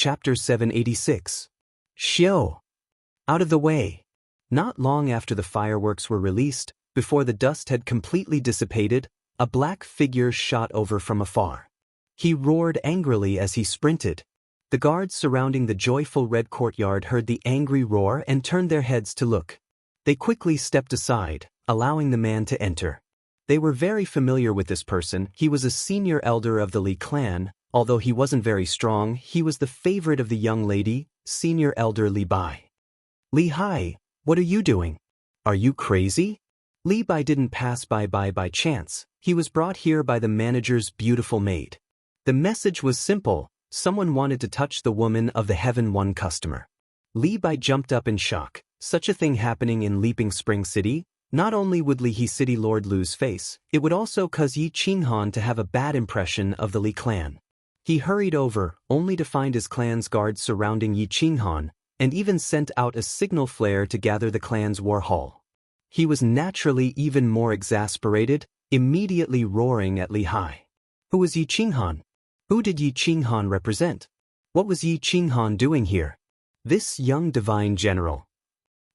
Chapter 786. Xiao. Out of the way. Not long after the fireworks were released, before the dust had completely dissipated, a black figure shot over from afar. He roared angrily as he sprinted. The guards surrounding the joyful red courtyard heard the angry roar and turned their heads to look. They quickly stepped aside, allowing the man to enter. They were very familiar with this person. He was a senior elder of the Li clan. Although he wasn't very strong, he was the favorite of the young lady, senior elder Li Bai. Li Hai, what are you doing? Are you crazy? Li Bai didn't pass by chance. He was brought here by the manager's beautiful maid. The message was simple. Someone wanted to touch the woman of the Heaven One customer. Li Bai jumped up in shock. Such a thing happening in Leaping Spring City? Not only would Li He City Lord lose face, it would also cause Yi Qinghan to have a bad impression of the Li clan. He hurried over, only to find his clan's guards surrounding Yi Qinghan, and even sent out a signal flare to gather the clan's war hall. He was naturally even more exasperated, immediately roaring at Li Hai. Who was Yi Qinghan? Who did Yi Qinghan represent? What was Yi Qinghan doing here? This young divine general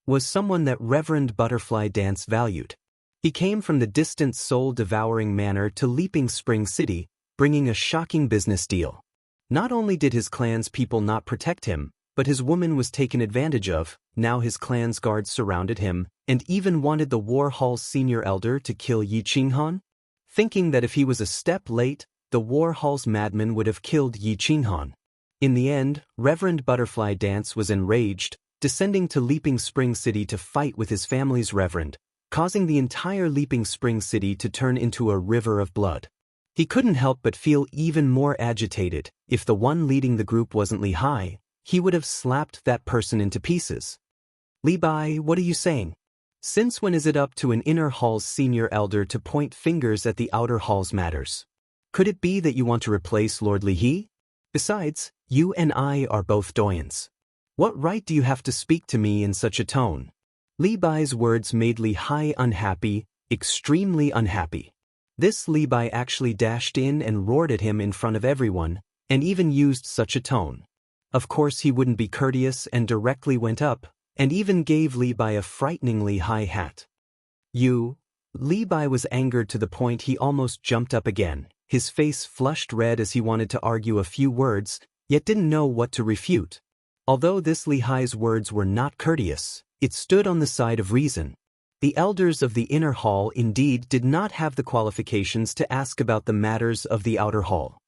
was someone that Reverend Butterfly Dance valued. He came from the distant soul-devouring manor to Leaping Spring City, bringing a shocking business deal. Not only did his clan's people not protect him, but his woman was taken advantage of. Now his clan's guards surrounded him, and even wanted the war hall's senior elder to kill Yi Qinghan. Thinking that if he was a step late, the war hall's madman would have killed Yi Qinghan. In the end, Reverend Butterfly Dance was enraged, descending to Leaping Spring City to fight with his family's reverend, causing the entire Leaping Spring City to turn into a river of blood. He couldn't help but feel even more agitated. If the one leading the group wasn't Li Hai, he would have slapped that person into pieces. Li Bai, what are you saying? Since when is it up to an inner hall's senior elder to point fingers at the outer hall's matters? Could it be that you want to replace Lord Li He? Besides, you and I are both doyens. What right do you have to speak to me in such a tone? Li Bai's words made Li Hai unhappy, extremely unhappy. This Li Bai actually dashed in and roared at him in front of everyone, and even used such a tone. Of course he wouldn't be courteous and directly went up, and even gave Li Bai a frighteningly high hat. Li Bai was angered to the point he almost jumped up again. His face flushed red as he wanted to argue a few words, yet didn't know what to refute. Although this Li Hai's words were not courteous, it stood on the side of reason. The elders of the inner hall indeed did not have the qualifications to ask about the matters of the outer hall.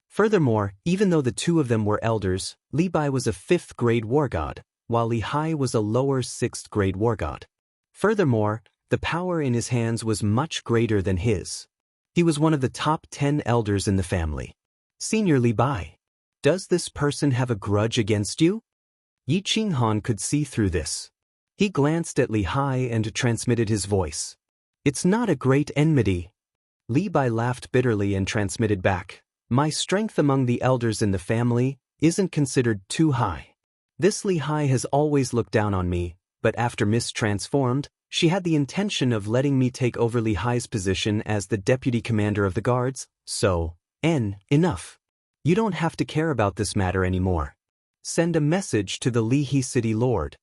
Furthermore, even though the two of them were elders, Li Bai was a 5th grade war god, while Li Hai was a lower 6th grade war god. Furthermore, the power in his hands was much greater than his. He was one of the top 10 elders in the family. Senior Li Bai, does this person have a grudge against you? Yi Qinghan could see through this. He glanced at Li Hai and transmitted his voice. It's not a great enmity. Li Bai laughed bitterly and transmitted back. My strength among the elders in the family isn't considered too high. This Li Hai has always looked down on me, but after mistransformed, she had the intention of letting me take over Li Hai's position as the deputy commander of the guards, so, enough. You don't have to care about this matter anymore. Send a message to the Li He City Lord.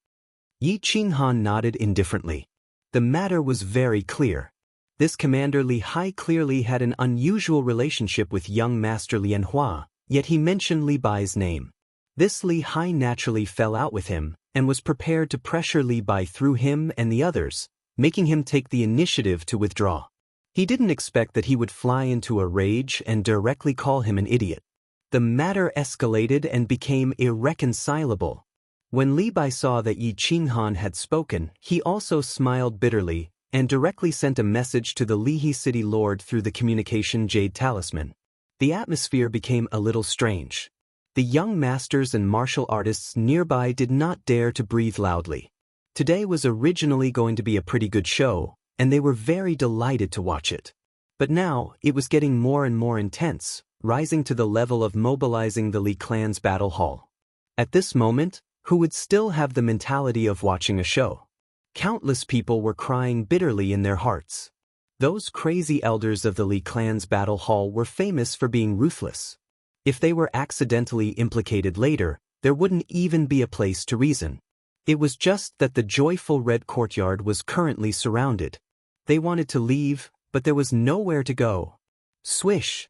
Yi Qinghan nodded indifferently. The matter was very clear. This commander Li Hai clearly had an unusual relationship with young master Lian Hua, yet he mentioned Li Bai's name. This Li Hai naturally fell out with him, and was prepared to pressure Li Bai through him and the others, making him take the initiative to withdraw. He didn't expect that he would fly into a rage and directly call him an idiot. The matter escalated and became irreconcilable. When Li Bai saw that Yi Qinghan had spoken, he also smiled bitterly, and directly sent a message to the Li He City Lord through the communication Jade Talisman. The atmosphere became a little strange. The young masters and martial artists nearby did not dare to breathe loudly. Today was originally going to be a pretty good show, and they were very delighted to watch it. But now, it was getting more and more intense, rising to the level of mobilizing the Li clan's battle hall. At this moment, who would still have the mentality of watching a show? Countless people were crying bitterly in their hearts. Those crazy elders of the Li clan's battle hall were famous for being ruthless. If they were accidentally implicated later, there wouldn't even be a place to reason. It was just that the joyful red courtyard was currently surrounded. They wanted to leave, but there was nowhere to go. Swish!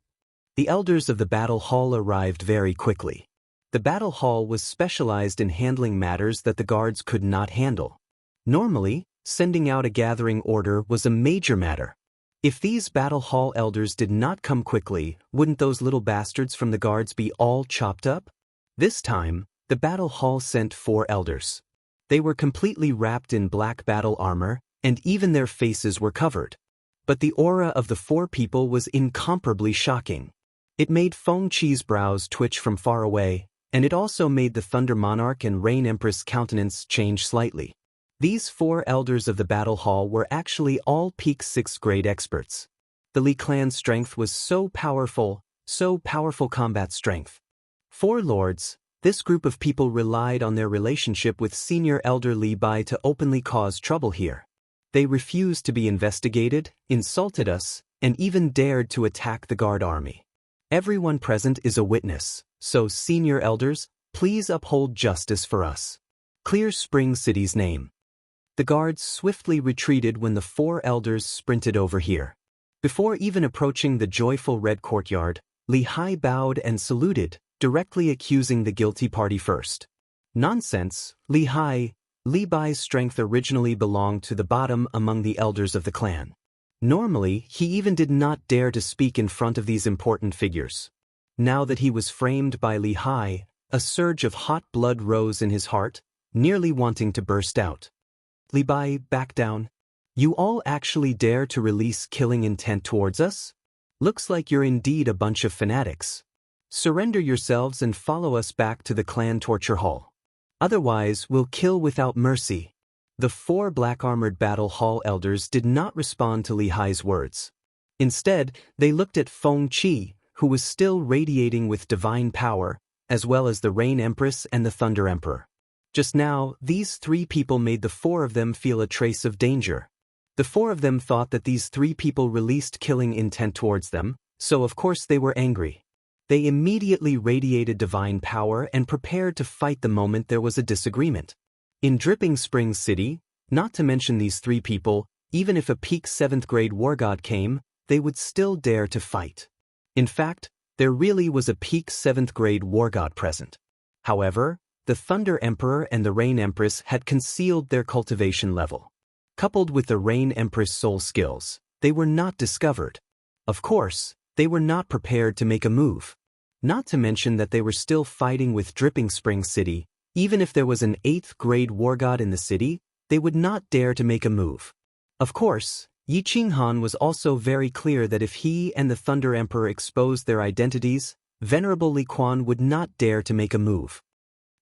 The elders of the battle hall arrived very quickly. The battle hall was specialized in handling matters that the guards could not handle. Normally, sending out a gathering order was a major matter. If these battle hall elders did not come quickly, wouldn't those little bastards from the guards be all chopped up? This time, the battle hall sent 4 elders. They were completely wrapped in black battle armor, and even their faces were covered. But the aura of the 4 people was incomparably shocking. It made Feng Qi's brows twitch from far away, and it also made the Thunder Monarch and Rain Empress' countenance change slightly. These 4 elders of the battle hall were actually all peak 6th grade experts. The Li clan's strength was so powerful combat strength. 4 lords, this group of people relied on their relationship with senior elder Li Bai to openly cause trouble here. They refused to be investigated, insulted us, and even dared to attack the guard army. Everyone present is a witness, so senior elders, please uphold justice for us. Clear Spring City's name. The guards swiftly retreated when the 4 elders sprinted over here. Before even approaching the joyful red courtyard, Li Hai bowed and saluted, directly accusing the guilty party first. Nonsense, Li Hai. Li Bai's strength originally belonged to the bottom among the elders of the clan. Normally, he even did not dare to speak in front of these important figures. Now that he was framed by Li Hai, a surge of hot blood rose in his heart, nearly wanting to burst out. Li Bai, back down. You all actually dare to release killing intent towards us? Looks like you're indeed a bunch of fanatics. Surrender yourselves and follow us back to the clan torture hall. Otherwise, we'll kill without mercy. The 4 black-armored battle hall elders did not respond to Li Hai's words. Instead, they looked at Feng Qi, who was still radiating with divine power, as well as the Rain Empress and the Thunder Emperor. Just now, these 3 people made the 4 of them feel a trace of danger. The 4 of them thought that these 3 people released killing intent towards them, so of course they were angry. They immediately radiated divine power and prepared to fight the moment there was a disagreement. In Dripping Springs City, not to mention these 3 people, even if a peak 7th grade war god came, they would still dare to fight. In fact, there really was a peak 7th grade war god present. However, the Thunder Emperor and the Rain Empress had concealed their cultivation level. Coupled with the Rain Empress soul skills, they were not discovered. Of course, they were not prepared to make a move. Not to mention that they were still fighting with Dripping Springs City. Even if there was an 8th grade war god in the city, they would not dare to make a move. Of course, Yi Qinghan was also very clear that if he and the Thunder Emperor exposed their identities, Venerable Li Quan would not dare to make a move.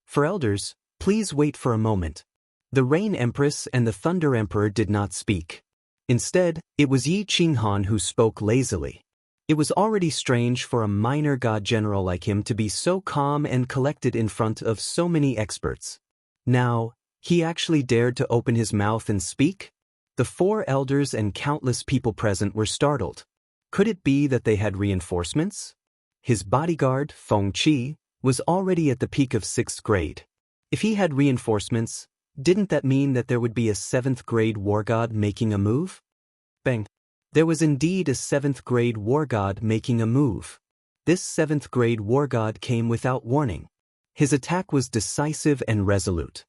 For elders, please wait for a moment. The Rain Empress and the Thunder Emperor did not speak. Instead, it was Yi Qinghan who spoke lazily. It was already strange for a minor god general like him to be so calm and collected in front of so many experts. Now, he actually dared to open his mouth and speak? The 4 elders and countless people present were startled. Could it be that they had reinforcements? His bodyguard, Feng Qi, was already at the peak of 6th grade. If he had reinforcements, didn't that mean that there would be a 7th grade war god making a move? Bang. There was indeed a 7th grade war god making a move. This 7th grade war god came without warning. His attack was decisive and resolute.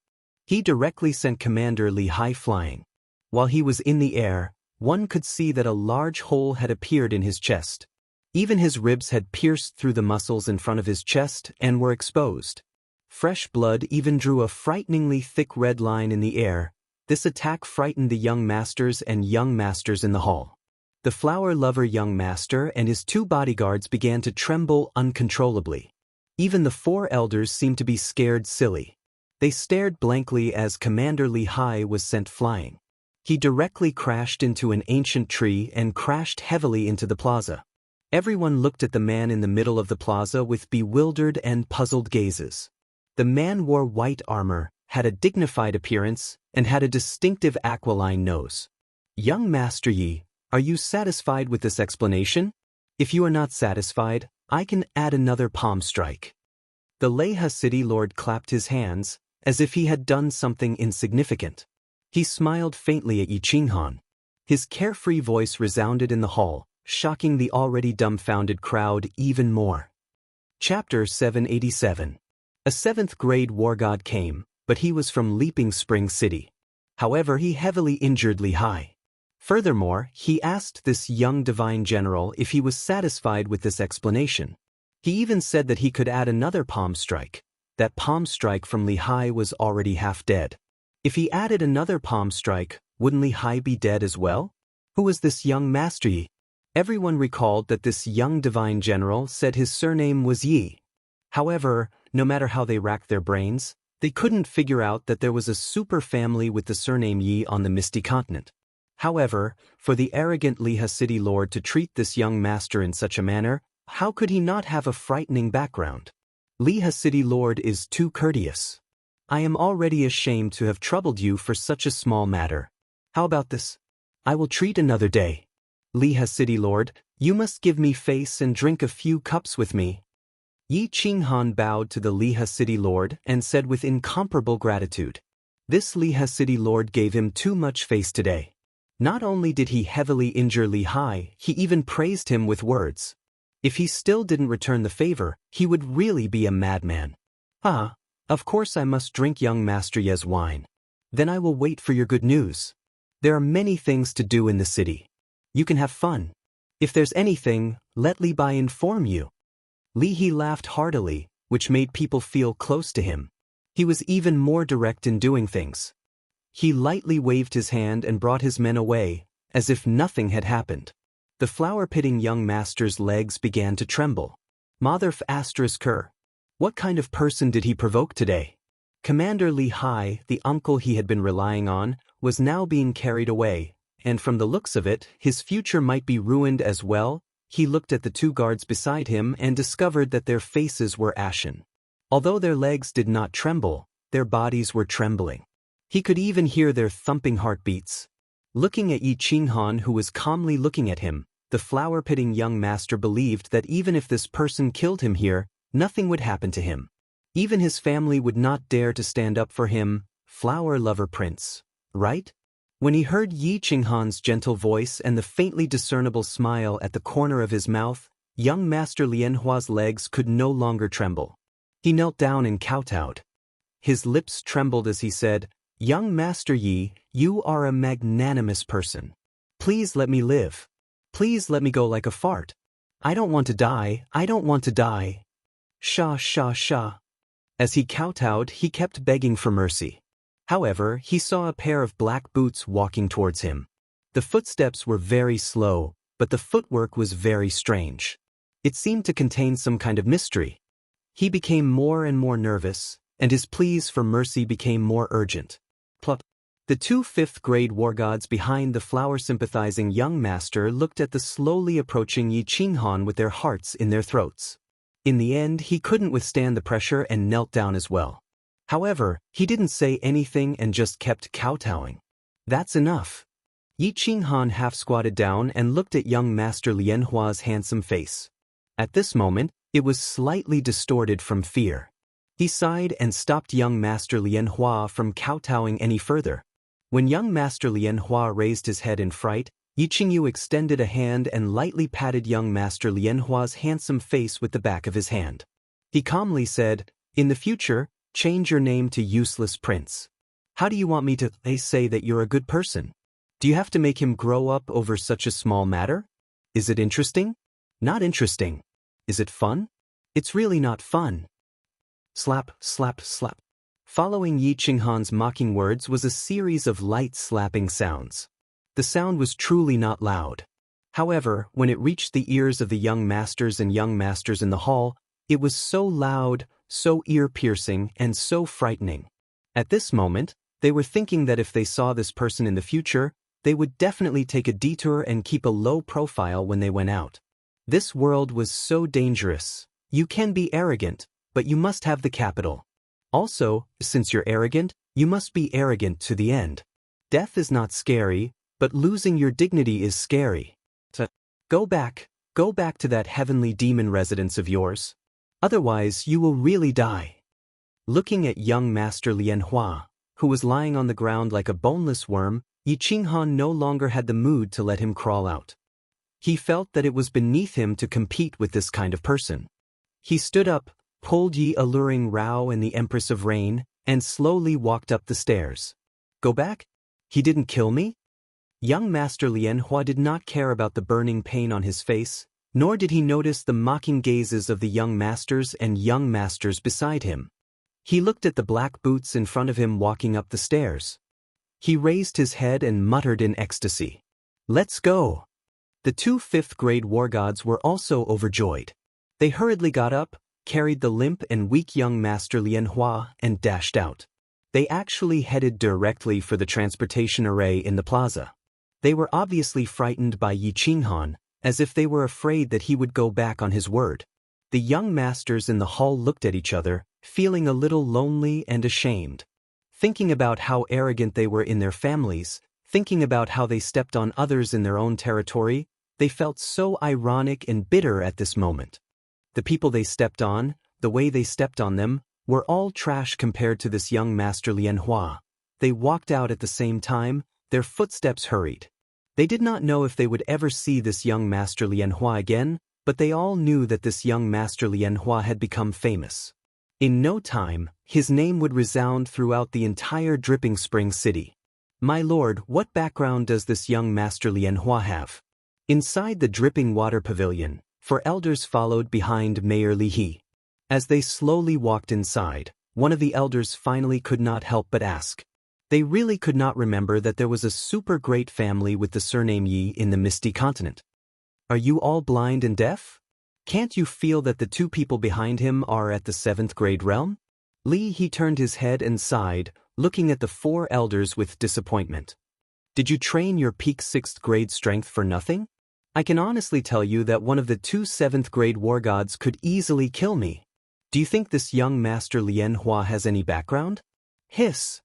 He directly sent Commander Li Hai flying. While he was in the air, one could see that a large hole had appeared in his chest. Even his ribs had pierced through the muscles in front of his chest and were exposed. Fresh blood even drew a frighteningly thick red line in the air. This attack frightened the young masters and young masters in the hall. The flower lover young master and his 2 bodyguards began to tremble uncontrollably. Even the 4 elders seemed to be scared silly. They stared blankly as Commander Li Hai was sent flying. He directly crashed into an ancient tree and crashed heavily into the plaza. Everyone looked at the man in the middle of the plaza with bewildered and puzzled gazes. The man wore white armor, had a dignified appearance, and had a distinctive aquiline nose. Young Master Yi, are you satisfied with this explanation? If you are not satisfied, I can add another palm strike. The Leha city lord clapped his hands, as if he had done something insignificant. He smiled faintly at Yi Qinghan. His carefree voice resounded in the hall, shocking the already dumbfounded crowd even more. Chapter 787. A 7th grade war god came, but he was from Leaping Spring City. However, he heavily injured Li Hai. Furthermore, he asked this young divine general if he was satisfied with this explanation. He even said that he could add another palm strike. That palm strike from Li Hai was already half dead. If he added another palm strike, wouldn't Li Hai be dead as well? Who was this young master Yi? Everyone recalled that this young divine general said his surname was Yi. However, no matter how they racked their brains, they couldn't figure out that there was a super family with the surname Yi on the Misty Continent. However, for the arrogant Leha city lord to treat this young master in such a manner, how could he not have a frightening background? Leha city lord is too courteous. I am already ashamed to have troubled you for such a small matter. How about this? I will treat another day. Leha city lord, you must give me face and drink a few cups with me. Yi Qinghan bowed to the Leha city lord and said with incomparable gratitude. This Leha city lord gave him too much face today. Not only did he heavily injure Li Hai, he even praised him with words. If he still didn't return the favor, he would really be a madman. Ah, of course I must drink young Master Ye's wine. Then I will wait for your good news. There are many things to do in the city. You can have fun. If there's anything, let Li Bai inform you. Li He laughed heartily, which made people feel close to him. He was even more direct in doing things. He lightly waved his hand and brought his men away, as if nothing had happened. The flower-pitting young master's legs began to tremble. Motherf asterisk her. What kind of person did he provoke today? Commander Li Hai, the uncle he had been relying on, was now being carried away, and from the looks of it, his future might be ruined as well. He looked at the 2 guards beside him and discovered that their faces were ashen. Although their legs did not tremble, their bodies were trembling. He could even hear their thumping heartbeats. Looking at Yi Qinghan, who was calmly looking at him, the flower-pitting young master believed that even if this person killed him here, nothing would happen to him. Even his family would not dare to stand up for him, flower-lover prince, right? When he heard Yi Qinghan's gentle voice and the faintly discernible smile at the corner of his mouth, young Master Lianhua's legs could no longer tremble. He knelt down and kowtowed. His lips trembled as he said, Young Master Yi, you are a magnanimous person. Please let me live. Please let me go like a fart. I don't want to die, I don't want to die. Sha sha sha. As he kowtowed, he kept begging for mercy. However, he saw a pair of black boots walking towards him. The footsteps were very slow, but the footwork was very strange. It seemed to contain some kind of mystery. He became more and more nervous, and his pleas for mercy became more urgent. Plop. The 2 5th-grade war gods behind the flower-sympathizing young master looked at the slowly approaching Yi Qinghan with their hearts in their throats. In the end, he couldn't withstand the pressure and knelt down as well. However, he didn't say anything and just kept kowtowing. That's enough. Yi Qinghan half-squatted down and looked at young Master Lianhua's handsome face. At this moment, it was slightly distorted from fear. He sighed and stopped young Master Lianhua from kowtowing any further. When young Master Lianhua raised his head in fright, Yi Qingyu extended a hand and lightly patted young Master Lianhua's handsome face with the back of his hand. He calmly said, In the future, change your name to Useless Prince. How do you want me to say that you're a good person? Do you have to make him grow up over such a small matter? Is it interesting? Not interesting. Is it fun? It's really not fun. Slap, slap, slap. Following Yi Qinghan's mocking words was a series of light slapping sounds. The sound was truly not loud. However, when it reached the ears of the young masters and young masters in the hall, it was so loud, so ear-piercing, and so frightening. At this moment, they were thinking that if they saw this person in the future, they would definitely take a detour and keep a low profile when they went out. This world was so dangerous. You can be arrogant, but you must have the capital. Also, since you're arrogant, you must be arrogant to the end. Death is not scary, but losing your dignity is scary. Go back to that heavenly demon residence of yours. Otherwise you will really die. Looking at young Master Lian Hua, who was lying on the ground like a boneless worm, Yi Qinghan no longer had the mood to let him crawl out. He felt that it was beneath him to compete with this kind of person. He stood up, pulled Yi Alluring Rao and the Empress of Rain, and slowly walked up the stairs. Go back? He didn't kill me? Young Master Lian Hua did not care about the burning pain on his face, nor did he notice the mocking gazes of the young masters and young masters beside him. He looked at the black boots in front of him walking up the stairs. He raised his head and muttered in ecstasy. Let's go! The two fifth-grade war gods were also overjoyed. They hurriedly got up, carried the limp and weak young Master Lian Hua, and dashed out. They actually headed directly for the transportation array in the plaza. They were obviously frightened by Yi Qinghan, as if they were afraid that he would go back on his word. The young masters in the hall looked at each other, feeling a little lonely and ashamed. Thinking about how arrogant they were in their families, thinking about how they stepped on others in their own territory, they felt so ironic and bitter at this moment. The people they stepped on, the way they stepped on them, were all trash compared to this young Master Lian Hua. They walked out at the same time, their footsteps hurried. They did not know if they would ever see this young Master Lian Hua again, but they all knew that this young Master Lian Hua had become famous. In no time, his name would resound throughout the entire Dripping Spring City. My lord, what background does this young Master Lian Hua have? Inside the Dripping Water Pavilion, four elders followed behind Mayor Li He. As they slowly walked inside, one of the elders finally could not help but ask. They really could not remember that there was a super great family with the surname Yi in the Misty Continent. Are you all blind and deaf? Can't you feel that the two people behind him are at the 7th grade realm? Li He turned his head and sighed, looking at the four elders with disappointment. Did you train your peak 6th grade strength for nothing? I can honestly tell you that one of the two 7th grade war gods could easily kill me. Do you think this young Master Lian Hua has any background? Hiss!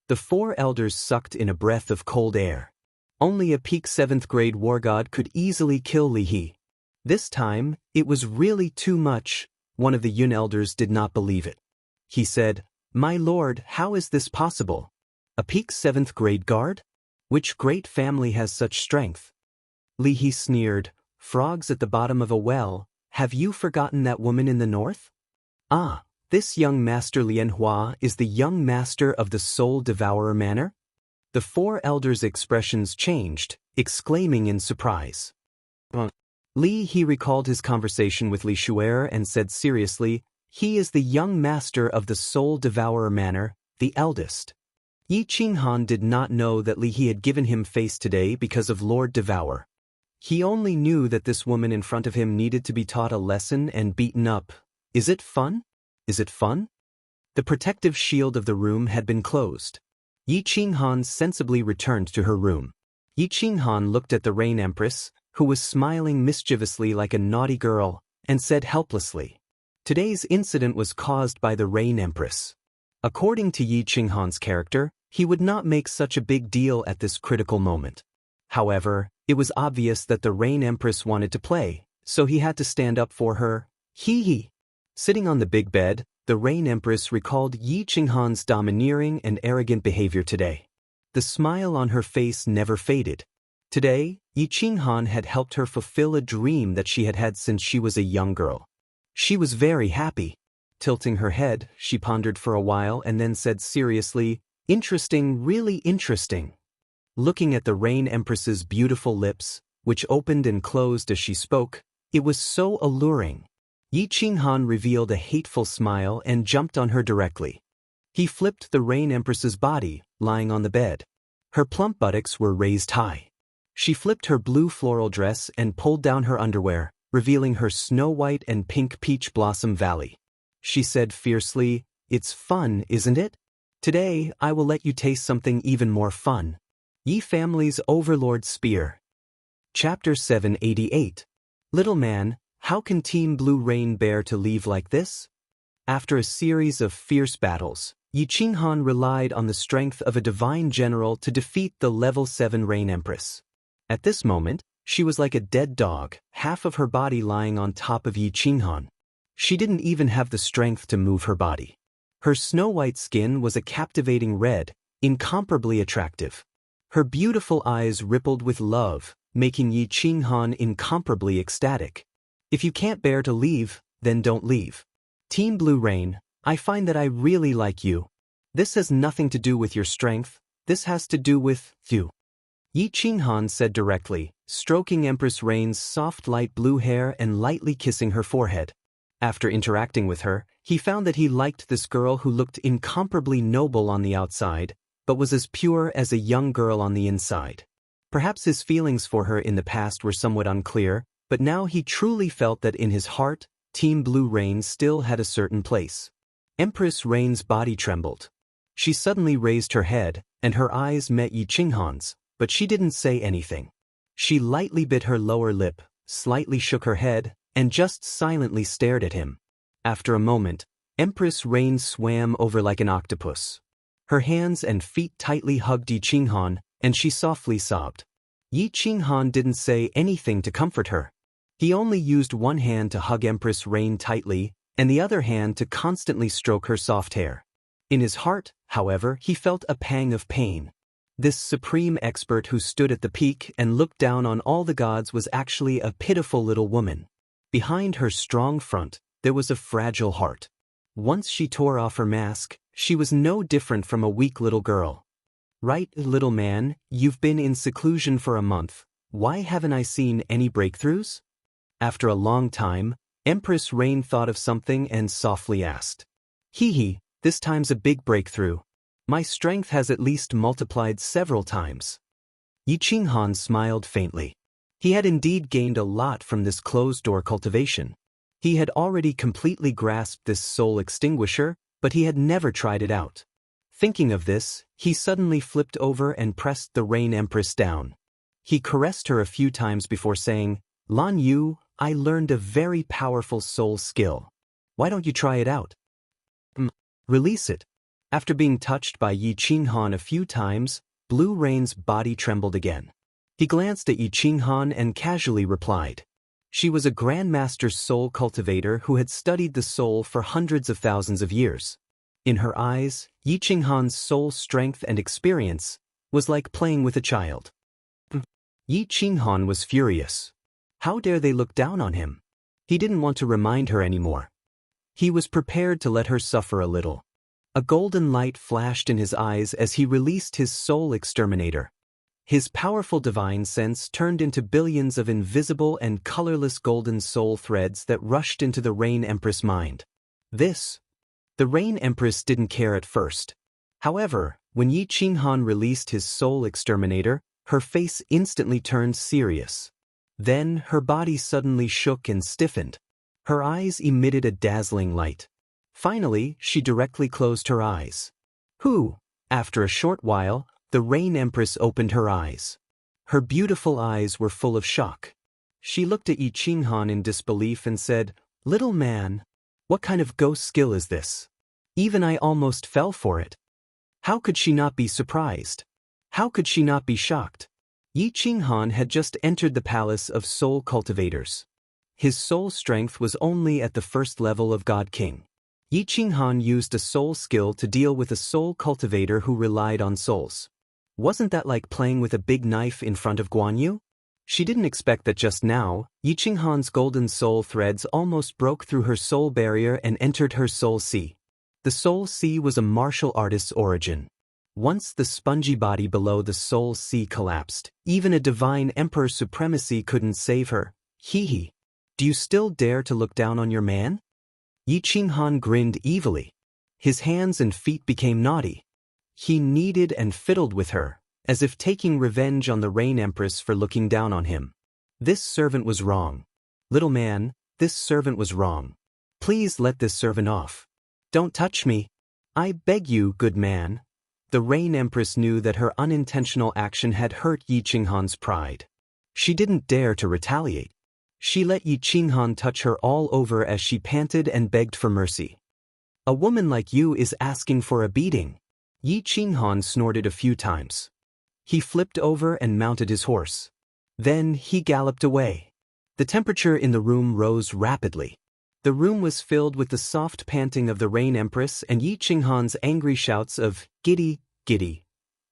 The four elders sucked in a breath of cold air. Only a peak 7th grade war god could easily kill Li He. This time, it was really too much. One of the Yun elders did not believe it. He said, My lord, how is this possible? A peak 7th grade guard? Which great family has such strength? Li He sneered, Frogs at the bottom of a well, have you forgotten that woman in the north? Ah, this young Master Lian Hua is the young master of the Soul Devourer manner? The four elders' expressions changed, exclaiming in surprise. Li He recalled his conversation with Li Shu'er and said seriously, He is the young master of the Soul Devourer manner, the eldest. Yi Qinghan did not know that Li He had given him face today because of Lord Devour. He only knew that this woman in front of him needed to be taught a lesson and beaten up. Is it fun? Is it fun? The protective shield of the room had been closed. Yi Qinghan sensibly returned to her room. Yi Qinghan looked at the Rain Empress, who was smiling mischievously like a naughty girl, and said helplessly, Today's incident was caused by the Rain Empress. According to Yi Qinghan's character, he would not make such a big deal at this critical moment. However, it was obvious that the Rain Empress wanted to play, so he had to stand up for her. Hee. Sitting on the big bed, the Rain Empress recalled Yi Qinghan's domineering and arrogant behavior today. The smile on her face never faded. Today, Yi Qinghan had helped her fulfill a dream that she had had since she was a young girl. She was very happy. Tilting her head, she pondered for a while and then said seriously, Interesting, really interesting. Looking at the Rain Empress's beautiful lips, which opened and closed as she spoke, it was so alluring. Yi Qinghan revealed a hateful smile and jumped on her directly. He flipped the Rain Empress's body, lying on the bed. Her plump buttocks were raised high. She flipped her blue floral dress and pulled down her underwear, revealing her snow-white and pink peach blossom valley. She said fiercely, It's fun, isn't it? Today, I will let you taste something even more fun. Yi family's Overlord Spear. Chapter 788. Little man, how can Team Blue Rain bear to leave like this? After a series of fierce battles, Yi Qinghan relied on the strength of a divine general to defeat the level 7 Rain Empress. At this moment, she was like a dead dog, half of her body lying on top of Yi Qinghan. She didn't even have the strength to move her body. Her snow-white skin was a captivating red, incomparably attractive. Her beautiful eyes rippled with love, making Yi Qinghan incomparably ecstatic. If you can't bear to leave, then don't leave. Team Blue Rain, I find that I really like you. This has nothing to do with your strength, this has to do with you. Yi Qinghan said directly, stroking Empress Rain's soft light blue hair and lightly kissing her forehead. After interacting with her, he found that he liked this girl who looked incomparably noble on the outside, but was as pure as a young girl on the inside. Perhaps his feelings for her in the past were somewhat unclear, but now he truly felt that in his heart, Team Blue Rain still had a certain place. Empress Rain's body trembled. She suddenly raised her head, and her eyes met Yi Qinghan's, but she didn't say anything. She lightly bit her lower lip, slightly shook her head, and just silently stared at him. After a moment, Empress Rain swam over like an octopus. Her hands and feet tightly hugged Yi Qinghan, and she softly sobbed. Yi Qinghan didn't say anything to comfort her. He only used one hand to hug Empress Rain tightly, and the other hand to constantly stroke her soft hair. In his heart, however, he felt a pang of pain. This supreme expert who stood at the peak and looked down on all the gods was actually a pitiful little woman. Behind her strong front, there was a fragile heart. Once she tore off her mask, she was no different from a weak little girl. Right, little man, you've been in seclusion for a month. Why haven't I seen any breakthroughs? After a long time, Empress Rain thought of something and softly asked. Hee, this time's a big breakthrough. My strength has at least multiplied several times. Yi Qinghan smiled faintly. He had indeed gained a lot from this closed-door cultivation. He had already completely grasped this soul extinguisher, but he had never tried it out. Thinking of this, he suddenly flipped over and pressed the Rain Empress down. He caressed her a few times before saying, Lan Yu, I learned a very powerful soul skill. Why don't you try it out? Release it. After being touched by Yi Qinghan a few times, Blue Rain's body trembled again. He glanced at Yi Qinghan and casually replied. She was a Grandmaster soul cultivator who had studied the soul for hundreds of thousands of years. In her eyes, Yi Qinghan's soul strength and experience was like playing with a child. Yi Qinghan was furious. How dare they look down on him? He didn't want to remind her anymore. He was prepared to let her suffer a little. A golden light flashed in his eyes as he released his soul exterminator. His powerful divine sense turned into billions of invisible and colorless golden soul threads that rushed into the Rain Empress mind. The Rain Empress didn't care at first. However, when Yi Qinghan released his soul exterminator, her face instantly turned serious. Then her body suddenly shook and stiffened. Her eyes emitted a dazzling light. Finally, she directly closed her eyes. After a short while, the Rain Empress opened her eyes. Her beautiful eyes were full of shock. She looked at Yi Qinghan in disbelief and said, Little man, what kind of ghost skill is this? Even I almost fell for it. How could she not be surprised? How could she not be shocked? Yi Qinghan had just entered the palace of soul cultivators. His soul strength was only at the first level of God King. Yi Qinghan used a soul skill to deal with a soul cultivator who relied on souls. Wasn't that like playing with a big knife in front of Guan Yu? She didn't expect that just now, Yi Qinghan's golden soul threads almost broke through her soul barrier and entered her soul sea. The soul sea was a martial artist's origin. Once the spongy body below the soul sea collapsed, even a divine emperor supremacy couldn't save her. Hee. Do you still dare to look down on your man? Yi Qinghan grinned evilly. His hands and feet became naughty. He kneaded and fiddled with her, as if taking revenge on the Rain Empress for looking down on him. This servant was wrong. Little man, this servant was wrong. Please let this servant off. Don't touch me. I beg you, good man. The Rain Empress knew that her unintentional action had hurt Yi Qinghan's pride. She didn't dare to retaliate. She let Yi Qinghan touch her all over as she panted and begged for mercy. A woman like you is asking for a beating. Yi Qinghan snorted a few times. He flipped over and mounted his horse. Then he galloped away. The temperature in the room rose rapidly. The room was filled with the soft panting of the Rain Empress and Yi Qinghan's angry shouts of, "Giddy, giddy."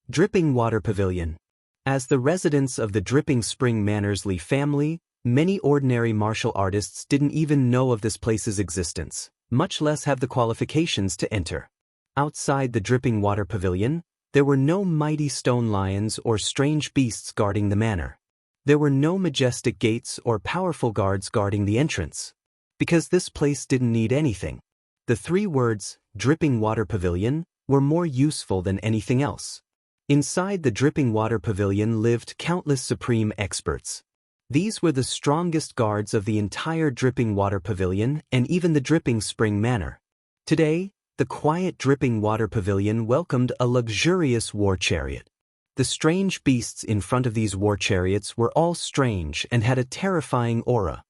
Dripping Water Pavilion. As the residents of the Dripping Spring Manors-Lee family, many ordinary martial artists didn't even know of this place's existence, much less have the qualifications to enter. Outside the Dripping Water Pavilion, there were no mighty stone lions or strange beasts guarding the manor. There were no majestic gates or powerful guards guarding the entrance. Because this place didn't need anything. The 3 words, Dripping Water Pavilion, were more useful than anything else. Inside the Dripping Water Pavilion lived countless supreme experts. These were the strongest guards of the entire Dripping Water Pavilion and even the Dripping Spring Manor. Today, the quiet Dripping Water Pavilion welcomed a luxurious war chariot. The strange beasts in front of these war chariots were all strange and had a terrifying aura.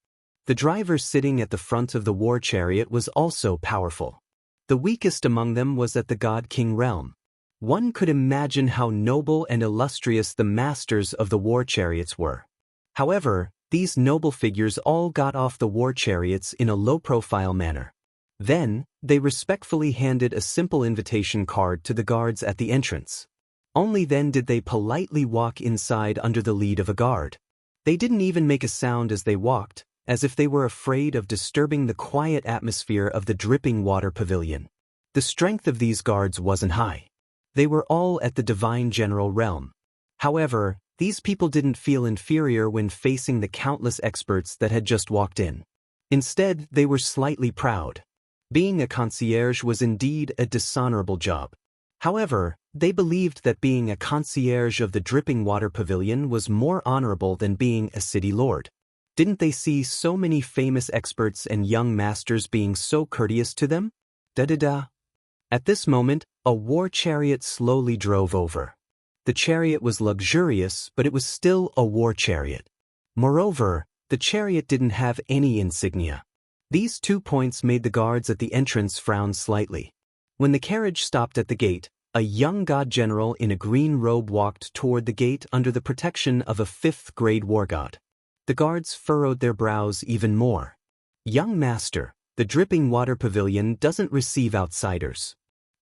The driver sitting at the front of the war chariot was also powerful. The weakest among them was at the God King realm. One could imagine how noble and illustrious the masters of the war chariots were. However, these noble figures all got off the war chariots in a low-profile manner. Then, they respectfully handed a simple invitation card to the guards at the entrance. Only then did they politely walk inside under the lead of a guard. They didn't even make a sound as they walked, as if they were afraid of disturbing the quiet atmosphere of the Dripping Water Pavilion. The strength of these guards wasn't high. They were all at the Divine General realm. However, these people didn't feel inferior when facing the countless experts that had just walked in. Instead, they were slightly proud. Being a concierge was indeed a dishonorable job. However, they believed that being a concierge of the Dripping Water Pavilion was more honorable than being a city lord. Didn't they see so many famous experts and young masters being so courteous to them? Da-da-da. At this moment, a war chariot slowly drove over. The chariot was luxurious, but it was still a war chariot. Moreover, the chariot didn't have any insignia. These 2 points made the guards at the entrance frown slightly. When the carriage stopped at the gate, a young god general in a green robe walked toward the gate under the protection of a 5th-grade war god. The guards furrowed their brows even more. "Young master, the Dripping Water Pavilion doesn't receive outsiders."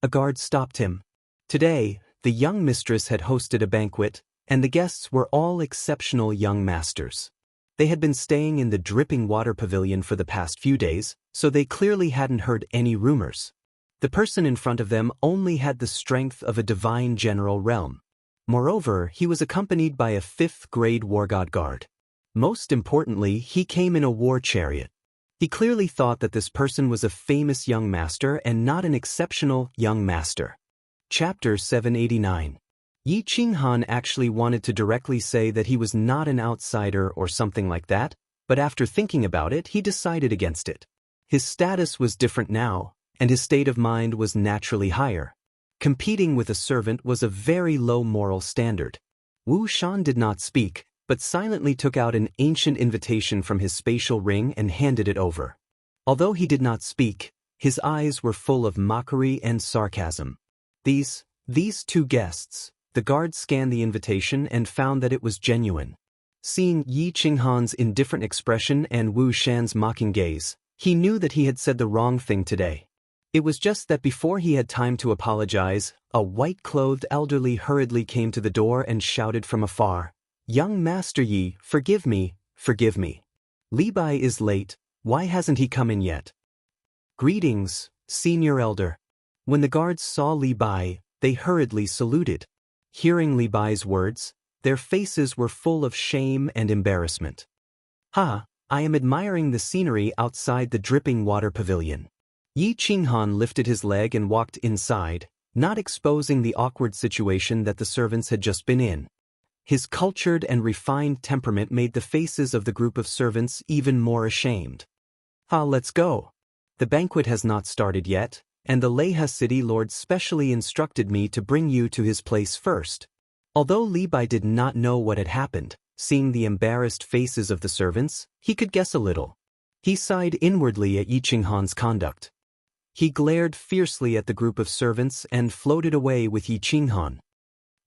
A guard stopped him. Today, the young mistress had hosted a banquet, and the guests were all exceptional young masters. They had been staying in the Dripping Water Pavilion for the past few days, so they clearly hadn't heard any rumors. The person in front of them only had the strength of a divine general realm. Moreover, he was accompanied by a 5th-grade war god guard. Most importantly, he came in a war chariot. He clearly thought that this person was a famous young master and not an exceptional young master. Chapter 789. Yi Qinghan actually wanted to directly say that he was not an outsider or something like that, but after thinking about it, he decided against it. His status was different now, and his state of mind was naturally higher. Competing with a servant was a very low moral standard. Wu Shan did not speak, but silently took out an ancient invitation from his spatial ring and handed it over. Although he did not speak, his eyes were full of mockery and sarcasm. These 2 guests, the guard scanned the invitation and found that it was genuine. Seeing Yi Qinghan's indifferent expression and Wu Shan's mocking gaze, he knew that he had said the wrong thing today. It was just that before he had time to apologize, a white-clothed elderly hurriedly came to the door and shouted from afar, "Young Master Yi, forgive me, forgive me. Li Bai is late, why hasn't he come in yet?" "Greetings, senior elder." When the guards saw Li Bai, they hurriedly saluted. Hearing Li Bai's words, their faces were full of shame and embarrassment. "Ha, I am admiring the scenery outside the Dripping Water Pavilion." Yi Qinghan lifted his leg and walked inside, not exposing the awkward situation that the servants had just been in. His cultured and refined temperament made the faces of the group of servants even more ashamed. Let's go. The banquet has not started yet, and the Leha city lord specially instructed me to bring you to his place first." Although Li Bai did not know what had happened, seeing the embarrassed faces of the servants, he could guess a little. He sighed inwardly at Yi Qinghan's conduct. He glared fiercely at the group of servants and floated away with Yi Qinghan.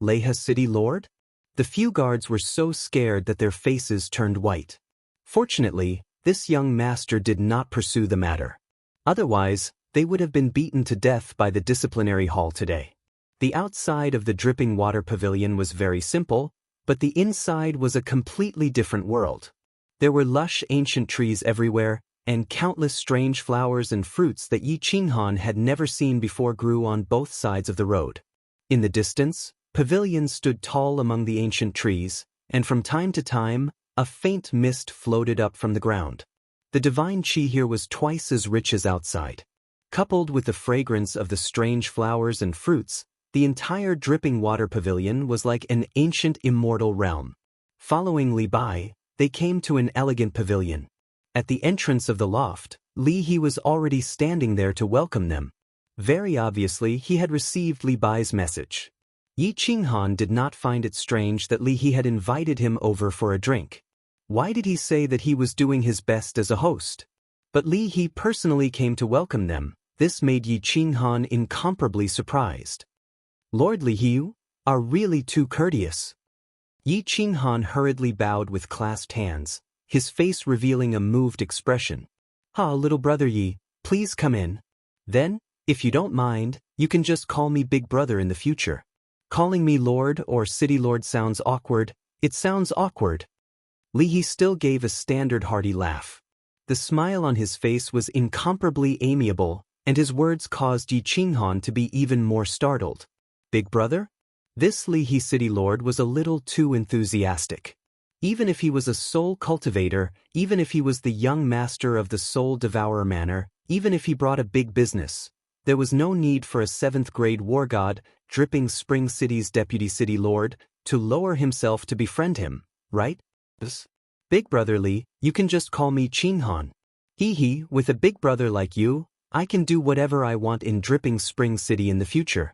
Leha city lord? The few guards were so scared that their faces turned white. Fortunately, this young master did not pursue the matter. Otherwise, they would have been beaten to death by the disciplinary hall today. The outside of the dripping water pavilion was very simple, but the inside was a completely different world. There were lush ancient trees everywhere, and countless strange flowers and fruits that Yi Qinghan had never seen before grew on both sides of the road. In the distance, pavilions stood tall among the ancient trees, and from time to time, a faint mist floated up from the ground. The divine qi here was twice as rich as outside. Coupled with the fragrance of the strange flowers and fruits, the entire dripping water pavilion was like an ancient immortal realm. Following Li Bai, they came to an elegant pavilion. At the entrance of the loft, Li He was already standing there to welcome them. Very obviously, he had received Li Bai's message. Yi Qinghan did not find it strange that Li He had invited him over for a drink. Why did he say that he was doing his best as a host? But Li He personally came to welcome them. This made Yi Qinghan incomparably surprised. Lord Li He are really too courteous. Yi Qinghan hurriedly bowed with clasped hands, his face revealing a moved expression. Little brother Yi, please come in. Then, if you don't mind, you can just call me Big Brother in the future. Calling me Lord or City Lord sounds awkward. It sounds awkward. Li He still gave a standard hearty laugh. The smile on his face was incomparably amiable, and his words caused Yi Qinghan to be even more startled. Big Brother? This Li He City Lord was a little too enthusiastic. Even if he was a soul cultivator, even if he was the young master of the Soul Devourer Manor, even if he brought a big business, there was no need for a 7th grade war god, Dripping Spring City's deputy city lord, to lower himself to befriend him, right? Big Brother Li, you can just call me Qinghan. He, with a big brother like you, I can do whatever I want in Dripping Spring City in the future.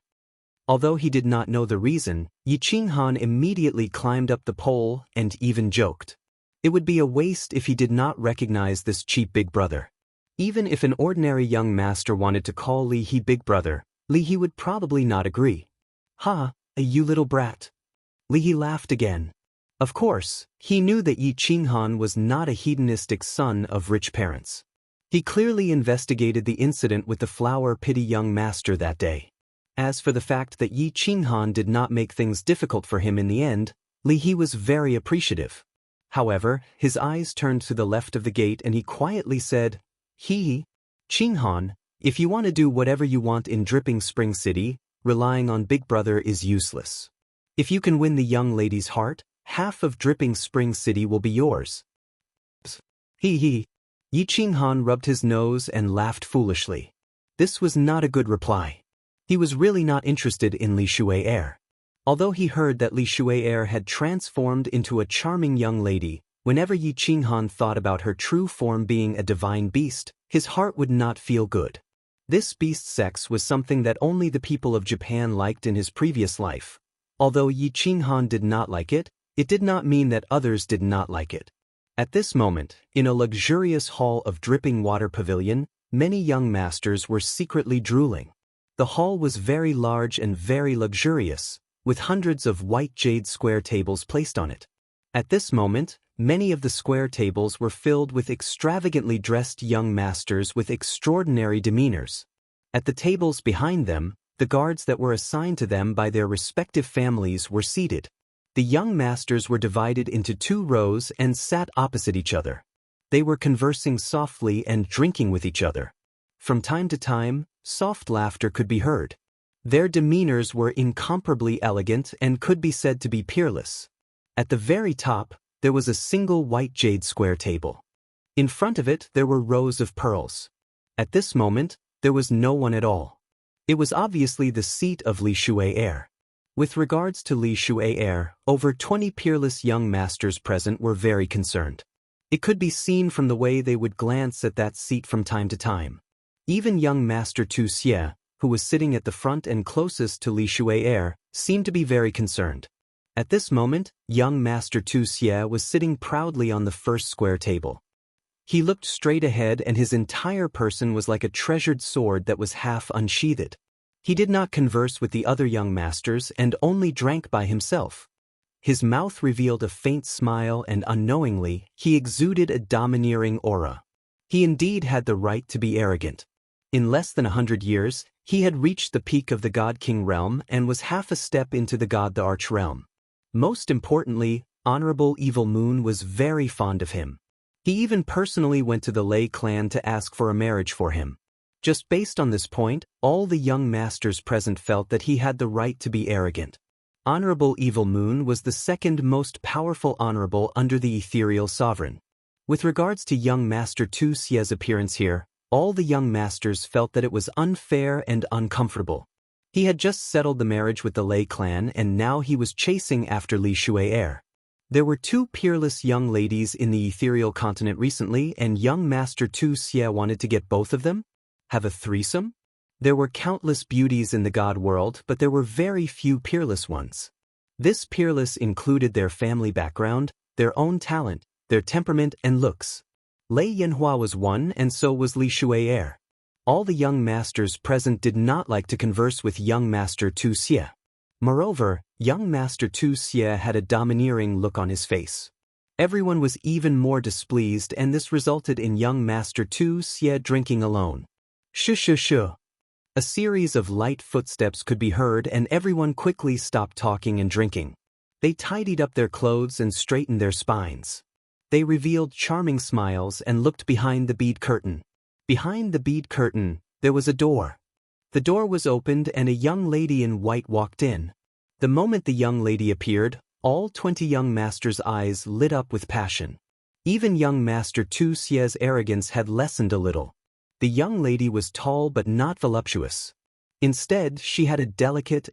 Although he did not know the reason, Yi Qinghan immediately climbed up the pole and even joked. It would be a waste if he did not recognize this cheap big brother. Even if an ordinary young master wanted to call Li He Big Brother, Li He would probably not agree. You little brat. Li He laughed again. Of course, he knew that Yi Qinghan was not a hedonistic son of rich parents. He clearly investigated the incident with the flower pity young master that day. As for the fact that Yi Qinghan did not make things difficult for him in the end, Li He was very appreciative. However, his eyes turned to the left of the gate and he quietly said, Qinghan, if you want to do whatever you want in Dripping Spring City, relying on Big Brother is useless. If you can win the young lady's heart, half of Dripping Spring City will be yours. Yi Qinghan rubbed his nose and laughed foolishly. This was not a good reply. He was really not interested in Li Shuai-er. Although he heard that Li Shuai-er had transformed into a charming young lady, whenever Yi Qinghan thought about her true form being a divine beast, his heart would not feel good. This beast sex was something that only the people of Japan liked in his previous life. Although Yi Qinghan did not like it, it did not mean that others did not like it. At this moment, in a luxurious hall of dripping water pavilion, many young masters were secretly drooling. The hall was very large and very luxurious, with hundreds of white jade square tables placed on it. At this moment, many of the square tables were filled with extravagantly dressed young masters with extraordinary demeanors. At the tables behind them, the guards that were assigned to them by their respective families were seated. The young masters were divided into 2 rows and sat opposite each other. They were conversing softly and drinking with each other. From time to time, soft laughter could be heard. Their demeanors were incomparably elegant and could be said to be peerless. At the very top, there was a single white jade square table. In front of it, there were rows of pearls. At this moment, there was no one at all. It was obviously the seat of Li Shuai-er. With regards to Li Shuai-er, over 20 peerless young masters present were very concerned. It could be seen from the way they would glance at that seat from time to time. Even young Master Tu Xie, who was sitting at the front and closest to Li Shuai-er, seemed to be very concerned. At this moment, young Master Tu Xie was sitting proudly on the first square table. He looked straight ahead and his entire person was like a treasured sword that was half unsheathed. He did not converse with the other young masters and only drank by himself. His mouth revealed a faint smile and unknowingly, he exuded a domineering aura. He indeed had the right to be arrogant. In less than 100 years, he had reached the peak of the God-King realm and was half a step into the God-the-Arch realm. Most importantly, Honorable Evil Moon was very fond of him. He even personally went to the Lei clan to ask for a marriage for him. Just based on this point, all the young masters present felt that he had the right to be arrogant. Honorable Evil Moon was the second most powerful honorable under the ethereal sovereign. With regards to young Master Tu Xie's appearance here, all the young masters felt that it was unfair and uncomfortable. He had just settled the marriage with the Lei clan and now he was chasing after Li Shuai. There were two peerless young ladies in the ethereal continent recently and young Master Tu Xie wanted to get both of them? Have a threesome? There were countless beauties in the God world, but there were very few peerless ones. This peerless included their family background, their own talent, their temperament and looks. Lei Yanhua was one and so was Li Shuai. All the young masters present did not like to converse with young Master Tu Xie. Moreover, young Master Tu Xie had a domineering look on his face. Everyone was even more displeased and this resulted in young Master Tu Xie drinking alone. Shoo shoo shoo. A series of light footsteps could be heard and everyone quickly stopped talking and drinking. They tidied up their clothes and straightened their spines. They revealed charming smiles and looked behind the bead curtain. Behind the bead curtain, there was a door. The door was opened and a young lady in white walked in. The moment the young lady appeared, all 20 young masters' eyes lit up with passion. Even young Master Tu Xie's arrogance had lessened a little. The young lady was tall but not voluptuous. Instead, she had a delicate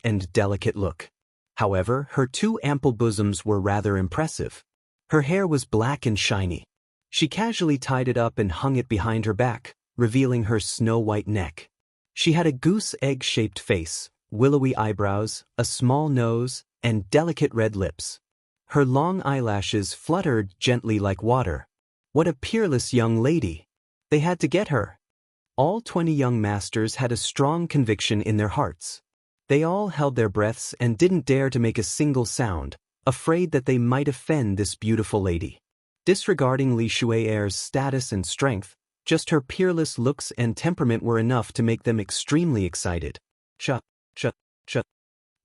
look. However, her two ample bosoms were rather impressive. Her hair was black and shiny. She casually tied it up and hung it behind her back, revealing her snow-white neck. She had a goose-egg-shaped face, willowy eyebrows, a small nose, and delicate red lips. Her long eyelashes fluttered gently like water. What a peerless young lady! They had to get her. All 20 young masters had a strong conviction in their hearts. They all held their breaths and didn't dare to make a single sound, afraid that they might offend this beautiful lady. Disregarding Li Shuai's status and strength, just her peerless looks and temperament were enough to make them extremely excited. Cha, cha, cha.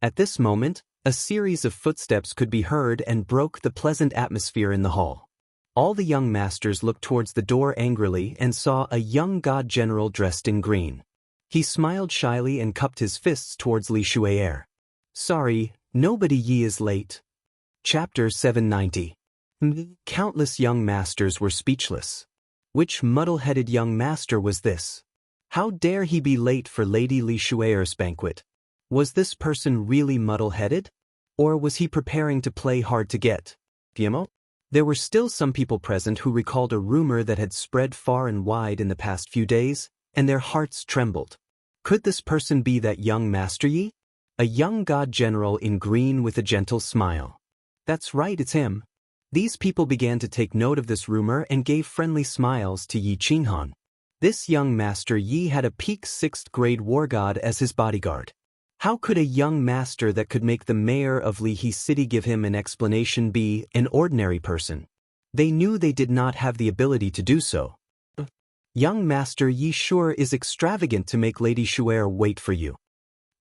At this moment, a series of footsteps could be heard and broke the pleasant atmosphere in the hall. All the young masters looked towards the door angrily and saw a young god general dressed in green. He smiled shyly and cupped his fists towards Li Shuai. Sorry, nobody ye is late. Chapter 790. Countless young masters were speechless. Which muddle-headed young master was this? How dare he be late for Lady Li Shuai's banquet? Was this person really muddle-headed? Or was he preparing to play hard to get? Fiemo? There were still some people present who recalled a rumor that had spread far and wide in the past few days, and their hearts trembled. Could this person be that young Master Yi? A young god general in green with a gentle smile. That's right, it's him. These people began to take note of this rumor and gave friendly smiles to Yi Qinghan. This young Master Yi had a peak 6th grade war god as his bodyguard. How could a young master that could make the mayor of Lihe City give him an explanation be an ordinary person? They knew they did not have the ability to do so. Young Master Yi sure is extravagant to make Lady Shuai wait for you.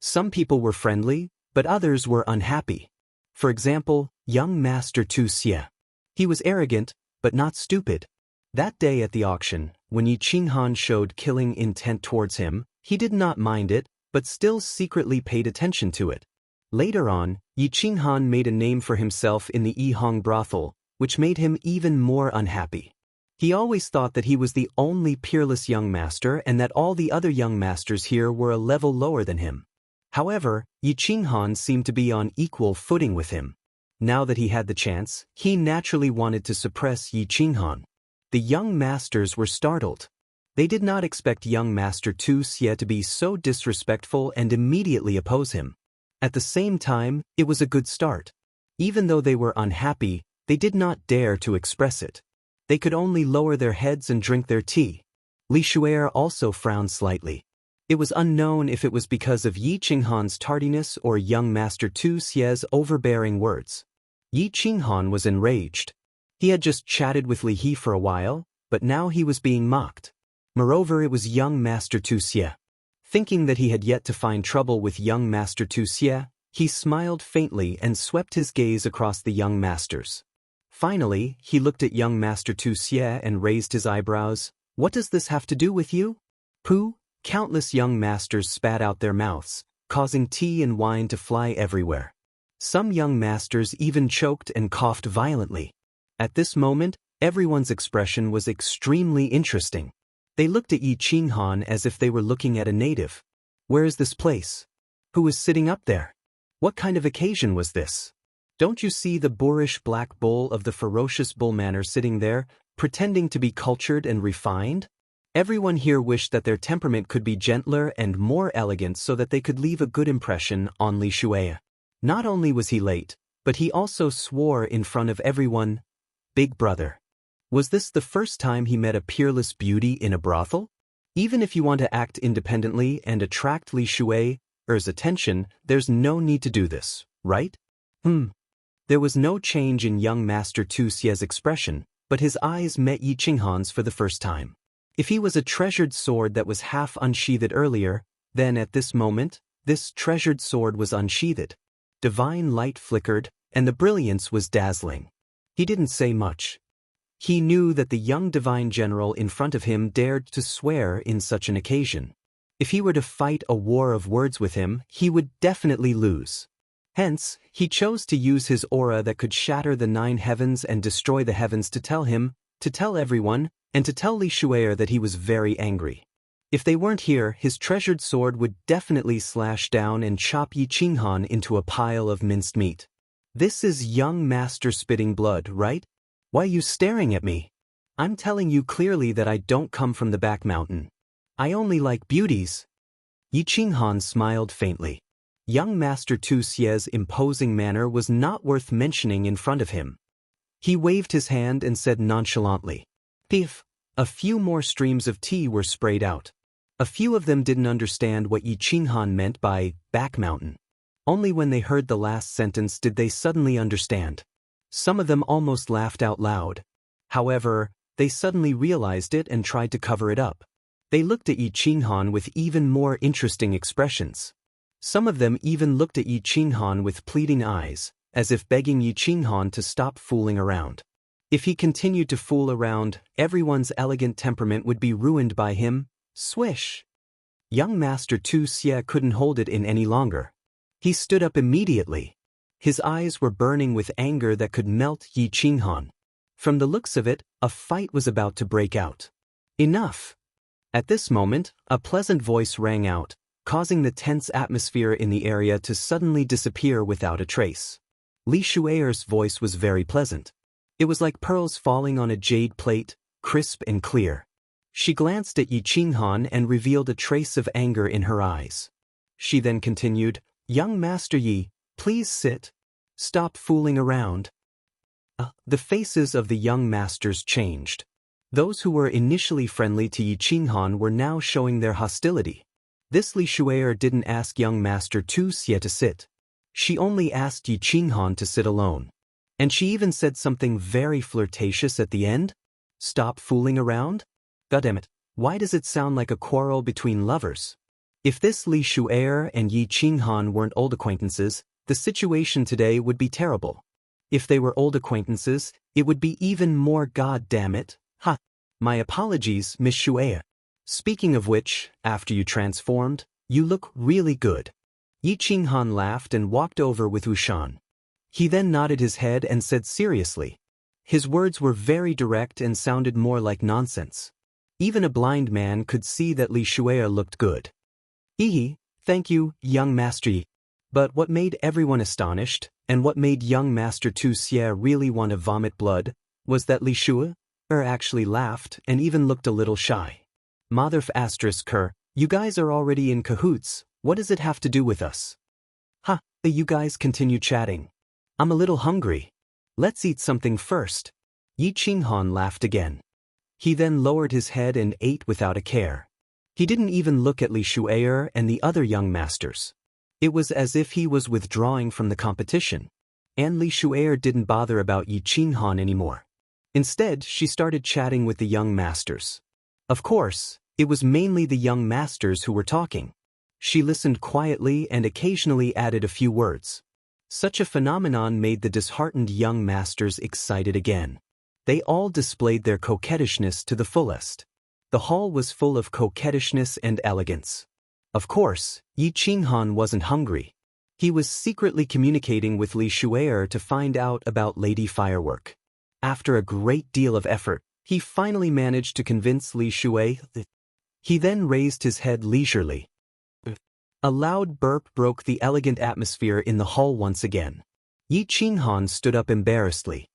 Some people were friendly, but others were unhappy. For example, young Master Tu Xie. He was arrogant, but not stupid. That day at the auction, when Yi Qinghan showed killing intent towards him, he did not mind it, but still secretly paid attention to it. Later on, Yi Qinghan made a name for himself in the Yihong brothel, which made him even more unhappy. He always thought that he was the only peerless young master and that all the other young masters here were a level lower than him. However, Yi Qinghan seemed to be on equal footing with him. Now that he had the chance, he naturally wanted to suppress Yi Qinghan. The young masters were startled. They did not expect young Master Tu Xie to be so disrespectful and immediately oppose him. At the same time, it was a good start. Even though they were unhappy, they did not dare to express it. They could only lower their heads and drink their tea. Li Shuai also frowned slightly. It was unknown if it was because of Yi Qinghan's tardiness or young Master Tu Xie's overbearing words. Yi Qinghan was enraged. He had just chatted with Li He for a while, but now he was being mocked. Moreover, it was young Master Tu Xie. Thinking that he had yet to find trouble with young Master Tu Xie, he smiled faintly and swept his gaze across the young masters. Finally, he looked at young Master Tu Xie and raised his eyebrows. What does this have to do with you? Pooh! Countless young masters spat out their mouths, causing tea and wine to fly everywhere. Some young masters even choked and coughed violently. At this moment, everyone's expression was extremely interesting. They looked at Yi Qinghan as if they were looking at a native. Where is this place? Who is sitting up there? What kind of occasion was this? Don't you see the boorish black bull of the ferocious bull manor sitting there, pretending to be cultured and refined? Everyone here wished that their temperament could be gentler and more elegant so that they could leave a good impression on Li Shuai. Not only was he late, but he also swore in front of everyone, "Big brother." Was this the first time he met a peerless beauty in a brothel? Even if you want to act independently and attract Li Shuai's attention, there's no need to do this, right? There was no change in young Master Tu Xie's expression, but his eyes met Yi Qinghan's for the first time. If he was a treasured sword that was half unsheathed earlier, then at this moment, this treasured sword was unsheathed. Divine light flickered, and the brilliance was dazzling. He didn't say much. He knew that the young divine general in front of him dared to swear in such an occasion. If he were to fight a war of words with him, he would definitely lose. Hence, he chose to use his aura that could shatter the 9 heavens and destroy the heavens to tell him, to tell everyone, and to tell Li Shuai that he was very angry. If they weren't here, his treasured sword would definitely slash down and chop Yi Qinghan into a pile of minced meat. This is young master spitting blood, right? Why are you staring at me? I'm telling you clearly that I don't come from the back mountain. I only like beauties. Yi Qinghan smiled faintly. Young Master Tu Xie's imposing manner was not worth mentioning in front of him. He waved his hand and said nonchalantly, "Piff." A few more streams of tea were sprayed out. A few of them didn't understand what Yi Qinghan meant by back mountain. Only when they heard the last sentence did they suddenly understand. Some of them almost laughed out loud. However, they suddenly realized it and tried to cover it up. They looked at Yi Qinghan with even more interesting expressions. Some of them even looked at Yi Qinghan with pleading eyes, as if begging Yi Qinghan to stop fooling around. If he continued to fool around, everyone's elegant temperament would be ruined by him. Swish! Young Master Tu Xie couldn't hold it in any longer. He stood up immediately. His eyes were burning with anger that could melt Yi Qinghan. From the looks of it, a fight was about to break out. Enough! At this moment, a pleasant voice rang out, causing the tense atmosphere in the area to suddenly disappear without a trace. Li Shuai's voice was very pleasant. It was like pearls falling on a jade plate, crisp and clear. She glanced at Yi Qinghan and revealed a trace of anger in her eyes. She then continued, "Young Master Yi, please sit. Stop fooling around." The faces of the young masters changed. Those who were initially friendly to Yi Qinghan were now showing their hostility. This Li Shuai didn't ask young Master Tu Xie to sit. She only asked Yi Qinghan to sit alone. And she even said something very flirtatious at the end. Stop fooling around? Goddammit, why does it sound like a quarrel between lovers? If this Li Shuai and Yi Qinghan weren't old acquaintances, the situation today would be terrible. If they were old acquaintances, it would be even more goddammit. Ha! My apologies, Miss Shuai. Speaking of which, after you transformed, you look really good. Yi Qinghan laughed and walked over with Wushan. He then nodded his head and said seriously. His words were very direct and sounded more like nonsense. Even a blind man could see that Li Shuai looked good. Thank you, young Master Yi. But what made everyone astonished, and what made young Master Tu Xie really want to vomit blood, was that Li Shuai actually laughed and even looked a little shy. Motherf asterisk her, you guys are already in cahoots, what does it have to do with us? You guys continue chatting. I'm a little hungry. Let's eat something first. Yi Qinghan laughed again. He then lowered his head and ate without a care. He didn't even look at Li Shuai and the other young masters. It was as if he was withdrawing from the competition. and Li Shu'er didn't bother about Yi Qinghan anymore. Instead, she started chatting with the young masters. Of course, it was mainly the young masters who were talking. She listened quietly and occasionally added a few words. Such a phenomenon made the disheartened young masters excited again. They all displayed their coquettishness to the fullest. The hall was full of coquettishness and elegance. Of course, Yi Qinghan wasn't hungry. He was secretly communicating with Li Shu'er to find out about Lady Firework. After a great deal of effort, he finally managed to convince Li Shu'er. He then raised his head leisurely. A loud burp broke the elegant atmosphere in the hall once again. Yi Qinghan stood up embarrassedly.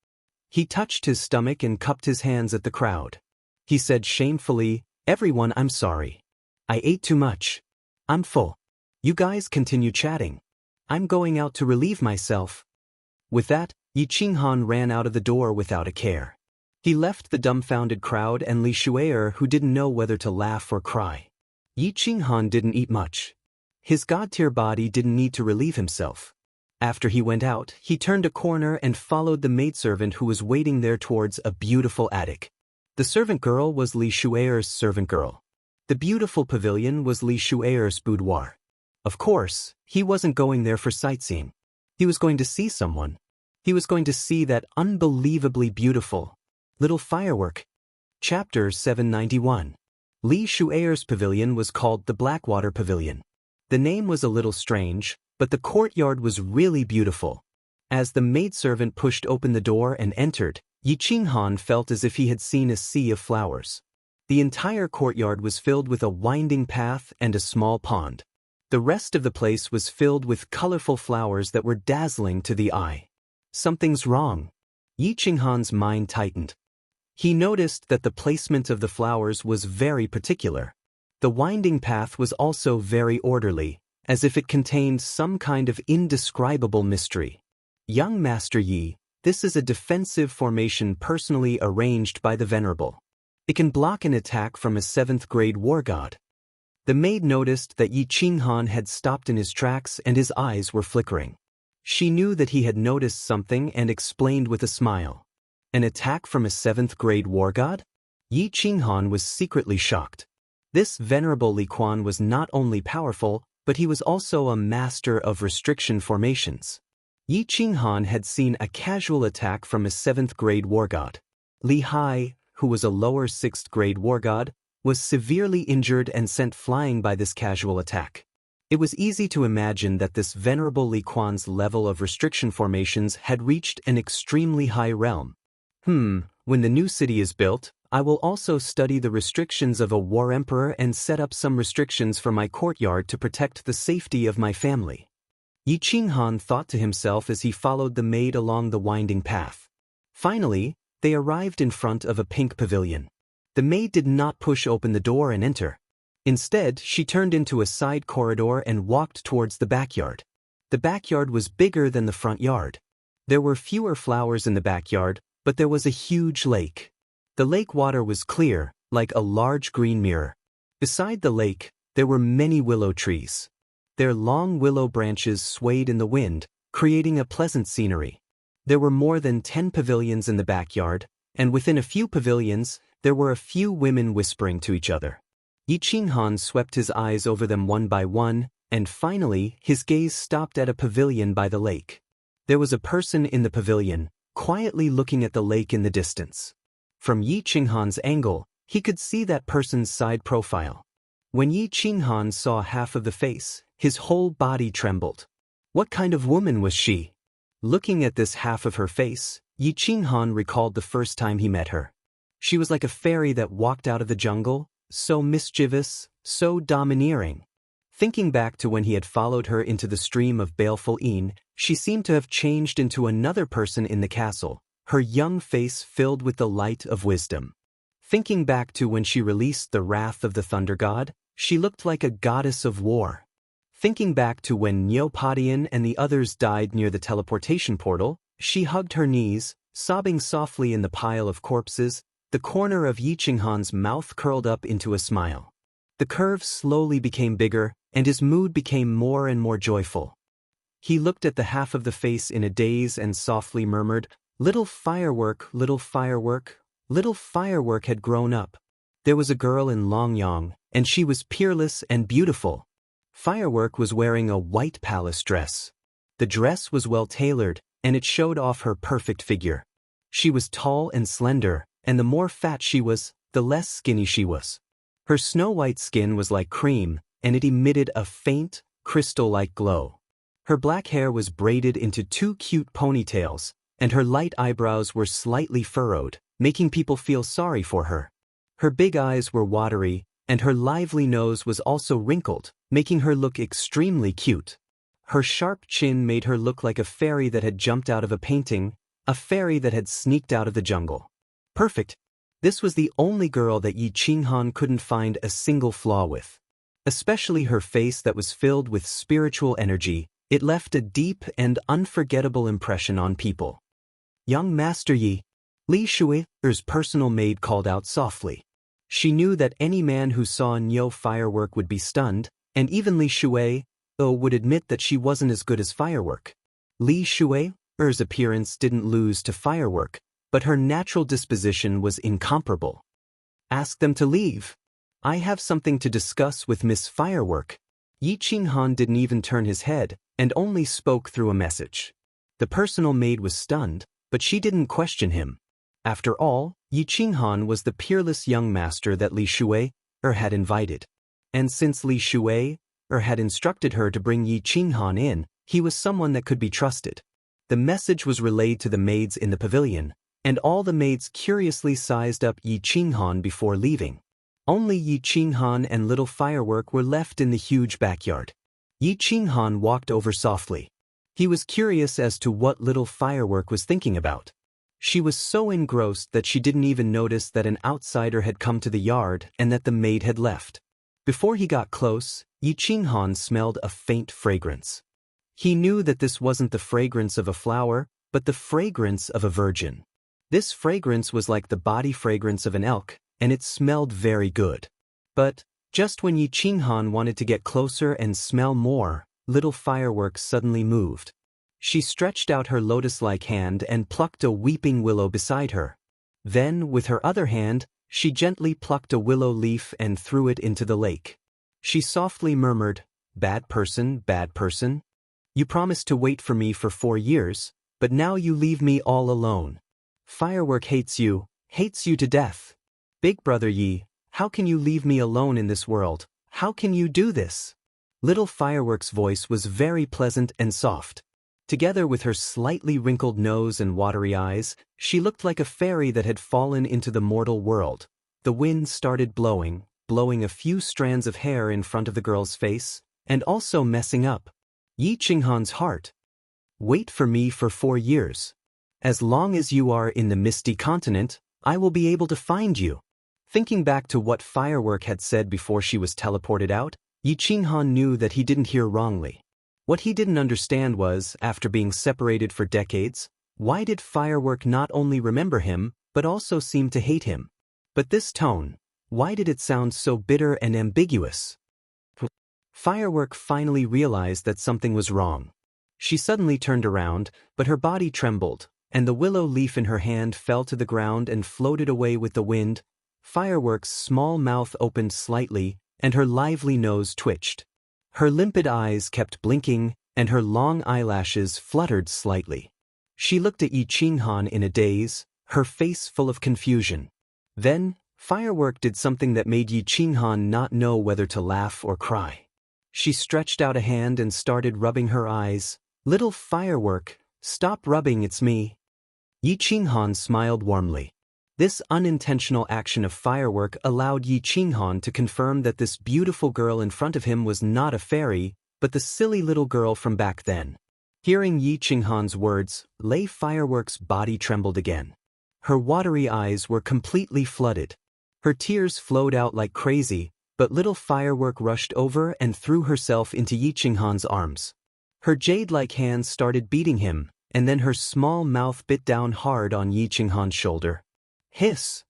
He touched his stomach and cupped his hands at the crowd. He said shamefully, "Everyone, I'm sorry. I ate too much. I'm full. You guys continue chatting. I'm going out to relieve myself." With that, Yi Qinghan ran out of the door without a care. He left the dumbfounded crowd and Li Shu'er, who didn't know whether to laugh or cry. Yi Qinghan didn't eat much. His god-tier body didn't need to relieve himself. After he went out, he turned a corner and followed the maidservant who was waiting there towards a beautiful attic. The servant girl was Li Shu'er's servant girl. The beautiful pavilion was Li Shu'er's boudoir. Of course, he wasn't going there for sightseeing. He was going to see someone. He was going to see that unbelievably beautiful little firework. Chapter 791. Li Shu'er's pavilion was called the Blackwater Pavilion. The name was a little strange, but the courtyard was really beautiful. As the maidservant pushed open the door and entered, Yi Qinghan felt as if he had seen a sea of flowers. The entire courtyard was filled with a winding path and a small pond. The rest of the place was filled with colorful flowers that were dazzling to the eye. Something's wrong. Yi Qinghan's mind tightened. He noticed that the placement of the flowers was very particular. The winding path was also very orderly, as if it contained some kind of indescribable mystery. Young Master Yi, this is a defensive formation personally arranged by the Venerable. It can block an attack from a 7th-grade war god. The maid noticed that Yi Qinghan had stopped in his tracks and his eyes were flickering. She knew that he had noticed something and explained with a smile. An attack from a 7th-grade war god? Yi Qinghan was secretly shocked. This venerable Li Quan was not only powerful, but he was also a master of restriction formations. Yi Qinghan had seen a casual attack from a 7th-grade war god. Li Hai, who was a lower 6th-grade war god, was severely injured and sent flying by this casual attack. It was easy to imagine that this venerable Li Quan's level of restriction formations had reached an extremely high realm. When the new city is built, I will also study the restrictions of a war emperor and set up some restrictions for my courtyard to protect the safety of my family. Yi Qinghan thought to himself as he followed the maid along the winding path. Finally, they arrived in front of a pink pavilion. The maid did not push open the door and enter. Instead, she turned into a side corridor and walked towards the backyard. The backyard was bigger than the front yard. There were fewer flowers in the backyard, but there was a huge lake. The lake water was clear, like a large green mirror. Beside the lake, there were many willow trees. Their long willow branches swayed in the wind, creating a pleasant scenery. There were more than 10 pavilions in the backyard, and within a few pavilions, there were a few women whispering to each other. Yi Qinghan swept his eyes over them one by one, and finally, his gaze stopped at a pavilion by the lake. There was a person in the pavilion, quietly looking at the lake in the distance. From Yi Qinghan's angle, he could see that person's side profile. When Yi Qinghan saw half of the face, his whole body trembled. What kind of woman was she? Looking at this half of her face, Yi Qinghan recalled the first time he met her. She was like a fairy that walked out of the jungle, so mischievous, so domineering. Thinking back to when he had followed her into the stream of baleful Een, she seemed to have changed into another person in the castle, her young face filled with the light of wisdom. Thinking back to when she released the wrath of the thunder god, she looked like a goddess of war. Thinking back to when Neopodian and the others died near the teleportation portal, she hugged her knees, sobbing softly in the pile of corpses. The corner of Yi Qinghan's mouth curled up into a smile. The curve slowly became bigger, and his mood became more and more joyful. He looked at the half of the face in a daze and softly murmured, "Little firework, little firework." Little firework had grown up. There was a girl in Longyang, and she was peerless and beautiful. Firework was wearing a white palace dress. The dress was well tailored, and it showed off her perfect figure. She was tall and slender, and the more fat she was, the less skinny she was. Her snow-white skin was like cream, and it emitted a faint, crystal-like glow. Her black hair was braided into 2 cute ponytails, and her light eyebrows were slightly furrowed, making people feel sorry for her. Her big eyes were watery, and her lively nose was also wrinkled, making her look extremely cute. Her sharp chin made her look like a fairy that had jumped out of a painting, a fairy that had sneaked out of the jungle. Perfect. This was the only girl that Yi Qinghan couldn't find a single flaw with. Especially her face that was filled with spiritual energy, it left a deep and unforgettable impression on people. "Young Master Yi," Li Shui's personal maid called out softly. She knew that any man who saw Niu firework would be stunned, and even Li Shui would admit that she wasn't as good as firework. Li Shui's appearance didn't lose to firework, but her natural disposition was incomparable. "Ask them to leave. I have something to discuss with Miss Firework." Yi Qinghan didn't even turn his head, and only spoke through a message. The personal maid was stunned, but she didn't question him. After all, Yi Qinghan was the peerless young master that Li Shui had invited. And since Li Shui had instructed her to bring Yi Qinghan in, he was someone that could be trusted. The message was relayed to the maids in the pavilion, and all the maids curiously sized up Yi Qinghan before leaving. Only Yi Qinghan and Little Firework were left in the huge backyard. Yi Qinghan walked over softly. He was curious as to what Little Firework was thinking about. She was so engrossed that she didn't even notice that an outsider had come to the yard and that the maid had left. Before he got close, Yi Qinghan smelled a faint fragrance. He knew that this wasn't the fragrance of a flower, but the fragrance of a virgin. This fragrance was like the body fragrance of an elk, and it smelled very good. But just when Yi Qinghan wanted to get closer and smell more, Little Firework suddenly moved. She stretched out her lotus-like hand and plucked a weeping willow beside her. Then, with her other hand, she gently plucked a willow leaf and threw it into the lake. She softly murmured, "Bad person, bad person. You promised to wait for me for 4 years, but now you leave me all alone. Firework hates you to death. Big brother Yi, how can you leave me alone in this world? How can you do this?" Little Firework's voice was very pleasant and soft. Together with her slightly wrinkled nose and watery eyes, she looked like a fairy that had fallen into the mortal world. The wind started blowing a few strands of hair in front of the girl's face, and also messing up Yi Qinghan's heart. "Wait for me for 4 years. As long as you are in the misty continent, I will be able to find you." Thinking back to what Firework had said before she was teleported out, Yi Qinghan knew that he didn't hear wrongly. What he didn't understand was, after being separated for decades, why did Firework not only remember him, but also seem to hate him? But this tone, why did it sound so bitter and ambiguous? Firework finally realized that something was wrong. She suddenly turned around, but her body trembled, and the willow leaf in her hand fell to the ground and floated away with the wind. Firework's small mouth opened slightly, and her lively nose twitched. Her limpid eyes kept blinking, and her long eyelashes fluttered slightly. She looked at Yi Qinghan in a daze, her face full of confusion. Then, Firework did something that made Yi Qinghan not know whether to laugh or cry. She stretched out a hand and started rubbing her eyes. "Little Firework, stop rubbing, it's me." Yi Qinghan smiled warmly. This unintentional action of Firework allowed Yi Qinghan to confirm that this beautiful girl in front of him was not a fairy, but the silly little girl from back then. Hearing Yi Qinghan's words, Firework's body trembled again. Her watery eyes were completely flooded. Her tears flowed out like crazy, but Little Firework rushed over and threw herself into Yi Qinghan's arms. Her jade-like hands started beating him, and then her small mouth bit down hard on Yi Qinghan's shoulder. Hiss!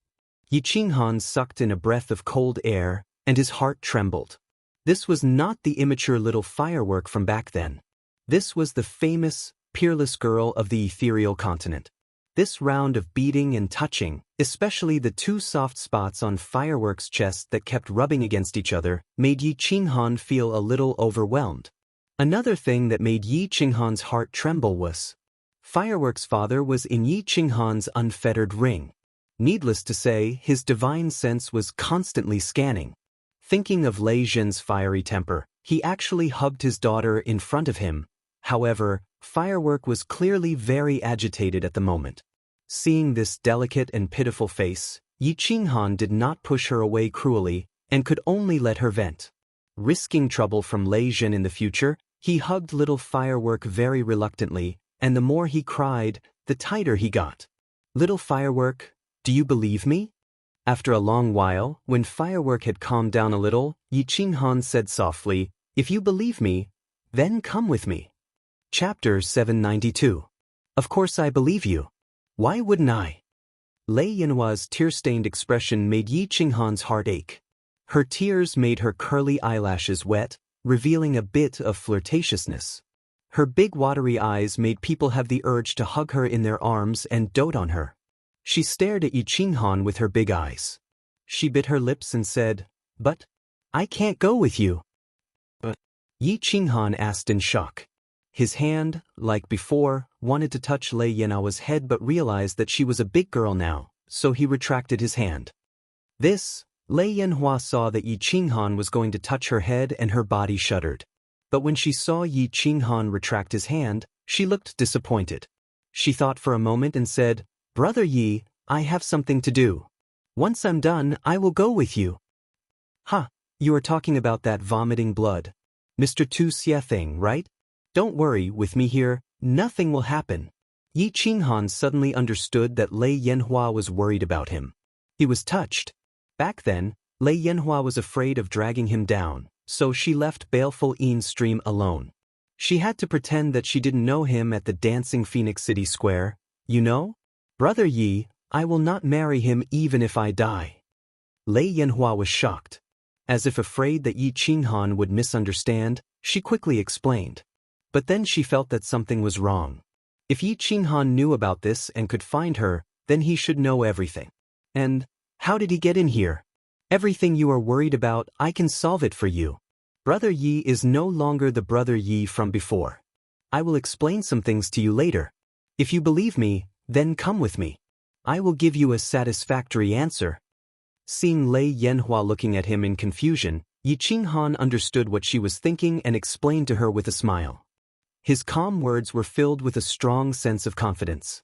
Yi Qinghan sucked in a breath of cold air, and his heart trembled. This was not the immature Little Firework from back then. This was the famous, peerless girl of the ethereal continent. This round of beating and touching, especially the two soft spots on Fireworks' chest that kept rubbing against each other, made Yi Qinghan feel a little overwhelmed. Another thing that made Yi Qinghan's heart tremble was Fireworks' father was in Yi Qinghan's unfettered ring. Needless to say, his divine sense was constantly scanning. Thinking of Lei Zhen's fiery temper, he actually hugged his daughter in front of him. However, Firework was clearly very agitated at the moment. Seeing this delicate and pitiful face, Yi Qinghan did not push her away cruelly and could only let her vent. Risking trouble from Lei Zhen in the future, he hugged little Firework very reluctantly, and the more he cried, the tighter he got. "Little Firework, do you believe me?" After a long while, when Firework had calmed down a little, Yi Qinghan said softly, "If you believe me, then come with me." Chapter 792. Of course I believe you. Why wouldn't I? Lei Yanhua's tear-stained expression made Yi Qinghan's heart ache. Her tears made her curly eyelashes wet, revealing a bit of flirtatiousness. Her big watery eyes made people have the urge to hug her in their arms and dote on her. She stared at Yi Qinghan with her big eyes. She bit her lips and said, "But I can't go with you." "But?" Yi Qinghan asked in shock. His hand, like before, wanted to touch Lei Yanhua's head but realized that she was a big girl now, so he retracted his hand. Lei Yanhua saw that Yi Qinghan was going to touch her head and her body shuddered. But when she saw Yi Qinghan retract his hand, she looked disappointed. She thought for a moment and said, "Brother Yi, I have something to do. Once I'm done, I will go with you." "Ha, you are talking about that vomiting blood. Mr. Tu Xie thing, right? Don't worry, with me here, nothing will happen." Yi Qinghan suddenly understood that Lei Yanhua was worried about him. He was touched. Back then, Lei Yanhua was afraid of dragging him down, so she left Baleful Yin Stream alone. She had to pretend that she didn't know him at the Dancing Phoenix City Square. "You know? Brother Yi, I will not marry him even if I die." Lei Yanhua was shocked. As if afraid that Yi Qinghan would misunderstand, she quickly explained. But then she felt that something was wrong. If Yi Qinghan knew about this and could find her, then he should know everything. "And how did he get in here? Everything you are worried about, I can solve it for you. Brother Yi is no longer the Brother Yi from before. I will explain some things to you later. If you believe me, then come with me. I will give you a satisfactory answer." Seeing Lei Yanhua looking at him in confusion, Yi Qinghan understood what she was thinking and explained to her with a smile. His calm words were filled with a strong sense of confidence.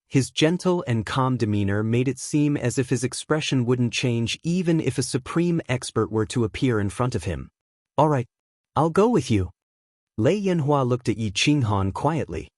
His gentle and calm demeanor made it seem as if his expression wouldn't change even if a supreme expert were to appear in front of him. "All right, I'll go with you." Lei Yanhua looked at Yi Qinghan quietly.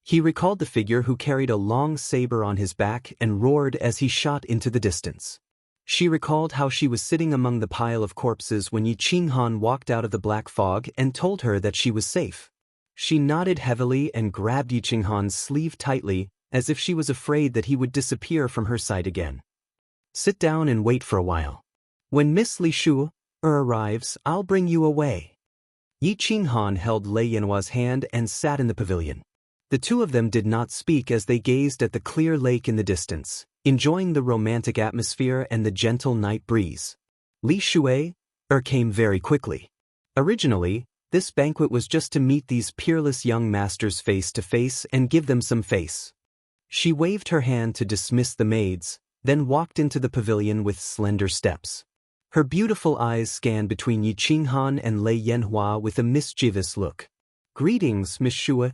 He recalled the figure who carried a long saber on his back and roared as he shot into the distance. She recalled how she was sitting among the pile of corpses when Yi Qinghan walked out of the black fog and told her that she was safe. She nodded heavily and grabbed Yi Qinghan's sleeve tightly, as if she was afraid that he would disappear from her sight again. "Sit down and wait for a while. When Miss Li Shu arrives, I'll bring you away." Yi Qinghan held Lei Yanhua's hand and sat in the pavilion. The two of them did not speak as they gazed at the clear lake in the distance, enjoying the romantic atmosphere and the gentle night breeze. Li Shui came very quickly. Originally, this banquet was just to meet these peerless young masters face to face and give them some face. She waved her hand to dismiss the maids, then walked into the pavilion with slender steps. Her beautiful eyes scanned between Yi Qinghan and Lei Yanhua with a mischievous look. "Greetings, Miss Shui."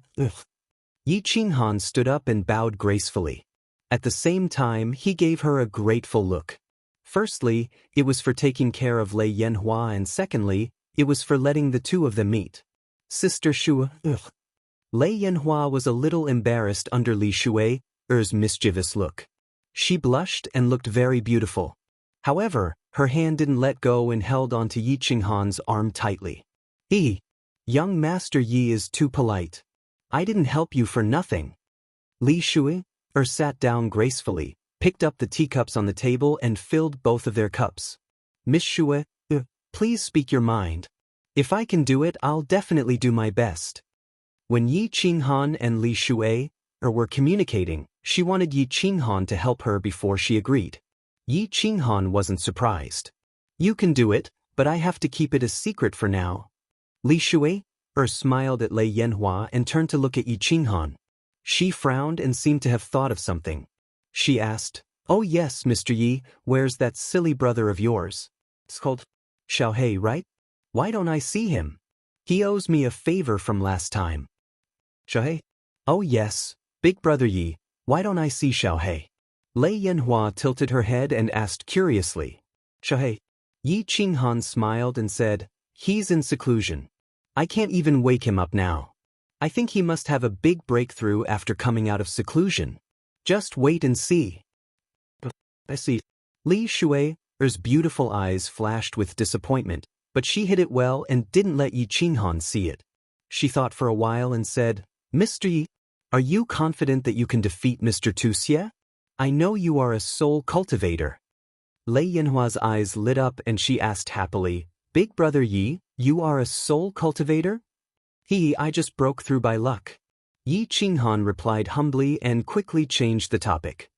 Yi Qinghan stood up and bowed gracefully. At the same time, he gave her a grateful look. Firstly, it was for taking care of Lei Yanhua, and secondly, it was for letting the two of them meet. "Sister Shui." Lei Yanhua was a little embarrassed under Li Shui's mischievous look. She blushed and looked very beautiful. However, her hand didn't let go and held onto Yi Qinghan's arm tightly. Young Master Yi is too polite. I didn't help you for nothing." Li Shui sat down gracefully, picked up the teacups on the table and filled both of their cups. "Miss Shui, please speak your mind. If I can do it, I'll definitely do my best." When Yi Qinghan and Li Shui were communicating, she wanted Yi Qinghan to help her before she agreed. Yi Qinghan wasn't surprised. You can do it, but I have to keep it a secret for now. Li Shui smiled at Lei Yanhua and turned to look at Yi Qinghan. She frowned and seemed to have thought of something. She asked, "Oh yes, Mr. Yi, where's that silly brother of yours? It's called Xiaohei, right? Why don't I see him? He owes me a favor from last time." Xiaohei? Oh yes, big brother Yi, why don't I see Xiaohei? Lei Yanhua tilted her head and asked curiously. Xiaohei? Yi Qinghan smiled and said, "He's in seclusion. I can't even wake him up now. I think he must have a big breakthrough after coming out of seclusion. Just wait and see." I see. Li Shui's beautiful eyes flashed with disappointment, but she hid it well and didn't let Yi Qinghan see it. She thought for a while and said, "Mr. Yi, are you confident that you can defeat Mr. Tuxie? I know you are a soul cultivator." Lei Yanhua's eyes lit up and she asked happily, "Big brother Yi, you are a soul cultivator?" I just broke through by luck." Yi Qinghan replied humbly and quickly changed the topic.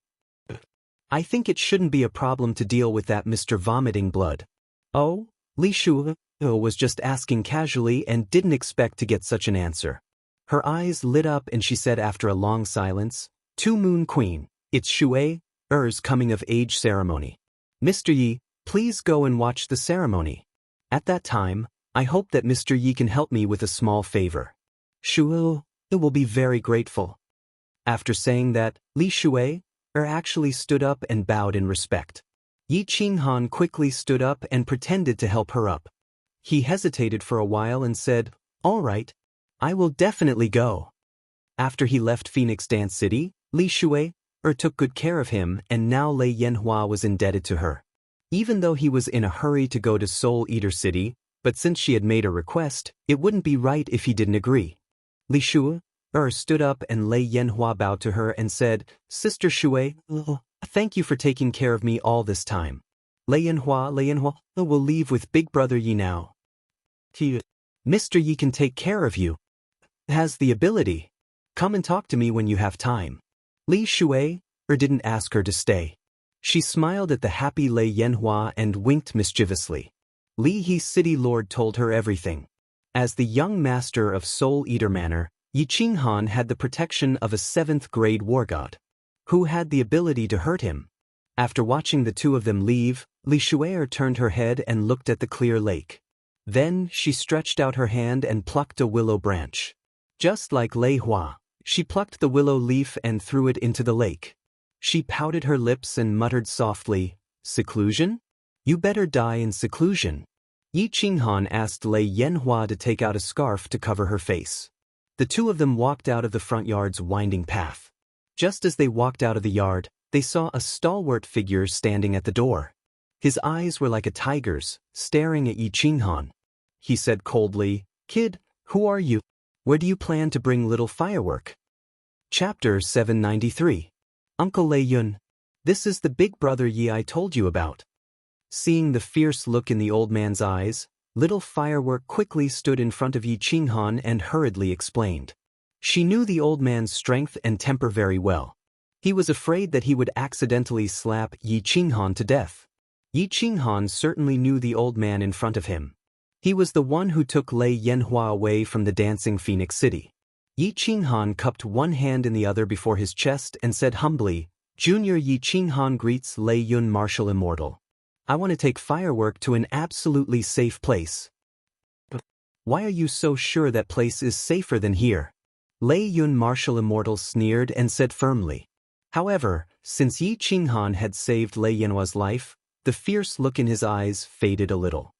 "I think it shouldn't be a problem to deal with that Mr. Vomiting Blood." "Oh?" Li Shu was just asking casually and didn't expect to get such an answer. Her eyes lit up and she said after a long silence, "To Moon Queen, it's Shui's coming-of-age ceremony. Mr. Yi, please go and watch the ceremony. At that time, I hope that Mr. Yi can help me with a small favor. Shu will be very grateful." After saying that, Li Shui actually stood up and bowed in respect. Yi Qinghan quickly stood up and pretended to help her up. He hesitated for a while and said, "All right, I will definitely go." After he left Phoenix Dance City, Li Shui took good care of him and now Lei Yanhua was indebted to her. Even though he was in a hurry to go to Soul Eater City, but since she had made a request, it wouldn't be right if he didn't agree. Li Shui stood up and Lei Yanhua bowed to her and said, "Sister Shui, thank you for taking care of me all this time. Lei Yanhua will leave with big brother Yi now. Mr. Yi can take care of you. Has the ability. Come and talk to me when you have time." Li Shui didn't ask her to stay. She smiled at the happy Lei Yanhua and winked mischievously. Li He City Lord told her everything. As the young master of Soul Eater Manor, Yi Qinghan had the protection of a 7th-grade war god, who had the ability to hurt him. After watching the two of them leave, Li Shui turned her head and looked at the clear lake. Then she stretched out her hand and plucked a willow branch. Just like Lei Hua, she plucked the willow leaf and threw it into the lake. She pouted her lips and muttered softly, "Seclusion? You better die in seclusion." Yi Qinghan asked Lei Yanhua to take out a scarf to cover her face. The two of them walked out of the front yard's winding path. Just as they walked out of the yard, they saw a stalwart figure standing at the door. His eyes were like a tiger's, staring at Yi Qinghan. He said coldly, "Kid, who are you? Where do you plan to bring little firework?" Chapter 793. Uncle Lei Yun. This is the big brother Yi I told you about. Seeing the fierce look in the old man's eyes, little Firework quickly stood in front of Yi Qinghan and hurriedly explained. She knew the old man's strength and temper very well. He was afraid that he would accidentally slap Yi Qinghan to death. Yi Qinghan certainly knew the old man in front of him. He was the one who took Lei Yanhua away from the dancing Phoenix City. Yi Qinghan cupped one hand in the other before his chest and said humbly, "Junior Yi Qinghan greets Lei Yun Martial Immortal. I want to take Firework to an absolutely safe place." "But why are you so sure that place is safer than here?" Lei Yun Martial Immortal sneered and said firmly. However, since Yi Qinghan had saved Lei Yanhua's life, the fierce look in his eyes faded a little.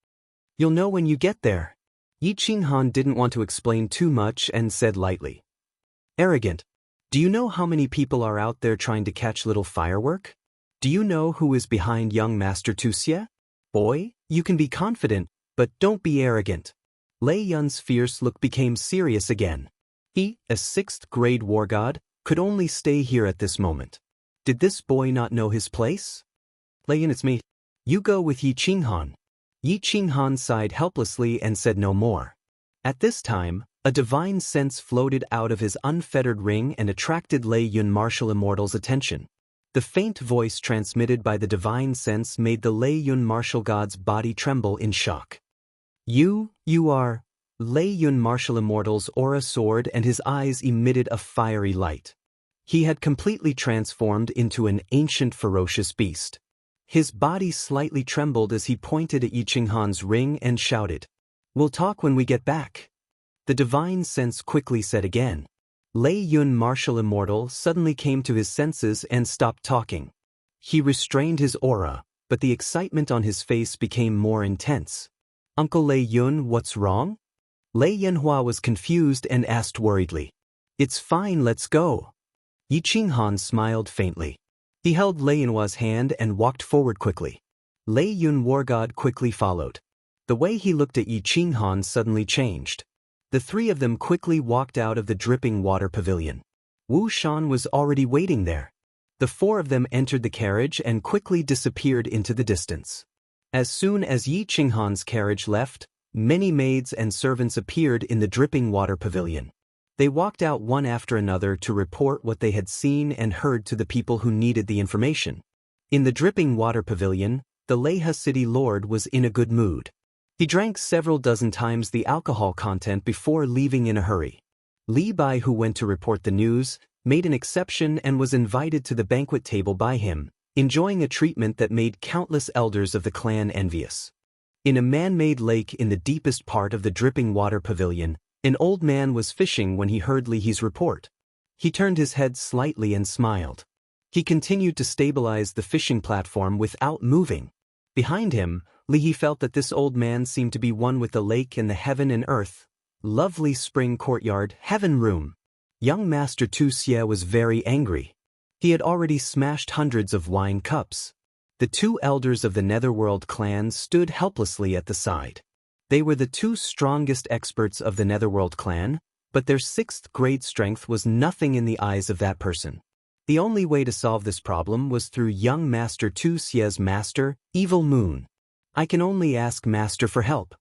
"You'll know when you get there." Yi Qinghan didn't want to explain too much and said lightly. "Arrogant. Do you know how many people are out there trying to catch little Firework? Do you know who is behind young Master Tuxie? Boy, you can be confident, but don't be arrogant." Lei Yun's fierce look became serious again. He, a 6th-grade war god, could only stay here at this moment. Did this boy not know his place? "Lei Yun, it's me. You go with Yi Qinghan." Yi Qinghan sighed helplessly and said no more. At this time, A divine sense floated out of his unfettered ring and attracted Lei Yun martial immortal's attention. The faint voice transmitted by the divine sense made the Lei Yun martial god's body tremble in shock. You are... Lei Yun martial immortal's aura soared and his eyes emitted a fiery light. He had completely transformed into an ancient ferocious beast. His body slightly trembled as he pointed at Yi Qinghan's ring and shouted, "We'll talk when we get back." The divine sense quickly said again. Lei Yun martial immortal suddenly came to his senses and stopped talking. He restrained his aura, but the excitement on his face became more intense. "Uncle Lei Yun, what's wrong?" Lei Yanhua was confused and asked worriedly. "It's fine, let's go." Yi Qinghan smiled faintly. He held Lei Yanhua's hand and walked forward quickly. Lei Yun War God quickly followed. The way he looked at Yi Qinghan suddenly changed. The three of them quickly walked out of the dripping water pavilion. Wu Shan was already waiting there. The four of them entered the carriage and quickly disappeared into the distance. As soon as Yi Qinghan's carriage left, many maids and servants appeared in the dripping water pavilion. They walked out one after another to report what they had seen and heard to the people who needed the information. In the dripping water pavilion, the Leiha city lord was in a good mood. He drank several dozen times the alcohol content before leaving in a hurry. Li Bai, who went to report the news, made an exception and was invited to the banquet table by him, enjoying a treatment that made countless elders of the clan envious. In a man-made lake in the deepest part of the dripping water pavilion, an old man was fishing when he heard Li He's report. He turned his head slightly and smiled. He continued to stabilize the fishing platform without moving. Behind him, Li He felt that this old man seemed to be one with the lake and the heaven and earth. Lovely spring courtyard, heaven room. Young Master Tu Xie was very angry. He had already smashed hundreds of wine cups. The two elders of the Netherworld clan stood helplessly at the side. They were the two strongest experts of the Netherworld clan, but their sixth grade strength was nothing in the eyes of that person. The only way to solve this problem was through young Master Tu Xie's master, Evil Moon. "I can only ask Master for help."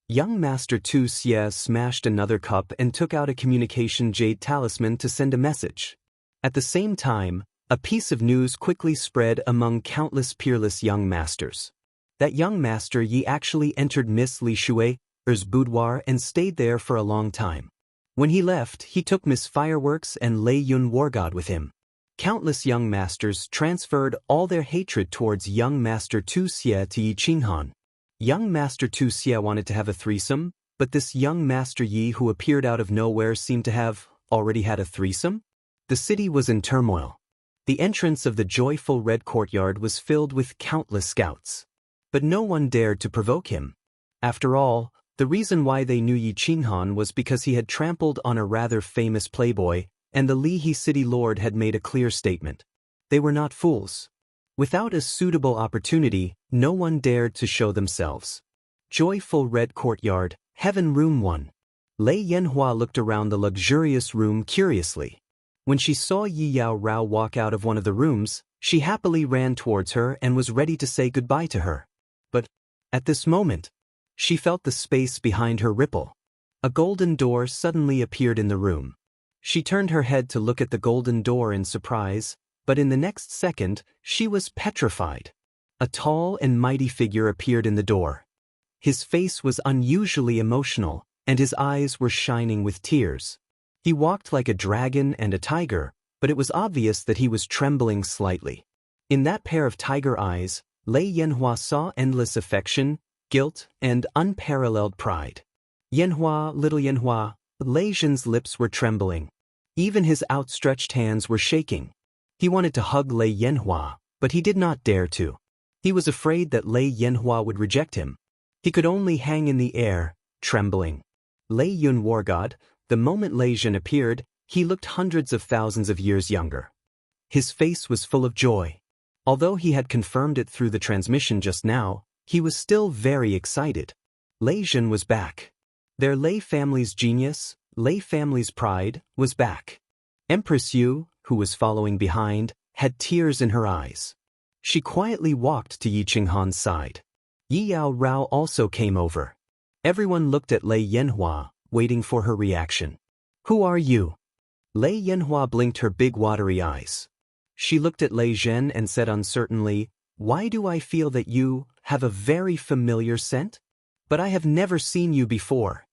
Young Master Tu Xie smashed another cup and took out a communication jade talisman to send a message. At the same time, a piece of news quickly spread among countless peerless young masters. That young master Yi actually entered Miss Li Shui's boudoir and stayed there for a long time. When he left, he took Miss Fireworks and Lei Yun War God with him. Countless young masters transferred all their hatred towards young Master Tu Xie to Yi Qinghan. Young Master Tu Xie wanted to have a threesome, but this young Master Yi who appeared out of nowhere seemed to have already had a threesome? The city was in turmoil. The entrance of the joyful red courtyard was filled with countless scouts. But no one dared to provoke him. After all, the reason why they knew Yi Qinghan was because he had trampled on a rather famous playboy, and the Lihe city lord had made a clear statement. They were not fools. Without a suitable opportunity, no one dared to show themselves. Joyful red courtyard, heaven room 1. Lei Yanhua looked around the luxurious room curiously. When she saw Yi Yao Rao walk out of one of the rooms, she happily ran towards her and was ready to say goodbye to her. But, at this moment, she felt the space behind her ripple. A golden door suddenly appeared in the room. She turned her head to look at the golden door in surprise, but in the next second, she was petrified. A tall and mighty figure appeared in the door. His face was unusually emotional, and his eyes were shining with tears. He walked like a dragon and a tiger, but it was obvious that he was trembling slightly. In that pair of tiger eyes, Lei Yanhua saw endless affection, guilt, and unparalleled pride. "Yanhua, little Yanhua," Lei Zhen's lips were trembling. Even his outstretched hands were shaking. He wanted to hug Lei Yanhua, but he did not dare to. He was afraid that Lei Yanhua would reject him. He could only hang in the air, trembling. Lei Yun War God, the moment Lei Zhen appeared, he looked hundreds of thousands of years younger. His face was full of joy. Although he had confirmed it through the transmission just now, he was still very excited. Lei Zhen was back. Their Lei family's genius, Lei family's pride, was back. Empress Yu, who was following behind, had tears in her eyes. She quietly walked to Yi Qinghan's side. Yi Yao Rao also came over. Everyone looked at Lei Yanhua, waiting for her reaction. "Who are you?" Lei Yanhua blinked her big watery eyes. She looked at Lei Zhen and said uncertainly, "Why do I feel that you have a very familiar scent? But I have never seen you before."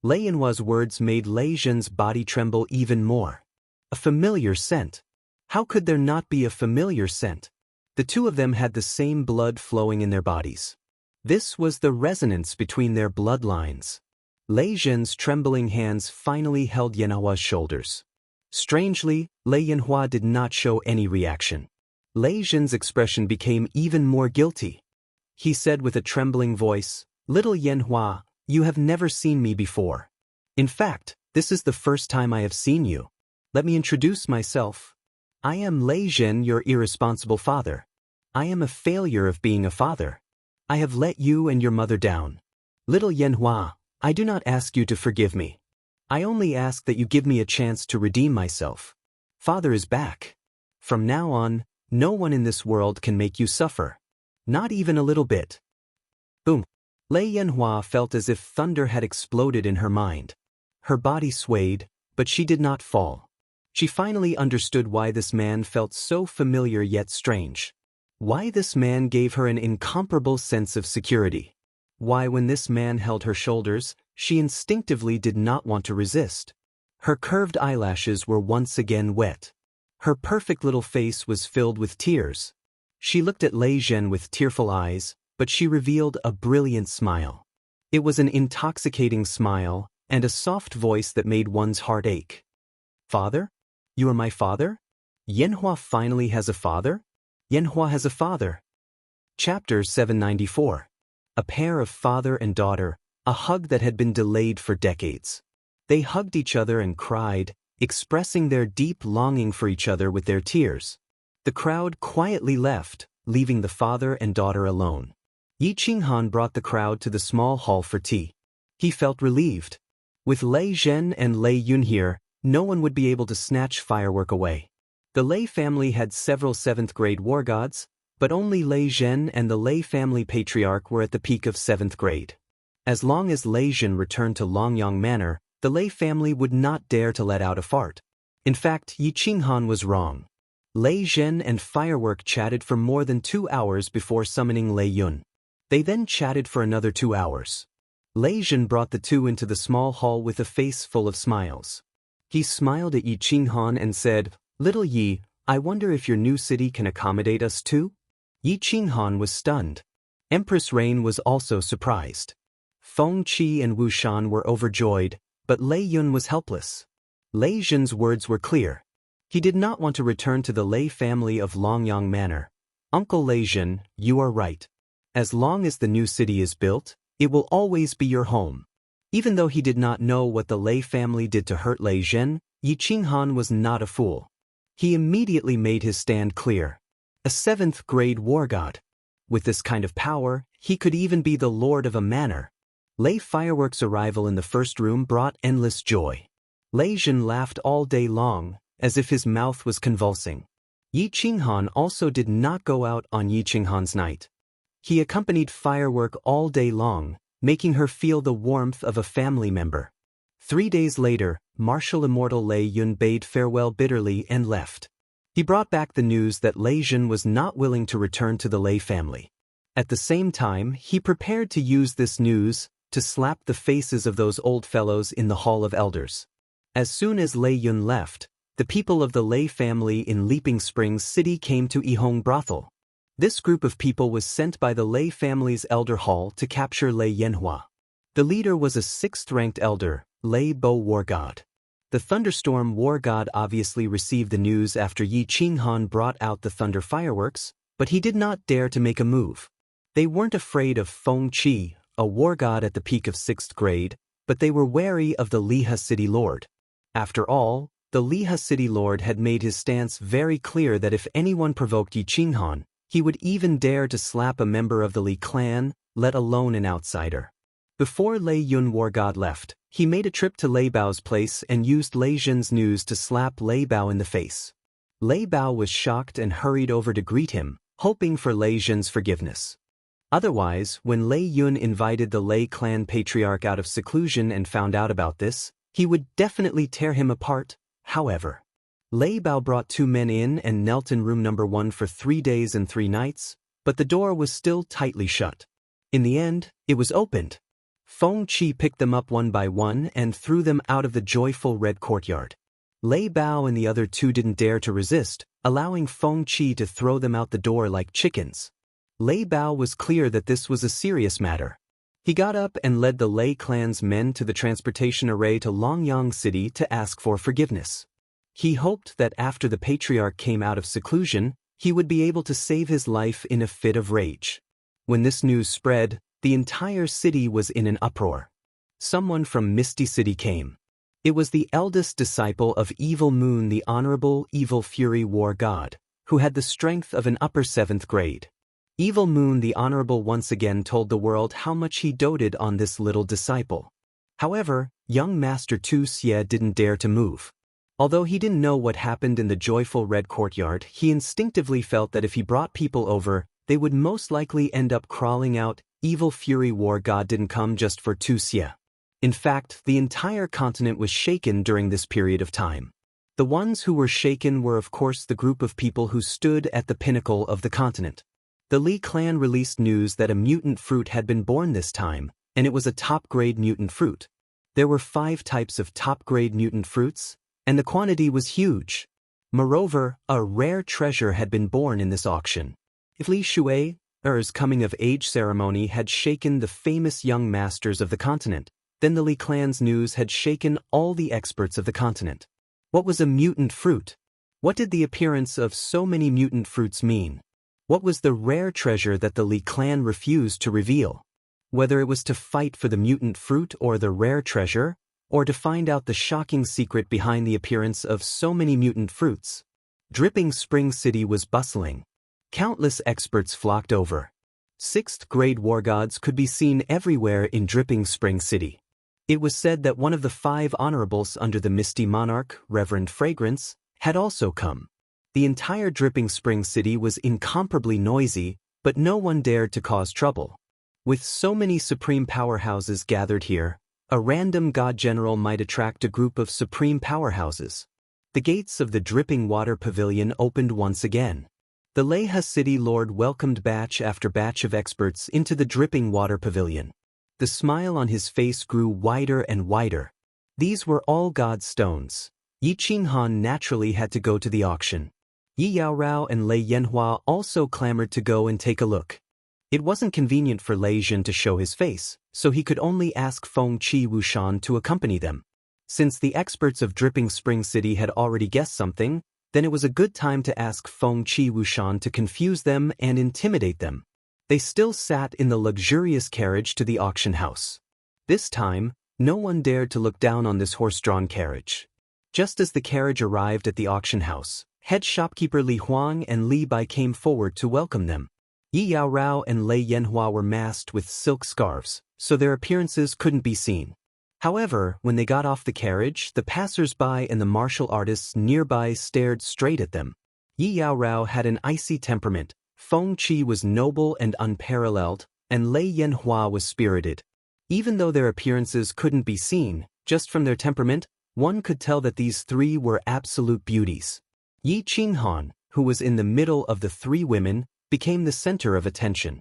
Lei Yanhua's words made Lei Zhen's body tremble even more. A familiar scent. How could there not be a familiar scent? The two of them had the same blood flowing in their bodies. This was the resonance between their bloodlines. Lei Zhen's trembling hands finally held Yanhua's shoulders. Strangely, Lei Yanhua did not show any reaction. Lei Zhen's expression became even more guilty. He said with a trembling voice, "Little Yanhua, you have never seen me before. In fact, this is the first time I have seen you. Let me introduce myself. I am Lei Zhen, your irresponsible father. I am a failure of being a father. I have let you and your mother down. Little Yanhua, I do not ask you to forgive me. I only ask that you give me a chance to redeem myself. Father is back. From now on, no one in this world can make you suffer. Not even a little bit." Boom. Lei Yanhua felt as if thunder had exploded in her mind. Her body swayed, but she did not fall. She finally understood why this man felt so familiar yet strange. Why this man gave her an incomparable sense of security. Why when this man held her shoulders, she instinctively did not want to resist. Her curved eyelashes were once again wet. Her perfect little face was filled with tears. She looked at Lei Zhen with tearful eyes, but she revealed a brilliant smile. It was an intoxicating smile, and a soft voice that made one's heart ache. "Father? You are my father? Yanhua finally has a father? Yanhua has a father." Chapter 794. A pair of father and daughter, a hug that had been delayed for decades. They hugged each other and cried, expressing their deep longing for each other with their tears. The crowd quietly left, leaving the father and daughter alone. Yi Qinghan brought the crowd to the small hall for tea. He felt relieved. With Lei Zhen and Lei Yun here, no one would be able to snatch firework away. The Lei family had several 7th-grade war gods, but only Lei Zhen and the Lei family patriarch were at the peak of 7th grade. As long as Lei Zhen returned to Longyang Manor, the Lei family would not dare to let out a fart. In fact, Yi Qinghan was wrong. Lei Zhen and Firework chatted for more than 2 hours before summoning Lei Yun. They then chatted for another 2 hours. Lei Zhen brought the two into the small hall with a face full of smiles. He smiled at Yi Qinghan and said, "Little Yi, I wonder if your new city can accommodate us too?" Yi Qinghan was stunned. Empress Rain was also surprised. Feng Qi and Wu Shan were overjoyed, but Lei Yun was helpless. Lei Zhen's words were clear. He did not want to return to the Lei family of Longyang Manor. "Uncle Lei Zhen, you are right. As long as the new city is built, it will always be your home." Even though he did not know what the Lei family did to hurt Lei Zhen, Yi Qinghan was not a fool. He immediately made his stand clear. A 7th-grade war god. With this kind of power, he could even be the lord of a manor. Lei Firework's arrival in the first room brought endless joy. Lei Zhen laughed all day long, as if his mouth was convulsing. Yi Qinghan also did not go out on Yi Qinghan's night. He accompanied Firework all day long, making her feel the warmth of a family member. 3 days later, Martial Immortal Lei Yun bade farewell bitterly and left. He brought back the news that Lei Zhen was not willing to return to the Lei family. At the same time, he prepared to use this news to slap the faces of those old fellows in the Hall of Elders. As soon as Lei Yun left, the people of the Lei family in Leaping Springs City came to Yihong Brothel. This group of people was sent by the Lei family's elder hall to capture Lei Yanhua. The leader was a 6th-ranked elder, Lei Bo War God. The Thunderstorm War God obviously received the news after Yi Qinghan brought out the thunder fireworks, but he did not dare to make a move. They weren't afraid of Feng Qi, a war god at the peak of 6th grade, but they were wary of the Liha City Lord. After all, the Liha City Lord had made his stance very clear that if anyone provoked Yi Qinghan, he would even dare to slap a member of the Li clan, let alone an outsider. Before Lei Yun War God left, he made a trip to Lei Bao's place and used Lei Zhen's news to slap Lei Bao in the face. Lei Bao was shocked and hurried over to greet him, hoping for Lei Zhen's forgiveness. Otherwise, when Lei Yun invited the Lei clan patriarch out of seclusion and found out about this, he would definitely tear him apart. However, Lei Bao brought 2 men in and knelt in room number 1 for 3 days and 3 nights, but the door was still tightly shut. In the end, it was opened. Feng Qi picked them up one by one and threw them out of the joyful red courtyard. Lei Bao and the other 2 didn't dare to resist, allowing Feng Qi to throw them out the door like chickens. Lei Bao was clear that this was a serious matter. He got up and led the Lei clan's men to the transportation array to Longyang City to ask for forgiveness. He hoped that after the patriarch came out of seclusion, he would be able to save his life in a fit of rage. When this news spread, the entire city was in an uproar. Someone from Misty City came. It was the eldest disciple of Evil Moon, the Honorable Evil Fury War God, who had the strength of an upper 7th grade. Evil Moon the Honorable once again told the world how much he doted on this little disciple. However, young Master Tu Xie didn't dare to move. Although he didn't know what happened in the joyful red courtyard, he instinctively felt that if he brought people over, they would most likely end up crawling out. Evil Fury War God didn't come just for Tu Xie. In fact, the entire continent was shaken during this period of time. The ones who were shaken were of course the group of people who stood at the pinnacle of the continent. The Li clan released news that a mutant fruit had been born this time, and it was a top-grade mutant fruit. There were 5 types of top-grade mutant fruits, and the quantity was huge. Moreover, a rare treasure had been born in this auction. If Li Shui's coming-of-age ceremony had shaken the famous young masters of the continent, then the Li clan's news had shaken all the experts of the continent. What was a mutant fruit? What did the appearance of so many mutant fruits mean? What was the rare treasure that the Li clan refused to reveal? Whether it was to fight for the mutant fruit or the rare treasure, or to find out the shocking secret behind the appearance of so many mutant fruits. Dripping Spring City was bustling. Countless experts flocked over. 6th grade war gods could be seen everywhere in Dripping Spring City. It was said that one of the 5 honorables under the Misty Monarch, Reverend Fragrance, had also come. The entire Dripping Spring City was incomparably noisy, but no one dared to cause trouble. With so many supreme powerhouses gathered here, a random god general might attract a group of supreme powerhouses. The gates of the Dripping Water Pavilion opened once again. The Leha City Lord welcomed batch after batch of experts into the Dripping Water Pavilion. The smile on his face grew wider and wider. These were all god stones. Yi Qinghan naturally had to go to the auction. Yi Yaorao and Lei Yanhua also clamored to go and take a look. It wasn't convenient for Lei Jin to show his face, so he could only ask Feng Qi Wushan to accompany them. Since the experts of Dripping Spring City had already guessed something, then it was a good time to ask Feng Qi Wushan to confuse them and intimidate them. They still sat in the luxurious carriage to the auction house. This time, no one dared to look down on this horse-drawn carriage. Just as the carriage arrived at the auction house, head shopkeeper Li Huang and Li Bai came forward to welcome them. Yi Yaorao and Lei Yanhua were masked with silk scarves, so their appearances couldn't be seen. However, when they got off the carriage, the passers-by and the martial artists nearby stared straight at them. Yi Yaorao had an icy temperament, Feng Qi was noble and unparalleled, and Lei Yanhua was spirited. Even though their appearances couldn't be seen, just from their temperament, one could tell that these 3 were absolute beauties. Yi Qinghan, who was in the middle of the 3 women, became the center of attention.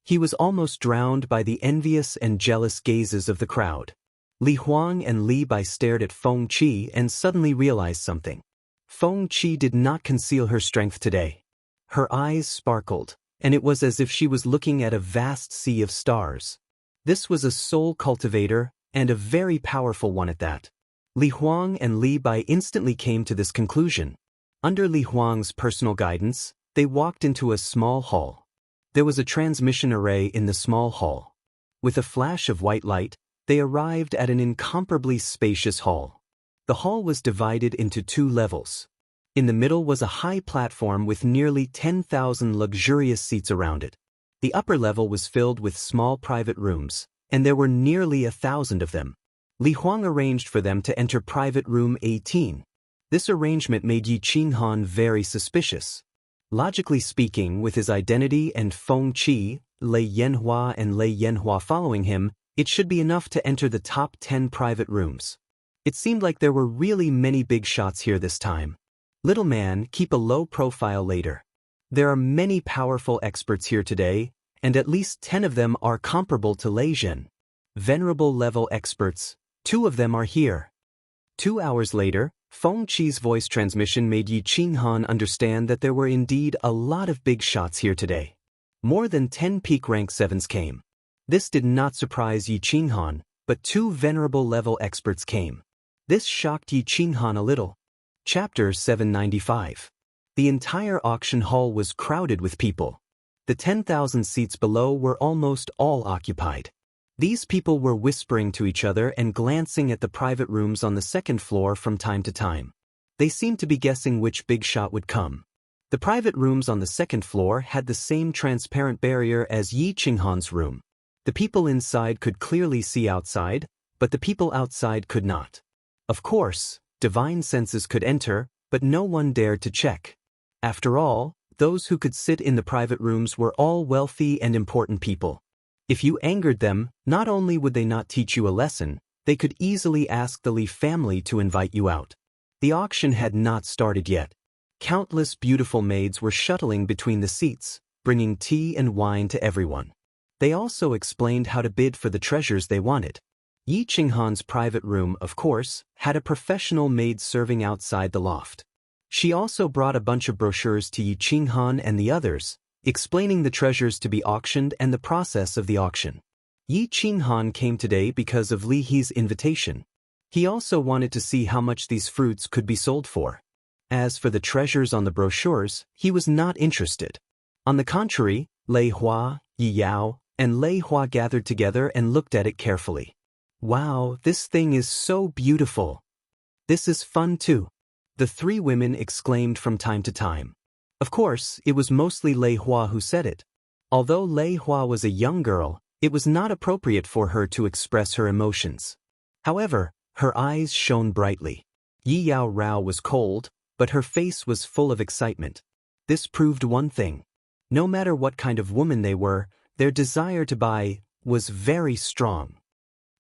He was almost drowned by the envious and jealous gazes of the crowd. Li Huang and Li Bai stared at Feng Qi and suddenly realized something. Feng Qi did not conceal her strength today. Her eyes sparkled, and it was as if she was looking at a vast sea of stars. This was a soul cultivator, and a very powerful one at that. Li Huang and Li Bai instantly came to this conclusion. Under Li Huang's personal guidance, they walked into a small hall. There was a transmission array in the small hall. With a flash of white light, they arrived at an incomparably spacious hall. The hall was divided into 2 levels. In the middle was a high platform with nearly 10,000 luxurious seats around it. The upper level was filled with small private rooms, and there were nearly 1,000 of them. Li Huang arranged for them to enter private room 18. This arrangement made Yi Qinghan very suspicious. Logically speaking, with his identity and Feng Qi, Lei Yanhua and Lei Yanhua following him, it should be enough to enter the top 10 private rooms. It seemed like there were really many big shots here this time. Little man, keep a low profile later. There are many powerful experts here today, and at least 10 of them are comparable to Lei Zhen. Venerable level experts, 2 of them are here. 2 hours later, Feng Qi's voice transmission made Yi Qinghan understand that there were indeed a lot of big shots here today. More than 10 peak rank 7s came. This did not surprise Yi Qinghan, but 2 venerable level experts came. This shocked Yi Qinghan a little. Chapter 795. The entire auction hall was crowded with people. The 10,000 seats below were almost all occupied. These people were whispering to each other and glancing at the private rooms on the second floor from time to time. They seemed to be guessing which big shot would come. The private rooms on the second floor had the same transparent barrier as Yi Qinghan's room. The people inside could clearly see outside, but the people outside could not. Of course, divine senses could enter, but no one dared to check. After all, those who could sit in the private rooms were all wealthy and important people. If you angered them, not only would they not teach you a lesson, they could easily ask the Li family to invite you out. The auction had not started yet. Countless beautiful maids were shuttling between the seats, bringing tea and wine to everyone. They also explained how to bid for the treasures they wanted. Yi Qinghan's private room, of course, had a professional maid serving outside the loft. She also brought a bunch of brochures to Yi Qinghan and the others, explaining the treasures to be auctioned and the process of the auction. Yi Qinghan came today because of Li He's invitation. He also wanted to see how much these fruits could be sold for. As for the treasures on the brochures, he was not interested. On the contrary, Lei Hua, Yi Yao, and Lei Hua gathered together and looked at it carefully. Wow, this thing is so beautiful. This is fun too. The 3 women exclaimed from time to time. Of course, it was mostly Lei Hua who said it. Although Lei Hua was a young girl, it was not appropriate for her to express her emotions. However, her eyes shone brightly. Yi Yao Rao was cold, but her face was full of excitement. This proved one thing. No matter what kind of woman they were, their desire to buy was very strong.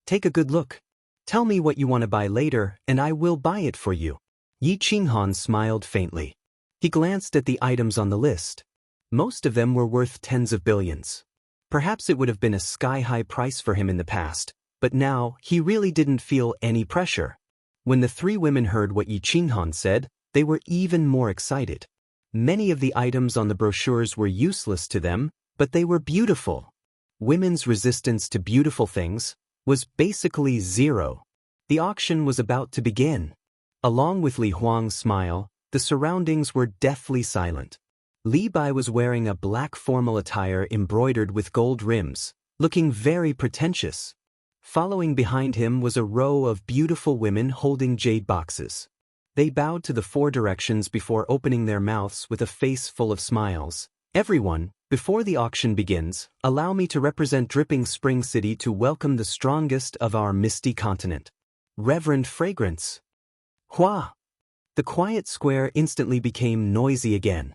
Take a good look. Tell me what you want to buy later, and I will buy it for you. Yi Qinghan smiled faintly. He glanced at the items on the list. Most of them were worth tens of billions. Perhaps it would have been a sky-high price for him in the past, but now he really didn't feel any pressure. When the 3 women heard what Yi Qinghan said, they were even more excited. Many of the items on the brochures were useless to them, but they were beautiful. Women's resistance to beautiful things was basically zero. The auction was about to begin. Along with Li Huang's smile, the surroundings were deathly silent. Li Bai was wearing a black formal attire embroidered with gold rims, looking very pretentious. Following behind him was a row of beautiful women holding jade boxes. They bowed to the 4 directions before opening their mouths with a face full of smiles. Everyone, before the auction begins, allow me to represent Dripping Spring City to welcome the strongest of our misty continent. Reverend Fragrance. Hua! The quiet square instantly became noisy again.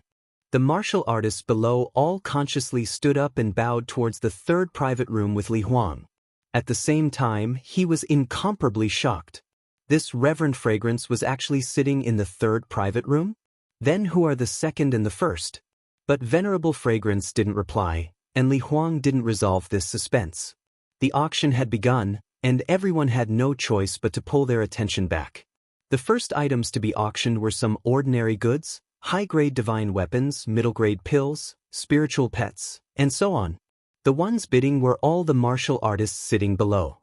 The martial artists below all consciously stood up and bowed towards the 3rd private room with Li Huang. At the same time, he was incomparably shocked. This Reverend Fragrance was actually sitting in the 3rd private room? Then who are the 2nd and the 1st? But Venerable Fragrance didn't reply, and Li Huang didn't resolve this suspense. The auction had begun, and everyone had no choice but to pull their attention back. The first items to be auctioned were some ordinary goods, high-grade divine weapons, middle-grade pills, spiritual pets, and so on. The ones bidding were all the martial artists sitting below.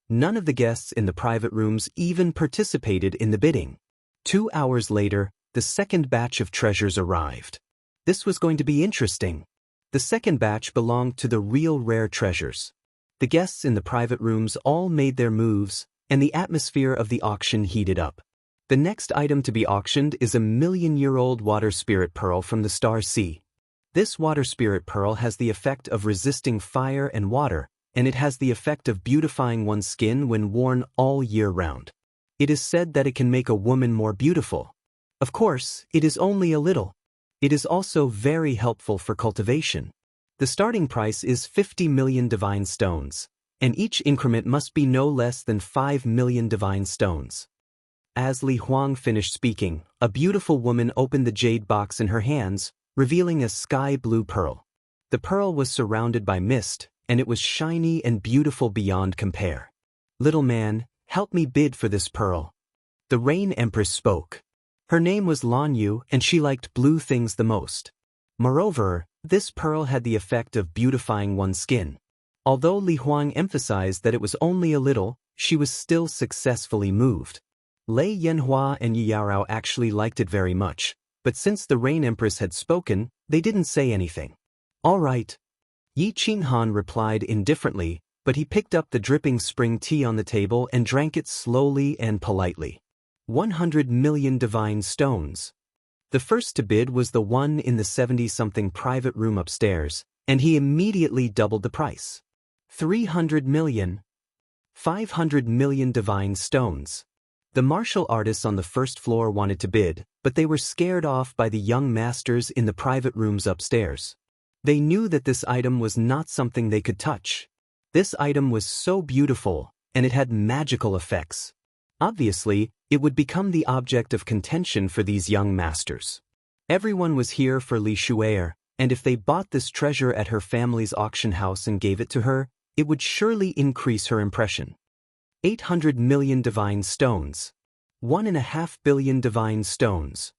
None of the guests in the private rooms even participated in the bidding. 2 hours later, the 2nd batch of treasures arrived. This was going to be interesting. The 2nd batch belonged to the real rare treasures. The guests in the private rooms all made their moves, and the atmosphere of the auction heated up. The next item to be auctioned is a 1,000,000-year-old water spirit pearl from the Star Sea. This water spirit pearl has the effect of resisting fire and water, and it has the effect of beautifying one's skin when worn all year round. It is said that it can make a woman more beautiful. Of course, it is only a little. It is also very helpful for cultivation. The starting price is 50 million divine stones, and each increment must be no less than 5 million divine stones. As Li Huang finished speaking, a beautiful woman opened the jade box in her hands, revealing a sky-blue pearl. The pearl was surrounded by mist, and it was shiny and beautiful beyond compare. "Little man, help me bid for this pearl." The Rain Empress spoke. Her name was Lan Yu, and she liked blue things the most. Moreover, this pearl had the effect of beautifying one's skin. Although Li Huang emphasized that it was only a little, she was still successfully moved. Lei Yanhua and Yi Yaorao actually liked it very much, but since the Rain Empress had spoken, they didn't say anything. "All right." Yi Qinghan replied indifferently, but he picked up the dripping spring tea on the table and drank it slowly and politely. 100 million divine stones. The first to bid was the one in the 70-something private room upstairs, and he immediately doubled the price. 300 million. 500 million divine stones. The martial artists on the first floor wanted to bid, but they were scared off by the young masters in the private rooms upstairs. They knew that this item was not something they could touch. This item was so beautiful, and it had magical effects. Obviously, it would become the object of contention for these young masters. Everyone was here for Li Shuer, and if they bought this treasure at her family's auction house and gave it to her, it would surely increase her impression. 800 million divine stones. 1.5 billion divine stones.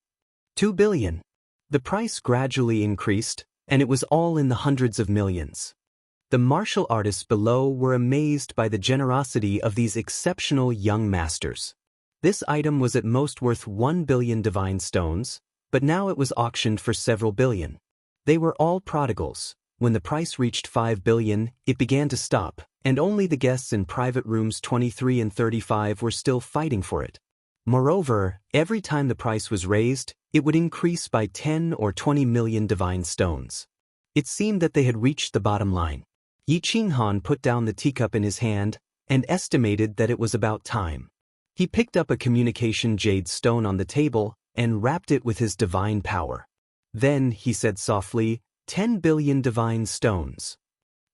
2 billion. The price gradually increased, and it was all in the hundreds of millions. The martial artists below were amazed by the generosity of these exceptional young masters. This item was at most worth 1 billion divine stones, but now it was auctioned for several billion. They were all prodigals. When the price reached 5 billion, it began to stop, and only the guests in private rooms 23 and 35 were still fighting for it. Moreover, every time the price was raised, it would increase by 10 or 20 million divine stones. It seemed that they had reached the bottom line. Yi Qinghan put down the teacup in his hand and estimated that it was about time. He picked up a communication jade stone on the table and wrapped it with his divine power. Then, he said softly, 10 billion divine stones.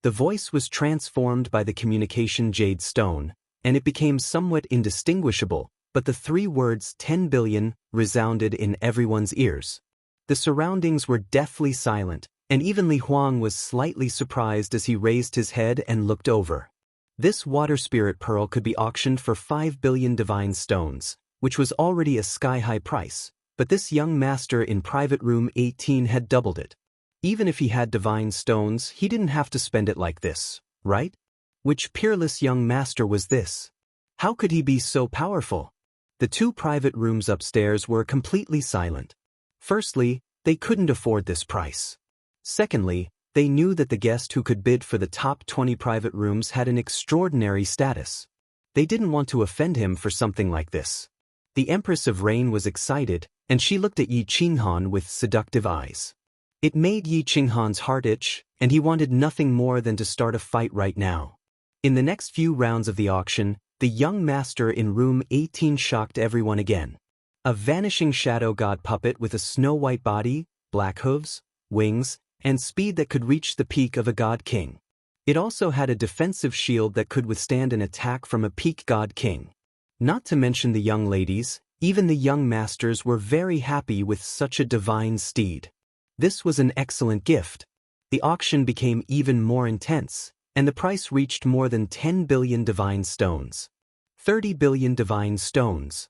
The voice was transformed by the communication jade stone, and it became somewhat indistinguishable, but the three words 10 billion resounded in everyone's ears. The surroundings were deathly silent, and even Li Huang was slightly surprised as he raised his head and looked over. This water spirit pearl could be auctioned for 5 billion divine stones, which was already a sky-high price, but this young master in private room 18 had doubled it. Even if he had divine stones, he didn't have to spend it like this, right? Which peerless young master was this? How could he be so powerful? The two private rooms upstairs were completely silent. Firstly, they couldn't afford this price. Secondly, they knew that the guest who could bid for the top 20 private rooms had an extraordinary status. They didn't want to offend him for something like this. The Empress of Rain was excited, and she looked at Yi Qinghan with seductive eyes. It made Yi Qinghan's heart itch, and he wanted nothing more than to start a fight right now. In the next few rounds of the auction, the young master in room 18 shocked everyone again. A vanishing shadow god puppet with a snow-white body, black hooves, wings, and speed that could reach the peak of a god king. It also had a defensive shield that could withstand an attack from a peak god king. Not to mention the young ladies, even the young masters were very happy with such a divine steed. This was an excellent gift. The auction became even more intense, and the price reached more than 10 billion divine stones. 30 billion divine stones.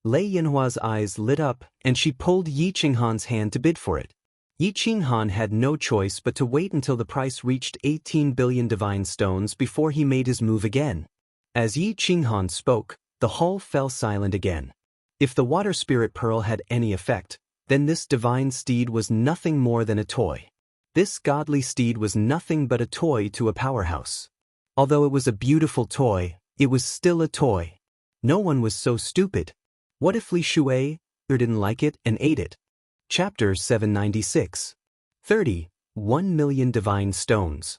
Lei Yanhua's eyes lit up, and she pulled Yi Qinghan's hand to bid for it. Yi Qinghan had no choice but to wait until the price reached 18 billion divine stones before he made his move again. As Yi Qinghan spoke, the hall fell silent again. If the water spirit pearl had any effect, then this divine steed was nothing more than a toy. This godly steed was nothing but a toy to a powerhouse. Although it was a beautiful toy, it was still a toy. No one was so stupid. What if Li Shuer didn't like it and ate it? Chapter 796. 1 million divine stones.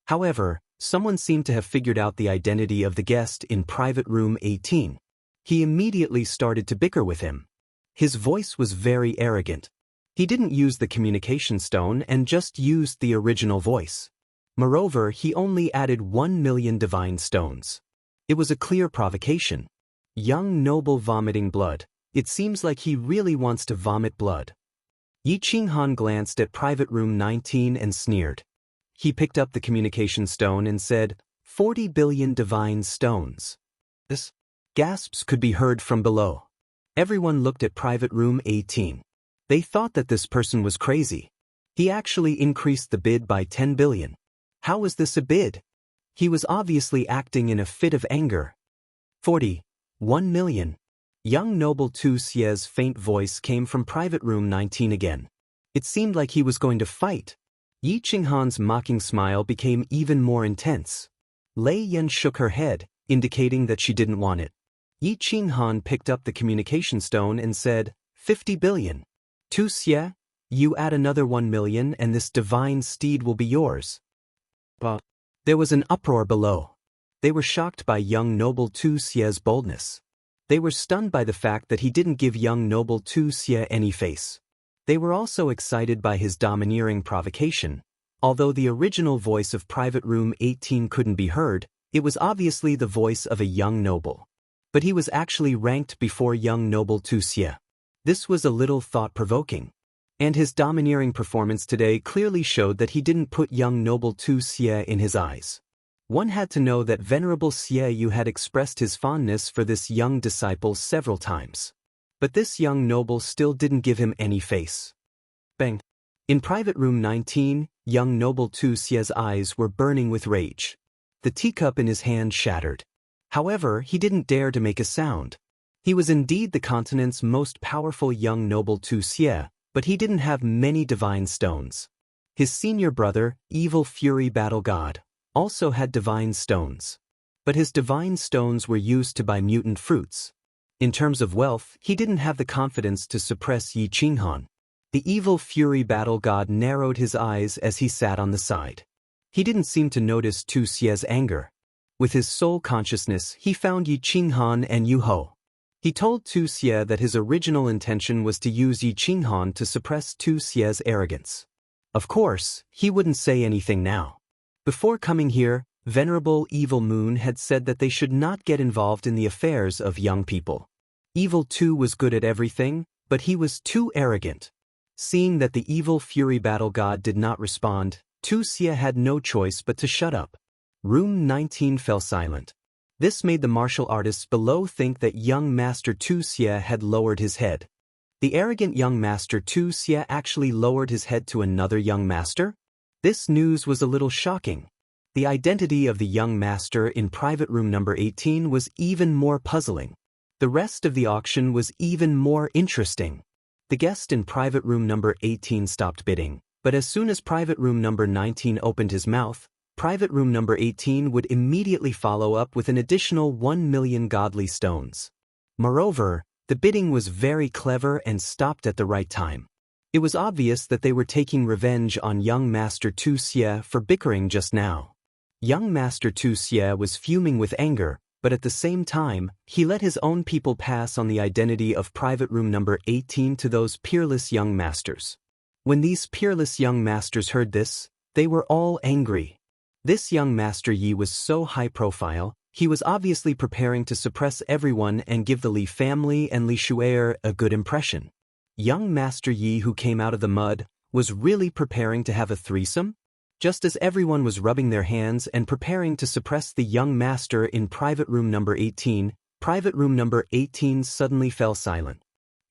However, someone seemed to have figured out the identity of the guest in private room 18. He immediately started to bicker with him. His voice was very arrogant. He didn't use the communication stone and just used the original voice. Moreover, he only added 1,000,000 divine stones. It was a clear provocation. Young noble vomiting blood. It seems like he really wants to vomit blood. Yi Qinghan glanced at Private Room 19 and sneered. He picked up the communication stone and said, 40 billion divine stones. This gasps could be heard from below. Everyone looked at Private Room 18. They thought that this person was crazy. He actually increased the bid by 10 billion. How was this a bid? He was obviously acting in a fit of anger. 1 million. Young noble Tu Xie's faint voice came from Private Room 19 again. It seemed like he was going to fight. Yi Qinghan's mocking smile became even more intense. Lei Yan shook her head, indicating that she didn't want it. Yi Qinghan picked up the communication stone and said, 50 billion. Tu Xie, you add another 1 million and this divine steed will be yours. But there was an uproar below. They were shocked by young noble Tu Xie's boldness. They were stunned by the fact that he didn't give young noble Tu Xie any face. They were also excited by his domineering provocation. Although the original voice of Private Room 18 couldn't be heard, it was obviously the voice of a young noble. But he was actually ranked before young noble Tu Xie. This was a little thought-provoking. And his domineering performance today clearly showed that he didn't put young noble Tu Xie in his eyes. One had to know that Venerable Xie Yu had expressed his fondness for this young disciple several times. But this young noble still didn't give him any face. Bang! In Private Room 19, young noble Tu Xie's eyes were burning with rage. The teacup in his hand shattered. However, he didn't dare to make a sound. He was indeed the continent's most powerful young noble Tu Xie, but he didn't have many divine stones. His senior brother, Evil Fury Battle God, also had divine stones. But his divine stones were used to buy mutant fruits. In terms of wealth, he didn't have the confidence to suppress Yi Qinghan. The Evil Fury Battle God narrowed his eyes as he sat on the side. He didn't seem to notice Tu Xie's anger. With his sole consciousness, he found Yi Qinghan and Yu Ho. He told Tu Xie that his original intention was to use Yi Qinghan to suppress Tu Xie's arrogance. Of course, he wouldn't say anything now. Before coming here, Venerable Evil Moon had said that they should not get involved in the affairs of young people. Evil Tu was good at everything, but he was too arrogant. Seeing that the Evil Fury Battle God did not respond, Tu Xie had no choice but to shut up. Room 19 fell silent. This made the martial artists below think that young Master Tu Xie had lowered his head. The arrogant young Master Tu Xie actually lowered his head to another young master? This news was a little shocking. The identity of the young master in Private Room number 18 was even more puzzling. The rest of the auction was even more interesting. The guest in Private Room number 18 stopped bidding, but as soon as Private Room number 19 opened his mouth, Private Room number 18 would immediately follow up with an additional 1 million godly stones. Moreover, the bidding was very clever and stopped at the right time. It was obvious that they were taking revenge on young Master Tu Xie for bickering just now. Young Master Tu Xie was fuming with anger, but at the same time, he let his own people pass on the identity of Private Room number 18 to those peerless young masters. When these peerless young masters heard this, they were all angry. This young Master Yi was so high profile, he was obviously preparing to suppress everyone and give the Li family and Li Shu'er a good impression. Young Master Yi, who came out of the mud, was really preparing to have a threesome? Just as everyone was rubbing their hands and preparing to suppress the young master in Private Room number 18, Private Room number 18 suddenly fell silent.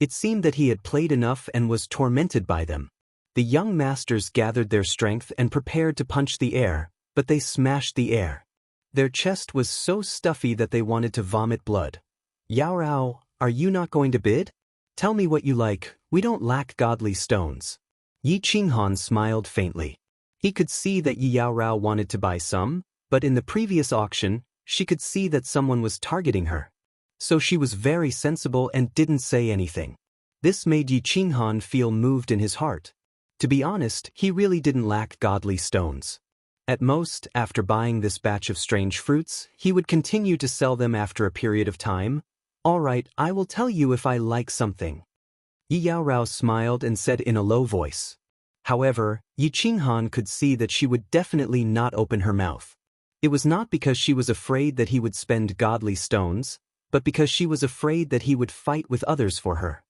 It seemed that he had played enough and was tormented by them. The young masters gathered their strength and prepared to punch the air, but they smashed the air. Their chest was so stuffy that they wanted to vomit blood. Yao Rao, are you not going to bid? Tell me what you like, we don't lack godly stones. Yi Qinghan smiled faintly. He could see that Yi Yao Rao wanted to buy some, but in the previous auction, she could see that someone was targeting her. So she was very sensible and didn't say anything. This made Yi Qinghan feel moved in his heart. To be honest, he really didn't lack godly stones. At most, after buying this batch of strange fruits, he would continue to sell them after a period of time. All right, I will tell you if I like something. Yi Yaorao smiled and said in a low voice. However, Yi Qinghan could see that she would definitely not open her mouth. It was not because she was afraid that he would spend godly stones, but because she was afraid that he would fight with others for her.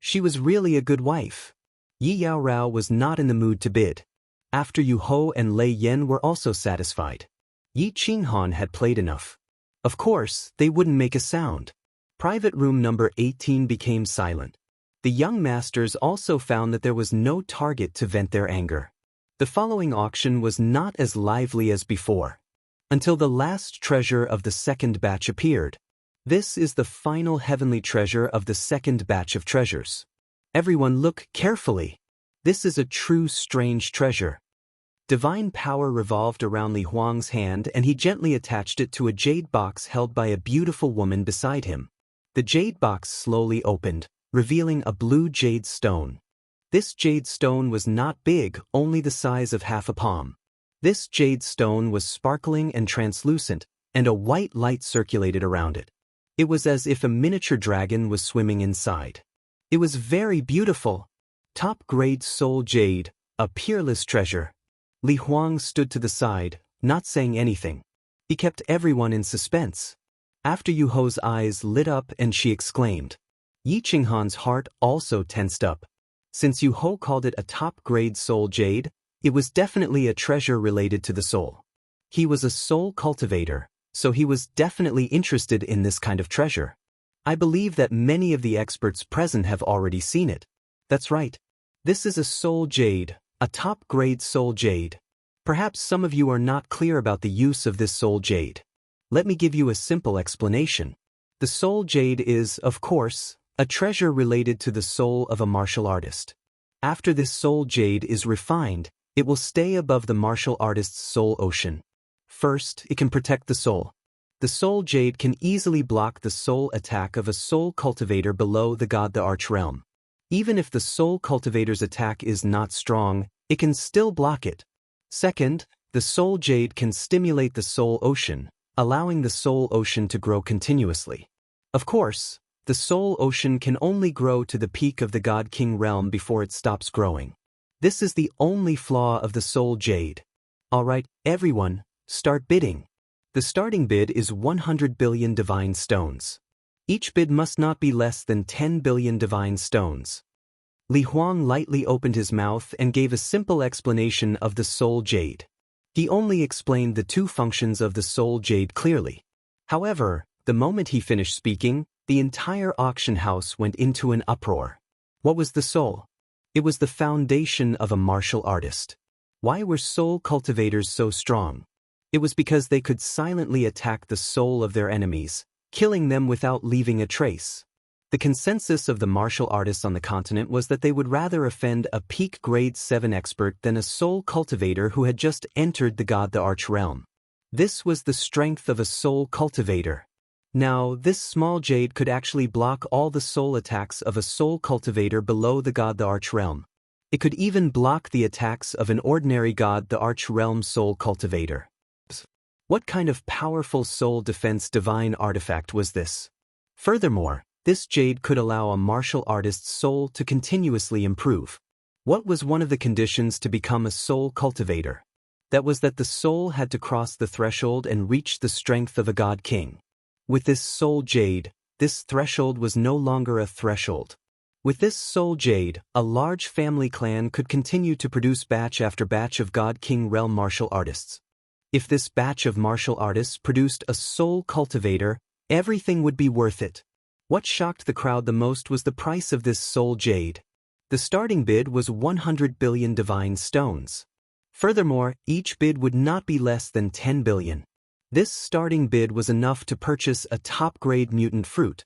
She was really a good wife. Yi Yaorao was not in the mood to bid. After Yu Ho and Lei Yan were also satisfied. Yi Qinghan had played enough. Of course, they wouldn't make a sound. Private room number 18 became silent. The young masters also found that there was no target to vent their anger. The following auction was not as lively as before. Until the last treasure of the second batch appeared. This is the final heavenly treasure of the second batch of treasures. Everyone look carefully. This is a true strange treasure. Divine power revolved around Li Huang's hand and he gently attached it to a jade box held by a beautiful woman beside him. The jade box slowly opened, revealing a blue jade stone. This jade stone was not big, only the size of half a palm. This jade stone was sparkling and translucent, and a white light circulated around it. It was as if a miniature dragon was swimming inside. It was very beautiful. Top-grade soul jade, a peerless treasure. Li Huang stood to the side, not saying anything. He kept everyone in suspense. After Yu Ho's eyes lit up and she exclaimed. Yi Qinghan's heart also tensed up. Since Yu Ho called it a top-grade soul jade, it was definitely a treasure related to the soul. He was a soul cultivator, so he was definitely interested in this kind of treasure. I believe that many of the experts present have already seen it. That's right. This is a soul jade, a top-grade soul jade. Perhaps some of you are not clear about the use of this soul jade. Let me give you a simple explanation. The soul jade is, of course, a treasure related to the soul of a martial artist. After this soul jade is refined, it will stay above the martial artist's soul ocean. First, it can protect the soul. The soul jade can easily block the soul attack of a soul cultivator below the god the arch realm. Even if the soul cultivator's attack is not strong, it can still block it. Second, the soul jade can stimulate the soul ocean, allowing the soul ocean to grow continuously. Of course, the soul ocean can only grow to the peak of the God King realm before it stops growing. This is the only flaw of the soul jade. Alright, everyone, start bidding. The starting bid is 100 billion divine stones. Each bid must not be less than 10 billion divine stones. Li Huang lightly opened his mouth and gave a simple explanation of the soul jade. He only explained the two functions of the soul jade clearly. However, the moment he finished speaking, the entire auction house went into an uproar. What was the soul? It was the foundation of a martial artist. Why were soul cultivators so strong? It was because they could silently attack the soul of their enemies, killing them without leaving a trace. The consensus of the martial artists on the continent was that they would rather offend a peak grade 7 expert than a soul cultivator who had just entered the god the arch realm. This was the strength of a soul cultivator. Now, this small jade could actually block all the soul attacks of a soul cultivator below the god the arch realm. It could even block the attacks of an ordinary god the arch realm soul cultivator. What kind of powerful soul defense divine artifact was this? Furthermore, this jade could allow a martial artist's soul to continuously improve. What was one of the conditions to become a soul cultivator? That was that the soul had to cross the threshold and reach the strength of a god king. With this soul jade, this threshold was no longer a threshold. With this soul jade, a large family clan could continue to produce batch after batch of god king realm martial artists. If this batch of martial artists produced a soul cultivator, everything would be worth it. What shocked the crowd the most was the price of this soul jade. The starting bid was 100 billion divine stones. Furthermore, each bid would not be less than 10 billion. This starting bid was enough to purchase a top-grade mutant fruit.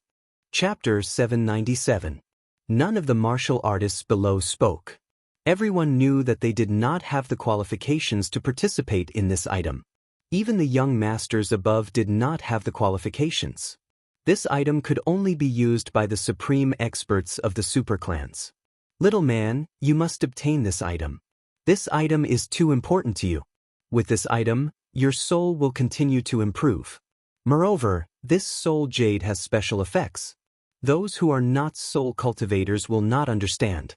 Chapter 797. None of the martial artists below spoke. Everyone knew that they did not have the qualifications to participate in this item. Even the young masters above did not have the qualifications. This item could only be used by the supreme experts of the superclans. Little man, you must obtain this item. This item is too important to you. With this item, your soul will continue to improve. Moreover, this soul jade has special effects. Those who are not soul cultivators will not understand.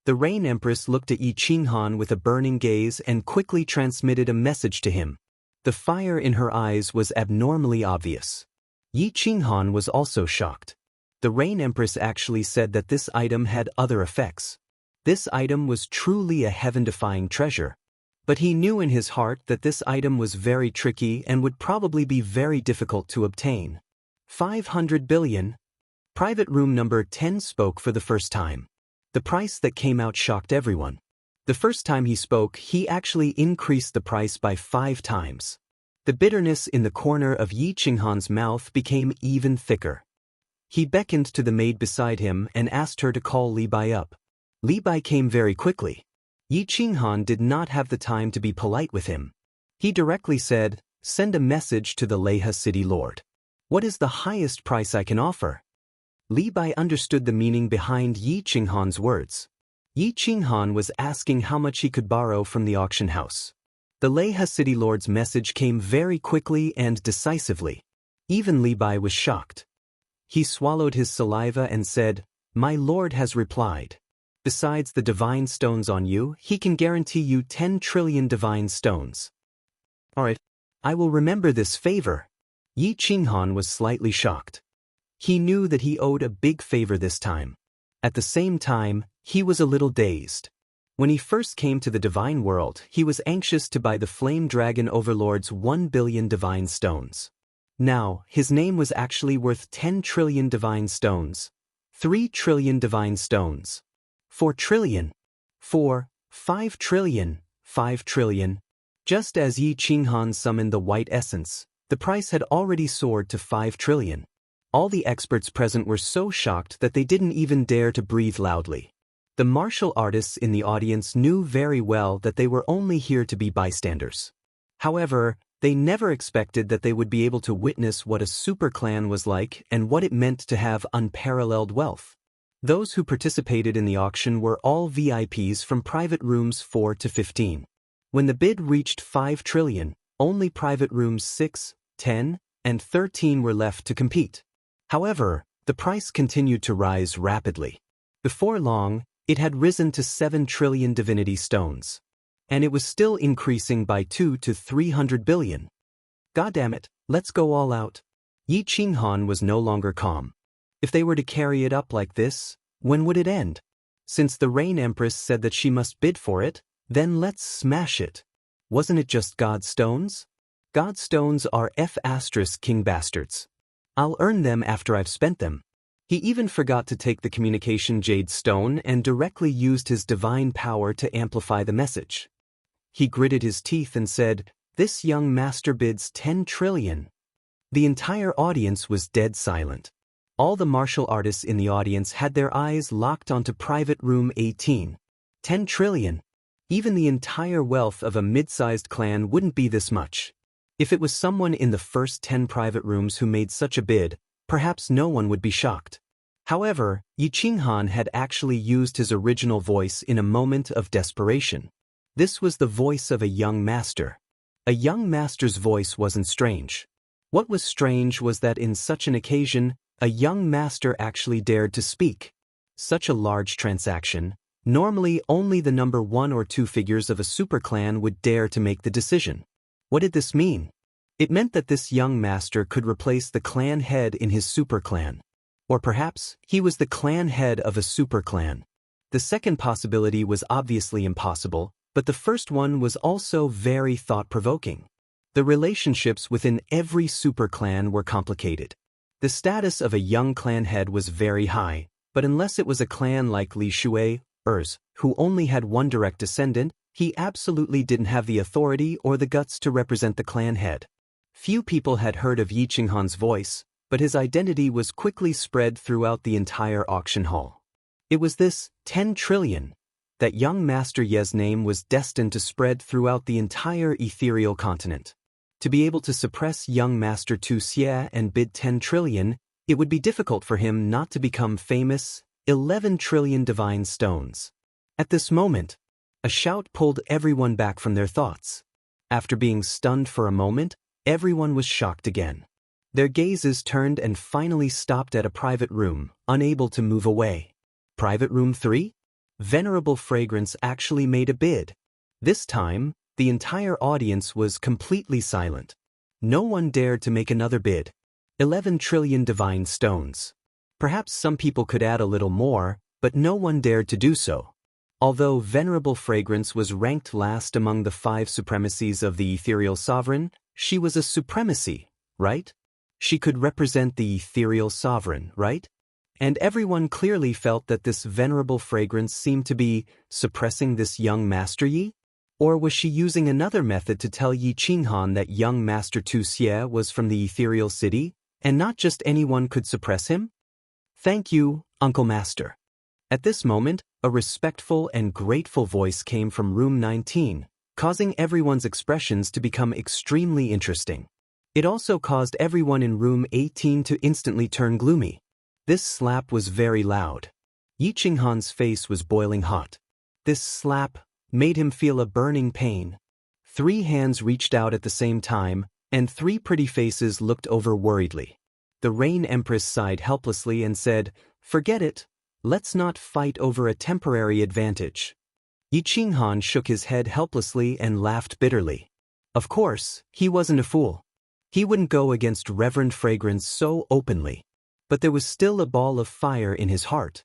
The Rain Empress looked at Yi Qinghan with a burning gaze and quickly transmitted a message to him. The fire in her eyes was abnormally obvious. Yi Qinghan was also shocked. The Rain Empress actually said that this item had other effects. This item was truly a heaven-defying treasure. But he knew in his heart that this item was very tricky and would probably be very difficult to obtain. 500 billion. Private room number 10 spoke for the first time. The price that came out shocked everyone. The first time he spoke, he actually increased the price by 5 times. The bitterness in the corner of Yi Qinghan's mouth became even thicker. He beckoned to the maid beside him and asked her to call Li Bai up. Li Bai came very quickly. Yi Qinghan did not have the time to be polite with him. He directly said, "Send a message to the Leha city lord. What is the highest price I can offer?" Li Bai understood the meaning behind Yi Qinghan's words. Yi Qinghan was asking how much he could borrow from the auction house. The Leha city lord's message came very quickly and decisively. Even Li Bai was shocked. He swallowed his saliva and said, "My lord has replied. Besides the divine stones on you, he can guarantee you 10 trillion divine stones." "Alright, I will remember this favor." Yi Qinghan was slightly shocked. He knew that he owed a big favor this time. At the same time, he was a little dazed. When he first came to the divine world, he was anxious to buy the Flame Dragon Overlord's 1 billion divine stones. Now, his name was actually worth 10 trillion divine stones, 3 trillion divine stones, 4 trillion, 5 trillion, 5 trillion. Just as Yi Qinghan summoned the white essence, the price had already soared to 5 trillion. All the experts present were so shocked that they didn't even dare to breathe loudly. The martial artists in the audience knew very well that they were only here to be bystanders. However, they never expected that they would be able to witness what a super clan was like and what it meant to have unparalleled wealth. Those who participated in the auction were all VIPs from private rooms 4 to 15. When the bid reached 5 trillion, only private rooms 6, 10, and 13 were left to compete. However, the price continued to rise rapidly. Before long, it had risen to 7 trillion divinity stones. And it was still increasing by 2 to 300 billion. Goddammit, let's go all out. Yi Qinghan was no longer calm. If they were to carry it up like this, when would it end? Since the Rain Empress said that she must bid for it, then let's smash it. Wasn't it just God stones? God stones are king bastards. I'll earn them after I've spent them. He even forgot to take the communication jade stone and directly used his divine power to amplify the message. He gritted his teeth and said, "This young master bids 10 trillion. The entire audience was dead silent. All the martial artists in the audience had their eyes locked onto private room 18. 10 trillion. Even the entire wealth of a mid-sized clan wouldn't be this much. If it was someone in the first 10 private rooms who made such a bid, perhaps no one would be shocked. However, Yi Qinghan had actually used his original voice in a moment of desperation. This was the voice of a young master. A young master's voice wasn't strange. What was strange was that in such an occasion, a young master actually dared to speak. Such a large transaction, normally only the number 1 or 2 figures of a superclan would dare to make the decision. What did this mean? It meant that this young master could replace the clan head in his superclan. Or perhaps, he was the clan head of a superclan. The second possibility was obviously impossible, but the first one was also very thought-provoking. The relationships within every superclan were complicated. The status of a young clan head was very high, but unless it was a clan like Li Shui, who only had one direct descendant, he absolutely didn't have the authority or the guts to represent the clan head. Few people had heard of Yi Qinghan's voice, but his identity was quickly spread throughout the entire auction hall. It was this 10 trillion. That young Master Ye's name was destined to spread throughout the entire ethereal continent. To be able to suppress young Master Tu Xie and bid 10 trillion, it would be difficult for him not to become famous. 11 trillion divine stones. At this moment, a shout pulled everyone back from their thoughts. After being stunned for a moment, everyone was shocked again. Their gazes turned and finally stopped at a private room, unable to move away. Private room 3? Venerable Fragrance actually made a bid. This time, the entire audience was completely silent. No one dared to make another bid. 11 trillion divine stones. Perhaps some people could add a little more, but no one dared to do so. Although Venerable Fragrance was ranked last among the 5 supremacies of the ethereal sovereign, she was a supremacy, right? She could represent the ethereal sovereign, right? And everyone clearly felt that this Venerable Fragrance seemed to be suppressing this young Master Yi? Or was she using another method to tell Yi Qinghan that young Master Tu Xie was from the ethereal city, and not just anyone could suppress him? Thank you, Uncle Master. At this moment, a respectful and grateful voice came from room 19, causing everyone's expressions to become extremely interesting. It also caused everyone in room 18 to instantly turn gloomy. This slap was very loud. Yi Qinghan's face was boiling hot. This slap made him feel a burning pain. 3 hands reached out at the same time, and 3 pretty faces looked over worriedly. The Rain Empress sighed helplessly and said, "Forget it. Let's not fight over a temporary advantage." Yi Qinghan shook his head helplessly and laughed bitterly. Of course, he wasn't a fool. He wouldn't go against Reverend Fragrance so openly. But there was still a ball of fire in his heart.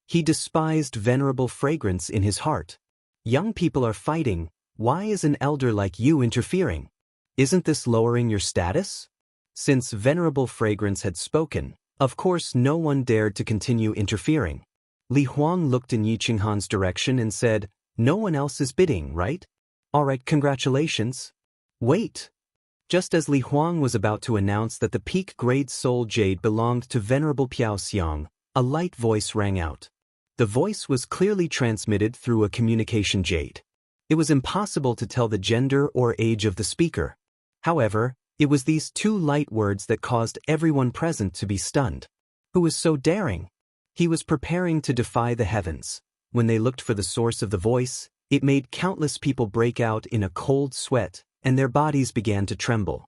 He despised Venerable Fragrance in his heart. Young people are fighting. Why is an elder like you interfering? Isn't this lowering your status? Since Venerable Fragrance had spoken, of course no one dared to continue interfering. Li Huang looked in Yi Qinghan's direction and said, "No one else is bidding, right? All right, congratulations." Wait. Just as Li Huang was about to announce that the peak-grade soul jade belonged to Venerable Piao Xiang, a light voice rang out. The voice was clearly transmitted through a communication jade. It was impossible to tell the gender or age of the speaker. However, it was these 2 light words that caused everyone present to be stunned. Who was so daring? He was preparing to defy the heavens. When they looked for the source of the voice, it made countless people break out in a cold sweat, and their bodies began to tremble.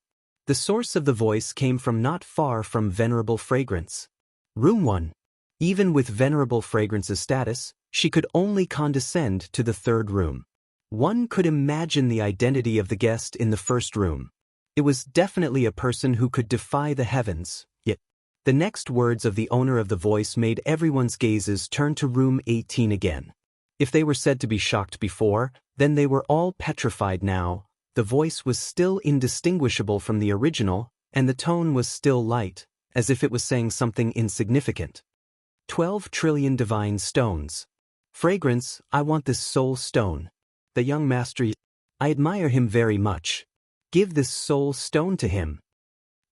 The source of the voice came from not far from Venerable Fragrance. Room 1. Even with Venerable Fragrance's status, she could only condescend to the 3rd room. One could imagine the identity of the guest in the 1st room. It was definitely a person who could defy the heavens, yet the next words of the owner of the voice made everyone's gazes turn to room 18 again. If they were said to be shocked before, then they were all petrified now. The voice was still indistinguishable from the original, and the tone was still light, as if it was saying something insignificant. 12 trillion divine stones. Fragrance, I want this soul stone. The young master, I admire him very much. Give this soul stone to him.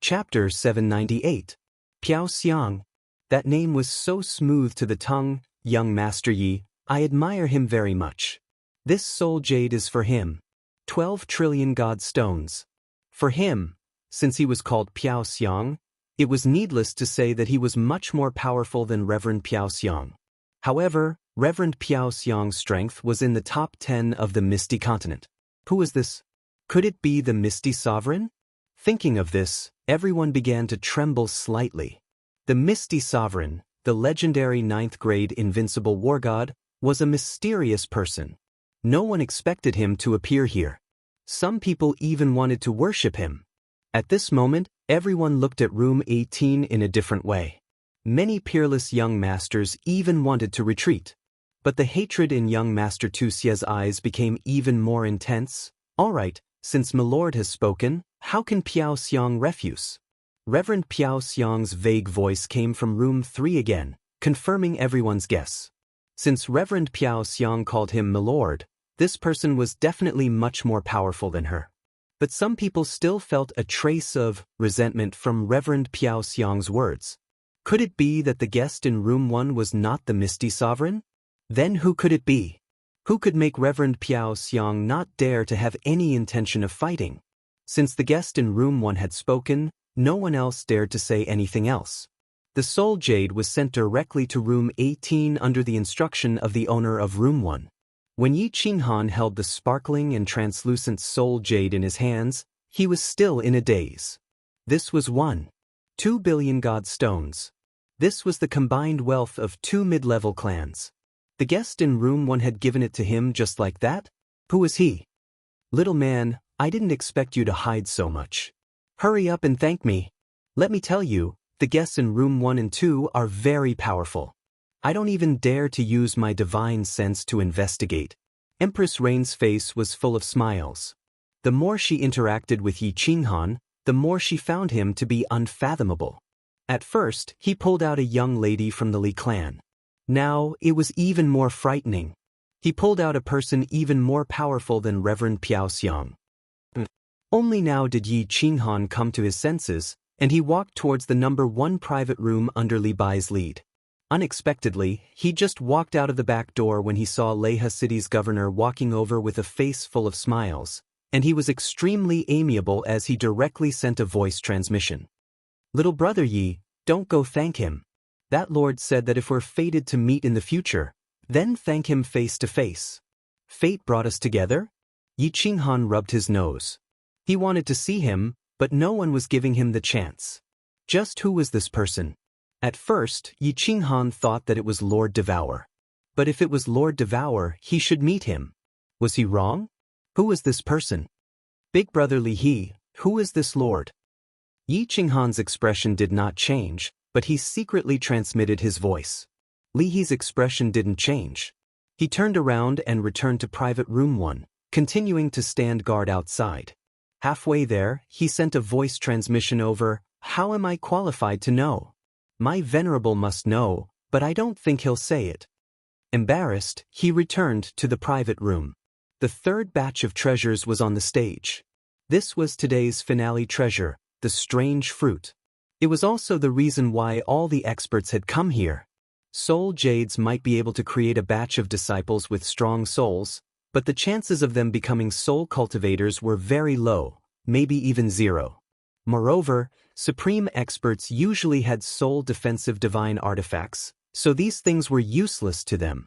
Chapter 798. Piao Xiang. That name was so smooth to the tongue. Young Master Yi, I admire him very much. This soul jade is for him. 12 trillion god stones. For him, since he was called Piao Xiang, it was needless to say that he was much more powerful than Reverend Piao Xiang. However, Reverend Piao Xiang's strength was in the top 10 of the Misty Continent. Who was this? Could it be the Misty Sovereign? Thinking of this, everyone began to tremble slightly. The Misty Sovereign, the legendary 9th-grade invincible war god, was a mysterious person. No one expected him to appear here. Some people even wanted to worship him. At this moment, everyone looked at room 18 in a different way. Many peerless young masters even wanted to retreat. But the hatred in young Master Tu Xie's eyes became even more intense. All right, since Milord has spoken, how can Piao Xiang refuse? Reverend Piao Xiang's vague voice came from room 3 again, confirming everyone's guess. Since Reverend Piao Xiang called him Milord, this person was definitely much more powerful than her. But some people still felt a trace of resentment from Reverend Piao Xiang's words. Could it be that the guest in room 1 was not the Misty Sovereign? Then who could it be? Who could make Reverend Piao Xiang not dare to have any intention of fighting? Since the guest in room 1 had spoken, no one else dared to say anything else. The soul jade was sent directly to room 18 under the instruction of the owner of room 1. When Yi Qinghan held the sparkling and translucent soul jade in his hands, he was still in a daze. This was one. 2 billion god stones. This was the combined wealth of 2 mid-level clans. The guest in room 1 had given it to him just like that? Who was he? Little man, I didn't expect you to hide so much. Hurry up and thank me. Let me tell you, the guests in room 1 and 2 are very powerful. I don't even dare to use my divine sense to investigate. Empress Rain's face was full of smiles. The more she interacted with Yi Qinghan, the more she found him to be unfathomable. At first, he pulled out a young lady from the Li clan. Now, it was even more frightening. He pulled out a person even more powerful than Reverend Piao Xiang. Only now did Yi Qinghan come to his senses, and he walked towards the number 1 private room under Li Bai's lead. Unexpectedly, he just walked out of the back door when he saw Leha City's governor walking over with a face full of smiles, and he was extremely amiable as he directly sent a voice transmission. Little brother Yi, don't go thank him. That lord said that if we're fated to meet in the future, then thank him face to face. Fate brought us together? Yi Qinghan rubbed his nose. He wanted to see him, but no one was giving him the chance. Just who was this person? At first, Yi Qinghan thought that it was Lord Devour. But if it was Lord Devour, he should meet him. Was he wrong? Who was this person? Big brother Li He, who is this lord? Yi Qinghan's expression did not change, but he secretly transmitted his voice. Li He's expression didn't change. He turned around and returned to private room 1, continuing to stand guard outside. Halfway there, he sent a voice transmission over, "How am I qualified to know? My venerable must know, but I don't think he'll say it." Embarrassed, he returned to the private room. The third batch of treasures was on the stage. This was today's finale treasure, the strange fruit. It was also the reason why all the experts had come here. Soul Jades might be able to create a batch of disciples with strong souls, but the chances of them becoming soul cultivators were very low, maybe even 0. Moreover, supreme experts usually had soul defensive divine artifacts, so these things were useless to them.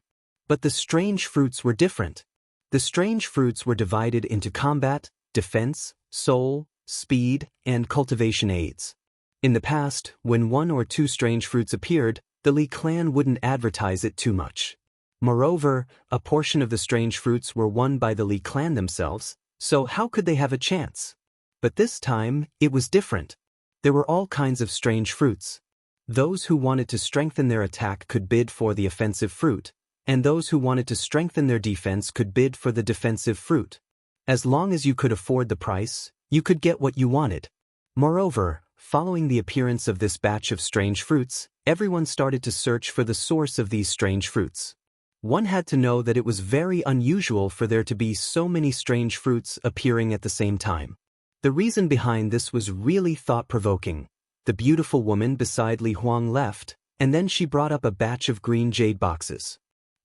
But the strange fruits were different. The strange fruits were divided into combat, defense, soul, speed, and cultivation aids. In the past, when 1 or 2 strange fruits appeared, the Li clan wouldn't advertise it too much. Moreover, a portion of the strange fruits were won by the Li clan themselves, so how could they have a chance? But this time, it was different. There were all kinds of strange fruits. Those who wanted to strengthen their attack could bid for the offensive fruit, and those who wanted to strengthen their defense could bid for the defensive fruit. As long as you could afford the price, you could get what you wanted. Moreover, following the appearance of this batch of strange fruits, everyone started to search for the source of these strange fruits. One had to know that it was very unusual for there to be so many strange fruits appearing at the same time. The reason behind this was really thought-provoking. The beautiful woman beside Li Huang left, and then she brought up a batch of green jade boxes.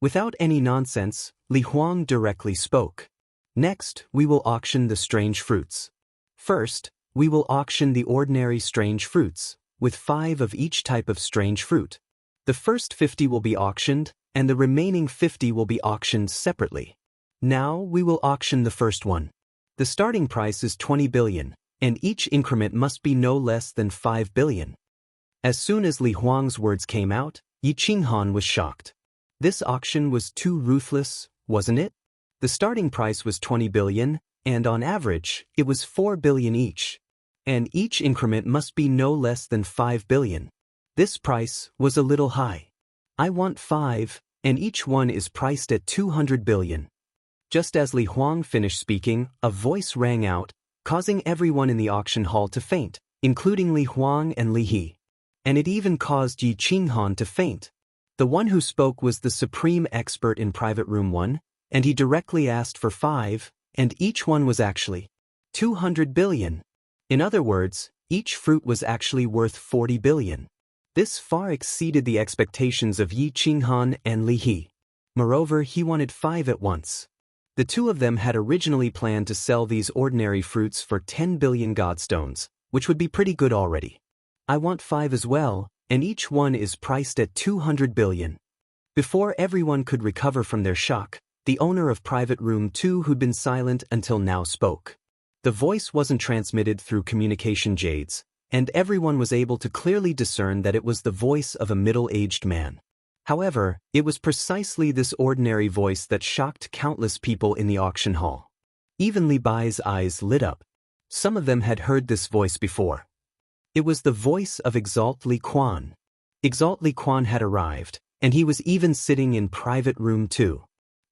Without any nonsense, Li Huang directly spoke. Next, we will auction the strange fruits. First, we will auction the ordinary strange fruits, with 5 of each type of strange fruit. The first 50 will be auctioned, and the remaining 50 will be auctioned separately. Now we will auction the first one. The starting price is 20 billion, and each increment must be no less than 5 billion. As soon as Li Huang's words came out, Yi Qinghan was shocked. This auction was too ruthless, wasn't it? The starting price was 20 billion, and on average, it was 4 billion each. And each increment must be no less than 5 billion. This price was a little high. I want 5, and each one is priced at 200 billion. Just as Li Huang finished speaking, a voice rang out, causing everyone in the auction hall to faint, including Li Huang and Li He. And it even caused Yi Qinghan to faint. The one who spoke was the supreme expert in private room 1, and he directly asked for 5, and each one was actually 200 billion. In other words, each fruit was actually worth 40 billion. This far exceeded the expectations of Yi Qinghan and Li He. Moreover, he wanted 5 at once. The two of them had originally planned to sell these ordinary fruits for 10 billion godstones, which would be pretty good already. I want 5 as well, and each one is priced at 200 billion. Before everyone could recover from their shock, the owner of private room 2 who'd been silent until now spoke. The voice wasn't transmitted through communication jades, and everyone was able to clearly discern that it was the voice of a middle-aged man. However, it was precisely this ordinary voice that shocked countless people in the auction hall. Even Li Bai's eyes lit up. Some of them had heard this voice before. It was the voice of Exalt Li Quan. Exalt Li Quan had arrived, and he was even sitting in private room 2.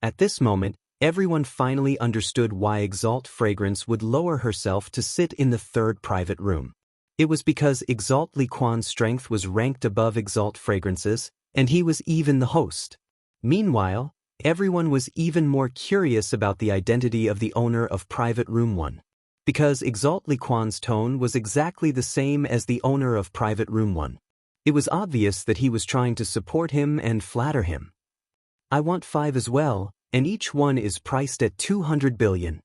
At this moment, everyone finally understood why Exalt Fragrance would lower herself to sit in the 3rd private room. It was because Exalt Li Quan's strength was ranked above Exalt Fragrance's, and he was even the host. Meanwhile, everyone was even more curious about the identity of the owner of Private Room 1. Because Exalt Li Quan's tone was exactly the same as the owner of Private Room 1. It was obvious that he was trying to support him and flatter him. I want 5 as well, and each one is priced at 200 billion.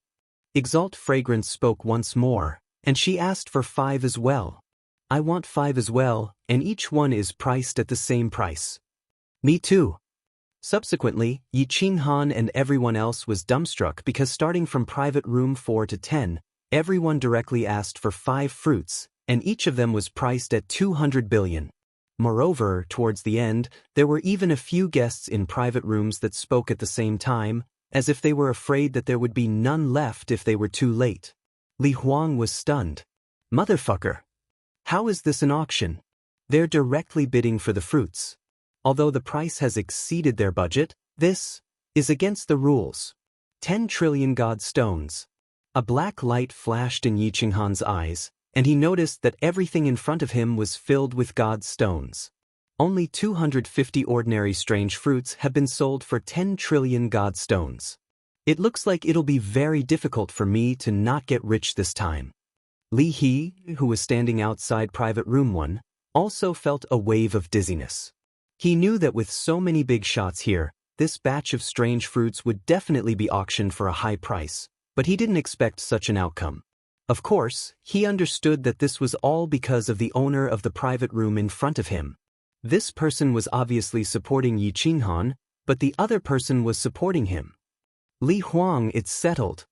Exalt Fragrance spoke once more, and she asked for 5 as well. I want 5 as well, and each one is priced at the same price. Me too. Subsequently, Yi Qinghan and everyone else was dumbstruck because starting from private room 4 to 10, everyone directly asked for 5 fruits, and each of them was priced at 200 billion. Moreover, towards the end, there were even a few guests in private rooms that spoke at the same time, as if they were afraid that there would be none left if they were too late. Li Huang was stunned. Motherfucker! How is this an auction? They're directly bidding for the fruits. Although the price has exceeded their budget, this is against the rules. 10 trillion god stones. A black light flashed in Yi Qinghan's eyes, and he noticed that everything in front of him was filled with god stones. Only 250 ordinary strange fruits have been sold for 10 trillion god stones. It looks like it'll be very difficult for me to not get rich this time. Li He, who was standing outside private room 1, also felt a wave of dizziness. He knew that with so many big shots here, this batch of strange fruits would definitely be auctioned for a high price, but he didn't expect such an outcome. Of course, he understood that this was all because of the owner of the private room in front of him. This person was obviously supporting Yi Qinghan, but the other person was supporting him. Li Huang, it's settled.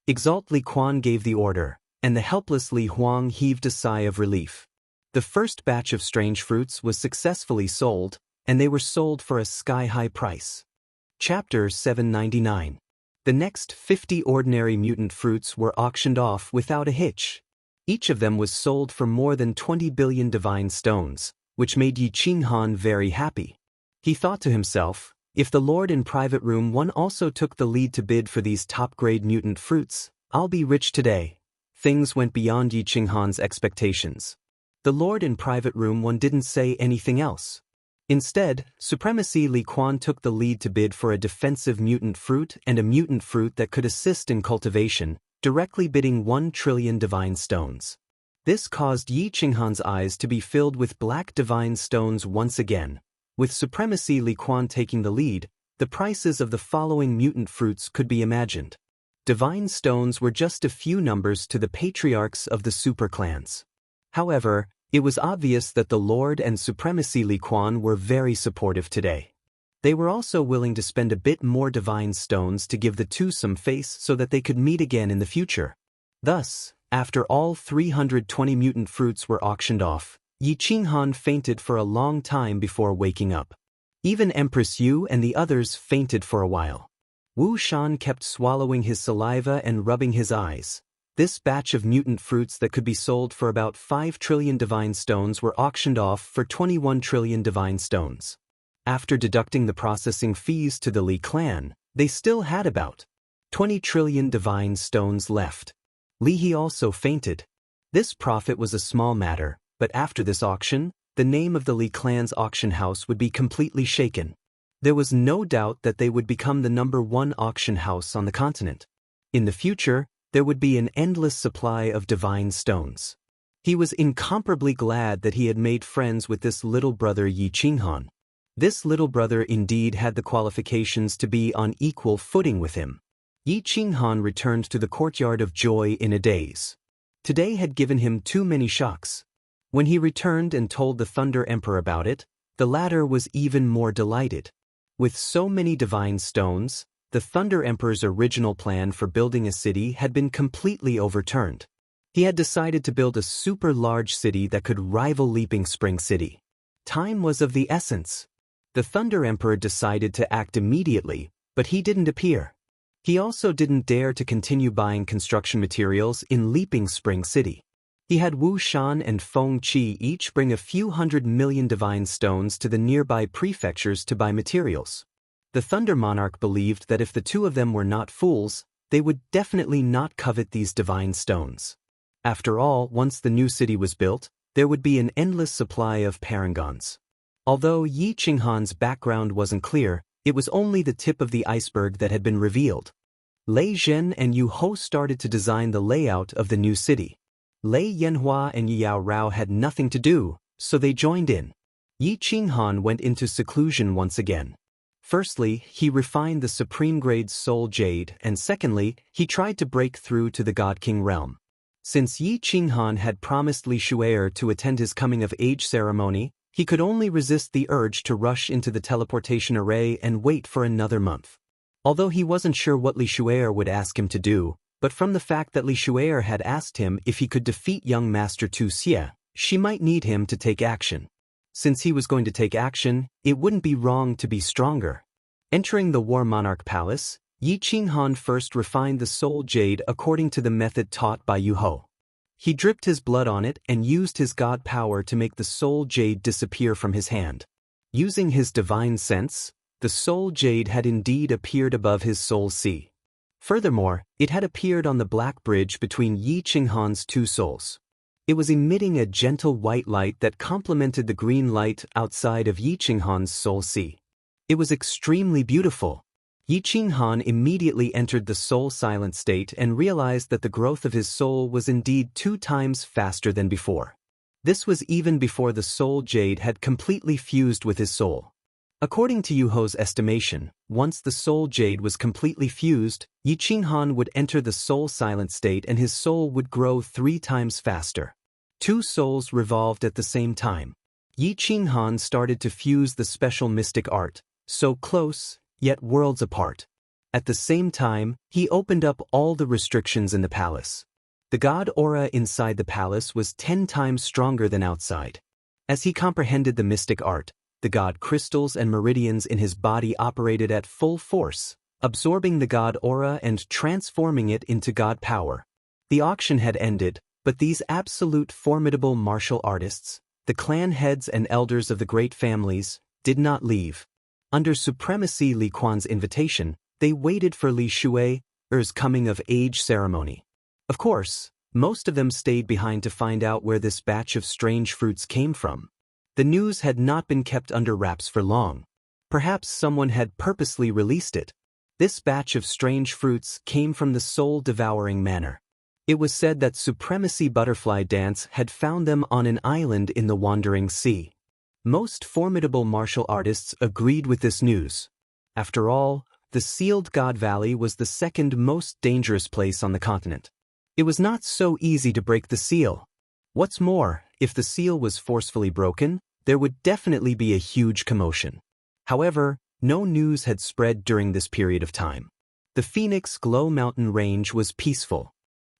Exalt Li Quan gave the order, and the helpless Li Huang heaved a sigh of relief. The first batch of strange fruits was successfully sold, and they were sold for a sky-high price. Chapter 799. The next 50 ordinary mutant fruits were auctioned off without a hitch. Each of them was sold for more than 20 billion divine stones, which made Yi Qinghan very happy. He thought to himself, if the Lord in Private Room 1 also took the lead to bid for these top-grade mutant fruits, I'll be rich today. Things went beyond Yi Qinghan's expectations. The Lord in Private Room 1 didn't say anything else. Instead, Supremacy Li Quan took the lead to bid for a defensive mutant fruit and a mutant fruit that could assist in cultivation, directly bidding 1 trillion divine stones. This caused Yi Qinghan's eyes to be filled with black divine stones once again. With Supremacy Li Quan taking the lead, the prices of the following mutant fruits could be imagined. Divine stones were just a few numbers to the patriarchs of the super clans. However, it was obvious that the Lord and Supremacy Li Quan were very supportive today. They were also willing to spend a bit more divine stones to give the two some face so that they could meet again in the future. Thus, after all 320 mutant fruits were auctioned off, Yi Qinghan fainted for a long time before waking up. Even Empress Yu and the others fainted for a while. Wu Shan kept swallowing his saliva and rubbing his eyes. This batch of mutant fruits that could be sold for about 5 trillion divine stones were auctioned off for 21 trillion divine stones. After deducting the processing fees to the Li clan, they still had about 20 trillion divine stones left. Li He also fainted. This profit was a small matter, but after this auction, the name of the Li clan's auction house would be completely shaken. There was no doubt that they would become the #1 auction house on the continent. In the future, there would be an endless supply of divine stones. He was incomparably glad that he had made friends with this little brother Yi Qinghan. This little brother indeed had the qualifications to be on equal footing with him. Yi Qinghan returned to the courtyard of joy in a daze. Today had given him too many shocks. When he returned and told the Thunder Emperor about it, the latter was even more delighted. With so many divine stones, the Thunder Emperor's original plan for building a city had been completely overturned. He had decided to build a super-large city that could rival Leaping Spring City. Time was of the essence. The Thunder Emperor decided to act immediately, but he didn't appear. He also didn't dare to continue buying construction materials in Leaping Spring City. He had Wu Shan and Feng Qi each bring a few 100 million divine stones to the nearby prefectures to buy materials. The Thunder Monarch believed that if the two of them were not fools, they would definitely not covet these divine stones. After all, once the new city was built, there would be an endless supply of parangons. Although Yi Qinghan's background wasn't clear, it was only the tip of the iceberg that had been revealed. Lei Zhen and Yu Hou started to design the layout of the new city. Lei Yanhua and Yao Rao had nothing to do, so they joined in. Yi Qinghan went into seclusion once again. Firstly, he refined the supreme-grade soul jade, and secondly, he tried to break through to the God King realm. Since Yi Qinghan had promised Li Shu'er to attend his coming-of-age ceremony, he could only resist the urge to rush into the teleportation array and wait for another month. Although he wasn't sure what Li Shu'er would ask him to do, but from the fact that Li Shu'er had asked him if he could defeat young Master Tu Xie, she might need him to take action. Since he was going to take action, it wouldn't be wrong to be stronger. Entering the War Monarch Palace, Yi Qinghan first refined the soul jade according to the method taught by Yu Hou. He dripped his blood on it and used his god power to make the soul jade disappear from his hand. Using his divine sense, the soul jade had indeed appeared above his soul sea. Furthermore, it had appeared on the black bridge between Yi Qinghan's two souls. It was emitting a gentle white light that complemented the green light outside of Yi Qinghan's soul sea. It was extremely beautiful. Yi Qinghan immediately entered the soul silent state and realized that the growth of his soul was indeed 2 times faster than before. This was even before the soul jade had completely fused with his soul. According to Yu Hou's estimation, once the soul jade was completely fused, Yi Qinghan would enter the soul silent state and his soul would grow 3 times faster. 2 souls revolved at the same time. Yi Qinghan started to fuse the special mystic art, so close, yet worlds apart. At the same time, he opened up all the restrictions in the palace. The god aura inside the palace was 10 times stronger than outside. As he comprehended the mystic art, the god crystals and meridians in his body operated at full force, absorbing the god aura and transforming it into god power. The auction had ended, but these absolute formidable martial artists, the clan heads and elders of the great families, did not leave. Under Supremacy Li Quan's invitation, they waited for Li Shu'er's coming-of-age ceremony. Of course, most of them stayed behind to find out where this batch of strange fruits came from. The news had not been kept under wraps for long. Perhaps someone had purposely released it. This batch of strange fruits came from the soul-devouring manor. It was said that Supremacy Butterfly Dance had found them on an island in the Wandering Sea. Most formidable martial artists agreed with this news. After all, the Sealed God Valley was the second most dangerous place on the continent. It was not so easy to break the seal. What's more, if the seal was forcefully broken, there would definitely be a huge commotion. However, no news had spread during this period of time. The Phoenix Glow Mountain Range was peaceful.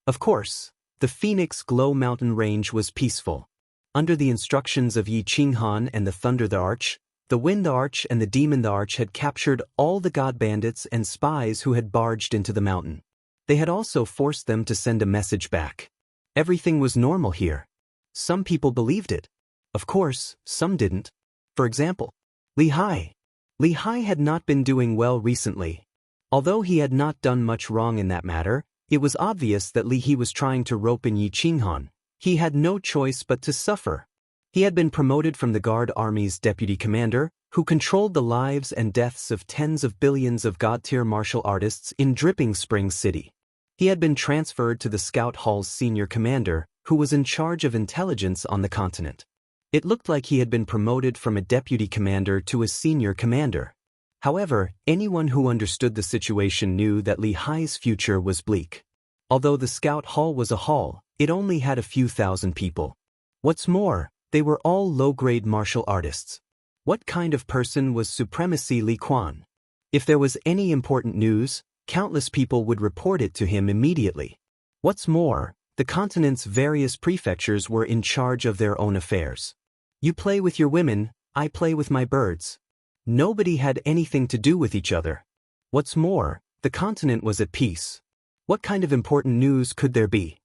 Of course, the Phoenix Glow Mountain Range was peaceful. Under the instructions of Yi Qinghan and the Thunder the Arch, the Wind the Arch and the Demon the Arch had captured all the god bandits and spies who had barged into the mountain. They had also forced them to send a message back. Everything was normal here. Some people believed it. Of course, some didn't. For example, Li Hai. Li Hai had not been doing well recently. Although he had not done much wrong in that matter, it was obvious that Li Hai was trying to rope in Yi Qinghan. He had no choice but to suffer. He had been promoted from the Guard Army's deputy commander, who controlled the lives and deaths of tens of billions of god-tier martial artists in Dripping Spring City. He had been transferred to the Scout Hall's senior commander, who was in charge of intelligence on the continent. It looked like he had been promoted from a deputy commander to a senior commander. However, anyone who understood the situation knew that Li Hai's future was bleak. Although the Scout Hall was a hall, it only had a few thousand people. What's more, they were all low-grade martial artists. What kind of person was Supremacy Li Quan? If there was any important news, countless people would report it to him immediately. What's more, the continent's various prefectures were in charge of their own affairs. You play with your women, I play with my birds. Nobody had anything to do with each other. What's more, the continent was at peace. What kind of important news could there be?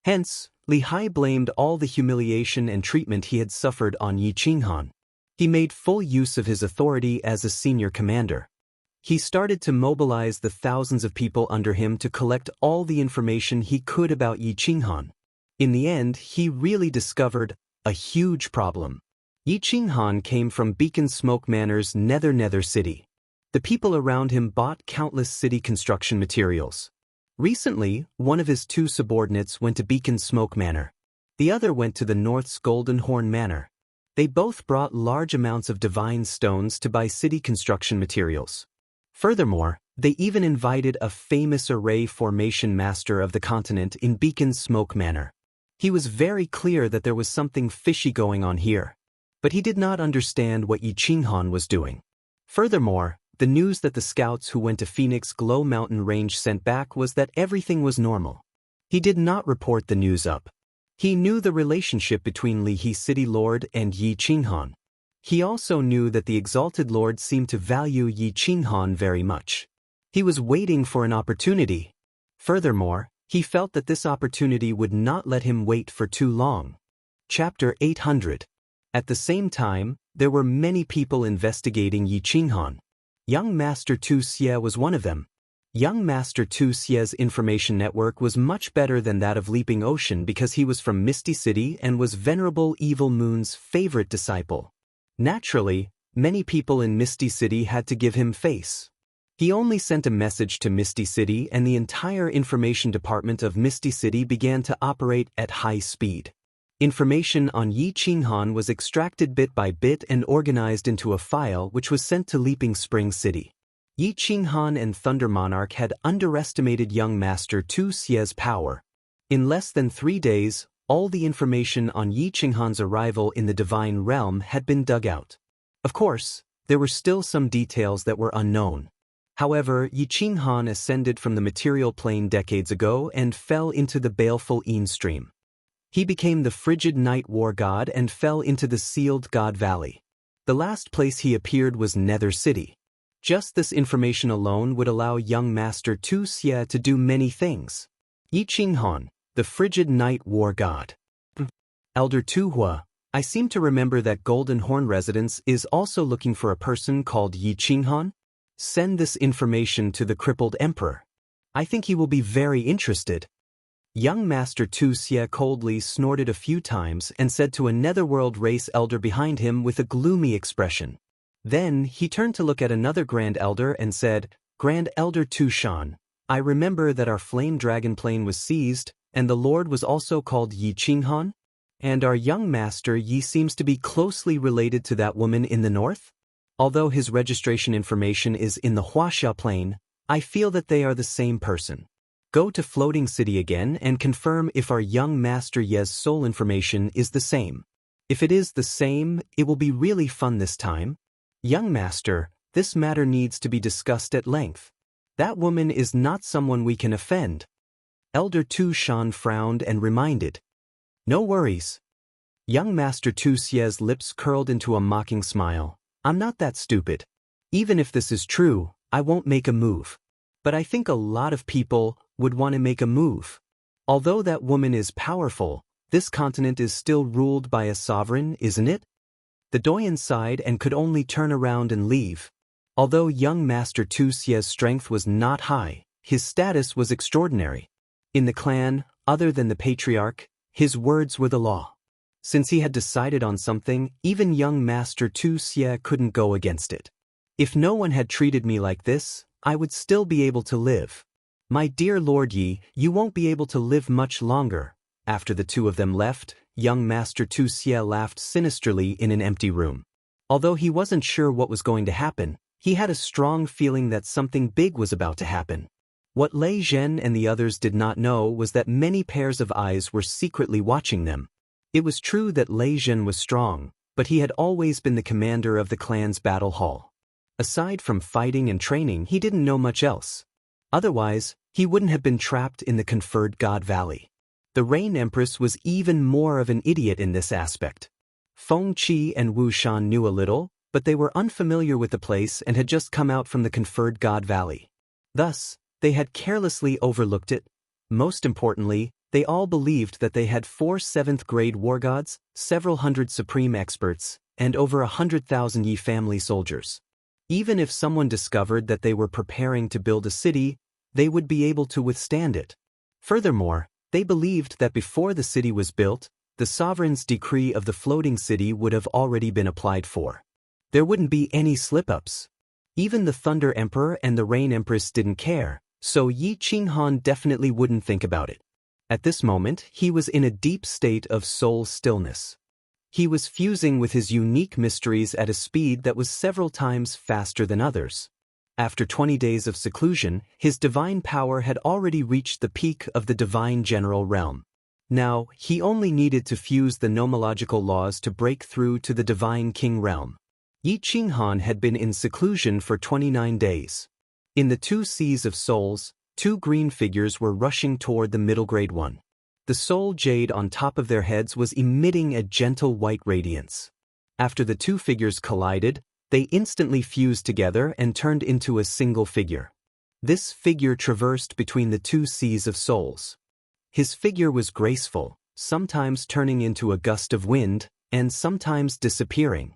Hence, Li Hai blamed all the humiliation and treatment he had suffered on Yi Qinghan. He made full use of his authority as a senior commander. He started to mobilize the thousands of people under him to collect all the information he could about Yi Qinghan. In the end, he really discovered a huge problem. Yi Qinghan came from Beacon Smoke Manor's Nether City. The people around him bought countless city construction materials. Recently, one of his two subordinates went to Beacon Smoke Manor. The other went to the North's Golden Horn Manor. They both brought large amounts of divine stones to buy city construction materials. Furthermore, they even invited a famous array formation master of the continent in Beacon Smoke Manor. He was very clear that there was something fishy going on here. But he did not understand what Yi Qinghan was doing. Furthermore, the news that the scouts who went to Phoenix Glow Mountain Range sent back was that everything was normal. He did not report the news up. He knew the relationship between Li He City Lord and Yi Qinghan. He also knew that the Exalted Lord seemed to value Yi Qinghan very much. He was waiting for an opportunity. Furthermore, he felt that this opportunity would not let him wait for too long. Chapter 800. At the same time, there were many people investigating Yi Qinghan. Young Master Tu Xie was one of them. Young Master Tu Xie's information network was much better than that of Leaping Ocean because he was from Misty City and was Venerable Evil Moon's favorite disciple. Naturally, many people in Misty City had to give him face. He only sent a message to Misty City and the entire information department of Misty City began to operate at high speed. Information on Yi Qinghan was extracted bit by bit and organized into a file which was sent to Leaping Spring City. Yi Qinghan and Thunder Monarch had underestimated young Master Tu Xie's power. In less than 3 days, all the information on Yi Qinghan's arrival in the Divine Realm had been dug out. Of course, there were still some details that were unknown. However, Yi Qinghan ascended from the material plane decades ago and fell into the baleful Een stream. He became the frigid night war god and fell into the sealed God Valley. The last place he appeared was Nether City. Just this information alone would allow young Master Tu Xie to do many things. Yi Qinghan, the frigid night war god. Elder Tu Hua, I seem to remember that Golden Horn Residence is also looking for a person called Yi Qinghan. Send this information to the crippled emperor. I think he will be very interested. Young Master Tu Xie coldly snorted a few times and said to a netherworld race elder behind him with a gloomy expression. Then he turned to look at another Grand Elder and said, Grand Elder Tu Shan, I remember that our flame dragon plane was seized, and the Lord was also called Yi Qinghan, and our young Master Yi seems to be closely related to that woman in the north. Although his registration information is in the Huaxia plane, I feel that they are the same person. Go to Floating City again and confirm if our young Master Ye's soul information is the same. If it is the same, it will be really fun this time. Young Master, this matter needs to be discussed at length. That woman is not someone we can offend. Elder Tu Shan frowned and reminded. No worries. Young Master Tu Xie's lips curled into a mocking smile. I'm not that stupid. Even if this is true, I won't make a move. But I think a lot of people would want to make a move. Although that woman is powerful, this continent is still ruled by a sovereign, isn't it? The Doyen sighed and could only turn around and leave. Although young Master Tu Xie's strength was not high, his status was extraordinary. In the clan, other than the patriarch, his words were the law. Since he had decided on something, even young Master Tu Xie couldn't go against it. If no one had treated me like this, I would still be able to live. My dear Lord Yi, you won't be able to live much longer. After the two of them left, young Master Tu Xie laughed sinisterly in an empty room. Although he wasn't sure what was going to happen, he had a strong feeling that something big was about to happen. What Lei Zhen and the others did not know was that many pairs of eyes were secretly watching them. It was true that Lei Zhen was strong, but he had always been the commander of the clan's battle hall. Aside from fighting and training, he didn't know much else. Otherwise, he wouldn't have been trapped in the conferred God Valley. The Rain Empress was even more of an idiot in this aspect. Feng Qi and Wu Shan knew a little, but they were unfamiliar with the place and had just come out from the conferred God Valley. Thus, they had carelessly overlooked it. Most importantly, they all believed that they had 4 7th-grade war gods, several hundred supreme experts, and over 100,000 Yi family soldiers. Even if someone discovered that they were preparing to build a city, they would be able to withstand it. Furthermore, they believed that before the city was built, the sovereign's decree of the floating city would have already been applied for. There wouldn't be any slip-ups. Even the Thunder Emperor and the Rain Empress didn't care, so Yi Qinghan definitely wouldn't think about it. At this moment, he was in a deep state of soul stillness. He was fusing with his unique mysteries at a speed that was several times faster than others. After 20 days of seclusion, his divine power had already reached the peak of the divine general realm. Now, he only needed to fuse the nomological laws to break through to the divine king realm. Yi Qinghan had been in seclusion for 29 days. In the 2 seas of souls, 2 green figures were rushing toward the middle grade one. The soul jade on top of their heads was emitting a gentle white radiance. After the 2 figures collided, they instantly fused together and turned into a single figure. This figure traversed between the 2 seas of souls. His figure was graceful, sometimes turning into a gust of wind, and sometimes disappearing.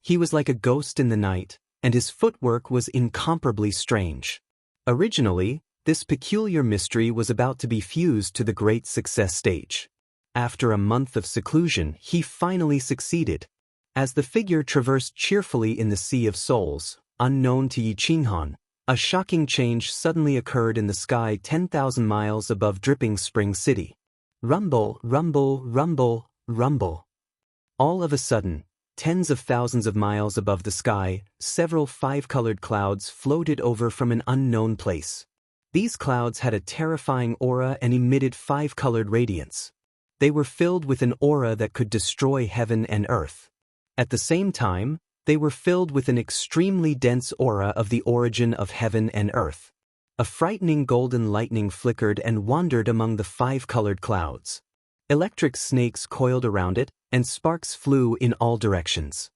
He was like a ghost in the night, and his footwork was incomparably strange. Originally, this peculiar mystery was about to be fused to the great success stage. After a month of seclusion, he finally succeeded. As the figure traversed cheerfully in the Sea of Souls, unknown to Yi Qinghan, a shocking change suddenly occurred in the sky 10,000 miles above Dripping Spring City. Rumble, rumble, rumble, rumble. All of a sudden, tens of thousands of miles above the sky, several 5-colored clouds floated over from an unknown place. These clouds had a terrifying aura and emitted 5-colored radiance. They were filled with an aura that could destroy heaven and earth. At the same time, they were filled with an extremely dense aura of the origin of heaven and earth. A frightening golden lightning flickered and wandered among the 5-colored clouds. Electric snakes coiled around it, and sparks flew in all directions.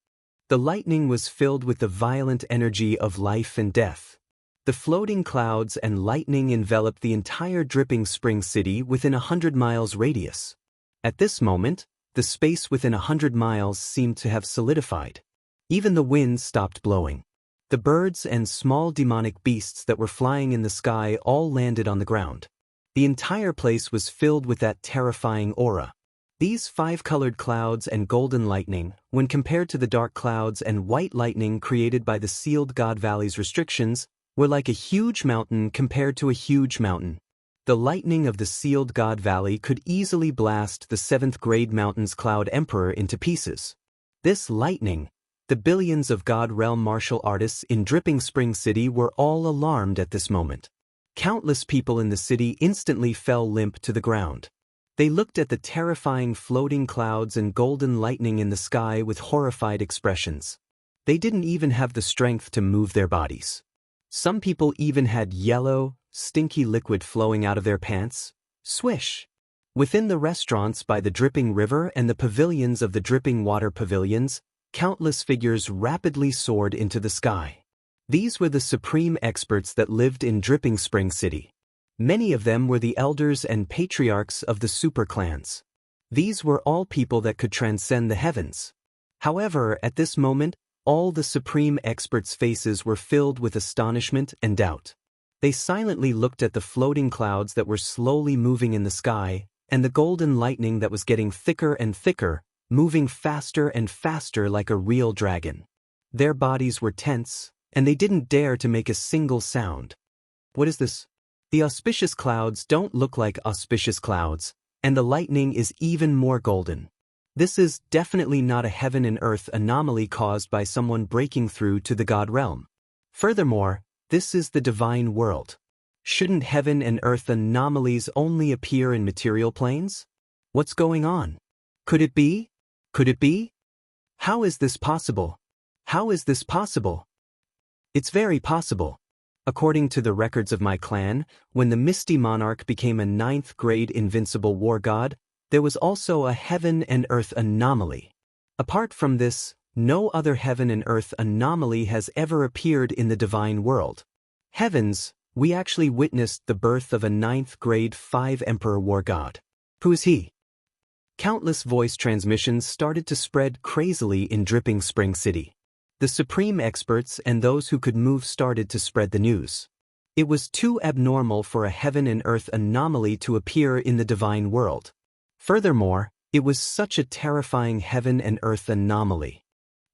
The lightning was filled with the violent energy of life and death. The floating clouds and lightning enveloped the entire Dripping Spring City within 100 miles radius. At this moment, the space within 100 miles seemed to have solidified. Even the wind stopped blowing. The birds and small demonic beasts that were flying in the sky all landed on the ground. The entire place was filled with that terrifying aura. These 5-colored clouds and golden lightning, when compared to the dark clouds and white lightning created by the sealed God Valley's restrictions, were like a huge mountain compared to a huge mountain. The lightning of the sealed God Valley could easily blast the 7th-grade mountain's Cloud Emperor into pieces. This lightning, the billions of God Realm martial artists in Dripping Spring City were all alarmed at this moment. Countless people in the city instantly fell limp to the ground. They looked at the terrifying floating clouds and golden lightning in the sky with horrified expressions. They didn't even have the strength to move their bodies. Some people even had yellow, stinky liquid flowing out of their pants. Swish! Within the restaurants by the dripping river and the pavilions of the dripping water pavilions, countless figures rapidly soared into the sky. These were the supreme experts that lived in Dripping Spring City. Many of them were the elders and patriarchs of the super clans. These were all people that could transcend the heavens. However, at this moment, all the supreme experts' faces were filled with astonishment and doubt. They silently looked at the floating clouds that were slowly moving in the sky, and the golden lightning that was getting thicker and thicker, moving faster and faster like a real dragon. Their bodies were tense, and they didn't dare to make a single sound. What is this? The auspicious clouds don't look like auspicious clouds, and the lightning is even more golden. This is definitely not a heaven and earth anomaly caused by someone breaking through to the God realm. Furthermore, this is the divine world. Shouldn't heaven and earth anomalies only appear in material planes? What's going on? Could it be? Could it be? How is this possible? How is this possible? It's very possible. According to the records of my clan, when the Misty Monarch became a 9th-grade invincible war god, there was also a heaven and earth anomaly. Apart from this, no other heaven and earth anomaly has ever appeared in the divine world. Heavens, we actually witnessed the birth of a 9th-grade 5-emperor war god. Who is he? Countless voice transmissions started to spread crazily in Dripping Spring City. The supreme experts and those who could move started to spread the news. It was too abnormal for a heaven and earth anomaly to appear in the divine world. Furthermore, it was such a terrifying heaven and earth anomaly.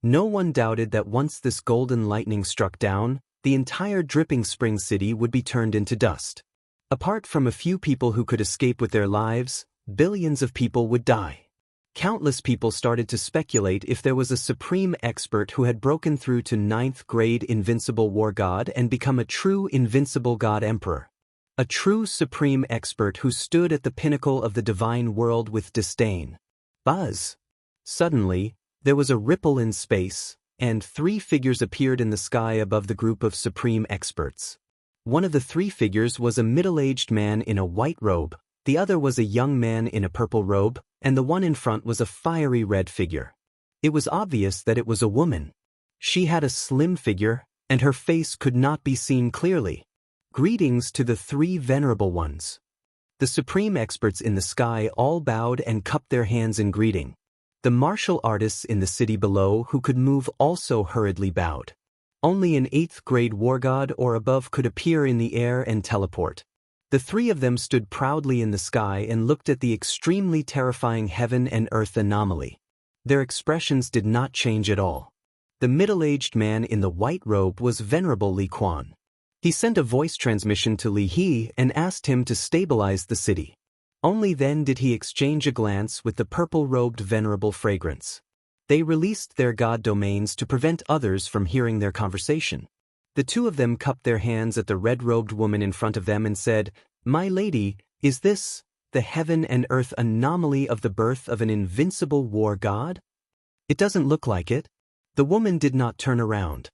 No one doubted that once this golden lightning struck down, the entire Dripping Spring City would be turned into dust. Apart from a few people who could escape with their lives, billions of people would die. Countless people started to speculate if there was a supreme expert who had broken through to 9th-grade invincible war god and become a true invincible god emperor. A true supreme expert who stood at the pinnacle of the divine world with disdain. Buzz! Suddenly, there was a ripple in space, and 3 figures appeared in the sky above the group of supreme experts. One of the 3 figures was a middle-aged man in a white robe, the other was a young man in a purple robe, and the one in front was a fiery red figure. It was obvious that it was a woman. She had a slim figure, and her face could not be seen clearly. Greetings to the 3 venerable ones. The supreme experts in the sky all bowed and cupped their hands in greeting. The martial artists in the city below who could move also hurriedly bowed. Only an 8th-grade war god or above could appear in the air and teleport. The 3 of them stood proudly in the sky and looked at the extremely terrifying heaven and earth anomaly. Their expressions did not change at all. The middle-aged man in the white robe was Venerable Li Quan. He sent a voice transmission to Li He and asked him to stabilize the city. Only then did he exchange a glance with the purple-robed Venerable Fragrance. They released their god domains to prevent others from hearing their conversation. The 2 of them cupped their hands at the red-robed woman in front of them and said, "My lady, is this the heaven and earth anomaly of the birth of an invincible war god?" "It doesn't look like it." The woman did not turn around.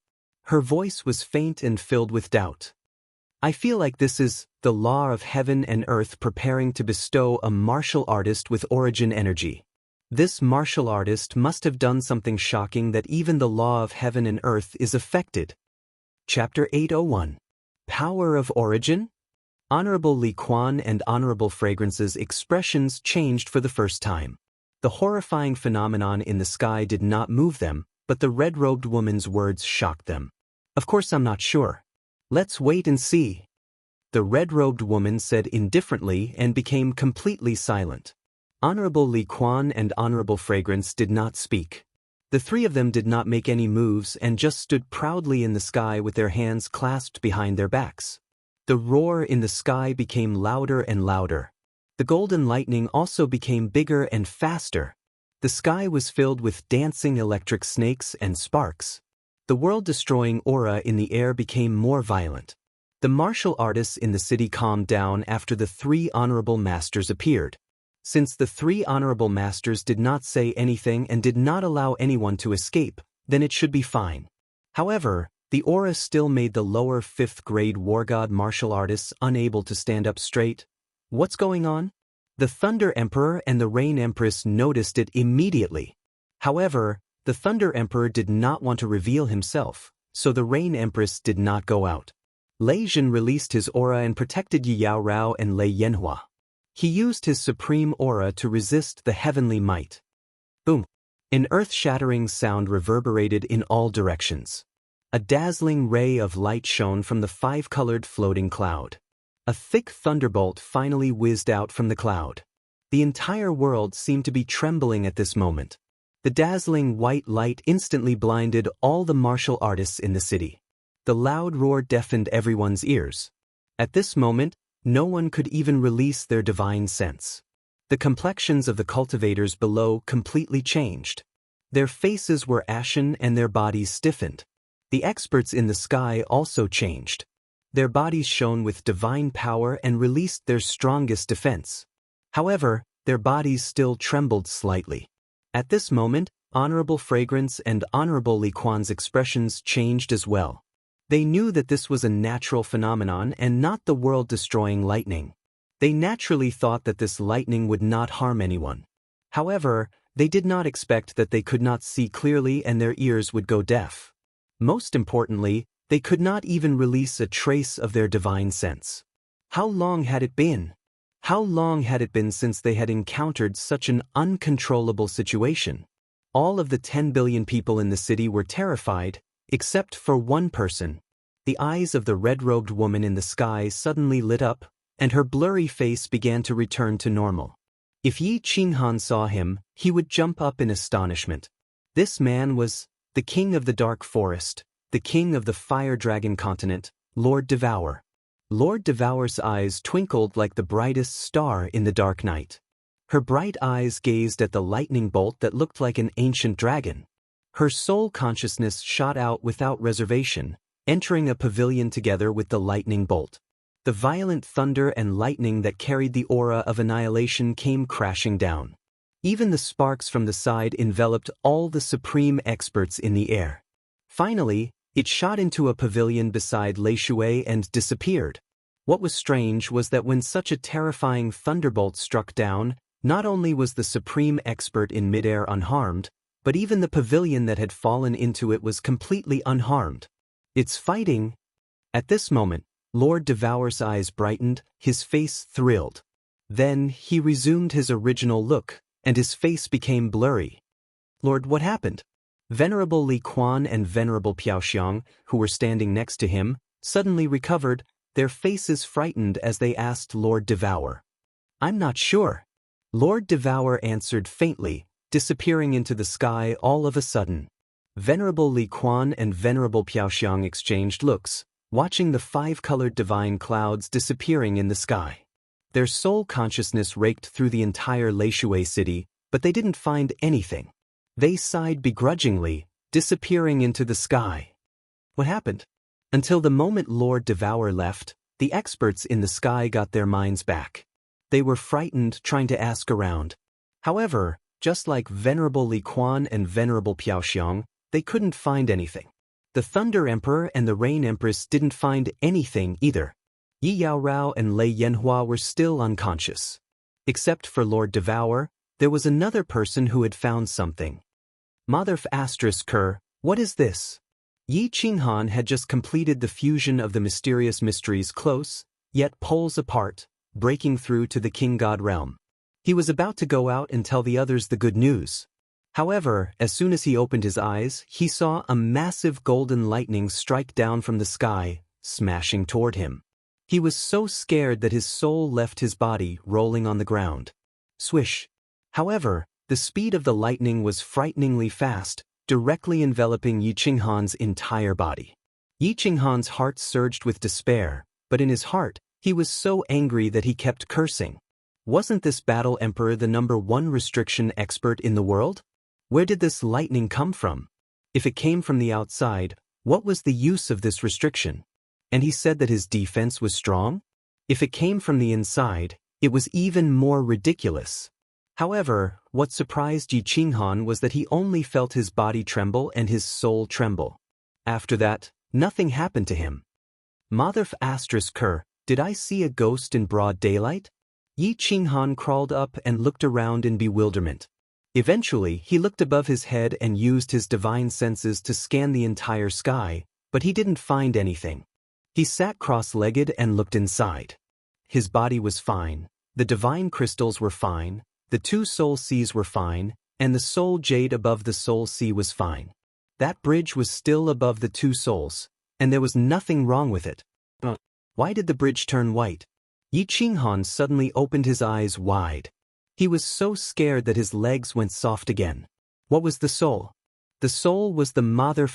Her voice was faint and filled with doubt. "I feel like this is the law of heaven and earth preparing to bestow a martial artist with origin energy. This martial artist must have done something shocking that even the law of heaven and earth is affected." Chapter 801. Power of Origin? Honorable Li Quan and Honorable Fragrance's expressions changed for the first time. The horrifying phenomenon in the sky did not move them, but the red-robed woman's words shocked them. "Of course I'm not sure. Let's wait and see." The red-robed woman said indifferently and became completely silent. Honorable Li Quan and Honorable Fragrance did not speak. The 3 of them did not make any moves and just stood proudly in the sky with their hands clasped behind their backs. The roar in the sky became louder and louder. The golden lightning also became bigger and faster. The sky was filled with dancing electric snakes and sparks. The world-destroying aura in the air became more violent. The martial artists in the city calmed down after the 3 honorable masters appeared. Since the 3 honorable masters did not say anything and did not allow anyone to escape, then it should be fine. However, the aura still made the lower 5th-grade war god martial artists unable to stand up straight. What's going on? The Thunder Emperor and the Rain Empress noticed it immediately. However, the Thunder Emperor did not want to reveal himself, so the Rain Empress did not go out. Lei Jin released his aura and protected Yi Yao Rao and Lei Yanhua. He used his supreme aura to resist the heavenly might. Boom! An earth-shattering sound reverberated in all directions. A dazzling ray of light shone from the 5-colored floating cloud. A thick thunderbolt finally whizzed out from the cloud. The entire world seemed to be trembling at this moment. The dazzling white light instantly blinded all the martial artists in the city. The loud roar deafened everyone's ears. At this moment, no one could even release their divine sense. The complexions of the cultivators below completely changed. Their faces were ashen and their bodies stiffened. The experts in the sky also changed. Their bodies shone with divine power and released their strongest defense. However, their bodies still trembled slightly. At this moment, Honorable Fragrance and Honorable Li Quan's expressions changed as well. They knew that this was a natural phenomenon and not the world-destroying lightning. They naturally thought that this lightning would not harm anyone. However, they did not expect that they could not see clearly and their ears would go deaf. Most importantly, they could not even release a trace of their divine sense. How long had it been? How long had it been since they had encountered such an uncontrollable situation? All of the 10 billion people in the city were terrified, except for one person. The eyes of the red-robed woman in the sky suddenly lit up, and her blurry face began to return to normal. If Yi Qinghan saw him, he would jump up in astonishment. This man was the king of the dark forest, the king of the fire dragon continent, Lord Devour. Lord Devour's eyes twinkled like the brightest star in the dark night. Her bright eyes gazed at the lightning bolt that looked like an ancient dragon. Her soul consciousness shot out without reservation, entering a pavilion together with the lightning bolt. The violent thunder and lightning that carried the aura of annihilation came crashing down. Even the sparks from the side enveloped all the supreme experts in the air. Finally, it shot into a pavilion beside Lei Shui and disappeared. What was strange was that when such a terrifying thunderbolt struck down, not only was the supreme expert in midair unharmed, but even the pavilion that had fallen into it was completely unharmed. It's fighting. At this moment, Lord Devour's eyes brightened, his face thrilled. Then he resumed his original look, and his face became blurry. Lord, what happened? Venerable Li Quan and Venerable Piaoxiang, who were standing next to him, suddenly recovered, their faces frightened as they asked Lord Devour. I'm not sure. Lord Devour answered faintly, disappearing into the sky all of a sudden. Venerable Li Quan and Venerable Piaoxiang exchanged looks, watching the five-colored divine clouds disappearing in the sky. Their soul consciousness raked through the entire Lei Shui city, but they didn't find anything. They sighed begrudgingly, disappearing into the sky. What happened? Until the moment Lord Devour left, the experts in the sky got their minds back. They were frightened, trying to ask around. However, just like Venerable Li Quan and Venerable Piaoxiang, they couldn't find anything. The Thunder Emperor and the Rain Empress didn't find anything either. Yi Yaorao and Lei Yanhua were still unconscious. Except for Lord Devour, there was another person who had found something. Mother Ker, what is this? Yi Qinghan had just completed the fusion of the mysterious mysteries close, yet poles apart, breaking through to the King God realm. He was about to go out and tell the others the good news. However, as soon as he opened his eyes, he saw a massive golden lightning strike down from the sky, smashing toward him. He was so scared that his soul left his body, rolling on the ground. Swish. However, the speed of the lightning was frighteningly fast, directly enveloping Yi Qinghan's entire body. Yi Qinghan's heart surged with despair, but in his heart, he was so angry that he kept cursing. Wasn't this battle emperor the #1 restriction expert in the world? Where did this lightning come from? If it came from the outside, what was the use of this restriction? And he said that his defense was strong? If it came from the inside, it was even more ridiculous. However, what surprised Yi Qinghan was that he only felt his body tremble and his soul tremble. After that, nothing happened to him. Mother Ker, did I see a ghost in broad daylight? Yi Qinghan crawled up and looked around in bewilderment. Eventually, he looked above his head and used his divine senses to scan the entire sky, but he didn't find anything. He sat cross-legged and looked inside. His body was fine, the divine crystals were fine, the 2 soul seas were fine, and the soul jade above the soul sea was fine. That bridge was still above the 2 souls, and there was nothing wrong with it. Why did the bridge turn white? Yi Qinghan suddenly opened his eyes wide. He was so scared that his legs went soft again. What was the soul? The soul was the Mother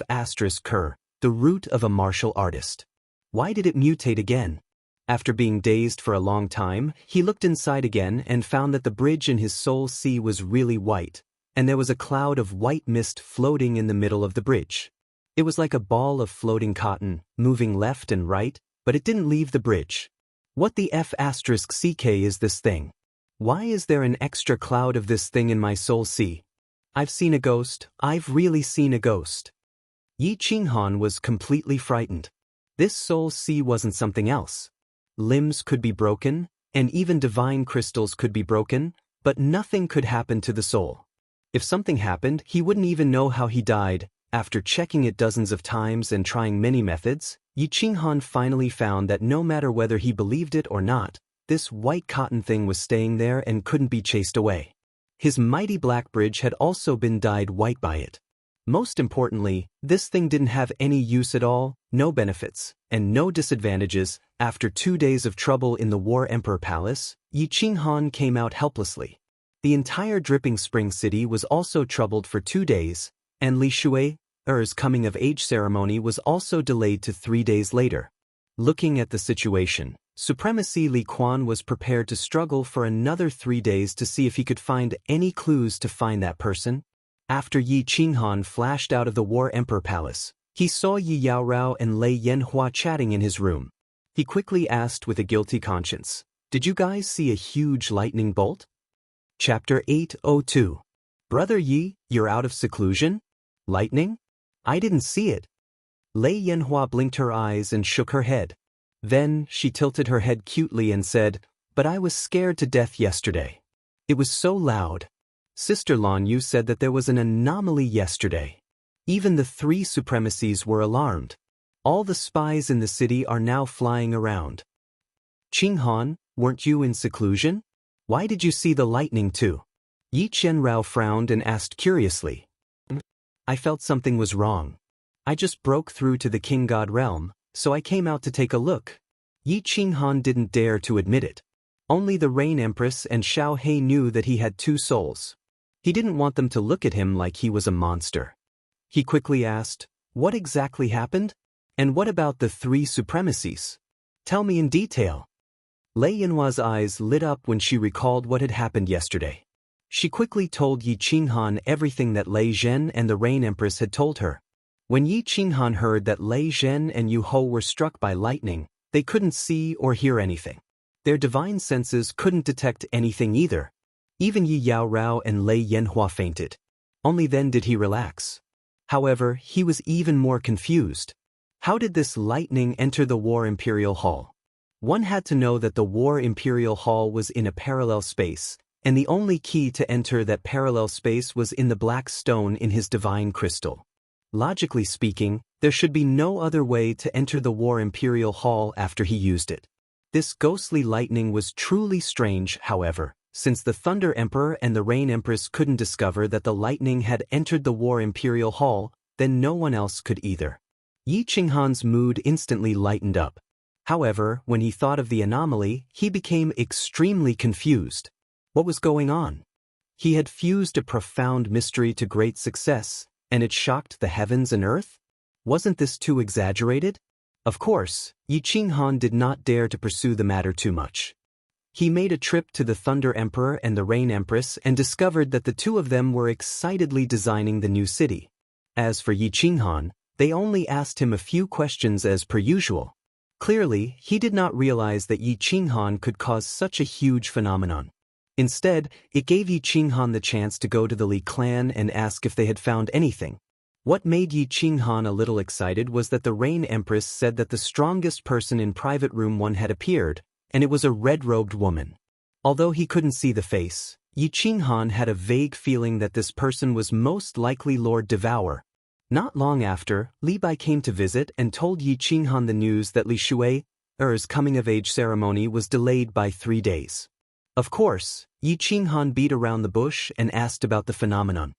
Ker, the root of a martial artist. Why did it mutate again? After being dazed for a long time, he looked inside again and found that the bridge in his soul sea was really white, and there was a cloud of white mist floating in the middle of the bridge. It was like a ball of floating cotton, moving left and right, but it didn't leave the bridge. What the F***ck is this thing? Why is there an extra cloud of this thing in my soul sea? I've seen a ghost, I've really seen a ghost. Yi Qinghan was completely frightened. This soul sea wasn't something else. Limbs could be broken, and even divine crystals could be broken, but nothing could happen to the soul. If something happened, he wouldn't even know how he died. After checking it dozens of times and trying many methods, Yi Qinghan finally found that no matter whether he believed it or not, this white cotton thing was staying there and couldn't be chased away. His mighty black bridge had also been dyed white by it. Most importantly, this thing didn't have any use at all, no benefits, and no disadvantages. After 2 days of trouble in the War Emperor Palace, Yi Qinghan came out helplessly. The entire Dripping Spring City was also troubled for 2 days, and Li Shui's coming-of-age ceremony was also delayed to 3 days later. Looking at the situation, Supremacy Li Quan was prepared to struggle for another 3 days to see if he could find any clues to find that person. After Yi Qinghan flashed out of the War Emperor Palace, he saw Yi Yaorao and Lei Yanhua chatting in his room. He quickly asked with a guilty conscience, "Did you guys see a huge lightning bolt?" Chapter 802. Brother Yi, you're out of seclusion? Lightning? I didn't see it. Lei Yanhua blinked her eyes and shook her head. Then she tilted her head cutely and said, "But I was scared to death yesterday. It was so loud. Sister Lan Yu said that there was an anomaly yesterday. Even the 3 supremacies were alarmed. All the spies in the city are now flying around." Qinghan, weren't you in seclusion? Why did you see the lightning too? Yi Qianrao frowned and asked curiously. I felt something was wrong. I just broke through to the King God realm, so I came out to take a look. Yi Qinghan didn't dare to admit it. Only the Rain Empress and Xiao He knew that he had 2 souls. He didn't want them to look at him like he was a monster. He quickly asked, "What exactly happened? And what about the 3 supremacies? Tell me in detail." Lei Yanhua's eyes lit up when she recalled what had happened yesterday. She quickly told Yi Qinghan everything that Lei Zhen and the Rain Empress had told her. When Yi Qinghan heard that Lei Zhen and Yu Hou were struck by lightning, they couldn't see or hear anything. Their divine senses couldn't detect anything either. Even Yi Yaorao and Lei Yanhua fainted. Only then did he relax. However, he was even more confused. How did this lightning enter the War Imperial Hall? One had to know that the War Imperial Hall was in a parallel space, and the only key to enter that parallel space was in the black stone in his divine crystal. Logically speaking, there should be no other way to enter the War Imperial Hall after he used it. This ghostly lightning was truly strange, however, since the Thunder Emperor and the Rain Empress couldn't discover that the lightning had entered the War Imperial Hall, then no one else could either. Yi Qinghan's mood instantly lightened up. However, when he thought of the anomaly, he became extremely confused. What was going on? He had fused a profound mystery to great success, and it shocked the heavens and earth? Wasn't this too exaggerated? Of course, Yi Qinghan did not dare to pursue the matter too much. He made a trip to the Thunder Emperor and the Rain Empress and discovered that the 2 of them were excitedly designing the new city. As for Yi Qinghan, they only asked him a few questions as per usual. Clearly, he did not realize that Yi Qinghan could cause such a huge phenomenon. Instead, it gave Yi Qinghan the chance to go to the Li clan and ask if they had found anything. What made Yi Qinghan a little excited was that the Rain Empress said that the strongest person in Private Room 1 had appeared, and it was a red-robed woman. Although he couldn't see the face, Yi Qinghan had a vague feeling that this person was most likely Lord Devour. Not long after, Li Bai came to visit and told Yi Qinghan the news that Li Shui's coming-of-age ceremony was delayed by 3 days. Of course, Yi Qinghan beat around the bush and asked about the phenomenon.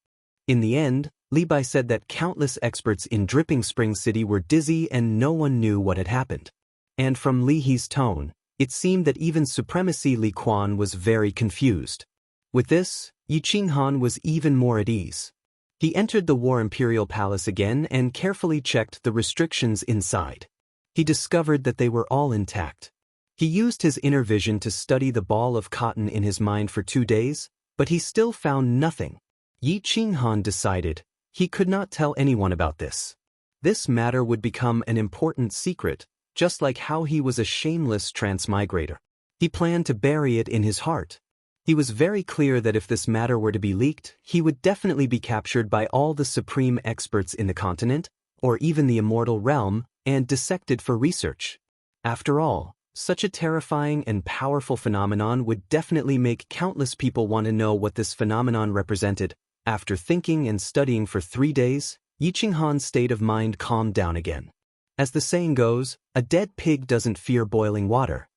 In the end, Li Bai said that countless experts in Dripping Spring City were dizzy and no one knew what had happened. And from Li He's tone, it seemed that even Supremacy Li Quan was very confused. With this, Yi Qinghan was even more at ease. He entered the War Imperial Palace again and carefully checked the restrictions inside. He discovered that they were all intact. He used his inner vision to study the ball of cotton in his mind for 2 days, but he still found nothing. Yi Qinghan decided he could not tell anyone about this. This matter would become an important secret, just like how he was a shameless transmigrator. He planned to bury it in his heart. He was very clear that if this matter were to be leaked, he would definitely be captured by all the supreme experts in the continent, or even the immortal realm, and dissected for research. After all, such a terrifying and powerful phenomenon would definitely make countless people want to know what this phenomenon represented. After thinking and studying for 3 days, Yi Qinghan's state of mind calmed down again. As the saying goes, a dead pig doesn't fear boiling water.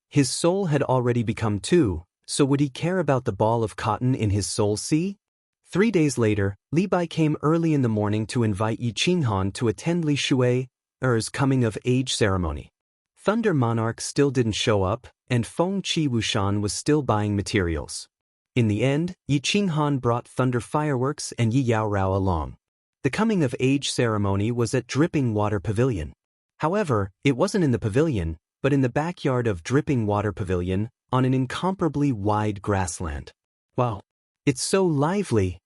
His soul had already become two, so would he care about the ball of cotton in his soul sea? 3 days later, Li Bai came early in the morning to invite Yi Qinghan to attend Li Shui's coming-of-age ceremony. Thunder Monarch still didn't show up, and Feng Qi Wushan was still buying materials. In the end, Yi Qinghan brought thunder fireworks and Yi Yaorao along. The coming-of-age ceremony was at Dripping Water Pavilion. However, it wasn't in the pavilion, but in the backyard of Dripping Water Pavilion, on an incomparably wide grassland. Wow! It's so lively!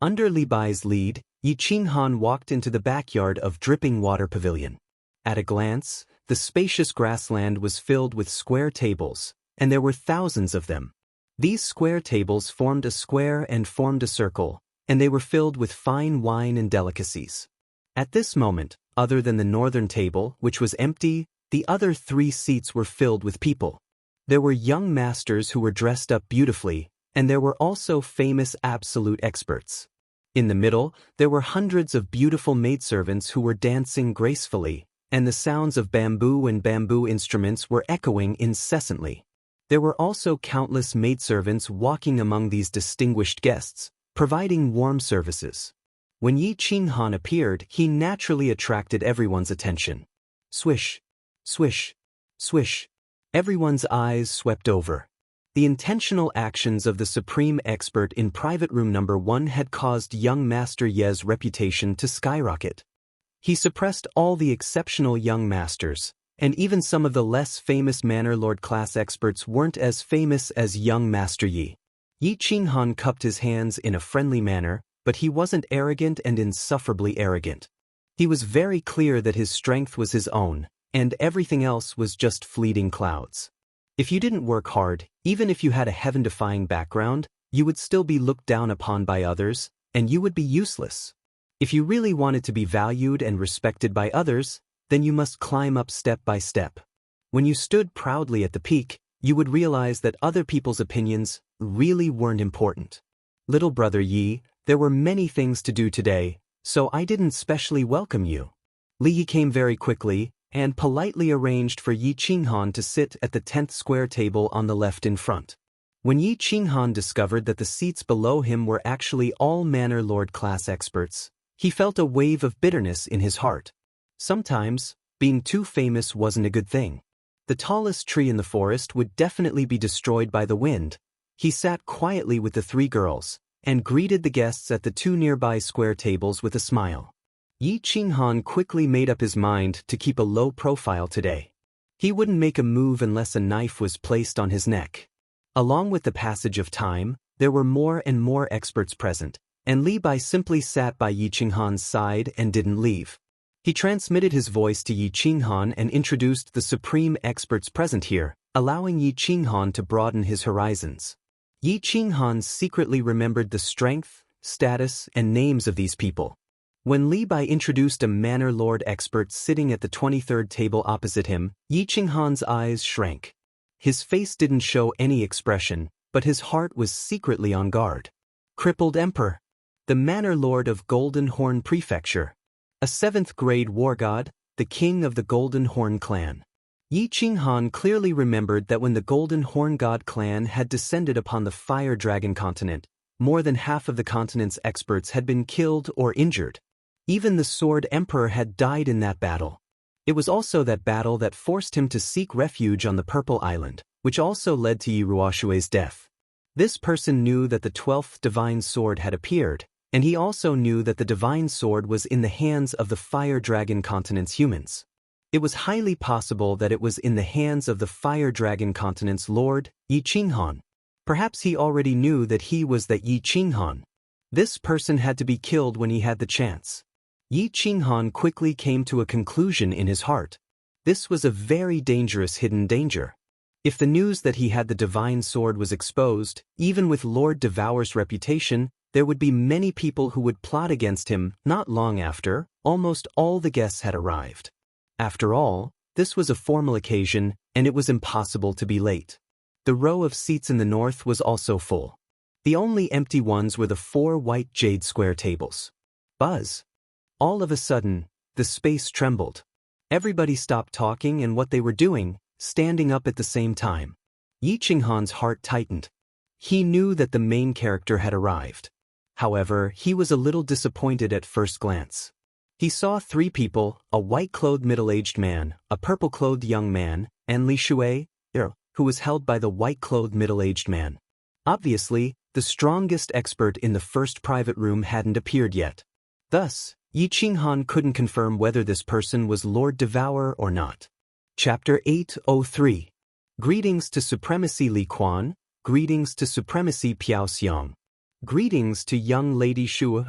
Under Li Bai's lead, Yi Qinghan walked into the backyard of Dripping Water Pavilion. At a glance, the spacious grassland was filled with square tables, and there were thousands of them. These square tables formed a square and formed a circle, and they were filled with fine wine and delicacies. At this moment, other than the northern table, which was empty, the other 3 seats were filled with people. There were young masters who were dressed up beautifully, and there were also famous absolute experts. In the middle, there were hundreds of beautiful maidservants who were dancing gracefully, and the sounds of bamboo and bamboo instruments were echoing incessantly. There were also countless maidservants walking among these distinguished guests, providing warm services. When Yi Qinghan appeared, he naturally attracted everyone's attention. Swish, swish, swish. Everyone's eyes swept over. The intentional actions of the supreme expert in private room number 1 had caused young Master Ye's reputation to skyrocket. He suppressed all the exceptional young masters, and even some of the less famous Manor Lord class experts weren't as famous as young Master Yi. Yi Qinghan cupped his hands in a friendly manner, but he wasn't arrogant and insufferably arrogant. He was very clear that his strength was his own, and everything else was just fleeting clouds. If you didn't work hard, even if you had a heaven-defying background, you would still be looked down upon by others, and you would be useless. If you really wanted to be valued and respected by others, then you must climb up step by step. When you stood proudly at the peak, you would realize that other people's opinions really weren't important. Little brother Yi, there were many things to do today, so I didn't specially welcome you. Li Yi came very quickly, and politely arranged for Yi Qinghan to sit at the 10th square table on the left in front. When Yi Qinghan discovered that the seats below him were actually all Manor Lord class experts, he felt a wave of bitterness in his heart. Sometimes, being too famous wasn't a good thing. The tallest tree in the forest would definitely be destroyed by the wind. He sat quietly with the 3 girls, and greeted the guests at the 2 nearby square tables with a smile. Yi Qinghan quickly made up his mind to keep a low profile today. He wouldn't make a move unless a knife was placed on his neck. Along with the passage of time, there were more and more experts present, and Li Bai simply sat by Yi Qinghan's side and didn't leave. He transmitted his voice to Yi Qinghan and introduced the supreme experts present here, allowing Yi Qinghan to broaden his horizons. Yi Qinghan secretly remembered the strength, status, and names of these people. When Li Bai introduced a Manor Lord expert sitting at the 23rd table opposite him, Yi Qinghan's eyes shrank. His face didn't show any expression, but his heart was secretly on guard. Crippled Emperor, the Manor Lord of Golden Horn Prefecture, a 7th-grade war god, the king of the Golden Horn clan. Yi Qinghan clearly remembered that when the Golden Horn god clan had descended upon the Fire Dragon continent, more than half of the continent's experts had been killed or injured. Even the Sword Emperor had died in that battle. It was also that battle that forced him to seek refuge on the Purple Island, which also led to Yi Ruoshui's death. This person knew that the 12th Divine Sword had appeared, and he also knew that the Divine Sword was in the hands of the Fire Dragon continent's humans. It was highly possible that it was in the hands of the Fire Dragon continent's lord, Yi Qinghan. Perhaps he already knew that he was that Yi Qinghan. This person had to be killed when he had the chance. Yi Qinghan quickly came to a conclusion in his heart. This was a very dangerous hidden danger. If the news that he had the Divine Sword was exposed, even with Lord Devour's reputation, there would be many people who would plot against him. Not long after, almost all the guests had arrived. After all, this was a formal occasion, and it was impossible to be late. The row of seats in the north was also full. The only empty ones were the 4 white jade square tables. Buzz! All of a sudden, the space trembled. Everybody stopped talking and what they were doing, standing up at the same time. Yi Qinghan's heart tightened. He knew that the main character had arrived. However, he was a little disappointed at first glance. He saw 3 people, a white-clothed middle-aged man, a purple-clothed young man, and Li Shui, who was held by the white-clothed middle-aged man. Obviously, the strongest expert in the first private room hadn't appeared yet. Thus, Yi Qinghan couldn't confirm whether this person was Lord Devourer or not. Chapter 803. Greetings to Supremacy Li Quan, greetings to Supremacy Piao Xiang. Greetings to young Lady Shu.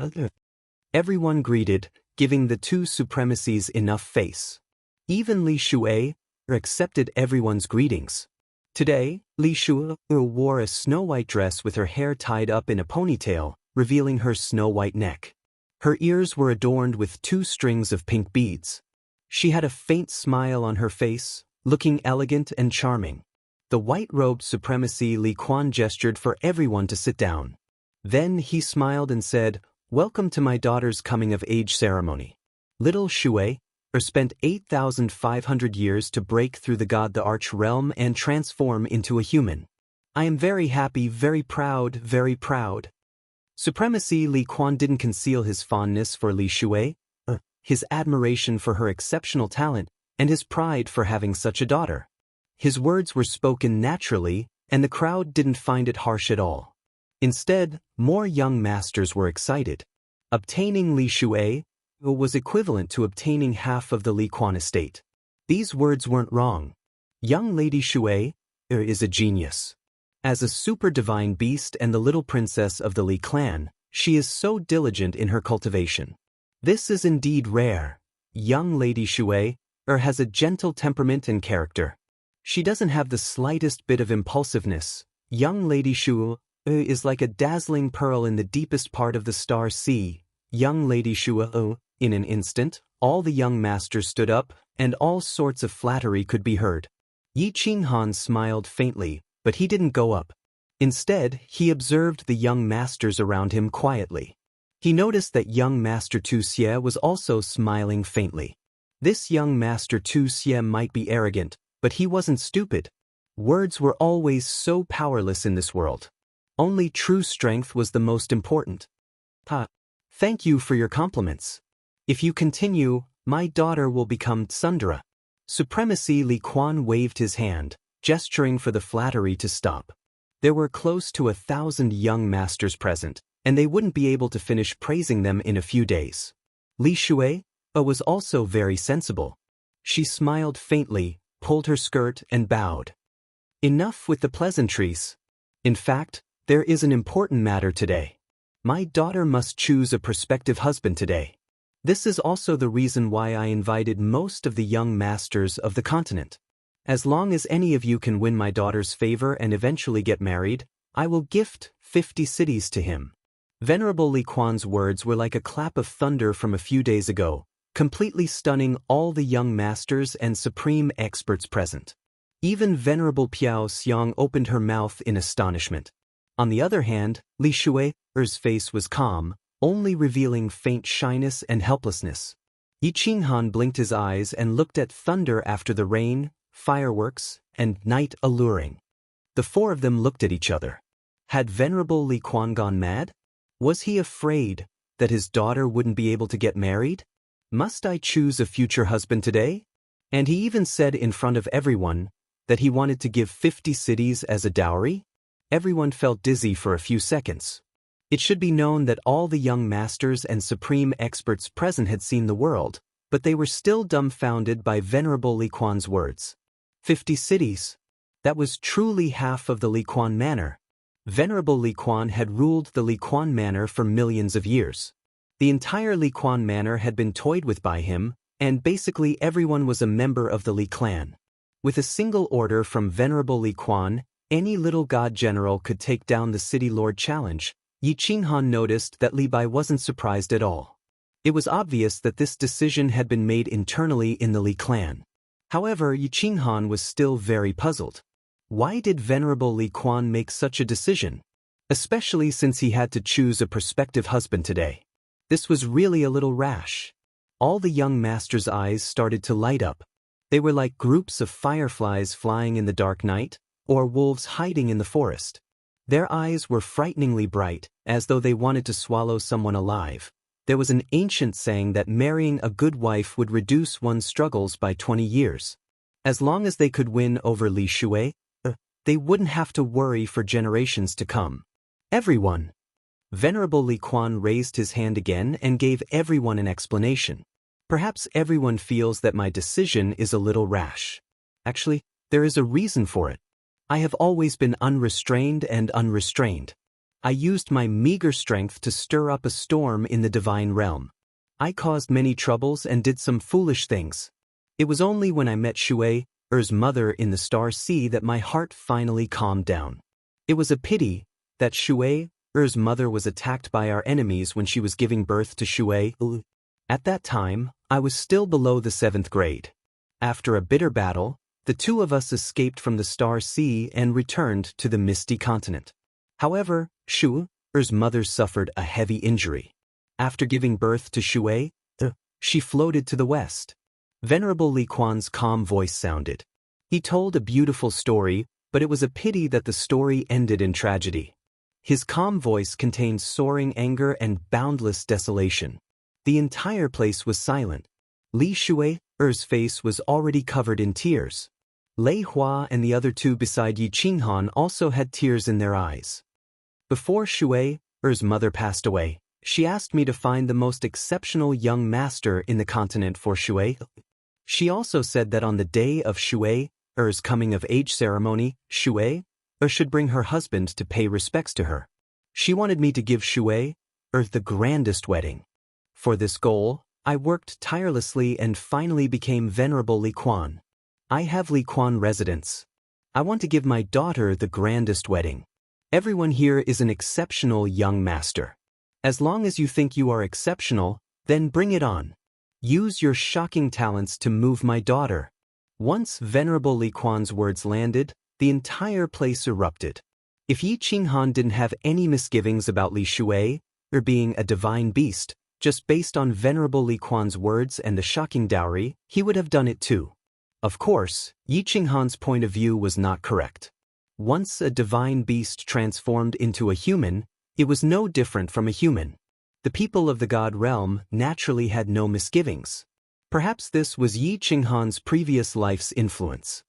Everyone greeted, giving the 2 supremacies enough face. Even Li Shui accepted everyone's greetings. Today, Li Shui wore a snow-white dress with her hair tied up in a ponytail, revealing her snow-white neck. Her ears were adorned with 2 strings of pink beads. She had a faint smile on her face, looking elegant and charming. The white-robed supremacy Li Quan gestured for everyone to sit down. Then he smiled and said, "Welcome to my daughter's coming-of-age ceremony. Little Shui spent 8,500 years to break through the Arch realm and transform into a human. I am very happy, very proud, very proud." Supremacy Li Quan didn't conceal his fondness for Li Shui, his admiration for her exceptional talent, and his pride for having such a daughter. His words were spoken naturally, and the crowd didn't find it harsh at all. Instead, more young masters were excited. Obtaining Li Shui was equivalent to obtaining half of the Li Quan estate. These words weren't wrong. Young Lady Shui is a genius. As a super divine beast and the little princess of the Li clan, she is so diligent in her cultivation. This is indeed rare. Young Lady Shui has a gentle temperament and character. She doesn't have the slightest bit of impulsiveness. Young Lady Shui is like a dazzling pearl in the deepest part of the star sea. Young Lady Shui. In an instant, all the young masters stood up, and all sorts of flattery could be heard. Yi Qinghan smiled faintly, but he didn't go up. Instead, he observed the young masters around him quietly. He noticed that young Master Tu Xie was also smiling faintly. This young Master Tu Xie might be arrogant, but he wasn't stupid. Words were always so powerless in this world. Only true strength was the most important. Thank you for your compliments. If you continue, my daughter will become Tsundere. Supremacy Li Quan waved his hand, gesturing for the flattery to stop. There were close to 1,000 young masters present, and they wouldn't be able to finish praising them in a few days. Li Shui was also very sensible. She smiled faintly, pulled her skirt, and bowed. Enough with the pleasantries. In fact, there is an important matter today. My daughter must choose a prospective husband today. This is also the reason why I invited most of the young masters of the continent. As long as any of you can win my daughter's favor and eventually get married, I will gift 50 cities to him. Venerable Li Quan's words were like a clap of thunder from a few days ago, completely stunning all the young masters and supreme experts present. Even Venerable Piao Xiang opened her mouth in astonishment. On the other hand, Li Shui's face was calm, only revealing faint shyness and helplessness. Yi Qinghan blinked his eyes and looked at thunder after the rain, fireworks, and night alluring. The 4 of them looked at each other. Had Venerable Li Quan gone mad? Was he afraid that his daughter wouldn't be able to get married? Must I choose a future husband today? And he even said in front of everyone that he wanted to give 50 cities as a dowry? Everyone felt dizzy for a few seconds. It should be known that all the young masters and supreme experts present had seen the world, but they were still dumbfounded by Venerable Li Quan's words. 50 cities. That was truly half of the Li Quan Manor. Venerable Li Quan had ruled the Li Quan Manor for millions of years. The entire Li Quan Manor had been toyed with by him, and basically everyone was a member of the Li clan. With a single order from Venerable Li Quan, any little god general could take down the city lord challenge. Yi Qinghan noticed that Li Bai wasn't surprised at all. It was obvious that this decision had been made internally in the Li clan. However, Yi Qinghan was still very puzzled. Why did Venerable Li Quan make such a decision? Especially since he had to choose a prospective husband today. This was really a little rash. All the young master's eyes started to light up. They were like groups of fireflies flying in the dark night, or wolves hiding in the forest. Their eyes were frighteningly bright, as though they wanted to swallow someone alive. There was an ancient saying that marrying a good wife would reduce one's struggles by 20 years. As long as they could win over Li Shui, they wouldn't have to worry for generations to come. Everyone. Venerable Li Quan raised his hand again and gave everyone an explanation. Perhaps everyone feels that my decision is a little rash. Actually, there is a reason for it. I have always been unrestrained and unrestrained. I used my meager strength to stir up a storm in the divine realm. I caused many troubles and did some foolish things. It was only when I met Shui-er's mother in the Star Sea that my heart finally calmed down. It was a pity that Shui-er's mother was attacked by our enemies when she was giving birth to Shui. At that time, I was still below the 7th grade. After a bitter battle, the two of us escaped from the Star Sea and returned to the Misty Continent. However, Shui-er's mother suffered a heavy injury. After giving birth to Shui, she floated to the west. Venerable Li Quan's calm voice sounded. He told a beautiful story, but it was a pity that the story ended in tragedy. His calm voice contained soaring anger and boundless desolation. The entire place was silent. Li Shui-er's face was already covered in tears. Lei Hua and the other two beside Yi Qinghan also had tears in their eyes. Before Shui-er's mother passed away, she asked me to find the most exceptional young master in the continent for Shui. She also said that on the day of Shui-er's coming-of-age ceremony, Shui-er should bring her husband to pay respects to her. She wanted me to give Shui-er the grandest wedding. For this goal, I worked tirelessly and finally became Venerable Li Quan. I have Li Quan residence. I want to give my daughter the grandest wedding. Everyone here is an exceptional young master. As long as you think you are exceptional, then bring it on. Use your shocking talents to move my daughter. Once Venerable Li Quan's words landed, the entire place erupted. If Yi Qinghan didn't have any misgivings about Li Shui-er being a divine beast, just based on Venerable Li Quan's words and the shocking dowry, he would have done it too. Of course, Yi Qinghan's point of view was not correct. Once a divine beast transformed into a human, it was no different from a human. The people of the God realm naturally had no misgivings. Perhaps this was Yi Qinghan's previous life's influence.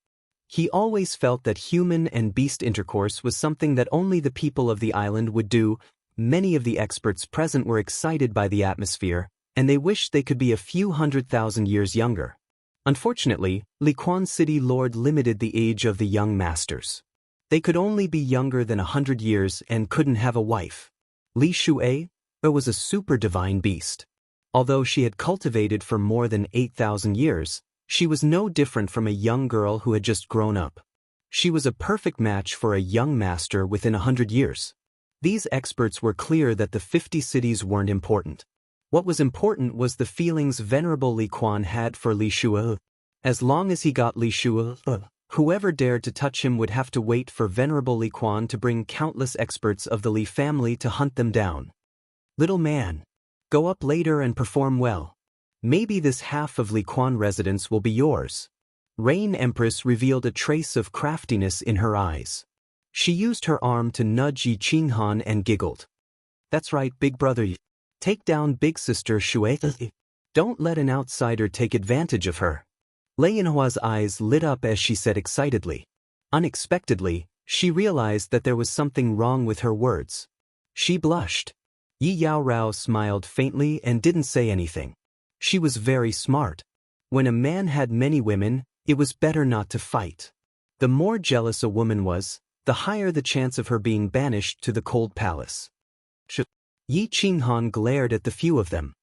He always felt that human and beast intercourse was something that only the people of the island would do. Many of the experts present were excited by the atmosphere, and they wished they could be a few 100,000 years younger. Unfortunately, Li Quan City Lord limited the age of the young masters. They could only be younger than 100 years and couldn't have a wife. Li Shui-er was a super divine beast. Although she had cultivated for more than 8,000 years, she was no different from a young girl who had just grown up. She was a perfect match for a young master within 100 years. These experts were clear that the 50 cities weren't important. What was important was the feelings Venerable Li Quan had for Li Shui-er. As long as he got Li Shui-er, whoever dared to touch him would have to wait for Venerable Li Quan to bring countless experts of the Li family to hunt them down. Little man, go up later and perform well. Maybe this half of Li Quan residence will be yours. Rain Empress revealed a trace of craftiness in her eyes. She used her arm to nudge Yi Qinghan and giggled. That's right, big brother. Take down big sister Shui. Don't let an outsider take advantage of her. Lei Yinhua's eyes lit up as she said excitedly. Unexpectedly, she realized that there was something wrong with her words. She blushed. Yi Yaorao smiled faintly and didn't say anything. She was very smart. When a man had many women, it was better not to fight. The more jealous a woman was, the higher the chance of her being banished to the cold palace. Yi Qinghan glared at the few of them.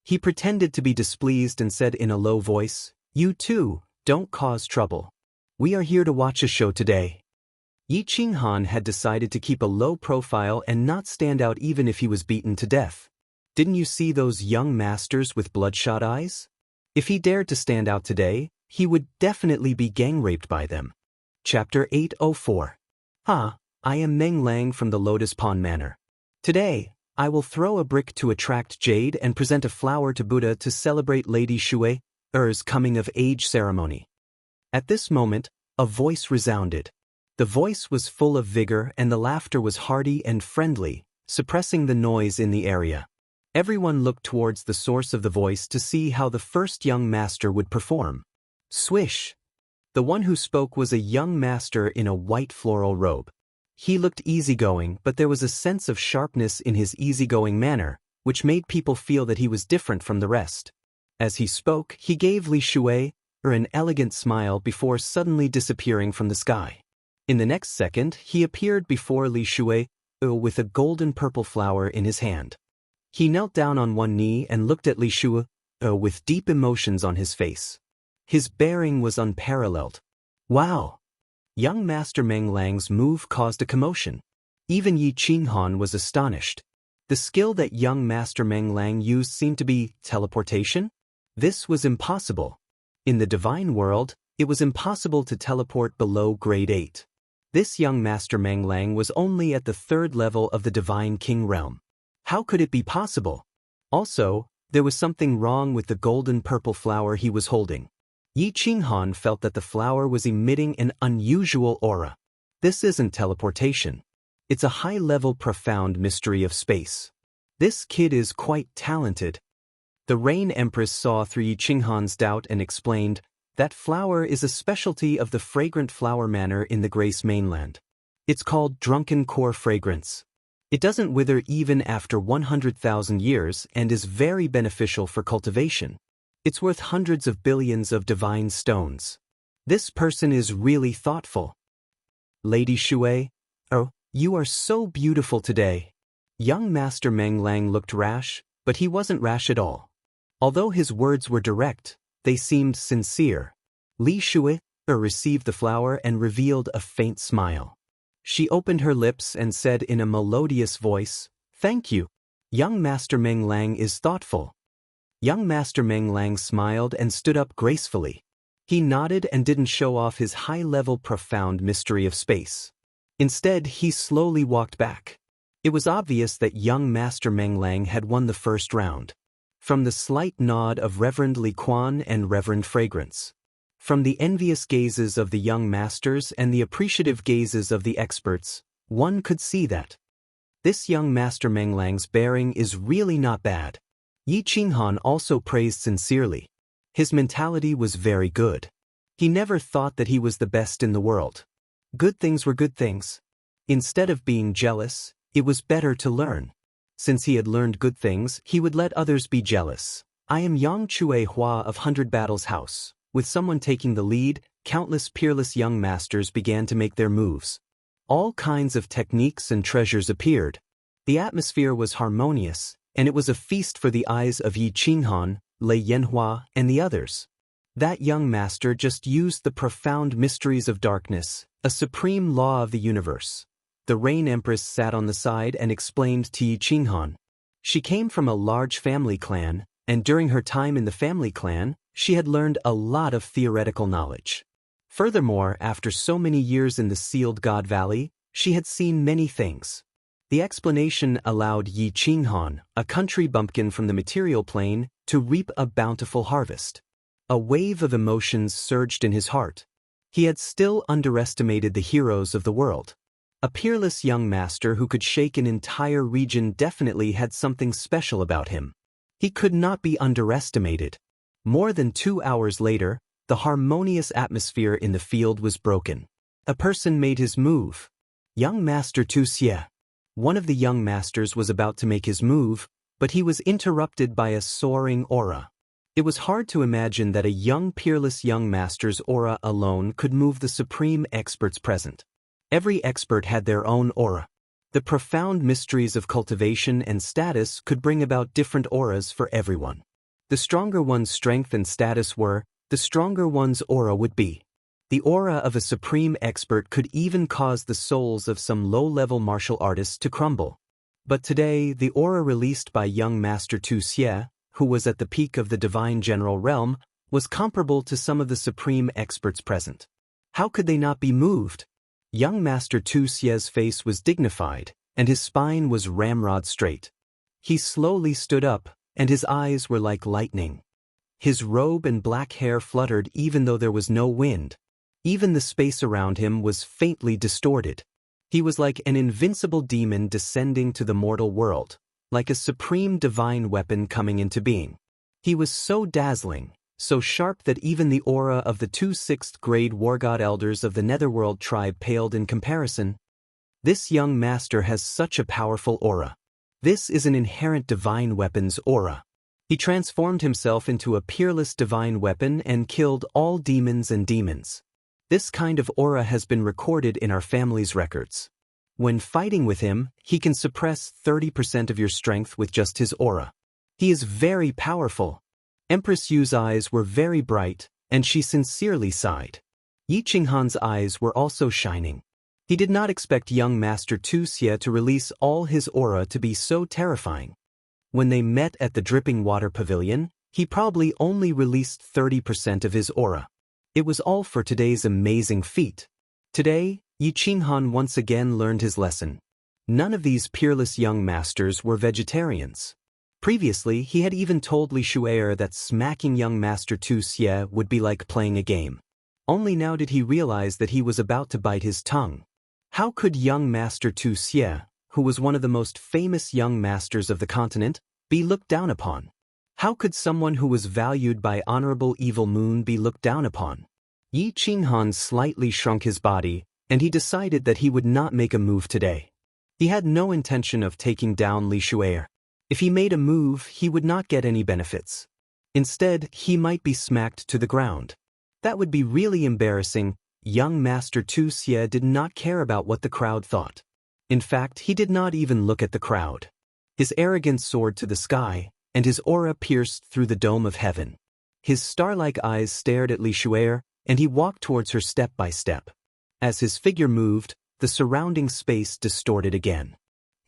He pretended to be displeased and said in a low voice, "You too, don't cause trouble. We are here to watch a show today." Yi Qinghan had decided to keep a low profile and not stand out even if he was beaten to death. Didn't you see those young masters with bloodshot eyes? If he dared to stand out today, he would definitely be gang-raped by them. Chapter 804. I am Meng Lang from the Lotus Pond Manor. Today, I will throw a brick to attract jade and present a flower to Buddha to celebrate Lady Shue's coming-of-age ceremony. At this moment, a voice resounded. The voice was full of vigor and the laughter was hearty and friendly, suppressing the noise in the area. Everyone looked towards the source of the voice to see how the first young master would perform. Swish! The one who spoke was a young master in a white floral robe. He looked easygoing, but there was a sense of sharpness in his easygoing manner, which made people feel that he was different from the rest. As he spoke, he gave Li Shui an elegant smile before suddenly disappearing from the sky. In the next second, he appeared before Li Shui with a golden purple flower in his hand. He knelt down on one knee and looked at Li Shui with deep emotions on his face. His bearing was unparalleled. Wow! Young Master Meng Lang's move caused a commotion. Even Yi Qinghan was astonished. The skill that young Master Meng Lang used seemed to be teleportation? This was impossible. In the divine world, it was impossible to teleport below grade 8. This young Master Meng Lang was only at the 3rd level of the Divine King realm. How could it be possible? Also, there was something wrong with the golden purple flower he was holding. Yi Qinghan felt that the flower was emitting an unusual aura. This isn't teleportation. It's a high-level profound mystery of space. This kid is quite talented. The Rain Empress saw through Yi Qinghan's doubt and explained, that flower is a specialty of the fragrant flower manor in the Grace mainland. It's called Drunken Core Fragrance. It doesn't wither even after 100,000 years and is very beneficial for cultivation. It's worth hundreds of billions of divine stones. This person is really thoughtful. Lady Shui, you are so beautiful today. Young Master Meng Lang looked rash, but he wasn't rash at all. Although his words were direct, they seemed sincere. Li Shui received the flower and revealed a faint smile. She opened her lips and said in a melodious voice, "Thank you. Young Master Meng Lang is thoughtful." Young Master Meng Lang smiled and stood up gracefully. He nodded and didn't show off his high-level profound mystery of space. Instead, he slowly walked back. It was obvious that young Master Meng Lang had won the first round. From the slight nod of Reverend Li Quan and Reverend Fragrance. From the envious gazes of the young masters and the appreciative gazes of the experts, one could see that this young Master Meng Lang's bearing is really not bad. Yi Qinghan also praised sincerely. His mentality was very good. He never thought that he was the best in the world. Good things were good things. Instead of being jealous, it was better to learn. Since he had learned good things, he would let others be jealous. I am Yang Chue Hua of 100 Battles House. With someone taking the lead, countless peerless young masters began to make their moves. All kinds of techniques and treasures appeared. The atmosphere was harmonious, and it was a feast for the eyes of Yi Qinghan, Lei Yanhua, and the others. That young master just used the profound mysteries of darkness, a supreme law of the universe. The Rain Empress sat on the side and explained to Yi Qinghan. She came from a large family clan, and during her time in the family clan, she had learned a lot of theoretical knowledge. Furthermore, after so many years in the Sealed God Valley, she had seen many things. The explanation allowed Yi Qinghan, a country bumpkin from the material plane, to reap a bountiful harvest. A wave of emotions surged in his heart. He had still underestimated the heroes of the world. A peerless young master who could shake an entire region definitely had something special about him. He could not be underestimated. More than 2 hours later, the harmonious atmosphere in the field was broken. A person made his move. Young Master Tu Xie. One of the young masters was about to make his move, but he was interrupted by a soaring aura. It was hard to imagine that a young peerless young master's aura alone could move the supreme experts present. Every expert had their own aura. The profound mysteries of cultivation and status could bring about different auras for everyone. The stronger one's strength and status were, the stronger one's aura would be. The aura of a supreme expert could even cause the souls of some low-level martial artists to crumble. But today, the aura released by young Master Tu Xie, who was at the peak of the divine general realm, was comparable to some of the supreme experts present. How could they not be moved? Young Master Tu Xie's face was dignified, and his spine was ramrod straight. He slowly stood up, and his eyes were like lightning. His robe and black hair fluttered even though there was no wind. Even the space around him was faintly distorted. He was like an invincible demon descending to the mortal world, like a supreme divine weapon coming into being. He was so dazzling, so sharp that even the aura of the 2 6th-grade war god elders of the Netherworld tribe paled in comparison. This young master has such a powerful aura. This is an inherent divine weapon's aura. He transformed himself into a peerless divine weapon and killed all demons and demons. This kind of aura has been recorded in our family's records. When fighting with him, he can suppress 30% of your strength with just his aura. He is very powerful. Empress Yu's eyes were very bright, and she sincerely sighed. Yi Qinghan's eyes were also shining. He did not expect young Master Tu Xie to release all his aura to be so terrifying. When they met at the Dripping Water Pavilion, he probably only released 30% of his aura. It was all for today's amazing feat. Today, Yi Qinghan once again learned his lesson. None of these peerless young masters were vegetarians. Previously, he had even told Li Shu'er that smacking young Master Tu Xie would be like playing a game. Only now did he realize that he was about to bite his tongue. How could young Master Tu Xie, who was one of the most famous young masters of the continent, be looked down upon? How could someone who was valued by Honorable Evil Moon be looked down upon? Yi Qinghan slightly shrunk his body, and he decided that he would not make a move today. He had no intention of taking down Li Shu'er. If he made a move, he would not get any benefits. Instead, he might be smacked to the ground. That would be really embarrassing. Young Master Tu Xie did not care about what the crowd thought. In fact, he did not even look at the crowd. His arrogance soared to the sky, and his aura pierced through the dome of heaven. His star-like eyes stared at Li Shu'er, and he walked towards her step by step. As his figure moved, the surrounding space distorted again.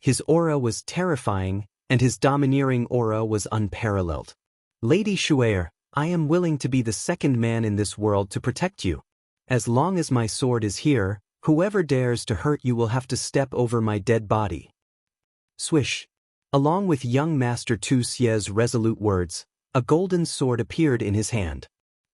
His aura was terrifying, and his domineering aura was unparalleled. Lady Shu'er, I am willing to be the second man in this world to protect you. As long as my sword is here, whoever dares to hurt you will have to step over my dead body. Swish. Along with young Master Tu Xie's resolute words, a golden sword appeared in his hand.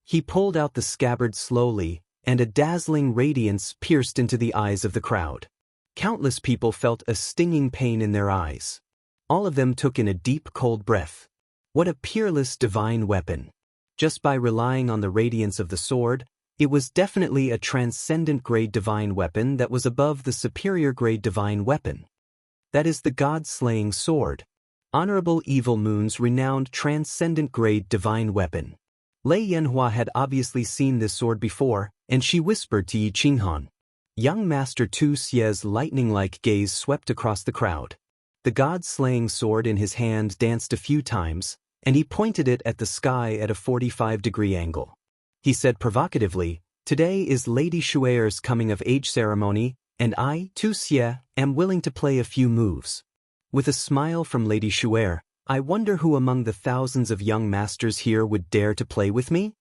He pulled out the scabbard slowly, and a dazzling radiance pierced into the eyes of the crowd. Countless people felt a stinging pain in their eyes. All of them took in a deep, cold breath. What a peerless divine weapon. Just by relying on the radiance of the sword, it was definitely a transcendent-grade divine weapon that was above the superior-grade divine weapon. That is the God-slaying sword. Honorable Evil Moon's renowned transcendent-grade divine weapon. Lei Yanhua had obviously seen this sword before, and she whispered to Yi Qinghan. Young Master Tu Xie's lightning-like gaze swept across the crowd. The God-slaying sword in his hand danced a few times, and he pointed it at the sky at a 45-degree angle. He said provocatively, "Today is Lady Shu'er's coming-of-age ceremony, and I, Tu Xie, am willing to play a few moves." With a smile from Lady Shu'er, I wonder who among the thousands of young masters here would dare to play with me?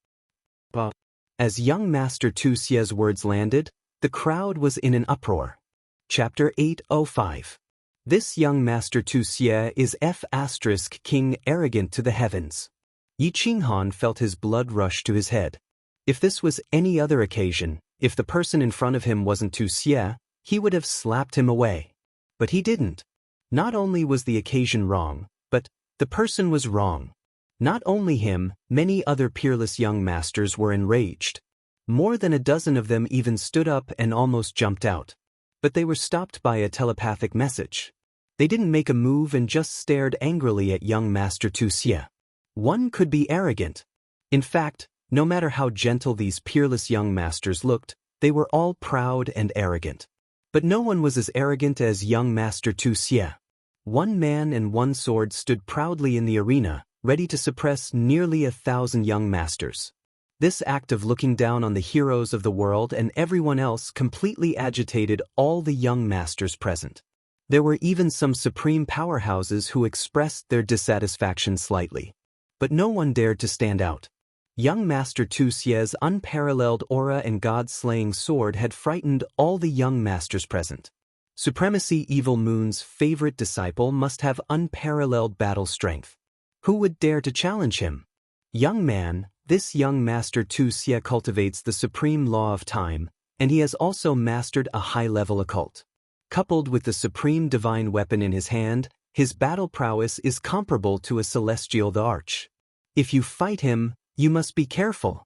As young Master Tu Xie's words landed, the crowd was in an uproar. Chapter 805. This young Master Tu Xie is King arrogant to the heavens. Yi Qinghan felt his blood rush to his head. If this was any other occasion, if the person in front of him wasn't Tu Xie, he would have slapped him away. But he didn't. Not only was the occasion wrong, but the person was wrong. Not only him, many other peerless young masters were enraged. More than a dozen of them even stood up and almost jumped out. But they were stopped by a telepathic message. They didn't make a move and just stared angrily at young Master Tu Xie. One could be arrogant. In fact, no matter how gentle these peerless young masters looked, they were all proud and arrogant. But no one was as arrogant as young Master Tu Xie. One man and one sword stood proudly in the arena, ready to suppress nearly 1,000 young masters. This act of looking down on the heroes of the world and everyone else completely agitated all the young masters present. There were even some supreme powerhouses who expressed their dissatisfaction slightly. But no one dared to stand out. Young Master Tu Xie's unparalleled aura and god-slaying sword had frightened all the young masters present. Supremacy Evil Moon's favorite disciple must have unparalleled battle strength. Who would dare to challenge him? Young man, this young Master Tu Xie cultivates the supreme law of time, and he has also mastered a high-level occult. Coupled with the supreme divine weapon in his hand, his battle prowess is comparable to a celestial the arch. If you fight him, you must be careful.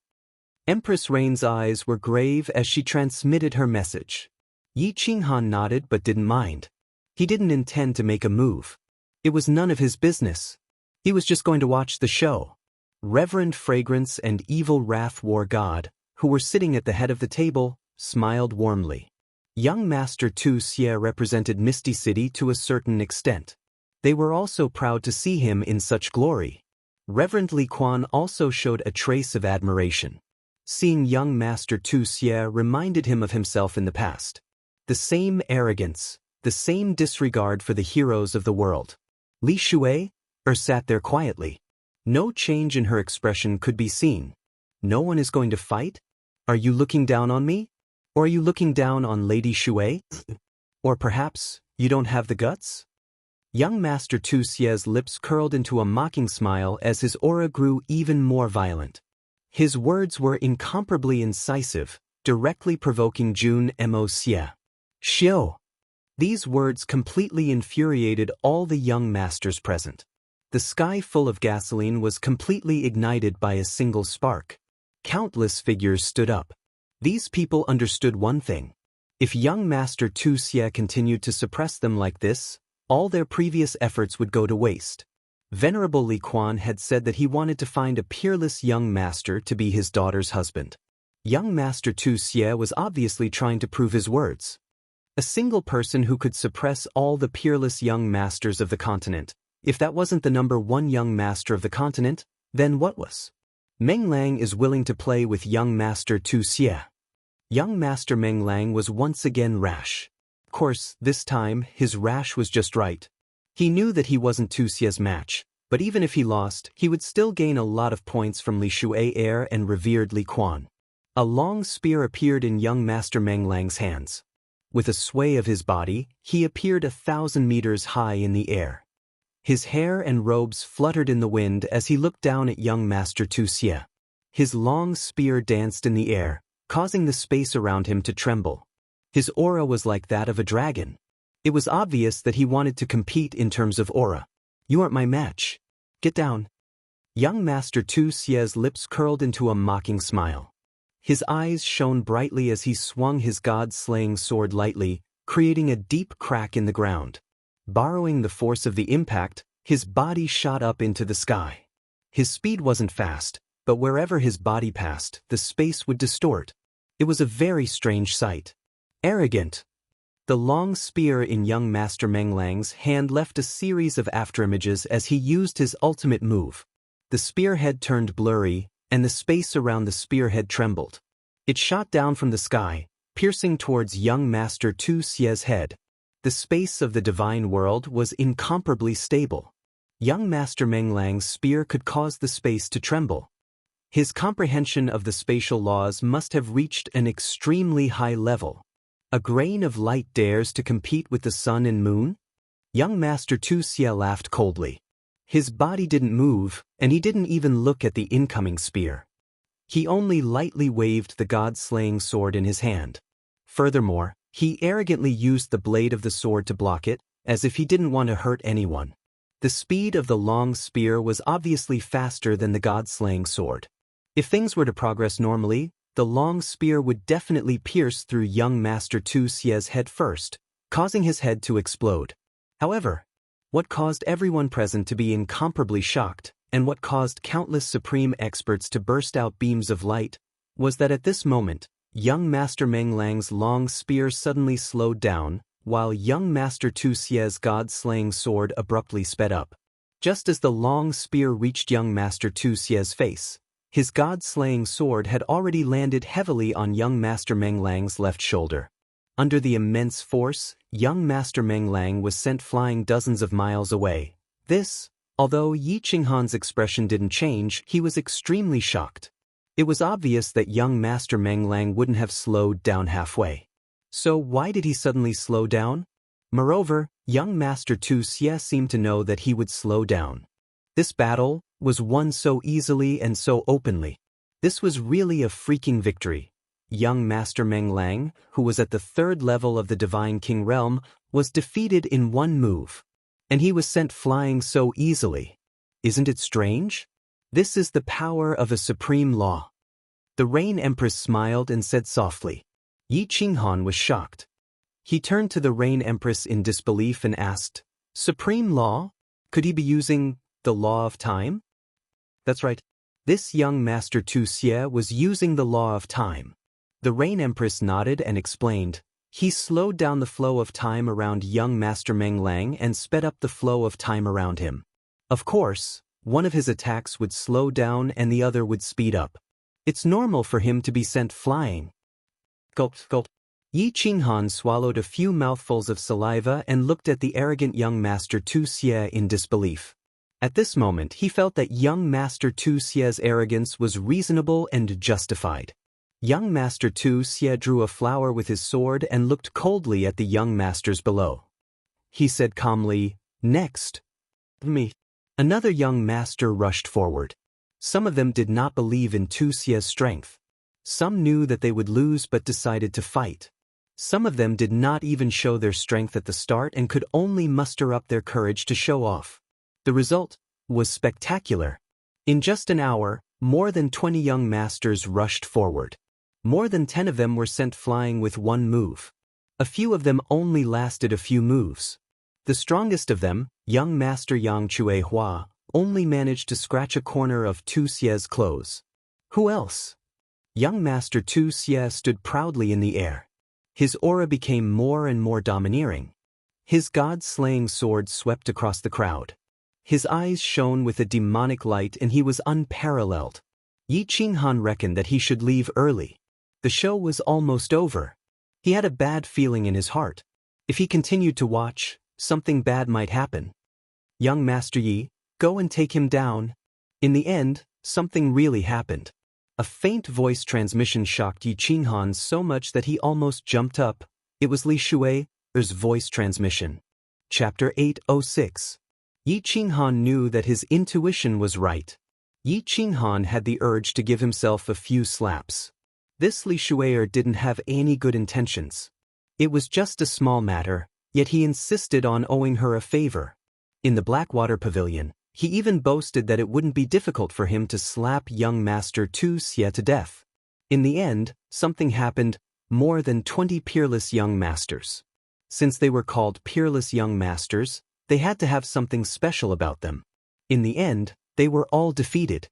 Empress Rain's eyes were grave as she transmitted her message. Yi Qinghan nodded but didn't mind. He didn't intend to make a move. It was none of his business. He was just going to watch the show. Reverend Fragrance and Evil Wrath War God, who were sitting at the head of the table, smiled warmly. Young Master Tu Xie represented Misty City to a certain extent. They were also proud to see him in such glory. Reverend Li Quan also showed a trace of admiration. Seeing young Master Tu Xie reminded him of himself in the past. The same arrogance, the same disregard for the heroes of the world. Li Shui sat there quietly. No change in her expression could be seen. No one is going to fight? Are you looking down on me? Or are you looking down on Lady Shui? Or perhaps, you don't have the guts? Young Master Tu Xie's lips curled into a mocking smile as his aura grew even more violent. His words were incomparably incisive, directly provoking Jun Mo Xie. Xiu! These words completely infuriated all the young masters present. The sky full of gasoline was completely ignited by a single spark. Countless figures stood up. These people understood one thing. If young Master Tu Xie continued to suppress them like this, all their previous efforts would go to waste. Venerable Li Quan had said that he wanted to find a peerless young master to be his daughter's husband. Young Master Tu Xie was obviously trying to prove his words. A single person who could suppress all the peerless young masters of the continent. If that wasn't the number one young master of the continent, then what was? Meng Lang is willing to play with young Master Tu Xie. Young Master Meng Lang was once again rash. Of course, this time, his rash was just right. He knew that he wasn't Tu Xie's match, but even if he lost, he would still gain a lot of points from Li Shui heir and revered Li Quan. A long spear appeared in young Master Meng Lang's hands. With a sway of his body, he appeared 1,000 meters high in the air. His hair and robes fluttered in the wind as he looked down at young Master Tu Xie. His long spear danced in the air, causing the space around him to tremble. His aura was like that of a dragon. It was obvious that he wanted to compete in terms of aura. You aren't my match. Get down. Young Master Tu Xie's lips curled into a mocking smile. His eyes shone brightly as he swung his god-slaying sword lightly, creating a deep crack in the ground. Borrowing the force of the impact, his body shot up into the sky. His speed wasn't fast, but wherever his body passed, the space would distort. It was a very strange sight. Arrogant. The long spear in young Master Meng Lang's hand left a series of afterimages as he used his ultimate move. The spearhead turned blurry, and the space around the spearhead trembled. It shot down from the sky, piercing towards young Master Tu Xie's head. The space of the divine world was incomparably stable. Young Master Meng Lang's spear could cause the space to tremble. His comprehension of the spatial laws must have reached an extremely high level. A grain of light dares to compete with the sun and moon? Young Master Tu Xie laughed coldly. His body didn't move, and he didn't even look at the incoming spear. He only lightly waved the god-slaying sword in his hand. Furthermore, he arrogantly used the blade of the sword to block it, as if he didn't want to hurt anyone. The speed of the long spear was obviously faster than the god-slaying sword. If things were to progress normally, the long spear would definitely pierce through young Master Tu Xie's head first, causing his head to explode. However, what caused everyone present to be incomparably shocked, and what caused countless supreme experts to burst out beams of light, was that at this moment, young Master Meng Lang's long spear suddenly slowed down, while young Master Tu Xie's god-slaying sword abruptly sped up. Just as the long spear reached young Master Tu Xie's face, his god-slaying sword had already landed heavily on young Master Meng Lang's left shoulder. Under the immense force, young Master Meng Lang was sent flying dozens of miles away. Although Yi Qinghan's expression didn't change, he was extremely shocked. It was obvious that young Master Meng Lang wouldn't have slowed down halfway. So why did he suddenly slow down? Moreover, young Master Tu Xie seemed to know that he would slow down. This battle was won so easily and so openly. This was really a freaking victory. Young Master Meng Lang, who was at the 3rd level of the Divine King realm, was defeated in one move. And he was sent flying so easily. Isn't it strange? This is the power of a supreme law. The Rain Empress smiled and said softly. Yi Qinghan was shocked. He turned to the Rain Empress in disbelief and asked, "Supreme law? Could he be using the law of time?" That's right. This young Master Tu Xie was using the law of time. The Rain Empress nodded and explained. He slowed down the flow of time around young Master Meng Lang and sped up the flow of time around him. Of course, one of his attacks would slow down and the other would speed up. It's normal for him to be sent flying. Gulp, gulp. Yi Qinghan swallowed a few mouthfuls of saliva and looked at the arrogant young Master Tu Xie in disbelief. At this moment he felt that young Master Tu Xie's arrogance was reasonable and justified. Young Master Tu Xie drew a flower with his sword and looked coldly at the young masters below. He said calmly, "Next. Me." Another young master rushed forward. Some of them did not believe in Tu Xie's strength. Some knew that they would lose but decided to fight. Some of them did not even show their strength at the start and could only muster up their courage to show off. The result was spectacular. In just an hour, more than 20 young masters rushed forward. More than 10 of them were sent flying with one move. A few of them only lasted a few moves. The strongest of them, young Master Yang Chue Hua, only managed to scratch a corner of Tu Xie's clothes. Who else? Young Master Tu Xie stood proudly in the air. His aura became more and more domineering. His god-slaying sword swept across the crowd. His eyes shone with a demonic light and he was unparalleled. Yi Qinghan reckoned that he should leave early. The show was almost over. He had a bad feeling in his heart. If he continued to watch, something bad might happen. Young Master Yi, go and take him down. In the end, something really happened. A faint voice transmission shocked Yi Qinghan so much that he almost jumped up. It was Li Shui's voice transmission. Chapter 806. Yi Qinghan knew that his intuition was right. Yi Qinghan had the urge to give himself a few slaps. This Li Shuier didn't have any good intentions. It was just a small matter, yet he insisted on owing her a favor. In the Blackwater Pavilion, he even boasted that it wouldn't be difficult for him to slap young Master Tu Xie to death. In the end, something happened. More than 20 peerless young masters. Since they were called peerless young masters, they had to have something special about them. In the end, they were all defeated.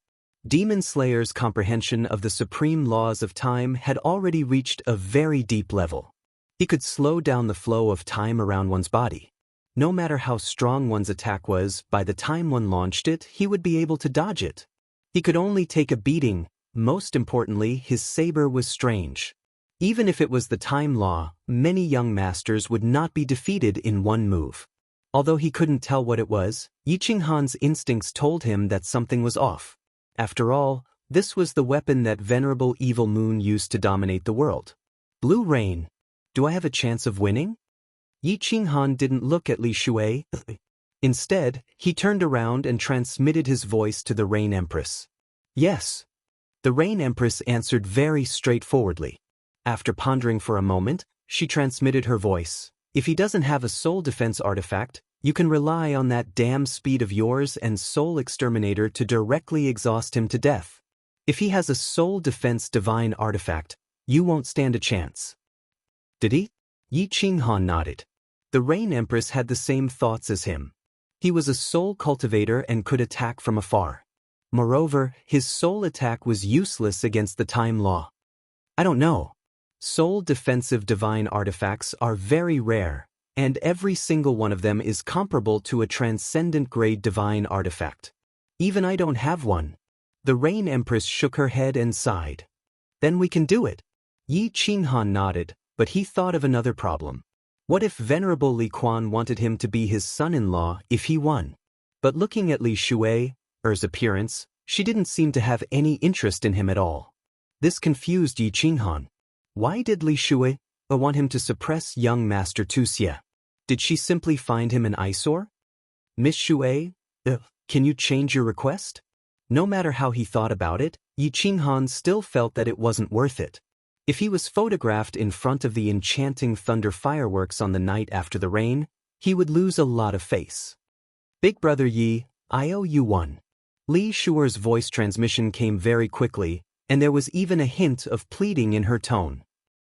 Demon Slayer's comprehension of the supreme laws of time had already reached a very deep level. He could slow down the flow of time around one's body. No matter how strong one's attack was, by the time one launched it, he would be able to dodge it. He could only take a beating. Most importantly, his saber was strange. Even if it was the time law, many young masters would not be defeated in one move. Although he couldn't tell what it was, Yi Qinghan's instincts told him that something was off. After all, this was the weapon that Venerable Evil Moon used to dominate the world. Blue Rain. Do I have a chance of winning? Yi Qinghan didn't look at Li Shui. Instead, he turned around and transmitted his voice to the Rain Empress. Yes. The Rain Empress answered very straightforwardly. After pondering for a moment, she transmitted her voice. If he doesn't have a soul defense artifact, you can rely on that damn speed of yours and soul exterminator to directly exhaust him to death. If he has a soul defense divine artifact, you won't stand a chance. Did he? Yi Qinghan nodded. The Rain Empress had the same thoughts as him. He was a soul cultivator and could attack from afar. Moreover, his soul attack was useless against the time law. I don't know. Soul defensive divine artifacts are very rare, and every single one of them is comparable to a transcendent grade divine artifact. Even I don't have one. The Rain Empress shook her head and sighed. Then we can do it. Yi Qinghan nodded, but he thought of another problem. What if Venerable Li Quan wanted him to be his son-in-law if he won? But looking at Li Shui's appearance, she didn't seem to have any interest in him at all. This confused Yi Qinghan. Why did Li Shui want him to suppress young Master Tu Xie? Did she simply find him an eyesore? Miss Shui, can you change your request? No matter how he thought about it, Yi Qinghan still felt that it wasn't worth it. If he was photographed in front of the enchanting thunder fireworks on the night after the rain, he would lose a lot of face. Big brother Yi, I owe you one. Li Shui's voice transmission came very quickly, and there was even a hint of pleading in her tone.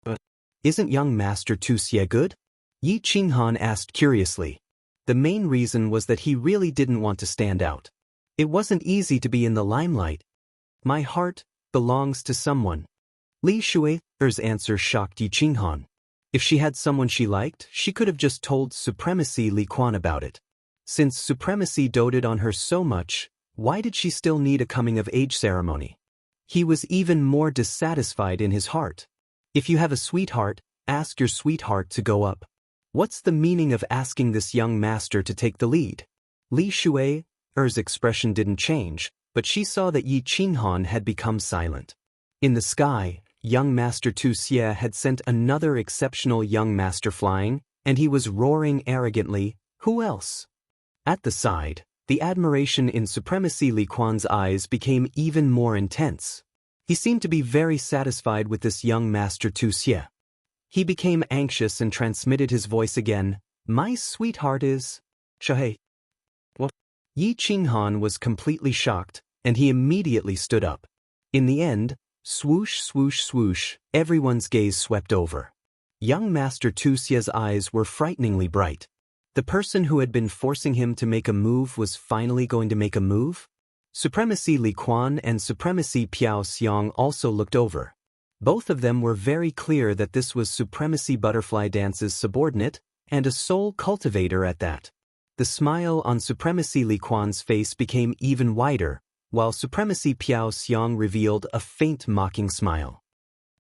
But isn't young Master Tu Xie good? Yi Qinghan asked curiously. The main reason was that he really didn't want to stand out. It wasn't easy to be in the limelight. My heart belongs to someone. Li Shui's answer shocked Yi Qinghan. If she had someone she liked, she could have just told Supremacy Li Quan about it. Since Supremacy doted on her so much, why did she still need a coming-of-age ceremony? He was even more dissatisfied in his heart. If you have a sweetheart, ask your sweetheart to go up. What's the meaning of asking this young master to take the lead? Li Shui's expression didn't change, but she saw that Yi Qinghan had become silent. In the sky, young Master Tu Xie had sent another exceptional young master flying, and he was roaring arrogantly, "Who else?" At the side, the admiration in Supremacy Li Quan's eyes became even more intense. He seemed to be very satisfied with this young Master Tu Xie. He became anxious and transmitted his voice again, "My sweetheart is Shahei." What? Yi Qinghan was completely shocked, and he immediately stood up. In the end, swoosh swoosh swoosh, everyone's gaze swept over. Young Master Tu Xie's eyes were frighteningly bright. The person who had been forcing him to make a move was finally going to make a move? Supremacy Li Quan and Supremacy Piao Xiang also looked over. Both of them were very clear that this was Supremacy Butterfly Dance's subordinate, and a soul cultivator at that. The smile on Supremacy Li Quan's face became even wider, while Supremacy Piao Xiang revealed a faint mocking smile.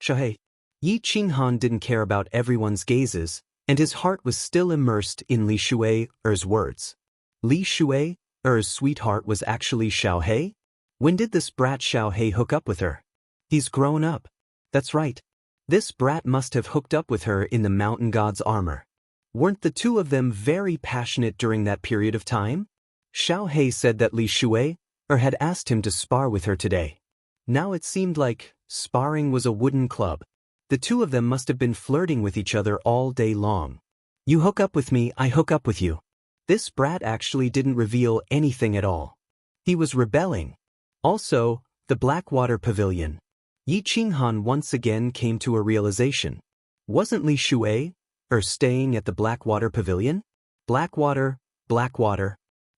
Shahei. Yi Qinghan didn't care about everyone's gazes, and his heart was still immersed in Li Shui's words. Li Shui's sweetheart was actually Xiao He? When did this brat Xiao He hook up with her? He's grown up. That's right. This brat must have hooked up with her in the mountain god's armor. Weren't the two of them very passionate during that period of time? Xiao He said that Li Shui had asked him to spar with her today. Now it seemed like sparring was a wooden club. The two of them must have been flirting with each other all day long. You hook up with me, I hook up with you. This brat actually didn't reveal anything at all. He was rebelling. Also, the Blackwater Pavilion. Yi Qinghan once again came to a realization. Wasn't Li Shui staying at the Blackwater Pavilion? Blackwater.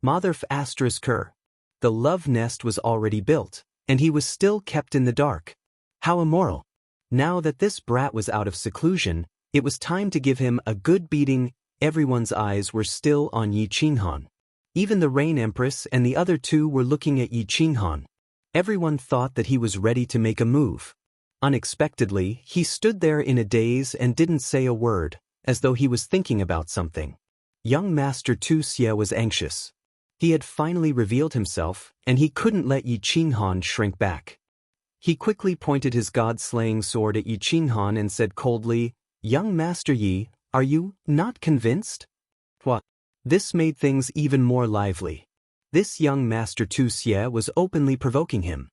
Motherf asterisk her. The love nest was already built, and he was still kept in the dark. How immoral. Now that this brat was out of seclusion, it was time to give him a good beating. Everyone's eyes were still on Yi Qinghan. Even the Rain Empress and the other two were looking at Yi Qinghan. Everyone thought that he was ready to make a move. Unexpectedly, he stood there in a daze and didn't say a word, as though he was thinking about something. Young Master Tu Xie was anxious. He had finally revealed himself, and he couldn't let Yi Qinghan shrink back. He quickly pointed his god-slaying sword at Yi Qinghan and said coldly, "Young Master Yi, are you not convinced?" What? This made things even more lively. This young Master Tu Xie was openly provoking him.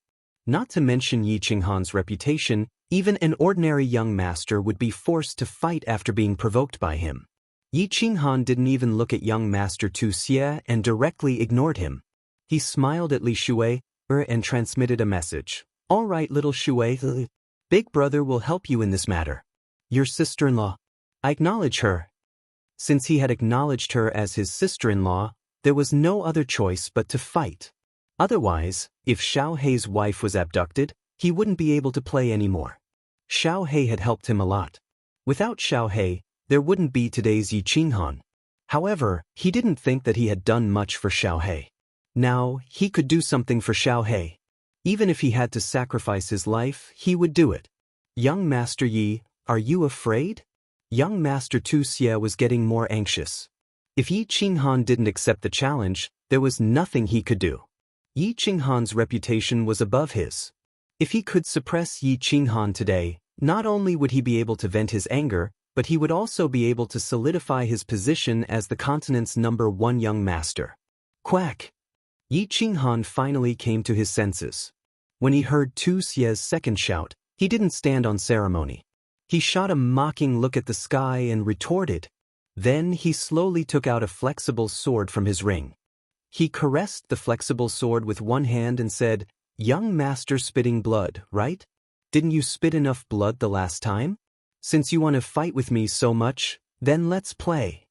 Not to mention Yi Qinghan's reputation, even an ordinary young master would be forced to fight after being provoked by him. Yi Qinghan didn't even look at young Master Tu Xie and directly ignored him. He smiled at Li Shui and transmitted a message. "All right, little Shui, Big Brother will help you in this matter. Your sister-in-law. I acknowledge her." Since he had acknowledged her as his sister-in-law, there was no other choice but to fight. Otherwise, if Xiao Hei's wife was abducted, he wouldn't be able to play anymore. Xiao Hei had helped him a lot. Without Xiao Hei, there wouldn't be today's Yi Qinghan. However, he didn't think that he had done much for Xiao Hei. Now, he could do something for Xiao Hei. Even if he had to sacrifice his life, he would do it. "Young Master Yi, are you afraid?" Young Master Tu Xie was getting more anxious. If Yi Qinghan didn't accept the challenge, there was nothing he could do. Yi Qinghan's reputation was above his. If he could suppress Yi Qinghan today, not only would he be able to vent his anger, but he would also be able to solidify his position as the continent's #1 young master. Quack! Yi Qinghan finally came to his senses. When he heard Tu Xie's second shout, he didn't stand on ceremony. He shot a mocking look at the sky and retorted. Then he slowly took out a flexible sword from his ring. He caressed the flexible sword with one hand and said, "Young master spitting blood, right? Didn't you spit enough blood the last time? Since you want to fight with me so much, then let's play."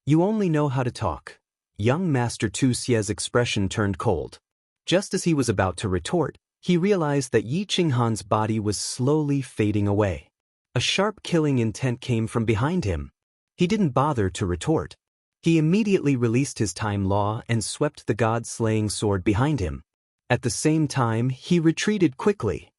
"You only know how to talk." Young Master Tu Xie's expression turned cold. Just as he was about to retort, he realized that Yi Qinghan's body was slowly fading away. A sharp killing intent came from behind him. He didn't bother to retort. He immediately released his time law and swept the god-slaying sword behind him. At the same time, he retreated quickly.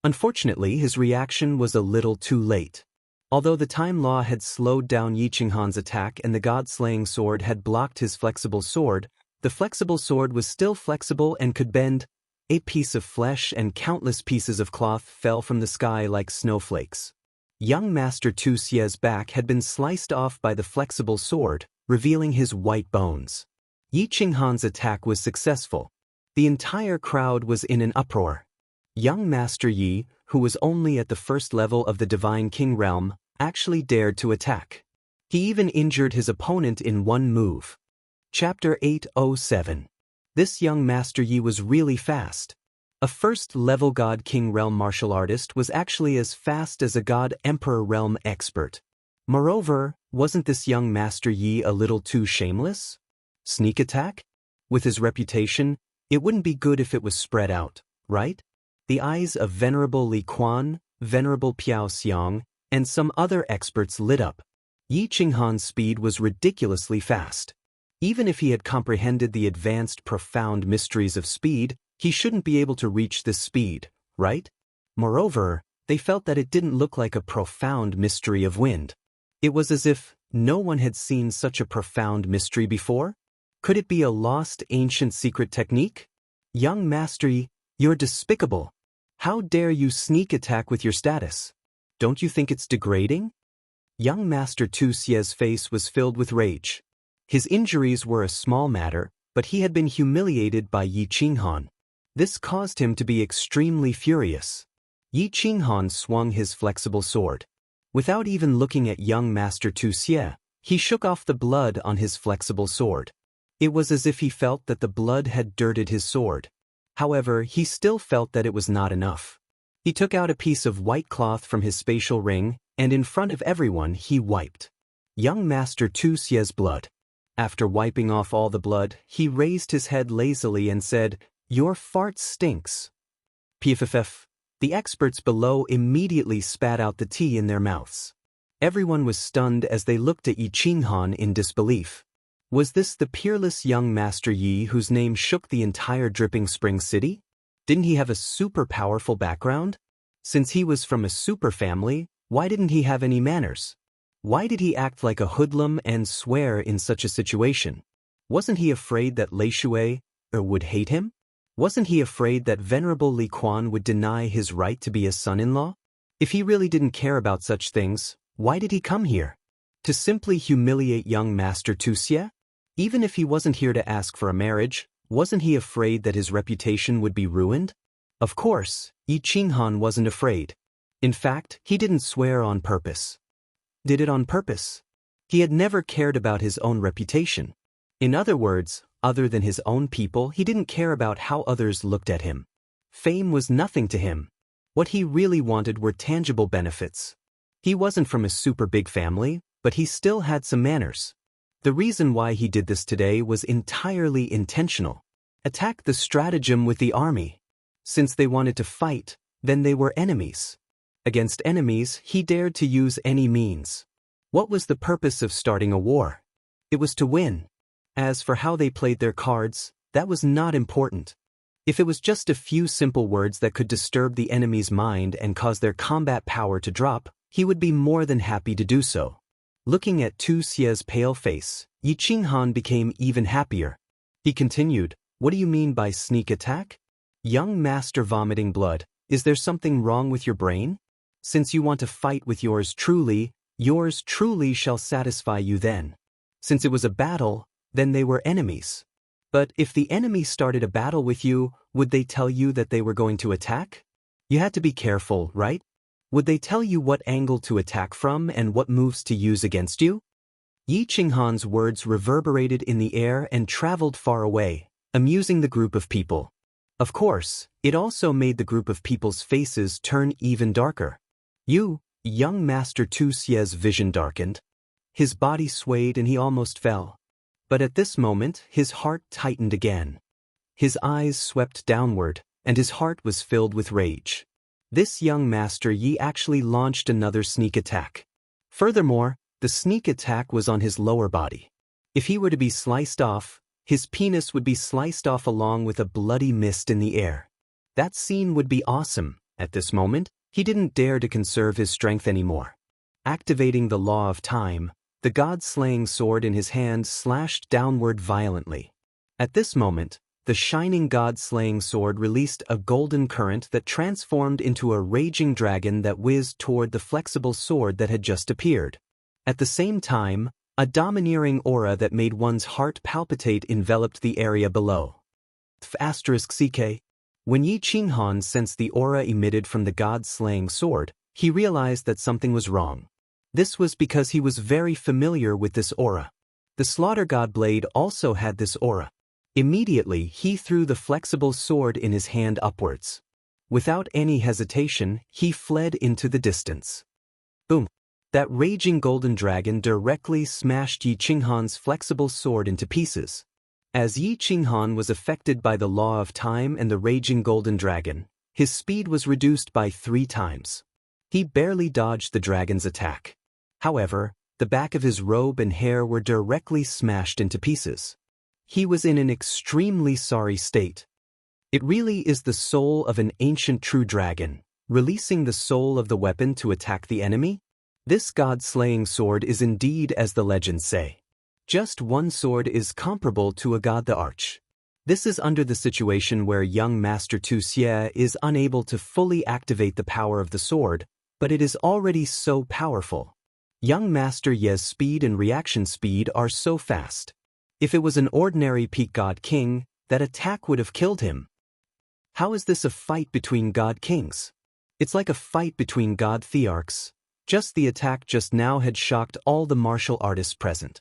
Unfortunately, his reaction was a little too late. Although the time law had slowed down Yi Qinghan's attack and the god-slaying sword had blocked his flexible sword, the flexible sword was still flexible and could bend. A piece of flesh and countless pieces of cloth fell from the sky like snowflakes. Young Master Tu Xie's back had been sliced off by the flexible sword, revealing his white bones. Yi Qinghan's attack was successful. The entire crowd was in an uproar. Young Master Yi, who was only at the first level of the Divine King realm, actually dared to attack. He even injured his opponent in one move. Chapter 807. This young Master Yi was really fast. A first-level God King realm martial artist was actually as fast as a God Emperor realm expert. Moreover, wasn't this young Master Yi a little too shameless? Sneak attack? With his reputation, it wouldn't be good if it was spread out, right? The eyes of Venerable Li Quan, Venerable Piao Xiang, and some other experts lit up. Yi Qinghan's speed was ridiculously fast. Even if he had comprehended the advanced profound mysteries of speed, he shouldn't be able to reach this speed, right? Moreover, they felt that it didn't look like a profound mystery of wind. It was as if no one had seen such a profound mystery before. Could it be a lost ancient secret technique? Young Master Yi, you're despicable. How dare you sneak attack with your status? Don't you think it's degrading? Young Master Tu Xie's face was filled with rage. His injuries were a small matter, but he had been humiliated by Yi Qinghan. This caused him to be extremely furious. Yi Qinghan swung his flexible sword. Without even looking at young Master Tu Xie, he shook off the blood on his flexible sword. It was as if he felt that the blood had dirted his sword. However, he still felt that it was not enough. He took out a piece of white cloth from his spatial ring, and in front of everyone he wiped young Master Tu Xie's blood. After wiping off all the blood, he raised his head lazily and said, "Your fart stinks." Pff. The experts below immediately spat out the tea in their mouths. Everyone was stunned as they looked at Yi Qinghan in disbelief. Was this the peerless young Master Yi whose name shook the entire Dripping Spring City? Didn't he have a super powerful background? Since he was from a super family, why didn't he have any manners? Why did he act like a hoodlum and swear in such a situation? Wasn't he afraid that Lei Shui would hate him? Wasn't he afraid that Venerable Li Quan would deny his right to be a son-in-law? If he really didn't care about such things, why did he come here? To simply humiliate young Master Tu Xie? Even if he wasn't here to ask for a marriage, wasn't he afraid that his reputation would be ruined? Of course, Yi Qinghan wasn't afraid. In fact, he didn't swear on purpose. Did it on purpose. He had never cared about his own reputation. In other words, other than his own people, he didn't care about how others looked at him. Fame was nothing to him. What he really wanted were tangible benefits. He wasn't from a super big family, but he still had some manners. The reason why he did this today was entirely intentional. Attack the stratagem with the army. Since they wanted to fight, then they were enemies. Against enemies, he dared to use any means. What was the purpose of starting a war? It was to win. As for how they played their cards, that was not important. If it was just a few simple words that could disturb the enemy's mind and cause their combat power to drop, he would be more than happy to do so. Looking at Tu Xie's pale face, Yi Qinghan became even happier. He continued, "What do you mean by sneak attack? Young master vomiting blood, is there something wrong with your brain? Since you want to fight with yours truly shall satisfy you then. Since it was a battle, then they were enemies. But if the enemy started a battle with you, would they tell you that they were going to attack? You had to be careful, right? Would they tell you what angle to attack from and what moves to use against you?" Yi Qinghan's words reverberated in the air and traveled far away, amusing the group of people. Of course, it also made the group of people's faces turn even darker. Young Master Tu Xie's vision darkened. His body swayed and he almost fell. But at this moment, his heart tightened again. His eyes swept downward, and his heart was filled with rage. This young Master Yi actually launched another sneak attack. Furthermore, the sneak attack was on his lower body. If he were to be sliced off, his penis would be sliced off along with a bloody mist in the air. That scene would be awesome. At this moment, he didn't dare to conserve his strength anymore. Activating the law of time, the god-slaying sword in his hand slashed downward violently. At this moment, the shining god-slaying sword released a golden current that transformed into a raging dragon that whizzed toward the flexible sword that had just appeared. At the same time, a domineering aura that made one's heart palpitate enveloped the area below. *CK. When Yi Qinghan sensed the aura emitted from the god-slaying sword, he realized that something was wrong. This was because he was very familiar with this aura. The Slaughter God blade also had this aura. Immediately, he threw the flexible sword in his hand upwards. Without any hesitation, he fled into the distance. Boom! That raging golden dragon directly smashed Yi Qinghan's flexible sword into pieces. As Yi Qinghan was affected by the law of time and the raging golden dragon, his speed was reduced by 3 times. He barely dodged the dragon's attack. However, the back of his robe and hair were directly smashed into pieces. He was in an extremely sorry state. It really is the soul of an ancient true dragon, releasing the soul of the weapon to attack the enemy? This god-slaying sword is indeed as the legends say. Just one sword is comparable to a god the arch. This is under the situation where young Master Tu Xie is unable to fully activate the power of the sword, but it is already so powerful. Young Master Ye's speed and reaction speed are so fast. If it was an ordinary peak god king, that attack would have killed him. How is this a fight between god kings? It's like a fight between god thearchs. Just the attack just now had shocked all the martial artists present.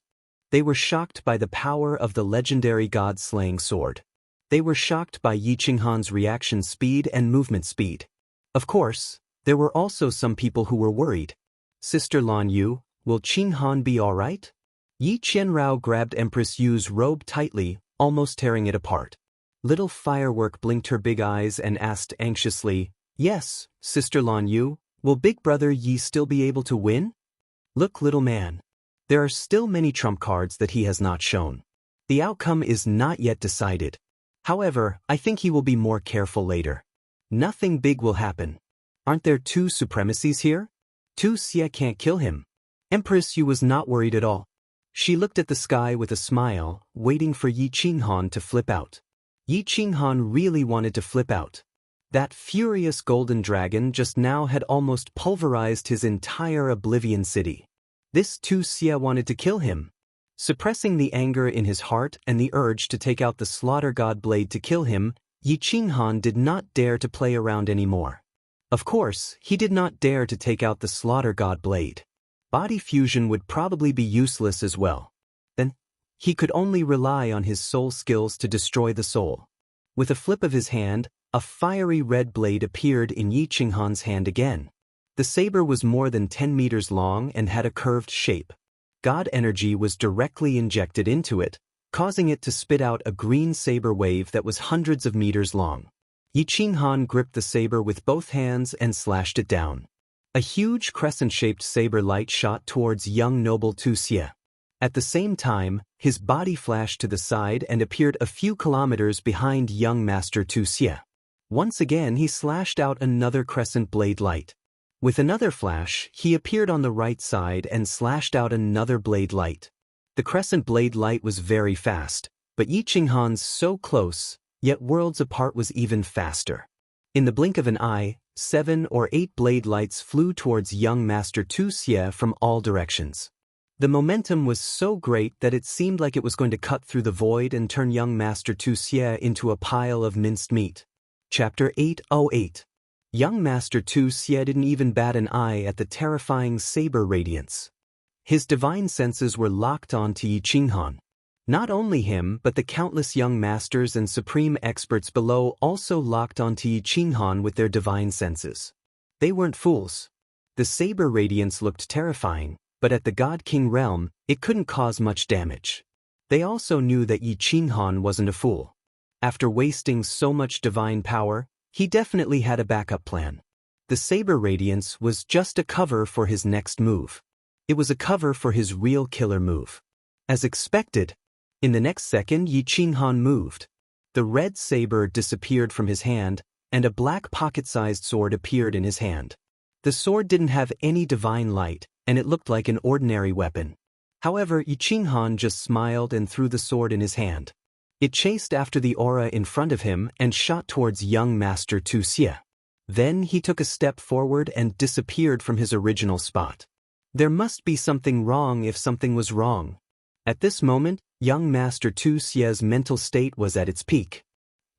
They were shocked by the power of the legendary god-slaying sword. They were shocked by Yi Qinghan's reaction speed and movement speed. Of course, there were also some people who were worried. Sister Lan Yu, will Qinghan be alright? Yi Qianrao grabbed Empress Yu's robe tightly, almost tearing it apart. Little Firework blinked her big eyes and asked anxiously, "Yes, Sister Lan Yu, will Big Brother Yi still be able to win?" "Look, little man. There are still many trump cards that he has not shown. The outcome is not yet decided. However, I think he will be more careful later. Nothing big will happen. Aren't there 2 supremacies here? Tu Xie can't kill him." Empress Yu was not worried at all. She looked at the sky with a smile, waiting for Yi Qinghan to flip out. Yi Qinghan really wanted to flip out. That furious golden dragon just now had almost pulverized his entire Oblivion City. This Tu Xie wanted to kill him. Suppressing the anger in his heart and the urge to take out the Slaughter God blade to kill him, Yi Qinghan did not dare to play around anymore. Of course, he did not dare to take out the Slaughter God blade. Body fusion would probably be useless as well. Then, he could only rely on his soul skills to destroy the soul. With a flip of his hand, a fiery red blade appeared in Yi Qinghan's hand again. The saber was more than 10 meters long and had a curved shape. God energy was directly injected into it, causing it to spit out a green saber wave that was hundreds of meters long. Yi Qinghan gripped the saber with both hands and slashed it down. A huge crescent-shaped saber light shot towards young noble Tu Xie. At the same time, his body flashed to the side and appeared a few kilometers behind young Master Tu Xie. Once again he slashed out another crescent blade light. With another flash, he appeared on the right side and slashed out another blade light. The crescent blade light was very fast, but Yi Qinghan's so close, yet worlds apart was even faster. In the blink of an eye, 7 or 8 blade lights flew towards young Master Tu Xie from all directions. The momentum was so great that it seemed like it was going to cut through the void and turn young Master Tu Xie into a pile of minced meat. Chapter 808. Young Master Tu Xie didn't even bat an eye at the terrifying saber radiance. His divine senses were locked on to Yi Qinghan. Not only him, but the countless young masters and supreme experts below also locked on to Yi Qinghan with their divine senses. They weren't fools. The saber radiance looked terrifying, but at the God King realm, it couldn't cause much damage. They also knew that Yi Qinghan wasn't a fool. After wasting so much divine power, he definitely had a backup plan. The saber radiance was just a cover for his next move. It was a cover for his real killer move. As expected, in the next second Yi Qinghan moved. The red saber disappeared from his hand, and a black pocket-sized sword appeared in his hand. The sword didn't have any divine light, and it looked like an ordinary weapon. However, Yi Qinghan just smiled and threw the sword in his hand. It chased after the aura in front of him and shot towards young Master Tu Xie. Then he took a step forward and disappeared from his original spot. There must be something wrong if something was wrong. At this moment, young Master Tu Xie's mental state was at its peak.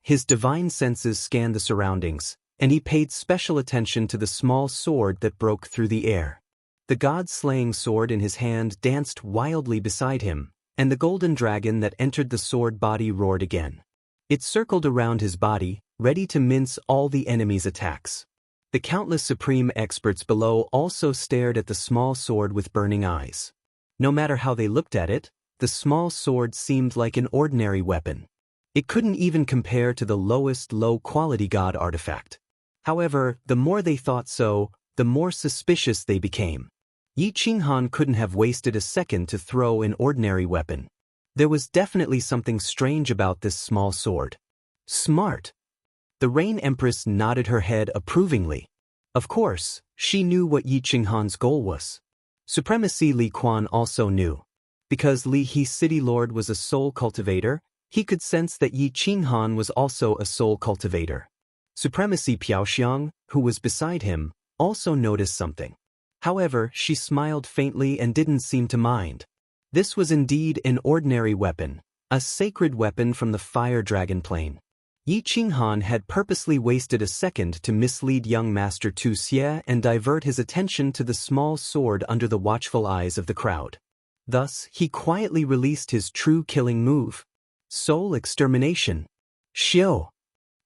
His divine senses scanned the surroundings, and he paid special attention to the small sword that broke through the air. The god-slaying sword in his hand danced wildly beside him, and the golden dragon that entered the sword body roared again. It circled around his body, ready to mince all the enemy's attacks. The countless supreme experts below also stared at the small sword with burning eyes. No matter how they looked at it, the small sword seemed like an ordinary weapon. It couldn't even compare to the lowest low-quality god artifact. However, the more they thought so, the more suspicious they became. Yi Qinghan couldn't have wasted a second to throw an ordinary weapon. There was definitely something strange about this small sword. Smart. The Rain Empress nodded her head approvingly. Of course, she knew what Yi Qinghan's goal was. Supremacy Li Quan also knew. Because Li He's City Lord was a soul cultivator, he could sense that Yi Qinghan was also a soul cultivator. Supremacy Piaoxiang, who was beside him, also noticed something. However, she smiled faintly and didn't seem to mind. This was indeed an ordinary weapon, a sacred weapon from the fire dragon plane. Yi Qinghan had purposely wasted a second to mislead young Master Tu Xie and divert his attention to the small sword under the watchful eyes of the crowd. Thus, he quietly released his true killing move. Soul Extermination. Xiao.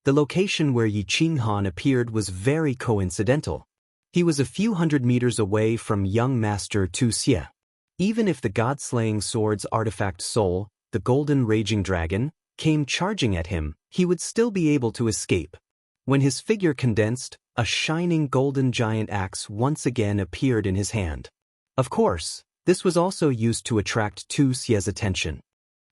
The location where Yi Qinghan appeared was very coincidental. He was a few hundred meters away from young Master Tu Xie. Even if the god-slaying sword's artifact soul, the golden raging dragon, came charging at him, he would still be able to escape. When his figure condensed, a shining golden giant axe once again appeared in his hand. Of course, this was also used to attract Tu Xie's attention.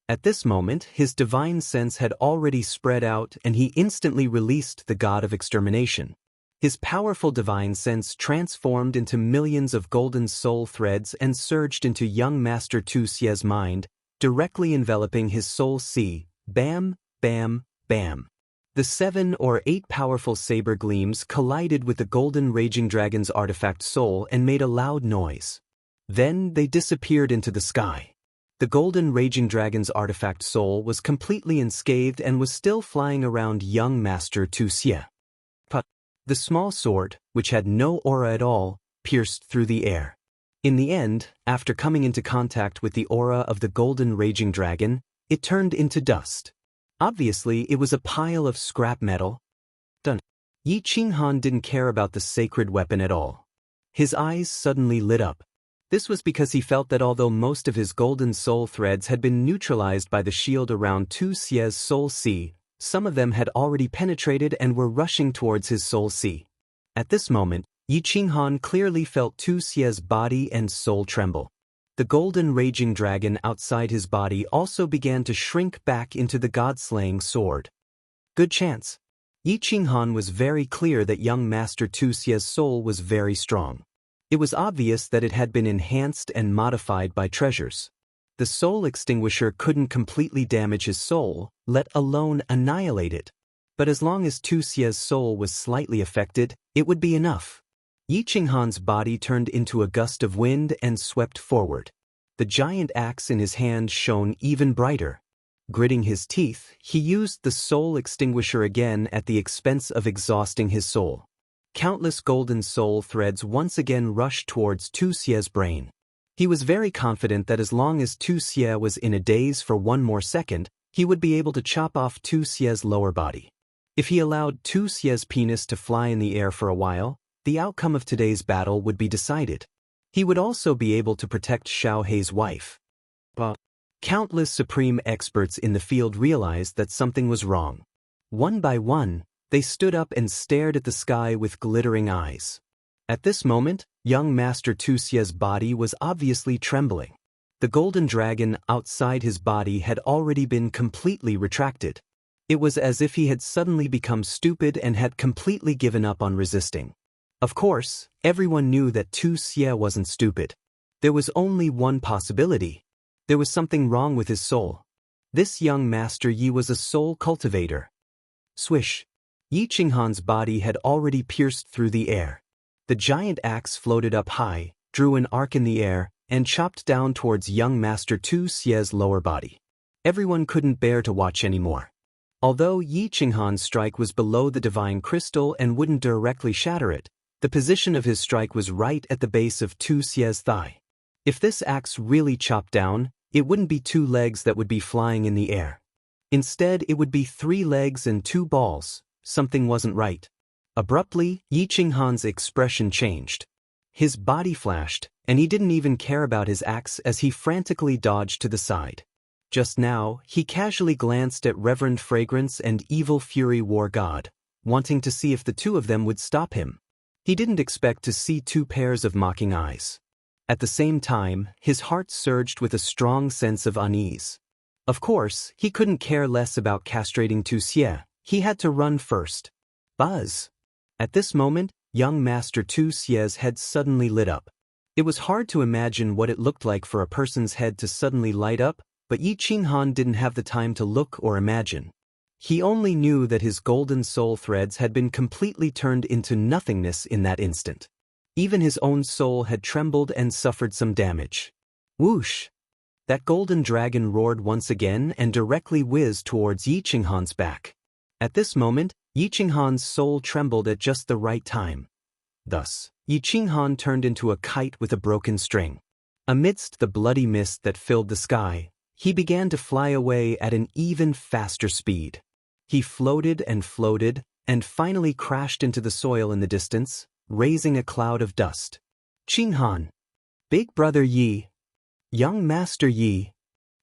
At this moment, his divine sense had already spread out and he instantly released the god of extermination. His powerful divine sense transformed into millions of golden soul threads and surged into young Master Tu Xie's mind, directly enveloping his soul sea. Bam, bam, bam. The 7 or 8 powerful saber gleams collided with the golden raging dragon's artifact soul and made a loud noise. Then they disappeared into the sky. The golden raging dragon's artifact soul was completely unscathed and was still flying around young Master Tu Xie. The small sword, which had no aura at all, pierced through the air. In the end, after coming into contact with the aura of the golden raging dragon, it turned into dust. Obviously, it was a pile of scrap metal. Done. Yi Qinghan didn't care about the sacred weapon at all. His eyes suddenly lit up. This was because he felt that although most of his golden soul threads had been neutralized by the shield around Tu Xie's soul sea, some of them had already penetrated and were rushing towards his soul sea. At this moment, Yi Qinghan clearly felt Tu Xie's body and soul tremble. The golden raging dragon outside his body also began to shrink back into the god-slaying sword. Good chance. Yi Qinghan was very clear that young Master Tu Xie's soul was very strong. It was obvious that it had been enhanced and modified by treasures. The soul extinguisher couldn't completely damage his soul, let alone annihilate it. But as long as Tu Xie's soul was slightly affected, it would be enough. Yi Qinghan's body turned into a gust of wind and swept forward. The giant axe in his hand shone even brighter. Gritting his teeth, he used the soul extinguisher again at the expense of exhausting his soul. Countless golden soul threads once again rushed towards Tu Xie's brain. He was very confident that as long as Tu Xie was in a daze for one more second, he would be able to chop off Tu Xie's lower body. If he allowed Tu Xie's penis to fly in the air for a while, the outcome of today's battle would be decided. He would also be able to protect Xiao Hei's wife. But countless supreme experts in the field realized that something was wrong. One by one, they stood up and stared at the sky with glittering eyes. At this moment, young Master Tu Xie's body was obviously trembling. The golden dragon outside his body had already been completely retracted. It was as if he had suddenly become stupid and had completely given up on resisting. Of course, everyone knew that Tu Xie wasn't stupid. There was only one possibility. There was something wrong with his soul. This young Master Yi was a soul cultivator. Swish! Yi Qinghan's body had already pierced through the air. The giant axe floated up high, drew an arc in the air, and chopped down towards young Master Tu Xie's lower body. Everyone couldn't bear to watch anymore. Although Yi Qinghan's strike was below the divine crystal and wouldn't directly shatter it, the position of his strike was right at the base of Tu Xie's thigh. If this axe really chopped down, it wouldn't be 2 legs that would be flying in the air. Instead, it would be 3 legs and 2 balls. Something wasn't right. Abruptly, Yi Qinghan's expression changed. His body flashed, and he didn't even care about his axe as he frantically dodged to the side. Just now, he casually glanced at Reverend Fragrance and Evil Fury War God, wanting to see if the two of them would stop him. He didn't expect to see 2 pairs of mocking eyes. At the same time, his heart surged with a strong sense of unease. Of course, he couldn't care less about castrating Tu Xie. He had to run first. Buzz! At this moment, young Master Tu Xie's head suddenly lit up. It was hard to imagine what it looked like for a person's head to suddenly light up, but Yi Qinghan didn't have the time to look or imagine. He only knew that his golden soul threads had been completely turned into nothingness in that instant. Even his own soul had trembled and suffered some damage. Whoosh! That golden dragon roared once again and directly whizzed towards Yi Qinghan's back. At this moment, Yi Qinghan's soul trembled at just the right time. Thus, Yi Qinghan turned into a kite with a broken string. Amidst the bloody mist that filled the sky, he began to fly away at an even faster speed. He floated, and finally crashed into the soil in the distance, raising a cloud of dust. Qinghan! Big Brother Yi! Young Master Yi!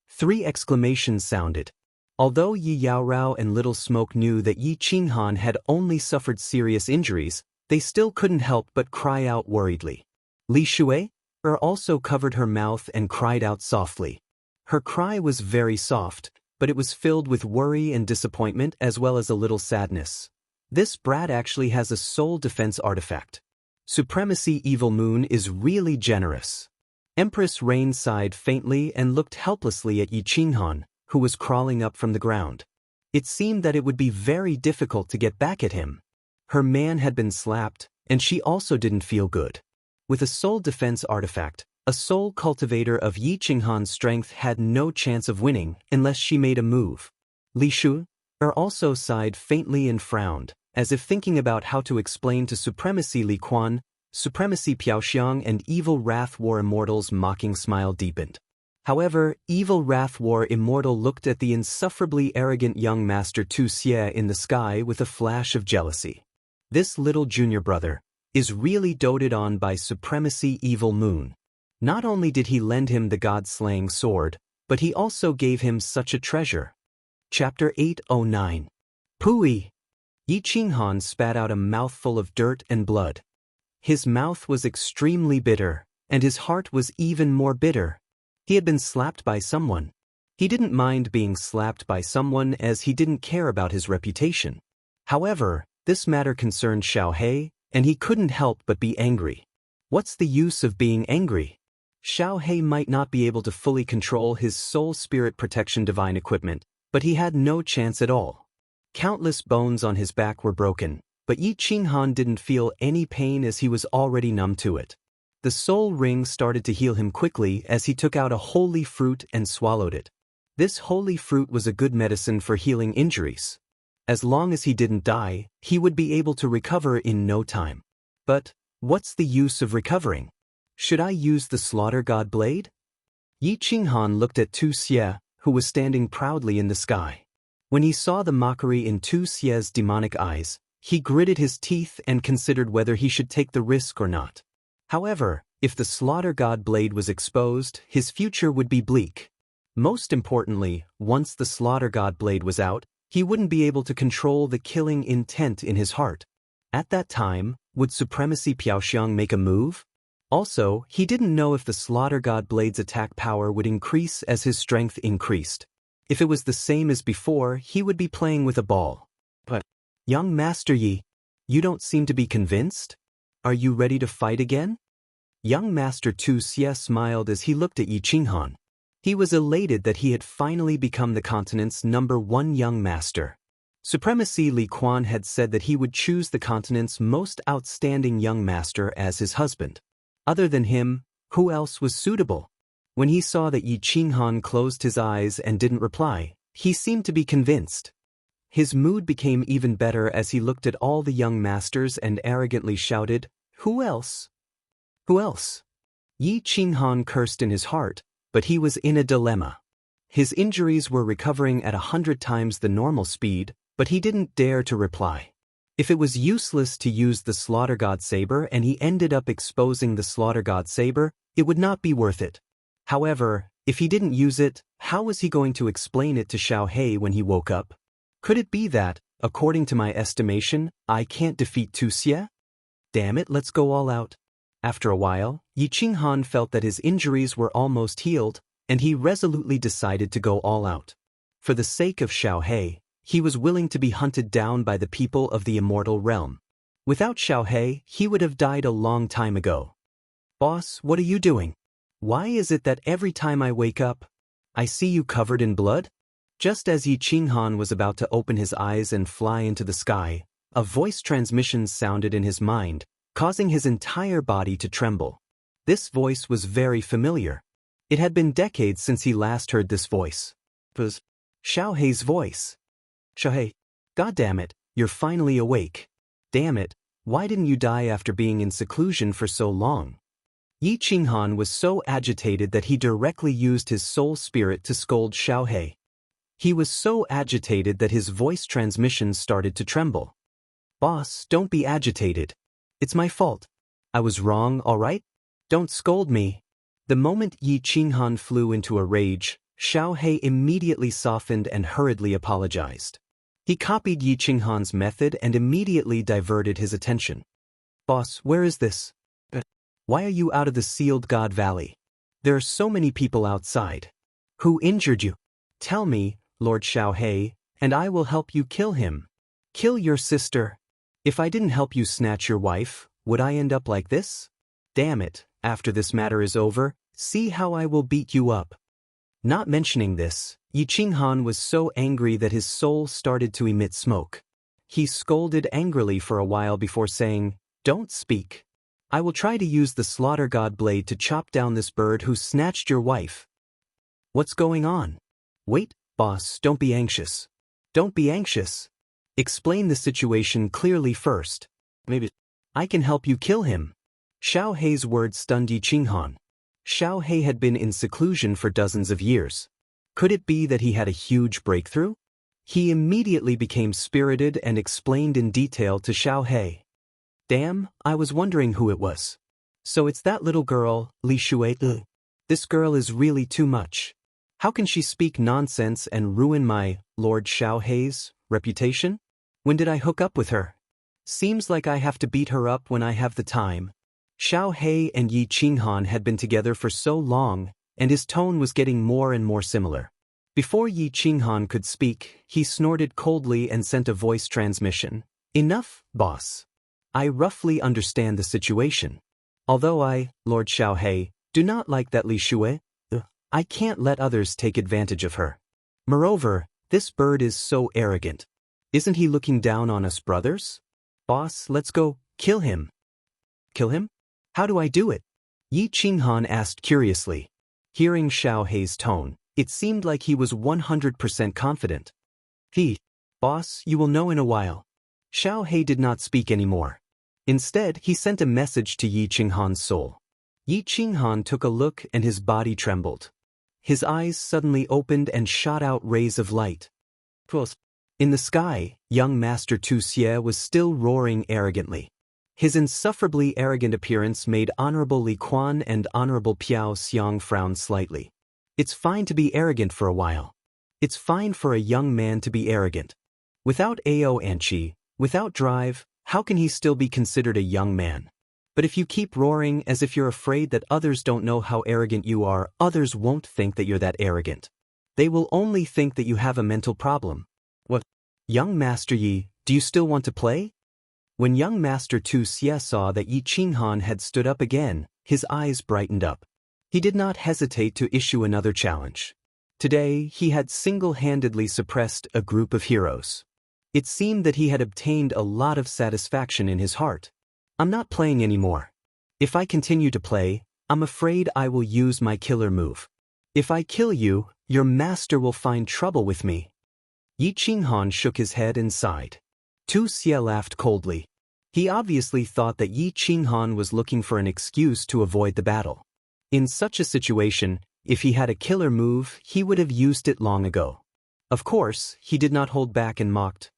3 exclamations sounded. Although Yi Yaorao and Little Smoke knew that Yi Qinghan had only suffered serious injuries, they still couldn't help but cry out worriedly. Li Shui also covered her mouth and cried out softly. Her cry was very soft, but it was filled with worry and disappointment as well as a little sadness. This brat actually has a soul defense artifact. Supremacy Evil Moon is really generous. Empress Rain sighed faintly and looked helplessly at Yi Qinghan, who was crawling up from the ground. It seemed that it would be very difficult to get back at him. Her man had been slapped, and she also didn't feel good. With a soul defense artifact, a soul cultivator of Yi Qinghan's strength had no chance of winning unless she made a move. Li Shu also sighed faintly and frowned, as if thinking about how to explain to Supremacy Li Quan, Supremacy Piaoxiang and Evil Wrath War Immortal's mocking smile deepened. However, Evil Wrath War Immortal looked at the insufferably arrogant young Master Tu Xie in the sky with a flash of jealousy. This little junior brother is really doted on by Supremacy Evil Moon. Not only did he lend him the god-slaying sword, but he also gave him such a treasure. Chapter 809. Pooey! Yi Qinghan spat out a mouthful of dirt and blood. His mouth was extremely bitter, and his heart was even more bitter. He had been slapped by someone. He didn't mind being slapped by someone as he didn't care about his reputation. However, this matter concerned Xiao He, and he couldn't help but be angry. What's the use of being angry? Xiao He might not be able to fully control his soul spirit protection divine equipment, but he had no chance at all. Countless bones on his back were broken, but Yi Qinghan didn't feel any pain as he was already numb to it. The soul ring started to heal him quickly as he took out a holy fruit and swallowed it. This holy fruit was a good medicine for healing injuries. As long as he didn't die, he would be able to recover in no time. But what's the use of recovering? Should I use the slaughter god blade? Yi Qinghan looked at Tu Xie, who was standing proudly in the sky. When he saw the mockery in Tu Xie's demonic eyes, he gritted his teeth and considered whether he should take the risk or not. However, if the slaughter god blade was exposed, his future would be bleak. Most importantly, once the slaughter god blade was out, he wouldn't be able to control the killing intent in his heart. At that time, would Supremacy Piaoxiang make a move? Also, he didn't know if the slaughter god blade's attack power would increase as his strength increased. If it was the same as before, he would be playing with a ball. But, young Master Yi, you don't seem to be convinced? Are you ready to fight again? Young Master Tu Xie smiled as he looked at Yi Qinghan. He was elated that he had finally become the continent's #1 young master. Supremacy Li Quan had said that he would choose the continent's most outstanding young master as his husband. Other than him, who else was suitable? When he saw that Yi Qinghan closed his eyes and didn't reply, he seemed to be convinced. His mood became even better as he looked at all the young masters and arrogantly shouted, "Who else? Who else?" Yi Qinghan cursed in his heart, but he was in a dilemma. His injuries were recovering at 100 times the normal speed, but he didn't dare to reply. If it was useless to use the Slaughter God Saber and he ended up exposing the Slaughter God Saber, it would not be worth it. However, if he didn't use it, how was he going to explain it to Xiao He when he woke up? Could it be that, according to my estimation, I can't defeat Tu Xie? Damn it, let's go all out. After a while, Yi Qinghan felt that his injuries were almost healed, and he resolutely decided to go all out. For the sake of Xiao He was willing to be hunted down by the people of the immortal realm. Without Xiao he would have died a long time ago. Boss, what are you doing? Why is it that every time I wake up, I see you covered in blood? Just as Yi Qinghan was about to open his eyes and fly into the sky, a voice transmission sounded in his mind, causing his entire body to tremble. This voice was very familiar. It had been decades since he last heard this voice. It was Xiao He's voice. Xiao He, goddamn it, you're finally awake. Damn it, why didn't you die after being in seclusion for so long? Yi Qinghan was so agitated that he directly used his soul spirit to scold Xiao He. He was so agitated that his voice transmission started to tremble. Boss, don't be agitated. It's my fault. I was wrong, all right? Don't scold me. The moment Yi Qinghan flew into a rage, Xiao He immediately softened and hurriedly apologized. He copied Yi Qinghan's method and immediately diverted his attention. Boss, where is this? Why are you out of the sealed God Valley? There are so many people outside. Who injured you? Tell me, Lord Xiao He, and I will help you kill him. Kill your sister. If I didn't help you snatch your wife, would I end up like this? Damn it, after this matter is over, see how I will beat you up. Not mentioning this, Yi Qinghan was so angry that his soul started to emit smoke. He scolded angrily for a while before saying, "Don't speak. I will try to use the slaughter god blade to chop down this bird who snatched your wife." What's going on? Wait, boss, don't be anxious. Don't be anxious. Explain the situation clearly first. Maybe I can help you kill him. Xiao He's words stunned Yi Qinghan. Xiao He had been in seclusion for dozens of years. Could it be that he had a huge breakthrough? He immediately became spirited and explained in detail to Xiao He. Damn, I was wondering who it was. So it's that little girl, Li Shui. This girl is really too much. How can she speak nonsense and ruin my Lord Xiao He's reputation? When did I hook up with her? Seems like I have to beat her up when I have the time. Xiao He and Yi Qinghan had been together for so long, and his tone was getting more and more similar. Before Yi Qinghan could speak, he snorted coldly and sent a voice transmission. Enough, boss. I roughly understand the situation. Although I, Lord Xiaohei, do not like that Li Shui, I can't let others take advantage of her. Moreover, this bird is so arrogant. Isn't he looking down on us brothers? Boss, let's go, kill him. Kill him? How do I do it? Yi Qinghan asked curiously. Hearing Xiaohei's tone, it seemed like he was 100% confident. Boss, you will know in a while. Xiaohei did not speak anymore. Instead, he sent a message to Yi Qinghan's soul. Yi Qinghan took a look and his body trembled. His eyes suddenly opened and shot out rays of light. In the sky, young Master Tu Xie was still roaring arrogantly. His insufferably arrogant appearance made Honorable Li Quan and Honorable Piao Xiang frown slightly. It's fine to be arrogant for a while. It's fine for a young man to be arrogant. Without Ao Anqi, without drive, how can he still be considered a young man? But if you keep roaring as if you're afraid that others don't know how arrogant you are, others won't think that you're that arrogant. They will only think that you have a mental problem. What? Young Master Yi, do you still want to play? When young Master Tu Xie saw that Yi Qinghan had stood up again, his eyes brightened up. He did not hesitate to issue another challenge. Today, he had single-handedly suppressed a group of heroes. It seemed that he had obtained a lot of satisfaction in his heart. I'm not playing anymore. If I continue to play, I'm afraid I will use my killer move. If I kill you, your master will find trouble with me. Yi Qinghan shook his head and sighed. Tu Xie laughed coldly. He obviously thought that Yi Qinghan was looking for an excuse to avoid the battle. In such a situation, if he had a killer move, he would have used it long ago. Of course, he did not hold back and mocked.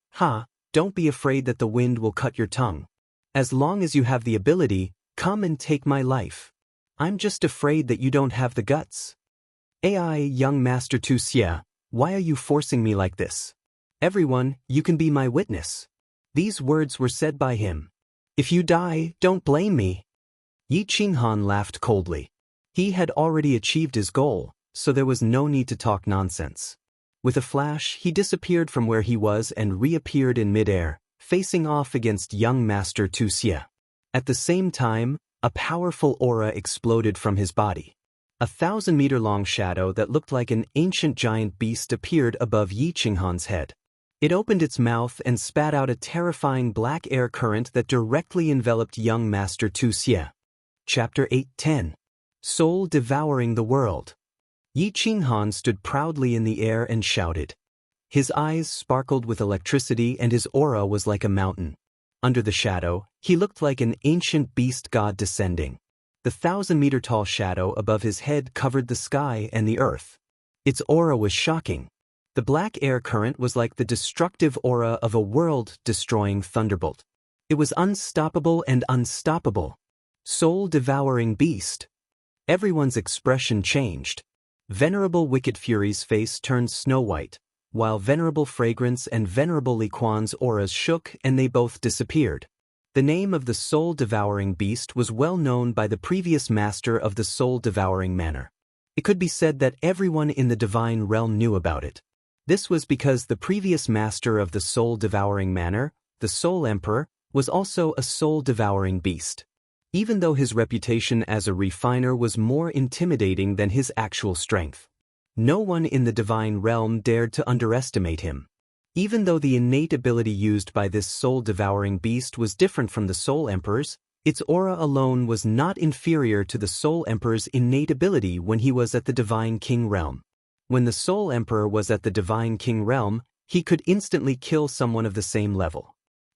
Don't be afraid that the wind will cut your tongue. As long as you have the ability, come and take my life. I'm just afraid that you don't have the guts. Ai, young Master Tu Xie, why are you forcing me like this? Everyone, you can be my witness. These words were said by him. If you die, don't blame me. Yi Qinghan laughed coldly. He had already achieved his goal, so there was no need to talk nonsense. With a flash, he disappeared from where he was and reappeared in midair, facing off against young Master Tu Xie. At the same time, a powerful aura exploded from his body. A 1,000-meter-long shadow that looked like an ancient giant beast appeared above Yi Qinghan's head. It opened its mouth and spat out a terrifying black air current that directly enveloped young Master Tu Xie. Chapter 8:10. Soul Devouring the World. Yi Qinghan stood proudly in the air and shouted. His eyes sparkled with electricity and his aura was like a mountain. Under the shadow, he looked like an ancient beast god descending. The 1,000-meter-tall shadow above his head covered the sky and the earth. Its aura was shocking. The black air current was like the destructive aura of a world-destroying thunderbolt. It was unstoppable and unstoppable. Soul-devouring beast. Everyone's expression changed. Venerable Wicked Fury's face turned snow-white, while Venerable Fragrance and Venerable Li Quan's auras shook and they both disappeared. The name of the soul-devouring beast was well known by the previous master of the soul-devouring manor. It could be said that everyone in the divine realm knew about it. This was because the previous master of the soul-devouring manor, the Soul Emperor, was also a soul-devouring beast. Even though his reputation as a refiner was more intimidating than his actual strength. No one in the divine realm dared to underestimate him. Even though the innate ability used by this soul-devouring beast was different from the Soul Emperor's, its aura alone was not inferior to the Soul Emperor's innate ability when he was at the Divine King realm. When the Soul Emperor was at the Divine King realm, he could instantly kill someone of the same level.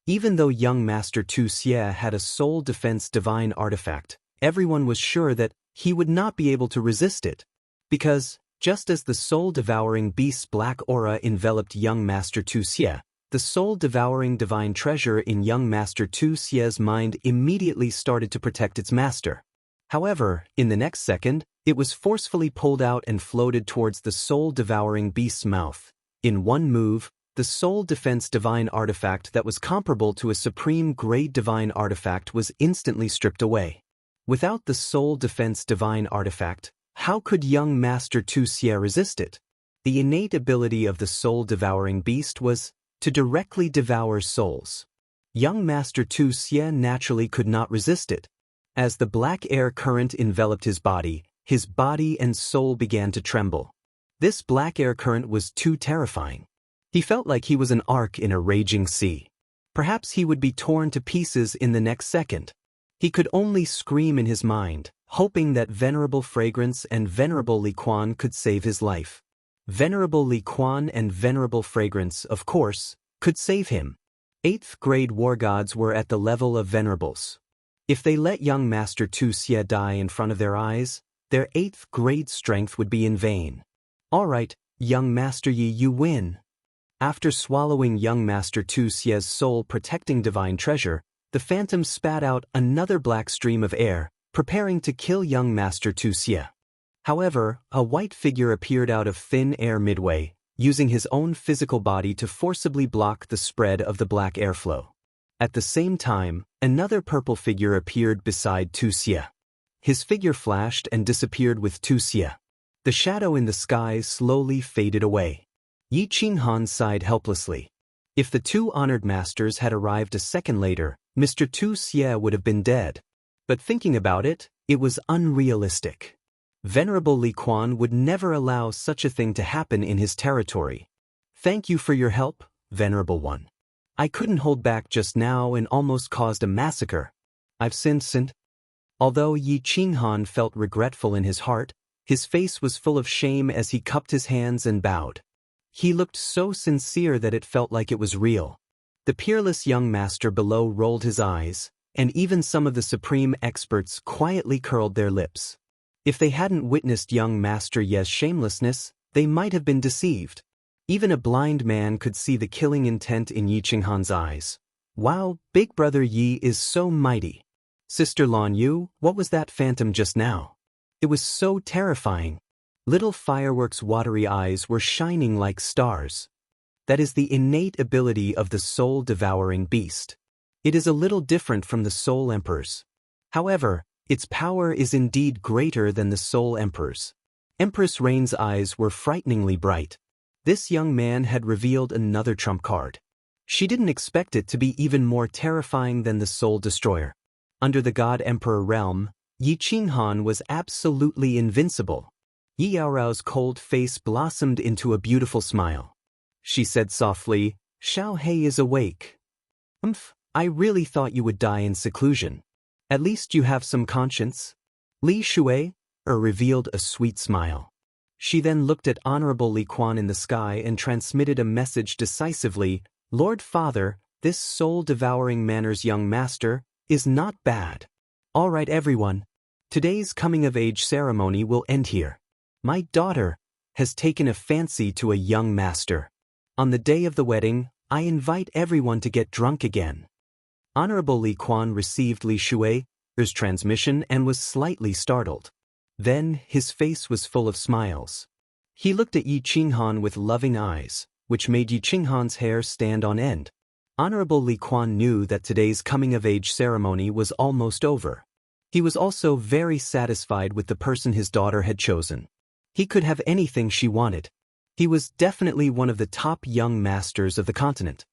Even though young Master Tu Xie had a soul defense divine artifact, everyone was sure that he would not be able to resist it. Because, just as the soul-devouring beast's black aura enveloped young Master Tu Xie, the soul-devouring divine treasure in young Master Tu Xie's mind immediately started to protect its master. However, in the next second, it was forcefully pulled out and floated towards the soul-devouring beast's mouth. In one move, the soul defense divine artifact that was comparable to a supreme grade divine artifact was instantly stripped away. Without the soul defense divine artifact, how could young Master Tu Xie resist it? The innate ability of the soul-devouring beast was to directly devour souls. Young Master Tu Xie naturally could not resist it. As the black air current enveloped his body and soul began to tremble. This black air current was too terrifying. He felt like he was an ark in a raging sea. Perhaps he would be torn to pieces in the next second. He could only scream in his mind, hoping that Venerable Fragrance and Venerable Li Quan could save his life. Venerable Li Quan and Venerable Fragrance, of course, could save him. 8th grade war gods were at the level of venerables. If they let young Master Tu Xie die in front of their eyes, their 8th grade strength would be in vain. Alright, young Master Yi, you win. After swallowing young Master Tu Xie's soul-protecting divine treasure, the phantom spat out another black stream of air, preparing to kill young Master Tu Xie. However, a white figure appeared out of thin air midway, using his own physical body to forcibly block the spread of the black airflow. At the same time, another purple figure appeared beside Tu Xie. His figure flashed and disappeared with Tu Xie. The shadow in the sky slowly faded away. Yi Qinghan sighed helplessly. If the two honored masters had arrived a second later, Mr. Tu Xie would have been dead. But thinking about it, it was unrealistic. Venerable Li Quan would never allow such a thing to happen in his territory. Thank you for your help, Venerable One. I couldn't hold back just now and almost caused a massacre. I've sinned. Although Yi Qinghan felt regretful in his heart, his face was full of shame as he cupped his hands and bowed. He looked so sincere that it felt like it was real. The peerless young master below rolled his eyes, and even some of the supreme experts quietly curled their lips. If they hadn't witnessed young Master Ye's shamelessness, they might have been deceived. Even a blind man could see the killing intent in Yi Qinghan's eyes. Wow, Big Brother Yi is so mighty. Sister Lan Yu, what was that phantom just now? It was so terrifying. Little fireworks' watery eyes were shining like stars. That is the innate ability of the soul-devouring beast. It is a little different from the Soul Emperor's. However, its power is indeed greater than the Soul Emperor's. Empress Rain's eyes were frighteningly bright. This young man had revealed another trump card. She didn't expect it to be even more terrifying than the Soul Destroyer. Under the God Emperor realm, Yi Qinghan was absolutely invincible. Yi Yaorao's cold face blossomed into a beautiful smile. She said softly, Xiao He is awake. I really thought you would die in seclusion. At least you have some conscience. Li Shui revealed a sweet smile. She then looked at Honorable Li Quan in the sky and transmitted a message decisively, Lord Father, this soul-devouring manner's young master is not bad. All right, everyone. Today's coming-of-age ceremony will end here. My daughter has taken a fancy to a young master. On the day of the wedding, I invite everyone to get drunk again. Honorable Li Quan received Li Shui's transmission and was slightly startled. Then, his face was full of smiles. He looked at Yi Qinghan with loving eyes, which made Yi Qinghan's hair stand on end. Honorable Li Quan knew that today's coming-of-age ceremony was almost over. He was also very satisfied with the person his daughter had chosen. He could have anything she wanted. He was definitely one of the top young masters of the continent.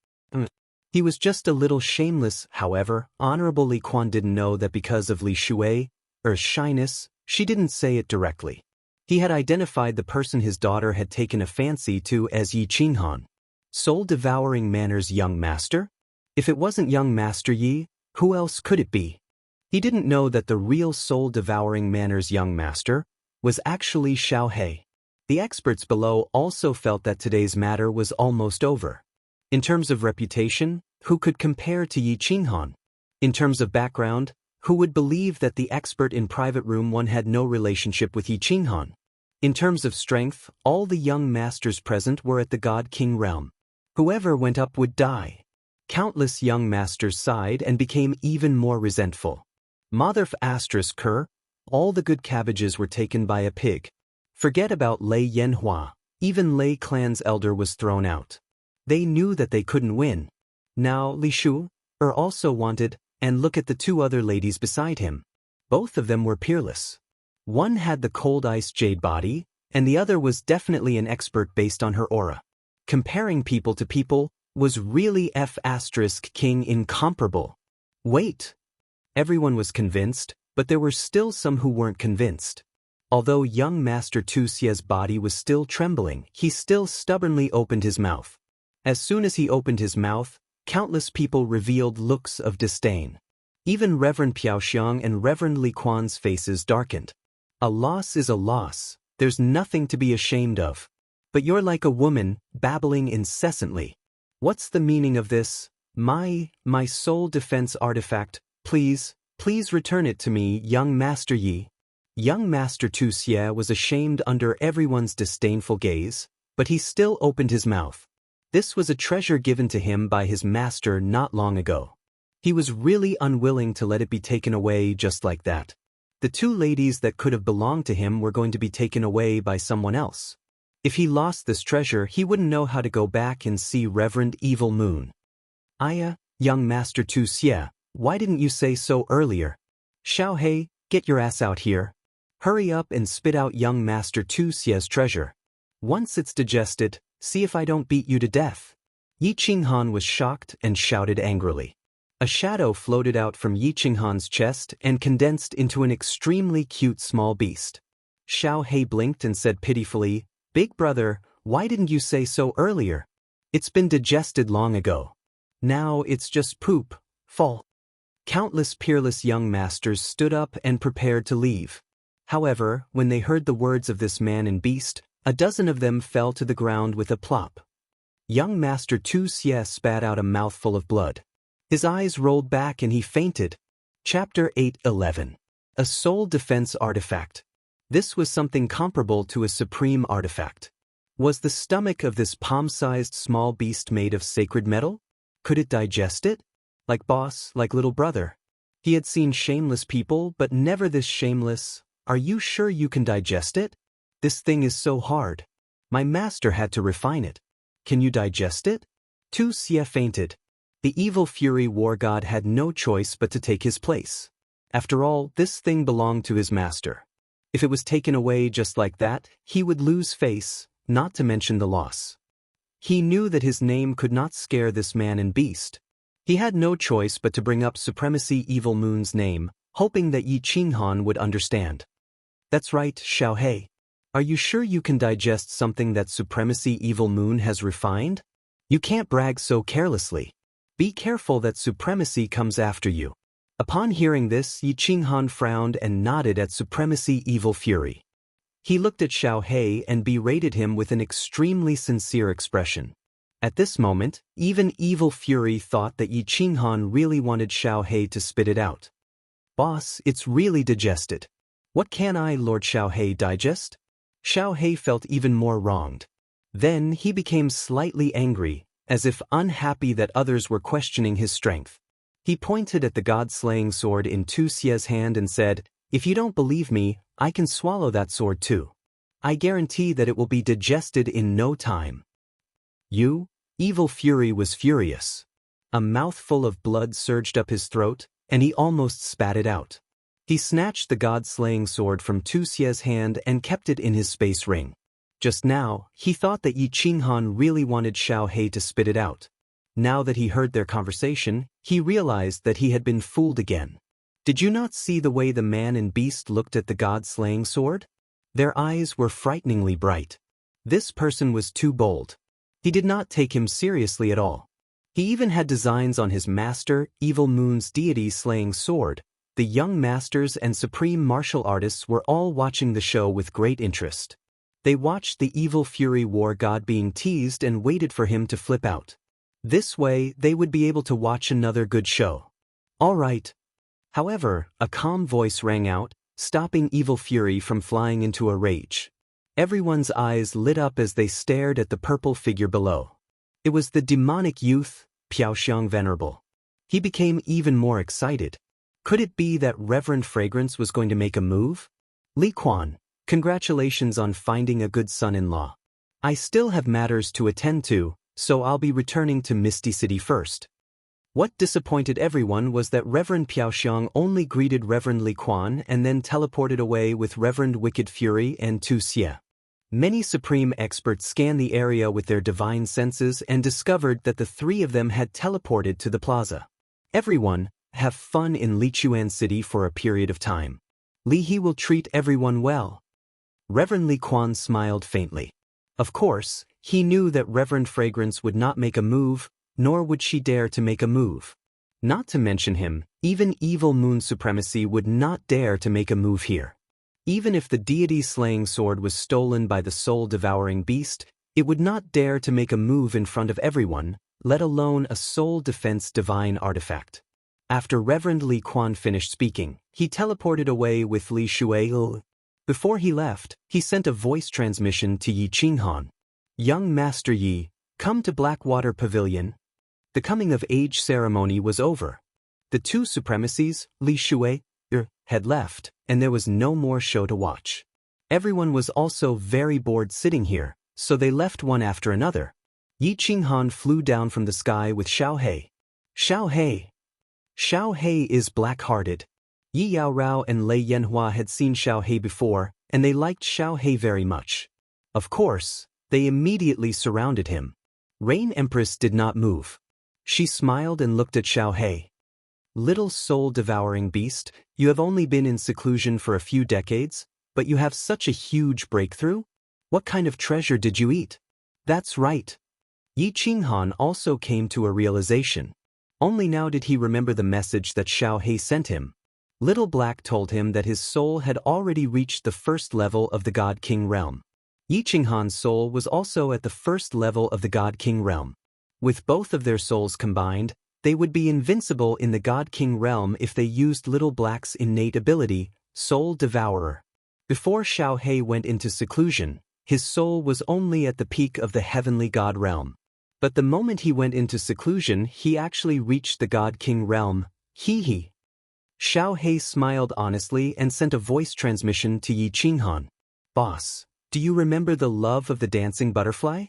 He was just a little shameless, however. Honorable Li Quan didn't know that because of Li Shui's shyness, she didn't say it directly. He had identified the person his daughter had taken a fancy to as Yi Qinghan. Soul-devouring manner's young master? If it wasn't young Master Yi, who else could it be? He didn't know that the real soul-devouring manner's young master was actually Xiao He. The experts below also felt that today's matter was almost over. In terms of reputation, who could compare to Yi Qinghan? In terms of background, who would believe that the expert in Private Room 1 had no relationship with Yi Qinghan? In terms of strength, all the young masters present were at the God King realm. Whoever went up would die. Countless young masters sighed and became even more resentful. Motherf ***, all the good cabbages were taken by a pig. Forget about Lei Yanhua, even Lei clan's elder was thrown out. They knew that they couldn't win. Now Li Shu also wanted, and look at the two other ladies beside him. Both of them were peerless. One had the cold ice jade body, and the other was definitely an expert based on her aura. Comparing people to people was really King incomparable. Wait! Everyone was convinced, but there were still some who weren't convinced. Although young Master Tu Xie's body was still trembling, he still stubbornly opened his mouth. As soon as he opened his mouth, countless people revealed looks of disdain. Even Reverend Piaoxiang and Reverend Li Quan's faces darkened. A loss is a loss, there's nothing to be ashamed of. But you're like a woman, babbling incessantly. What's the meaning of this? My soul defense artifact, please return it to me, young Master Yi. Young Master Tu Xie was ashamed under everyone's disdainful gaze, but he still opened his mouth. This was a treasure given to him by his master not long ago. He was really unwilling to let it be taken away just like that. The two ladies that could have belonged to him were going to be taken away by someone else. If he lost this treasure, he wouldn't know how to go back and see Reverend Evil Moon. Young Master Tu Xie, why didn't you say so earlier? Xiao Hei, get your ass out here. Hurry up and spit out young Master Tu Xie's treasure. Once it's digested, see if I don't beat you to death. Yi Qinghan was shocked and shouted angrily. A shadow floated out from Yi Qinghan's chest and condensed into an extremely cute small beast. Xiao Hei blinked and said pitifully, "Big brother, why didn't you say so earlier? It's been digested long ago. Now it's just poop, fall." Countless peerless young masters stood up and prepared to leave. However, when they heard the words of this man and beast, a dozen of them fell to the ground with a plop. Young Master Tu Xie spat out a mouthful of blood. His eyes rolled back and he fainted. Chapter 8:11. A Soul Defense Artifact. This was something comparable to a supreme artifact. Was the stomach of this palm-sized small beast made of sacred metal? Could it digest it? Like boss, like little brother. He had seen shameless people, but never this shameless. Are you sure you can digest it? This thing is so hard. My master had to refine it. Can you digest it? Tu Xie fainted. The evil fury war god had no choice but to take his place. After all, this thing belonged to his master. If it was taken away just like that, he would lose face, not to mention the loss. He knew that his name could not scare this man and beast. He had no choice but to bring up Supremacy Evil Moon's name, hoping that Yi Qinghan would understand. That's right, Xiao Hei. Are you sure you can digest something that Supremacy Evil Moon has refined? You can't brag so carelessly. Be careful that Supremacy comes after you. Upon hearing this, Yi Qinghan frowned and nodded at Supremacy Evil Fury. He looked at Xiao Hei and berated him with an extremely sincere expression. At this moment, even Evil Fury thought that Yi Qinghan really wanted Xiao Hei to spit it out. Boss, it's really digested. What can I, Lord Xiao Hei, digest? Xiao Hei felt even more wronged. Then he became slightly angry, as if unhappy that others were questioning his strength. He pointed at the god-slaying sword in Tu Xie's hand and said, "If you don't believe me, I can swallow that sword too. I guarantee that it will be digested in no time." You? Evil Fury was furious. A mouthful of blood surged up his throat, and he almost spat it out. He snatched the god-slaying sword from Tu Xie's hand and kept it in his space ring. Just now, he thought that Yi Qinghan really wanted Xiao Hei to spit it out. Now that he heard their conversation, he realized that he had been fooled again. Did you not see the way the man and beast looked at the god-slaying sword? Their eyes were frighteningly bright. This person was too bold. He did not take him seriously at all. He even had designs on his master, Evil Moon's deity-slaying sword. The young masters and supreme martial artists were all watching the show with great interest. They watched the Evil Fury war god being teased and waited for him to flip out. This way, they would be able to watch another good show. All right. However, a calm voice rang out, stopping Evil Fury from flying into a rage. Everyone's eyes lit up as they stared at the purple figure below. It was the demonic youth, Piaoxiang Venerable. He became even more excited. Could it be that Reverend Fragrance was going to make a move? Li Quan, congratulations on finding a good son-in-law. I still have matters to attend to, so I'll be returning to Misty City first. What disappointed everyone was that Reverend Piaoxiang only greeted Reverend Li Quan and then teleported away with Reverend Wicked Fury and Tu Xie. Many supreme experts scanned the area with their divine senses and discovered that the three of them had teleported to the plaza. Everyone, have fun in Lichuan City for a period of time. Li He will treat everyone well. Reverend Li Quan smiled faintly. Of course, he knew that Reverend Fragrance would not make a move, nor would she dare to make a move. Not to mention him, even evil Moon Supremacy would not dare to make a move here. Even if the deity's slaying sword was stolen by the soul-devouring beast, it would not dare to make a move in front of everyone, let alone a soul defense divine artifact. After Reverend Li Quan finished speaking, he teleported away with Li Shuai. Before he left, he sent a voice transmission to Yi Qinghan. Young Master Yi, come to Blackwater Pavilion. The coming-of-age ceremony was over. The two supremacies, Li Shuai, had left, and there was no more show to watch. Everyone was also very bored sitting here, so they left one after another. Yi Qinghan flew down from the sky with Xiao He. Xiao He. Xiao He is black-hearted. Yi Yaorao and Lei Yanhua had seen Xiao He before, and they liked Xiao He very much. Of course, they immediately surrounded him. Rain Empress did not move. She smiled and looked at Xiao He. Little soul-devouring beast, you have only been in seclusion for a few decades, but you have such a huge breakthrough? What kind of treasure did you eat? That's right. Yi Qinghan also came to a realization. Only now did he remember the message that Xiao He sent him. Little Black told him that his soul had already reached the first level of the God King realm. Yi Qinghan's soul was also at the first level of the God King realm. With both of their souls combined, they would be invincible in the God King realm if they used Little Black's innate ability, Soul Devourer. Before Xiao He went into seclusion, his soul was only at the peak of the heavenly God realm. But the moment he went into seclusion, he actually reached the God King realm. He. Xiao He smiled honestly and sent a voice transmission to Yi Qinghan. Boss, do you remember the love of the dancing butterfly?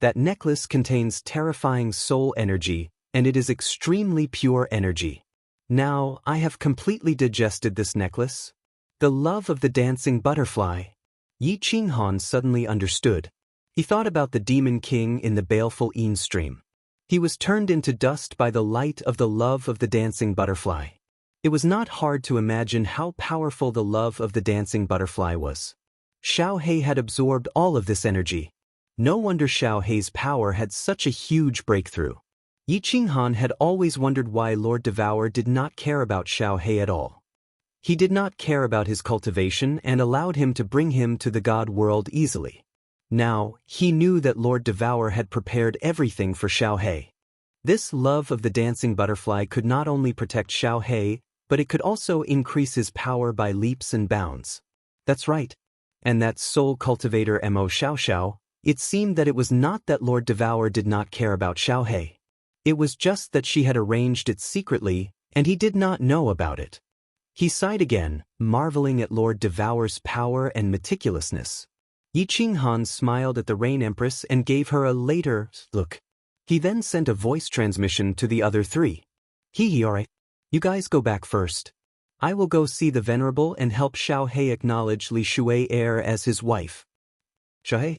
That necklace contains terrifying soul energy, and it is extremely pure energy. Now, I have completely digested this necklace. The love of the dancing butterfly. Yi Qinghan suddenly understood. He thought about the demon king in the baleful Yin stream. He was turned into dust by the light of the love of the dancing butterfly. It was not hard to imagine how powerful the love of the dancing butterfly was. Xiao He had absorbed all of this energy. No wonder Xiao He's power had such a huge breakthrough. Yi Qinghan had always wondered why Lord Devour did not care about Xiao He at all. He did not care about his cultivation and allowed him to bring him to the God world easily. Now, he knew that Lord Devour had prepared everything for Xiao He. This love of the dancing butterfly could not only protect Xiao He, but it could also increase his power by leaps and bounds. That's right. And that soul cultivator Mo Xiao, it seemed that it was not that Lord Devour did not care about Xiao He. It was just that she had arranged it secretly, and he did not know about it. He sighed again, marveling at Lord Devour's power and meticulousness. Yi Qinghan smiled at the Rain Empress and gave her a later look. He then sent a voice transmission to the other three. Alright. You guys go back first. I will go see the Venerable and help Xiao He acknowledge Li Shuai heir as his wife. Xiao He?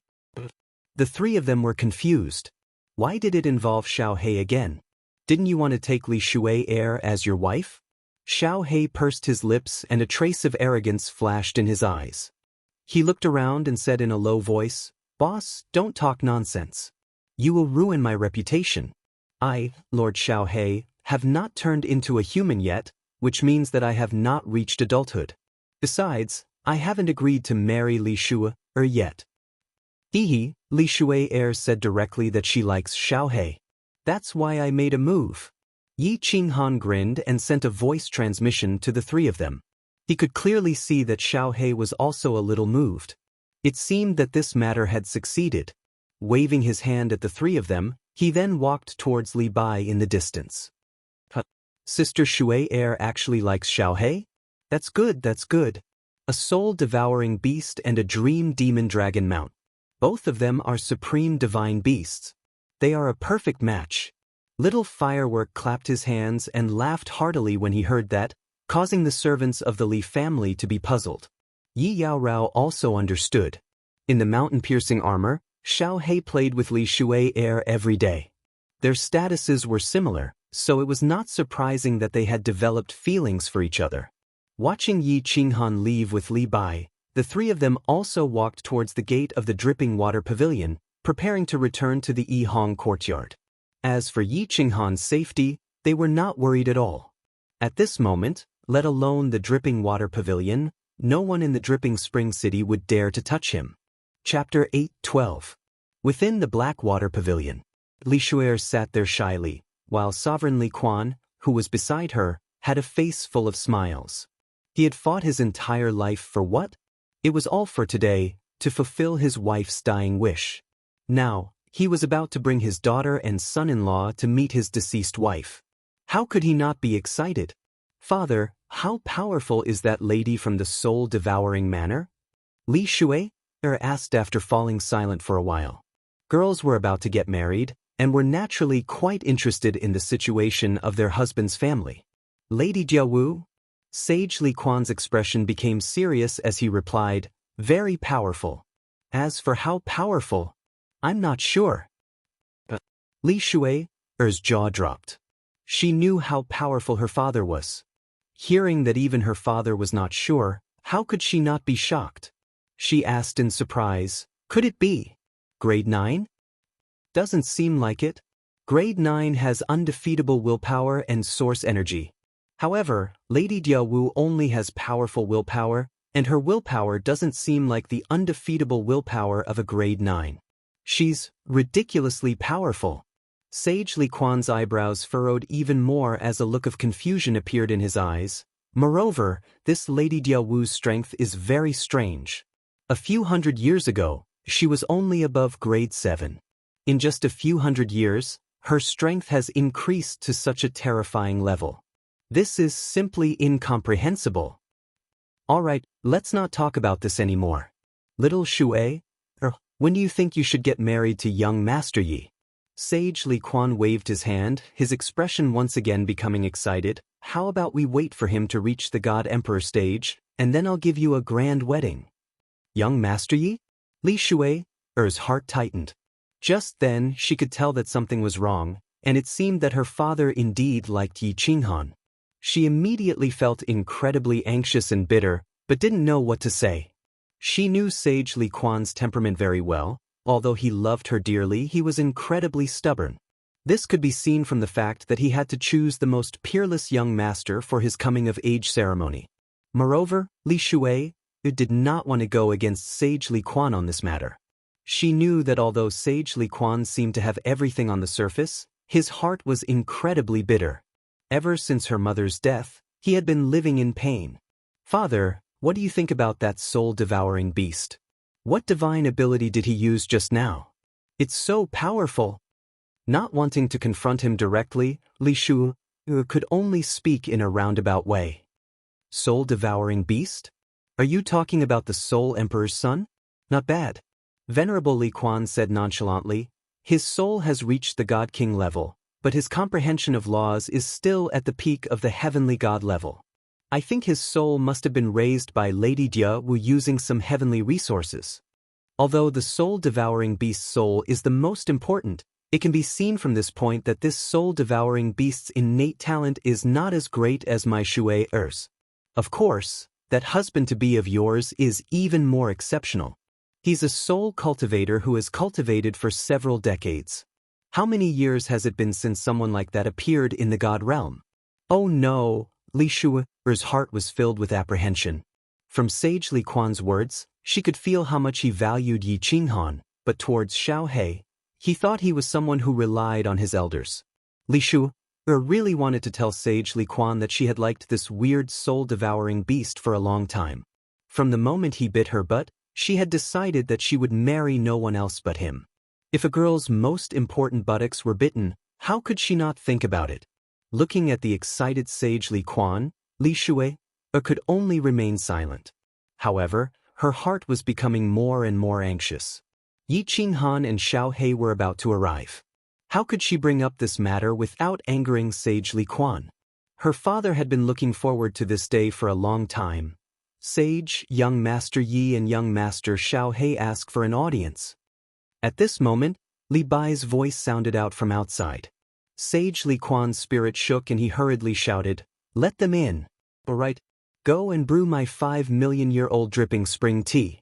The three of them were confused. Why did it involve Xiao He again? Didn't you want to take Li Shuai heir as your wife? Xiao He pursed his lips and a trace of arrogance flashed in his eyes. He looked around and said in a low voice, Boss, don't talk nonsense. You will ruin my reputation. I, Lord Xiao He, have not turned into a human yet, which means that I have not reached adulthood. Besides, I haven't agreed to marry Li Shuai yet. Li Shuai heir said directly that she likes Xiao He. That's why I made a move. Yi Qinghan grinned and sent a voice transmission to the three of them. He could clearly see that Xiao He was also a little moved. It seemed that this matter had succeeded. Waving his hand at the three of them, he then walked towards Li Bai in the distance. Sister Shuai heir actually likes Xiao He? That's good, that's good. A soul-devouring beast and a dream demon dragon mount. Both of them are supreme divine beasts. They are a perfect match. Little Firework clapped his hands and laughed heartily when he heard that, causing the servants of the Li family to be puzzled. Yi Yaorao also understood. In the mountain-piercing armor, Xiao He played with Li Shui every day. Their statuses were similar, so it was not surprising that they had developed feelings for each other. Watching Yi Qinghan leave with Li Bai, the three of them also walked towards the gate of the dripping water pavilion, preparing to return to the Yihong courtyard. As for Yi Qinghan's safety, they were not worried at all. At this moment, let alone the dripping water pavilion, no one in the dripping spring city would dare to touch him. Chapter 8:12. Within the black water pavilion, Li Shuer sat there shyly, while Sovereign Li Quan, who was beside her, had a face full of smiles. He had fought his entire life for what? It was all for today, to fulfill his wife's dying wish. Now, he was about to bring his daughter and son-in-law to meet his deceased wife. How could he not be excited? Father, how powerful is that lady from the soul-devouring manor? Li Shui asked after falling silent for a while. Girls were about to get married, and were naturally quite interested in the situation of their husband's family. Lady Jiawu? Sage Li Quan's expression became serious as he replied, very powerful. As for how powerful, I'm not sure. Li Shui's jaw dropped. She knew how powerful her father was. Hearing that even her father was not sure, how could she not be shocked? She asked in surprise, could it be Grade 9? Doesn't seem like it. Grade 9 has undefeatable willpower and source energy. However, Lady Jiawu only has powerful willpower, and her willpower doesn't seem like the undefeatable willpower of a Grade 9. She's ridiculously powerful. Sage Li Quan's eyebrows furrowed even more as a look of confusion appeared in his eyes. Moreover, this Lady Jiawu's strength is very strange. A few hundred years ago, she was only above Grade 7. In just a few hundred years, her strength has increased to such a terrifying level. This is simply incomprehensible. Alright, let's not talk about this anymore. Little Shui, when do you think you should get married to young Master Yi? Sage Li Quan waved his hand, his expression once again becoming excited. How about we wait for him to reach the God Emperor stage, and then I'll give you a grand wedding. Young Master Yi? Li Shui's heart tightened. Just then, she could tell that something was wrong, and it seemed that her father indeed liked Yi Qinghan. She immediately felt incredibly anxious and bitter, but didn't know what to say. She knew Sage Li Quan's temperament very well. Although he loved her dearly, he was incredibly stubborn. This could be seen from the fact that he had to choose the most peerless young master for his coming-of-age ceremony. Moreover, Li Shui did not want to go against Sage Li Quan on this matter. She knew that although Sage Li Quan seemed to have everything on the surface, his heart was incredibly bitter. Ever since her mother's death, he had been living in pain. Father, what do you think about that soul-devouring beast? What divine ability did he use just now? It's so powerful. Not wanting to confront him directly, Li Shu could only speak in a roundabout way. Soul-devouring beast? Are you talking about the Soul Emperor's son? Not bad. Venerable Li Quan said nonchalantly, his soul has reached the God King level, but his comprehension of laws is still at the peak of the heavenly God level. I think his soul must have been raised by Lady Jiawu using some heavenly resources. Although the soul-devouring beast's soul is the most important, it can be seen from this point that this soul-devouring beast's innate talent is not as great as my Shui's. Of course, that husband-to-be of yours is even more exceptional. He's a soul cultivator who has cultivated for several decades. How many years has it been since someone like that appeared in the God realm? Oh no, Li Shui's heart was filled with apprehension. From Sage Li Quan's words, she could feel how much he valued Yi Qinghan, but towards Xiao He, he thought he was someone who relied on his elders. Li Shu really wanted to tell Sage Li Quan that she had liked this weird soul-devouring beast for a long time. From the moment he bit her butt, she had decided that she would marry no one else but him. If a girl's most important buttocks were bitten, how could she not think about it? Looking at the excited Sage Li Quan, Li Shui could only remain silent. However, her heart was becoming more and more anxious. Yi Qinghan and Xiao He were about to arrive. How could she bring up this matter without angering Sage Li Quan? Her father had been looking forward to this day for a long time. Sage, young Master Yi and young Master Xiao Hei ask for an audience. At this moment, Li Bai's voice sounded out from outside. Sage Li Quan's spirit shook and he hurriedly shouted, "Let them in." "All right. Go and brew my 5 million-year-old dripping spring tea."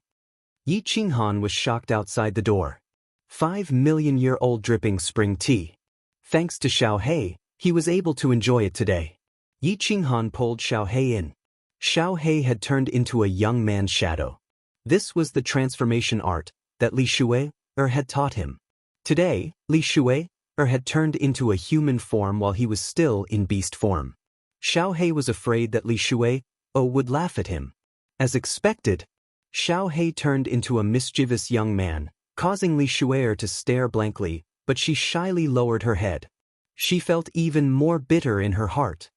Yi Qinghan was shocked outside the door. 5 million-year-old dripping spring tea. Thanks to Xiao Hei, he was able to enjoy it today. Yi Qinghan pulled Xiao Hei in. Xiao Hei had turned into a young man's shadow. This was the transformation art that Li Shui had taught him. Today, Li Shui had turned into a human form while he was still in beast form. Xiao Hei was afraid that Li Shui would laugh at him. As expected, Xiao Hei turned into a mischievous young man, causing Li Shui to stare blankly, but she shyly lowered her head. She felt even more bitter in her heart.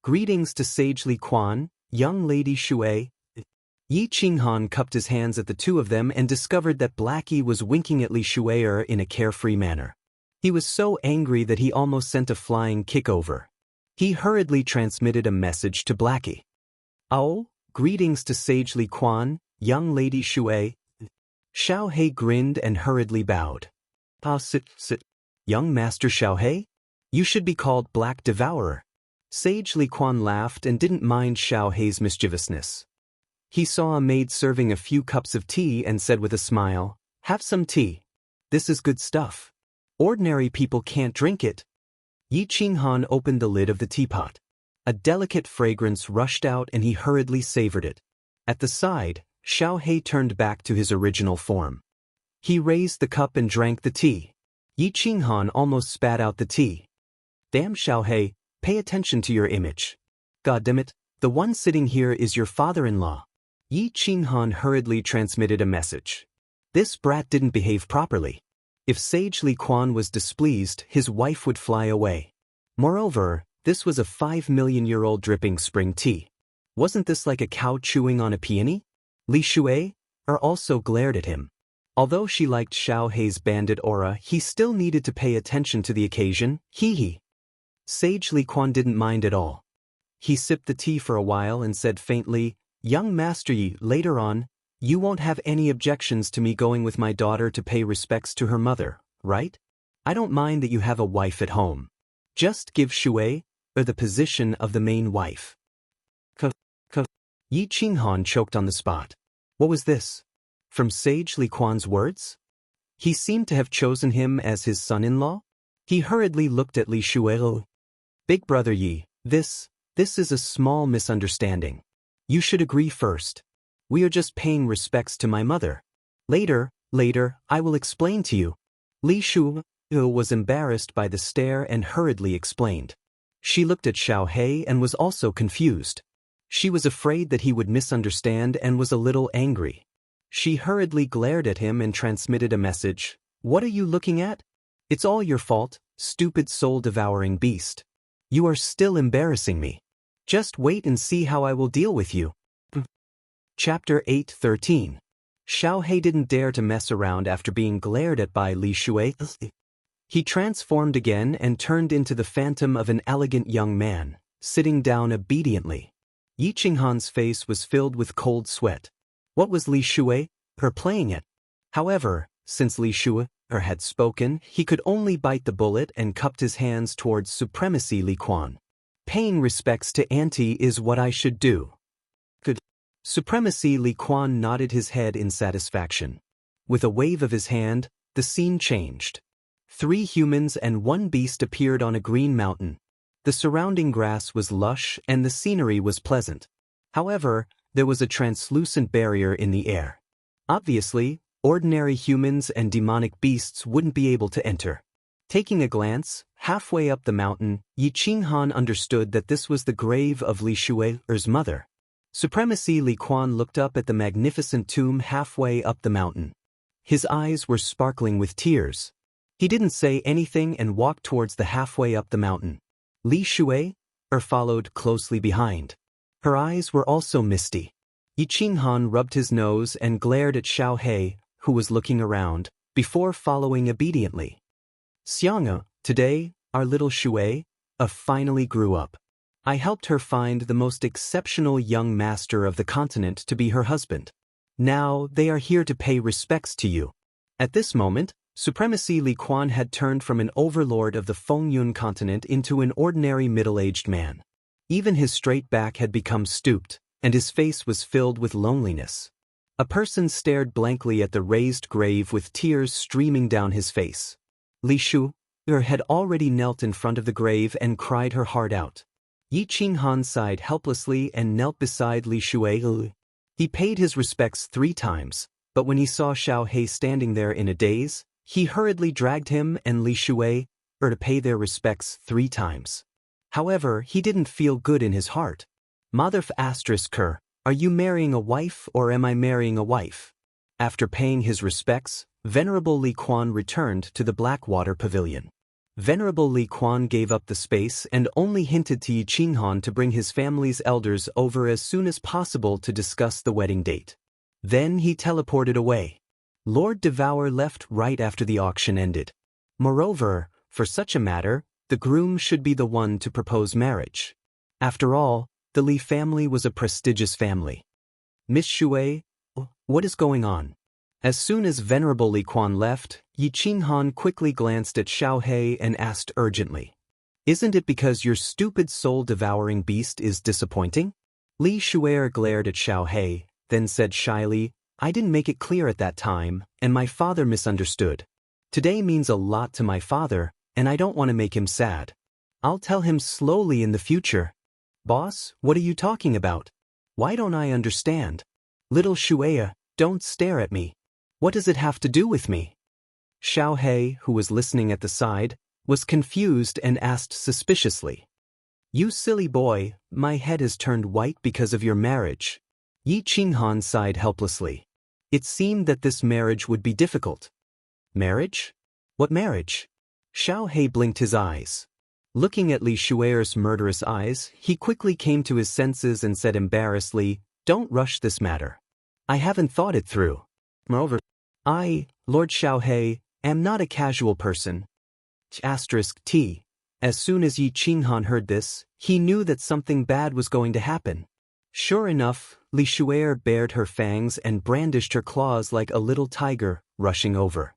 "Greetings to Sage Li Quan, young Lady Shui." Yi Qinghan cupped his hands at the two of them and discovered that Blackie was winking at Li Shui in a carefree manner. He was so angry that he almost sent a flying kick over. He hurriedly transmitted a message to Blackie. "Oh, greetings to Sage Li Quan, young Lady Shui." Xiao Hei grinned and hurriedly bowed. Sit. Young Master Xiao Hei? You should be called Black Devourer." Sage Li Quan laughed and didn't mind Xiao Hei's mischievousness. He saw a maid serving a few cups of tea and said with a smile, "Have some tea. This is good stuff. Ordinary people can't drink it." Yi Qinghan opened the lid of the teapot. A delicate fragrance rushed out and he hurriedly savored it. At the side, Xiao Hei turned back to his original form. He raised the cup and drank the tea. Yi Qinghan almost spat out the tea. "Damn, Xiao Hei, pay attention to your image. Goddammit, the one sitting here is your father-in-law." Yi Qinghan hurriedly transmitted a message. This brat didn't behave properly. If Sage Li Quan was displeased, his wife would fly away. Moreover, this was a 5 million-year-old dripping spring tea. Wasn't this like a cow chewing on a peony? Li Shui also glared at him. Although she liked Xiao Hei's bandit aura, he still needed to pay attention to the occasion. Hee. Sage Li Quan didn't mind at all. He sipped the tea for a while and said faintly, "Young Master Yi, later on, you won't have any objections to me going with my daughter to pay respects to her mother, right? I don't mind that you have a wife at home. Just give Shui the position of the main wife." Yi Qinghan choked on the spot. What was this? From Sage Li Quan's words? He seemed to have chosen him as his son-in-law? He hurriedly looked at Li Shui. "Big brother Yi, this is a small misunderstanding. You should agree first. We are just paying respects to my mother. Later, I will explain to you." Li Shui was embarrassed by the stare and hurriedly explained. She looked at Xiao Hei and was also confused. She was afraid that he would misunderstand and was a little angry. She hurriedly glared at him and transmitted a message. "What are you looking at? It's all your fault, stupid soul-devouring beast. You are still embarrassing me. Just wait and see how I will deal with you." Chapter 8:13. Xiao Hei didn't dare to mess around after being glared at by Li Shui. He transformed again and turned into the phantom of an elegant young man, sitting down obediently. Yi Qinghan's face was filled with cold sweat. What was Li Shui playing at? However, since Li Shui had spoken, he could only bite the bullet and cupped his hands towards Supremacy Li Quan. "Paying respects to Auntie is what I should do." Good. Supremacy Li Quan nodded his head in satisfaction. With a wave of his hand, the scene changed. 3 humans and 1 beast appeared on a green mountain. The surrounding grass was lush and the scenery was pleasant. However, there was a translucent barrier in the air. Obviously, ordinary humans and demonic beasts wouldn't be able to enter. Taking a glance, halfway up the mountain, Yi Qinghan understood that this was the grave of Li Shui's mother. Supremacy Li Quan looked up at the magnificent tomb halfway up the mountain. His eyes were sparkling with tears. He didn't say anything and walked towards the halfway up the mountain. Li Shui followed closely behind. Her eyes were also misty. Yi Qinghan rubbed his nose and glared at Xiao Hei, who was looking around, before following obediently. "Xiang, today, our little Shui finally grew up. I helped her find the most exceptional young master of the continent to be her husband. Now they are here to pay respects to you. At this moment, Supremacy Li Quan had turned from an overlord of the Fengyun continent into an ordinary middle-aged man. Even his straight back had become stooped, and his face was filled with loneliness. A person stared blankly at the raised grave with tears streaming down his face. Li Shu had already knelt in front of the grave and cried her heart out. Yi Qinghan sighed helplessly and knelt beside Li Shui. He paid his respects 3 times, but when he saw Xiao He standing there in a daze, he hurriedly dragged him and Li Shui to pay their respects 3 times. However, he didn't feel good in his heart. Mother ***, are you marrying a wife or am I marrying a wife? After paying his respects, Venerable Li Quan returned to the Blackwater Pavilion. Venerable Li Quan gave up the space and only hinted to Yi Qinghan to bring his family's elders over as soon as possible to discuss the wedding date. Then he teleported away. Lord Devour left right after the auction ended. Moreover, for such a matter, the groom should be the one to propose marriage. After all, the Li family was a prestigious family. Miss Shui, what is going on? As soon as Venerable Li Quan left, Yi Qinghan quickly glanced at Xiao He and asked urgently, "Isn't it because your stupid soul-devouring beast is disappointing?" Li Shuer glared at Xiao He, then said shyly, "I didn't make it clear at that time, and my father misunderstood. Today means a lot to my father, and I don't want to make him sad. I'll tell him slowly in the future." "Boss, what are you talking about? Why don't I understand?" "Little Shuea, don't stare at me. What does it have to do with me?" Xiao He, who was listening at the side, was confused and asked suspiciously, "You silly boy, my head has turned white because of your marriage." Yi Qinghan sighed helplessly. It seemed that this marriage would be difficult. Marriage? What marriage? Xiao He blinked his eyes. Looking at Li Shuer's murderous eyes, he quickly came to his senses and said embarrassedly, "Don't rush this matter. I haven't thought it through. Moreover, I, Lord Xiao He, am not a casual person." *T. As soon as Yi Qinghan heard this, he knew that something bad was going to happen. Sure enough, Li Shuer bared her fangs and brandished her claws like a little tiger, rushing over.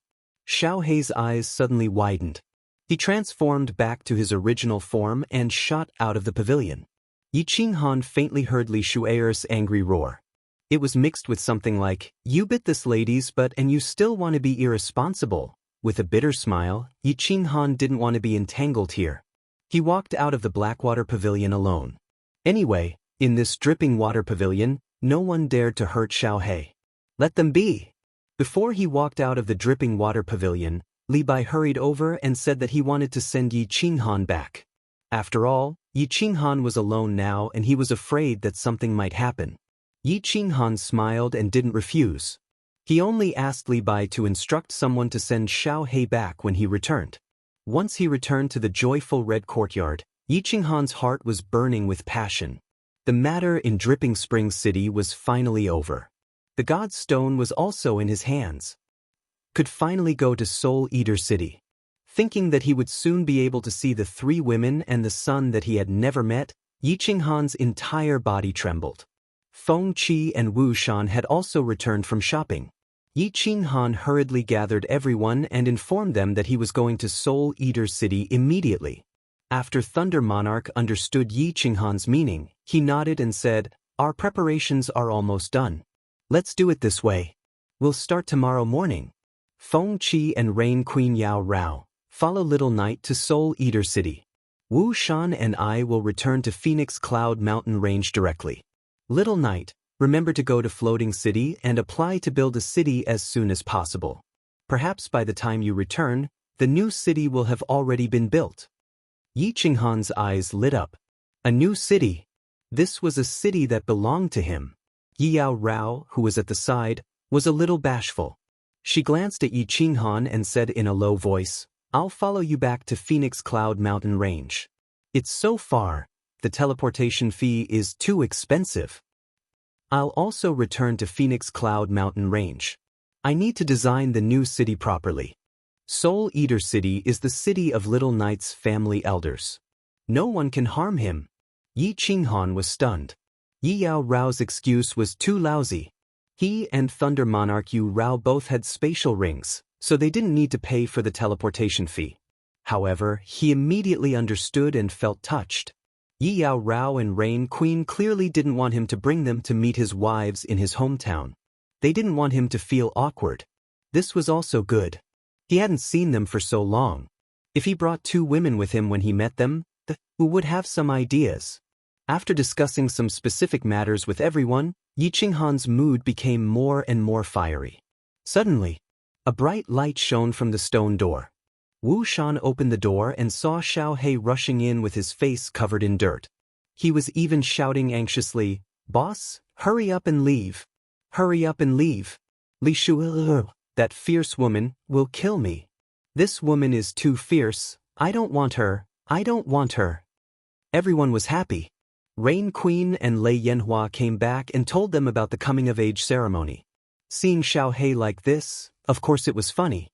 Xiao He's eyes suddenly widened. He transformed back to his original form and shot out of the pavilion. Yi Qinghan faintly heard Li Shuer's angry roar. It was mixed with something like, "You bit this lady's butt and you still want to be irresponsible." With a bitter smile, Yi Qinghan didn't want to be entangled here. He walked out of the Blackwater Pavilion alone. Anyway, in this dripping water pavilion, no one dared to hurt Xiao He. Let them be. Before he walked out of the dripping water pavilion, Li Bai hurried over and said that he wanted to send Yi Qinghan back. After all, Yi Qinghan was alone now and he was afraid that something might happen. Yi Qinghan smiled and didn't refuse. He only asked Li Bai to instruct someone to send Xiao He back when he returned. Once he returned to the joyful red courtyard, Yi Qinghan's heart was burning with passion. The matter in Dripping Springs City was finally over. The God's Stone was also in his hands. Could finally go to Soul Eater City. Thinking that he would soon be able to see the 3 women and the son that he had never met, Yi Qinghan's entire body trembled. Feng Qi and Wu Shan had also returned from shopping. Yi Qinghan hurriedly gathered everyone and informed them that he was going to Soul Eater City immediately. After Thunder Monarch understood Yi Qinghan's meaning, he nodded and said, "Our preparations are almost done. Let's do it this way. We'll start tomorrow morning. Feng Qi and Rain Queen Yao Rao, follow Little Knight to Soul Eater City. Wu Shan and I will return to Phoenix Cloud Mountain Range directly. Little Knight, remember to go to Floating City and apply to build a city as soon as possible. Perhaps by the time you return, the new city will have already been built." Yi Qinghan's eyes lit up. A new city. This was a city that belonged to him. Yi Yao Rao, who was at the side, was a little bashful. She glanced at Yi Qinghan and said in a low voice, "I'll follow you back to Phoenix Cloud Mountain Range. It's so far. The teleportation fee is too expensive. I'll also return to Phoenix Cloud Mountain Range. I need to design the new city properly. Soul Eater City is the city of Little Knight's family elders. No one can harm him." Yi Qinghan was stunned. Yi Yao Rao's excuse was too lousy. He and Thunder Monarch Yu Rao both had spatial rings, so they didn't need to pay for the teleportation fee. However, he immediately understood and felt touched. Yi Yao Rao and Rain Queen clearly didn't want him to bring them to meet his wives in his hometown. They didn't want him to feel awkward. This was also good. He hadn't seen them for so long. If he brought 2 women with him when he met them, who would have some ideas. After discussing some specific matters with everyone, Yi Qinghan's mood became more and more fiery. Suddenly, a bright light shone from the stone door. Wu Shan opened the door and saw Xiao He rushing in with his face covered in dirt. He was even shouting anxiously, "Boss, hurry up and leave. Hurry up and leave. Li Shu, that fierce woman, will kill me. This woman is too fierce. I don't want her. I don't want her." Everyone was happy. Rain Queen and Lei Yanhua came back and told them about the coming-of-age ceremony. Seeing Xiao He like this, of course it was funny.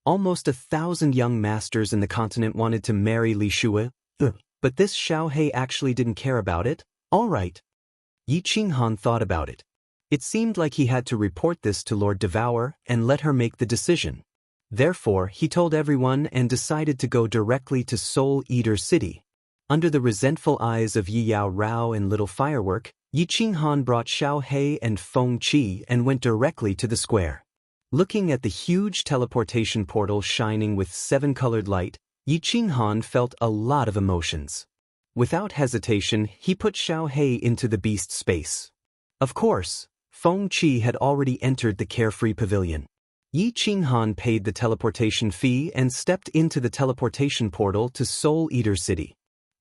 Almost 1,000 young masters in the continent wanted to marry Li Shu, but this Xiao He actually didn't care about it. All right. Yi Qinghan thought about it. It seemed like he had to report this to Lord Devour and let her make the decision. Therefore, he told everyone and decided to go directly to Soul Eater City. Under the resentful eyes of Yi Yao Rao and Little Firework, Yi Qinghan brought Xiao He and Feng Qi and went directly to the square. Looking at the huge teleportation portal shining with 7-colored light, Yi Qinghan felt a lot of emotions. Without hesitation, he put Xiao He into the beast space. Of course, Feng Qi had already entered the carefree pavilion. Yi Qinghan paid the teleportation fee and stepped into the teleportation portal to Soul Eater City.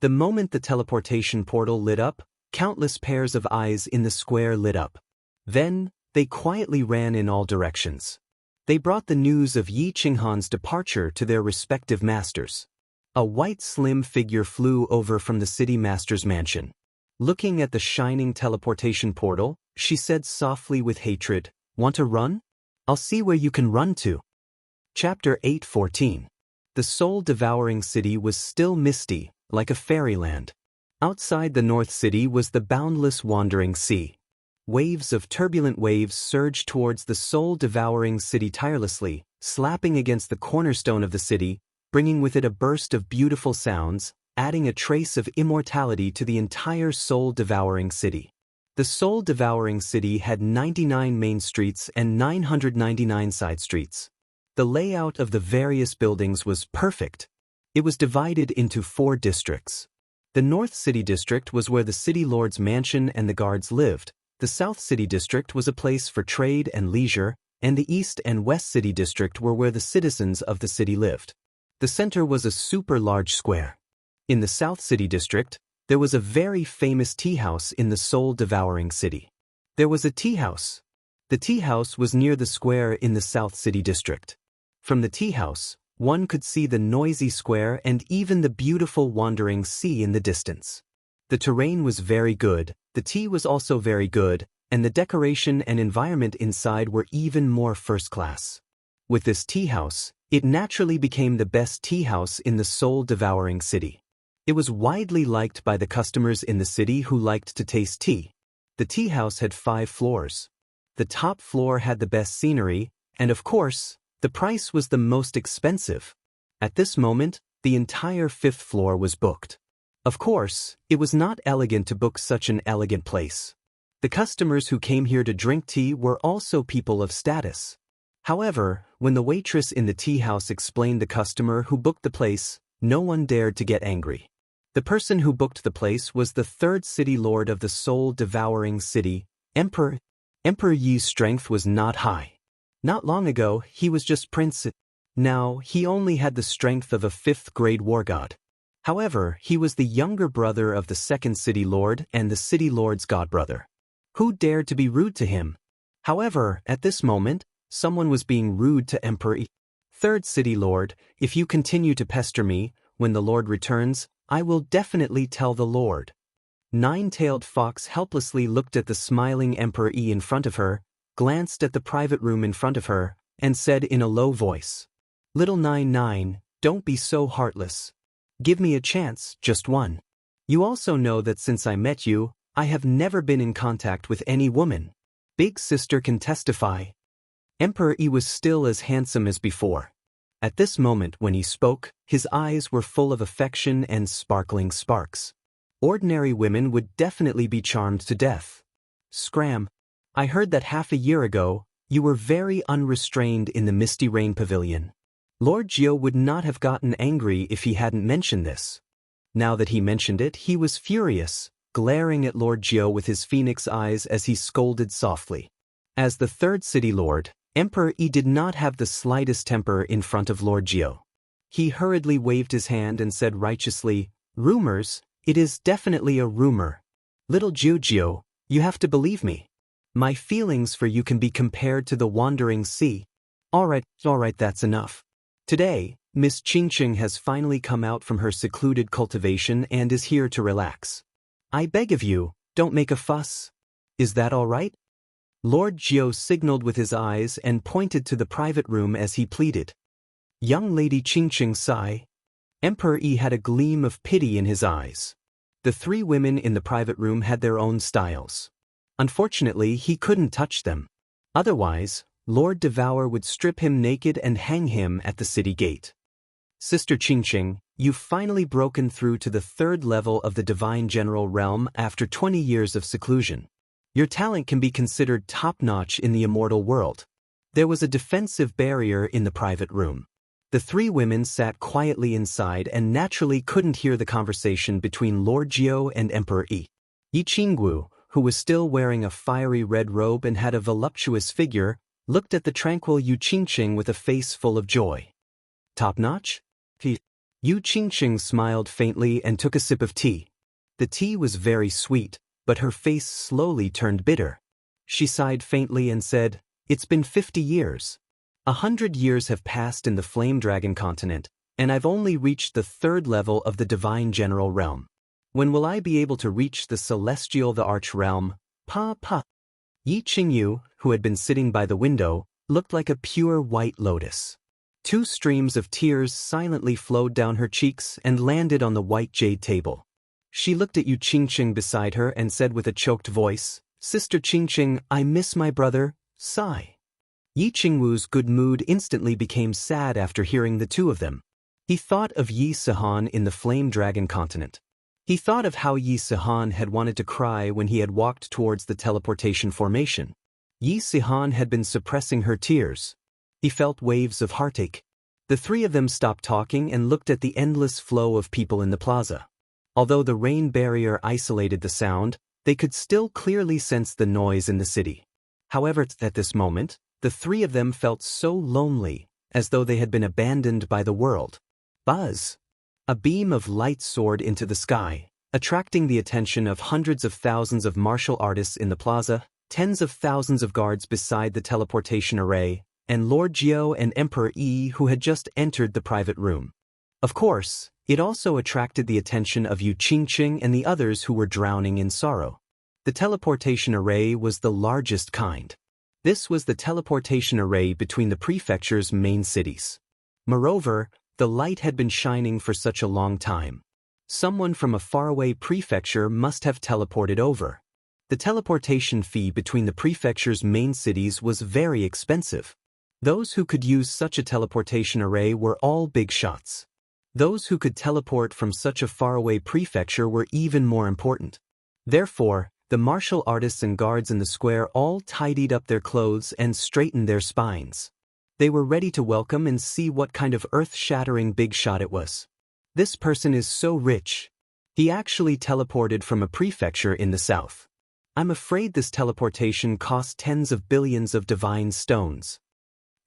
The moment the teleportation portal lit up, countless pairs of eyes in the square lit up. Then, they quietly ran in all directions. They brought the news of Yi Qinghan's departure to their respective masters. A white slim figure flew over from the city master's mansion. Looking at the shining teleportation portal, she said softly with hatred, "Want to run? I'll see where you can run to." Chapter 8:14. The soul-devouring city was still misty, like a fairyland. Outside the North City was the boundless wandering sea. Waves of turbulent waves surged towards the soul-devouring city tirelessly, slapping against the cornerstone of the city, bringing with it a burst of beautiful sounds, adding a trace of immortality to the entire soul-devouring city. The soul-devouring city had 99 main streets and 999 side streets. The layout of the various buildings was perfect. It was divided into 4 districts. The North City District was where the city lord's mansion and the guards lived. The South City District was a place for trade and leisure, and the East and West City District were where the citizens of the city lived. The center was a super large square. In the South City District, there was a very famous tea house in the soul-devouring city. There was a tea house. The tea house was near the square in the South City District. From the tea house, one could see the noisy square and even the beautiful wandering sea in the distance. The terrain was very good, the tea was also very good, and the decoration and environment inside were even more first class. With this tea house, it naturally became the best tea house in the soul-devouring city. It was widely liked by the customers in the city who liked to taste tea. The tea house had 5 floors. The top floor had the best scenery, and of course, the price was the most expensive. At this moment, the entire 5th floor was booked. Of course, it was not elegant to book such an elegant place. The customers who came here to drink tea were also people of status. However, when the waitress in the tea house explained the customer who booked the place, no one dared to get angry. The person who booked the place was the 3rd city lord of the soul-devouring city, Emperor. Emperor Yi's strength was not high. Not long ago, he was just prince. Now, he only had the strength of a 5th-grade war god. However, he was the younger brother of the 2nd city lord and the city lord's godbrother. Who dared to be rude to him? However, at this moment, someone was being rude to Emperor Yi. 3rd city lord, if you continue to pester me, when the lord returns, I will definitely tell the lord. Nine-tailed fox helplessly looked at the smiling Emperor Yi in front of her, glanced at the private room in front of her, and said in a low voice, "Little 99, don't be so heartless. Give me a chance, just one." You also know that since I met you, I have never been in contact with any woman. Big sister can testify. Emperor Yi was still as handsome as before. At this moment when he spoke, his eyes were full of affection and sparkling sparks. Ordinary women would definitely be charmed to death. Scram. I heard that half a year ago, you were very unrestrained in the Misty Rain Pavilion. Lord Jiao would not have gotten angry if he hadn't mentioned this. Now that he mentioned it, he was furious, glaring at Lord Jiao with his phoenix eyes as he scolded softly. As the third city lord, Emperor Yi did not have the slightest temper in front of Lord Jiao. He hurriedly waved his hand and said righteously, "Rumors, it is definitely a rumor. Little Jiao, you have to believe me. My feelings for you can be compared to the wandering sea." Alright, that's enough. Today, Miss Qingqing has finally come out from her secluded cultivation and is here to relax. I beg of you, don't make a fuss. Is that all right? Lord Jiao signaled with his eyes and pointed to the private room as he pleaded. Young Lady Qingqing sigh. Emperor Yi had a gleam of pity in his eyes. The three women in the private room had their own styles. Unfortunately, he couldn't touch them. Otherwise, Lord Devour would strip him naked and hang him at the city gate. Sister Qingqing, you've finally broken through to the third level of the Divine General Realm after 20 years of seclusion. Your talent can be considered top-notch in the immortal world. There was a defensive barrier in the private room. The three women sat quietly inside and naturally couldn't hear the conversation between Lord Jiao and Emperor Yi. Yi Qinggu, who was still wearing a fiery red robe and had a voluptuous figure, looked at the tranquil Yu Qingqing with a face full of joy. Top-notch? Yu Qingqing smiled faintly and took a sip of tea. The tea was very sweet, but her face slowly turned bitter. She sighed faintly and said, "It's been 50 years. 100 years have passed in the Flame Dragon continent, and I've only reached the third level of the Divine General Realm. When will I be able to reach the Celestial the Arch Realm? Pa. Yi Qingyu, who had been sitting by the window, looked like a pure white lotus. 2 streams of tears silently flowed down her cheeks and landed on the white jade table. She looked at Yu Qingqing beside her and said with a choked voice, "Sister Qingqing, I miss my brother." Sigh. Yi Qingwu's good mood instantly became sad after hearing the two of them. He thought of Yi Sihan in the Flame Dragon continent. He thought of how Yi Sihan had wanted to cry when he had walked towards the teleportation formation. Yi Sihan had been suppressing her tears. He felt waves of heartache. The three of them stopped talking and looked at the endless flow of people in the plaza. Although the rain barrier isolated the sound, they could still clearly sense the noise in the city. However, at this moment, the three of them felt so lonely, as though they had been abandoned by the world. Buzz! A beam of light soared into the sky, attracting the attention of hundreds of thousands of martial artists in the plaza, tens of thousands of guards beside the teleportation array, and Lord Jiao and Emperor Yi who had just entered the private room. Of course, it also attracted the attention of Yu Qingqing and the others who were drowning in sorrow. The teleportation array was the largest kind. This was the teleportation array between the prefecture's main cities. Moreover, the light had been shining for such a long time. Someone from a faraway prefecture must have teleported over. The teleportation fee between the prefecture's main cities was very expensive. Those who could use such a teleportation array were all big shots. Those who could teleport from such a faraway prefecture were even more important. Therefore, the martial artists and guards in the square all tidied up their clothes and straightened their spines. They were ready to welcome and see what kind of earth-shattering big shot it was. This person is so rich. He actually teleported from a prefecture in the south. I'm afraid this teleportation cost tens of billions of divine stones.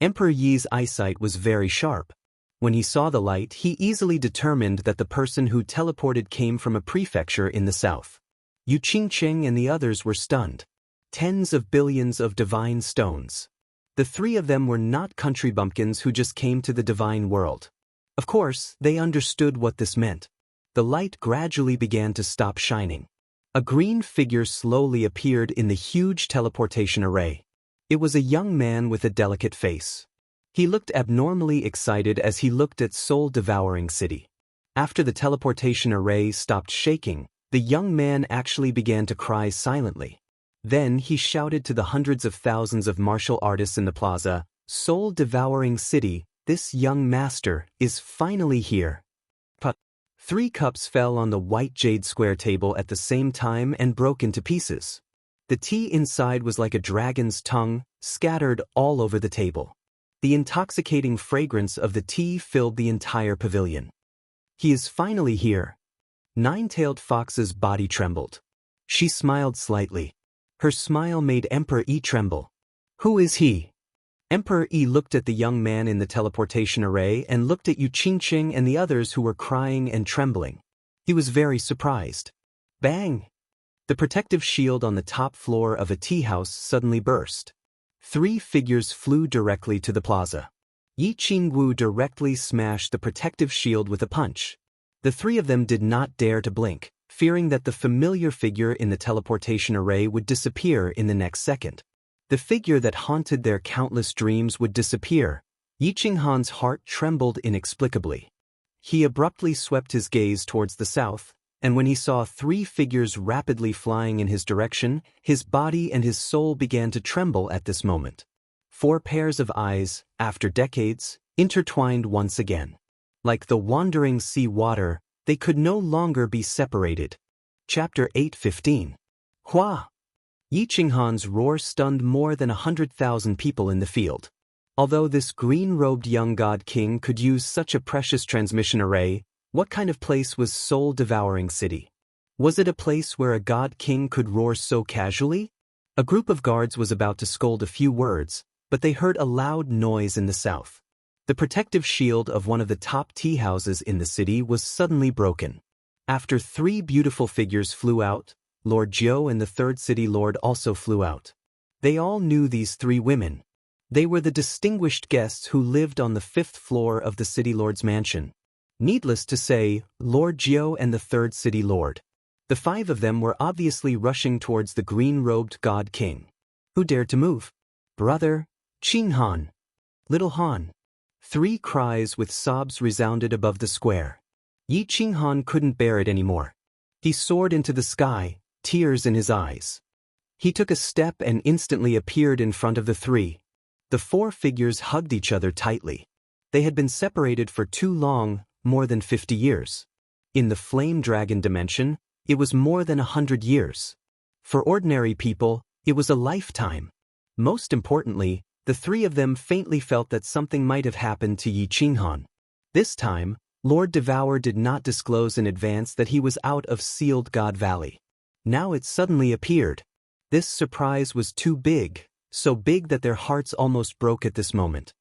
Emperor Yi's eyesight was very sharp. When he saw the light, he easily determined that the person who teleported came from a prefecture in the south. Yu Qingqing and the others were stunned. Tens of billions of divine stones. The three of them were not country bumpkins who just came to the divine world. Of course, they understood what this meant. The light gradually began to stop shining. A green figure slowly appeared in the huge teleportation array. It was a young man with a delicate face. He looked abnormally excited as he looked at soul-devouring city. After the teleportation array stopped shaking, the young man actually began to cry silently. Then he shouted to the hundreds of thousands of martial artists in the plaza, "Soul-devouring city, this young master is finally here." But 3 cups fell on the white jade square table at the same time and broke into pieces. The tea inside was like a dragon's tongue, scattered all over the table. The intoxicating fragrance of the tea filled the entire pavilion. "He is finally here." Nine-tailed Fox's body trembled. She smiled slightly. Her smile made Emperor Yi tremble. "Who is he?" Emperor Yi looked at the young man in the teleportation array and looked at Yu Qingqing and the others who were crying and trembling. He was very surprised. Bang! The protective shield on the top floor of a tea house suddenly burst. 3 figures flew directly to the plaza. Yi Qingwu directly smashed the protective shield with a punch. The 3 of them did not dare to blink, fearing that the familiar figure in the teleportation array would disappear in the next second. The figure that haunted their countless dreams would disappear. Yi Qinghan's heart trembled inexplicably. He abruptly swept his gaze towards the south, and when he saw 3 figures rapidly flying in his direction, his body and his soul began to tremble at this moment. 4 pairs of eyes, after decades, intertwined once again. Like the wandering sea water, they could no longer be separated. Chapter 8:15. Hua! Yi Qinghan's roar stunned more than 100,000 people in the field. Although this green-robed young god king could use such a precious transmission array, what kind of place was Soul-devouring city? Was it a place where a god king could roar so casually? A group of guards was about to scold a few words, but they heard a loud noise in the south. The protective shield of one of the top tea houses in the city was suddenly broken. After 3 beautiful figures flew out, Lord Jiu and the 3rd city lord also flew out. They all knew these 3 women. They were the distinguished guests who lived on the 5th floor of the city lord's mansion. Needless to say, Lord Jiu and the 3rd city lord. The 5 of them were obviously rushing towards the green-robed god king. Who dared to move? Brother, Qinghan. Little Han. 3 cries with sobs resounded above the square. Yi Qinghan couldn't bear it anymore. He soared into the sky, tears in his eyes. He took a step and instantly appeared in front of the 3. The 4 figures hugged each other tightly. They had been separated for too long, more than 50 years. In the flame dragon dimension, it was more than 100 years. For ordinary people, it was a lifetime. Most importantly, the 3 of them faintly felt that something might have happened to Yi Qinghan. This time, Lord Devour did not disclose in advance that he was out of Sealed God Valley. Now it suddenly appeared. This surprise was too big, so big that their hearts almost broke at this moment.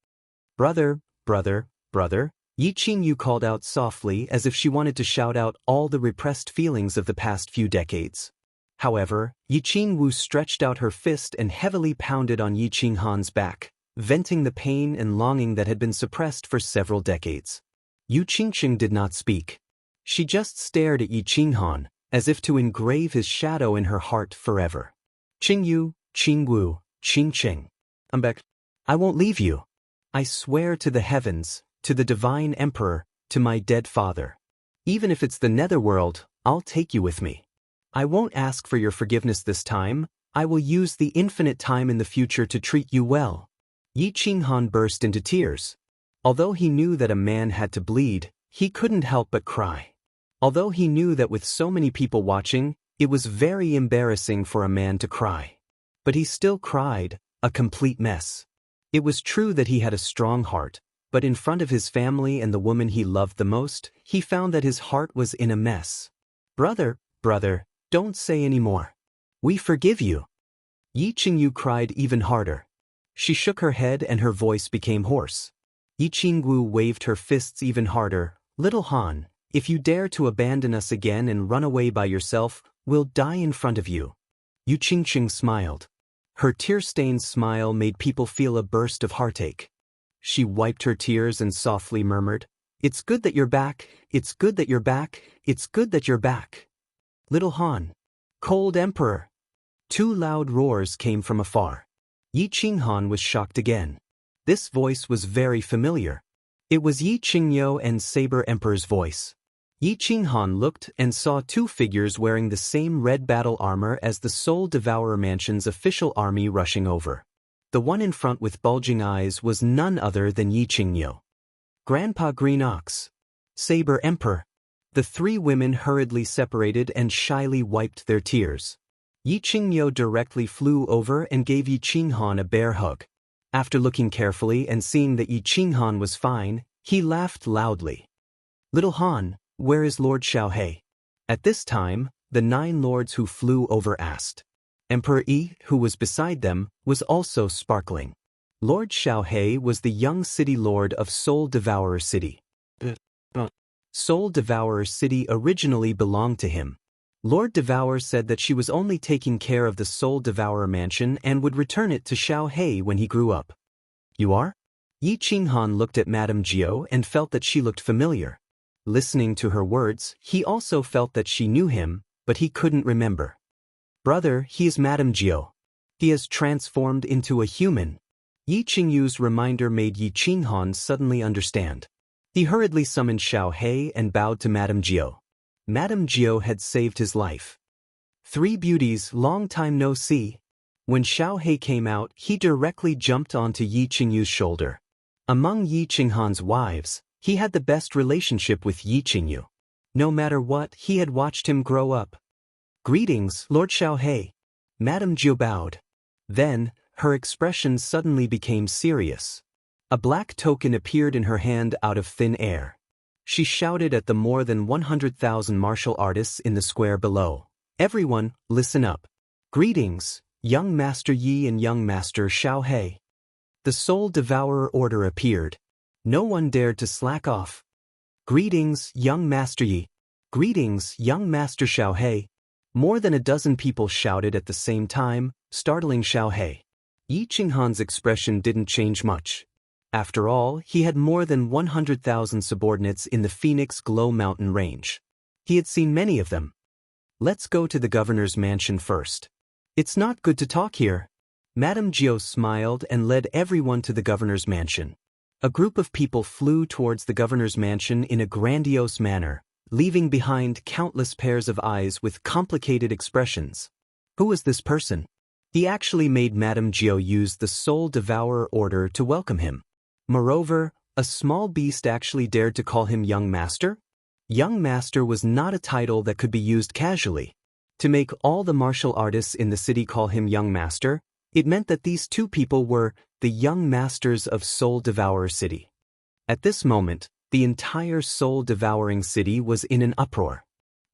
"Brother, brother, brother," Yi Qingyu called out softly as if she wanted to shout out all the repressed feelings of the past few decades. However, Yi Qingwu stretched out her fist and heavily pounded on Yi Qinghan's back, venting the pain and longing that had been suppressed for several decades. Yu Qingqing did not speak. She just stared at Yi Qinghan, as if to engrave his shadow in her heart forever. "Qingyu, Qingwu, Qingqing. Embark. I won't leave you. I swear to the heavens, to the divine emperor, to my dead father. Even if it's the netherworld, I'll take you with me. I won't ask for your forgiveness this time. I will use the infinite time in the future to treat you well." Yi Qinghan burst into tears. Although he knew that a man had to bleed, he couldn't help but cry. Although he knew that with so many people watching, it was very embarrassing for a man to cry. But he still cried, a complete mess. It was true that he had a strong heart, but in front of his family and the woman he loved the most, he found that his heart was in a mess. "Brother, brother, don't say any more. We forgive you." Yi Qingyu cried even harder. She shook her head and her voice became hoarse. Yi Qingwu waved her fists even harder. "Little Han, if you dare to abandon us again and run away by yourself, we'll die in front of you." Yu Qingqing smiled. Her tear-stained smile made people feel a burst of heartache. She wiped her tears and softly murmured, "It's good that you're back, it's good that you're back, it's good that you're back." "Little Han." "Cold Emperor." 2 loud roars came from afar. Yi Qinghan was shocked again. This voice was very familiar. It was Yi Qingyo and Saber Emperor's voice. Yi Qinghan looked and saw two figures wearing the same red battle armor as the Soul Devourer Mansion's official army rushing over. The one in front with bulging eyes was none other than Yi Qingyo. Grandpa Green Ox. Saber Emperor. The three women hurriedly separated and shyly wiped their tears. Yi Qingyo directly flew over and gave Yi Qinghan a bear hug. After looking carefully and seeing that Yi Qinghan was fine, he laughed loudly. Little Han, where is Lord Xiaohe? At this time, the 9 lords who flew over asked. Emperor Yi, who was beside them, was also sparkling. Lord Xiaohe was the young city lord of Soul Devourer City. Soul Devourer City originally belonged to him. Lord Devourer said that she was only taking care of the Soul Devourer Mansion and would return it to Xiaohe when he grew up. You are? Yi Qinghan looked at Madame Jiao and felt that she looked familiar. Listening to her words, he also felt that she knew him, but he couldn't remember. Brother, he is Madame Jiao. He has transformed into a human. Yi Qingyu's reminder made Yi Qinghan suddenly understand. He hurriedly summoned Xiaohe and bowed to Madame Jiao. Madame Jiao had saved his life. 3 beauties, long time no see. When Xiaohe came out, he directly jumped onto Yi Qingyu's shoulder. Among Yi Qinghan's wives, he had the best relationship with Yi Qingyu. No matter what, he had watched him grow up. Greetings, Lord Xiaohe. Madame Jiao bowed. Then, her expression suddenly became serious. A black token appeared in her hand out of thin air. She shouted at the more than 100,000 martial artists in the square below. Everyone, listen up. Greetings, young Master Yi and young Master Xiaohe. The Soul Devourer order appeared. No one dared to slack off. Greetings, young Master Yi. Greetings, young Master Xiaohe. More than a dozen people shouted at the same time, startling Xiaohe. Yi Qinghan's expression didn't change much. After all, he had more than 100,000 subordinates in the Phoenix Glow Mountain range. He had seen many of them. Let's go to the governor's mansion first. It's not good to talk here. Madame Jiao smiled and led everyone to the governor's mansion. A group of people flew towards the governor's mansion in a grandiose manner, leaving behind countless pairs of eyes with complicated expressions. Who was this person? He actually made Madame Jiao use the Soul Devourer order to welcome him. Moreover, a small beast actually dared to call him Young Master? Young Master was not a title that could be used casually. To make all the martial artists in the city call him Young Master, it meant that these 2 people were the Young Masters of Soul Devourer City. At this moment, the entire Soul Devouring City was in an uproar.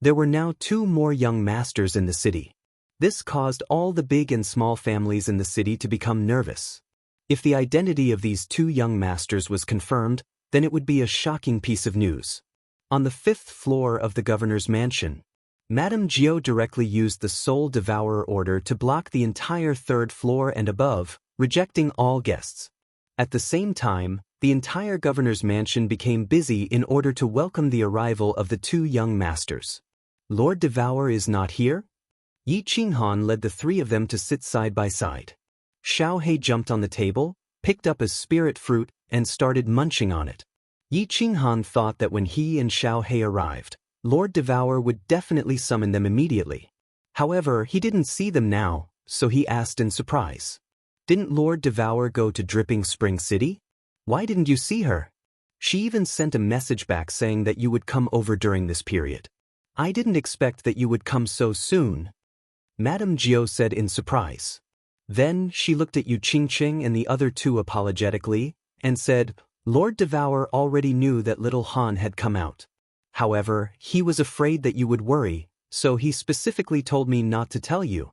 There were now 2 more Young Masters in the city. This caused all the big and small families in the city to become nervous. If the identity of these 2 young masters was confirmed, then it would be a shocking piece of news. On the 5th floor of the governor's mansion, Madame Jiao directly used the Soul Devourer order to block the entire 3rd floor and above, rejecting all guests. At the same time, the entire governor's mansion became busy in order to welcome the arrival of the 2 young masters. Lord Devourer is not here? Yi Qinghan led the 3 of them to sit side by side. Xiaohe jumped on the table, picked up a spirit fruit, and started munching on it. Yi Qinghan thought that when he and Xiaohe arrived, Lord Devourer would definitely summon them immediately. However, he didn't see them now, so he asked in surprise. Didn't Lord Devourer go to Dripping Spring City? Why didn't you see her? She even sent a message back saying that you would come over during this period. I didn't expect that you would come so soon. Madame Jiao said in surprise. Then she looked at Yu Qingqing and the other 2 apologetically, and said, Lord Devourer already knew that little Han had come out. However, he was afraid that you would worry, so he specifically told me not to tell you.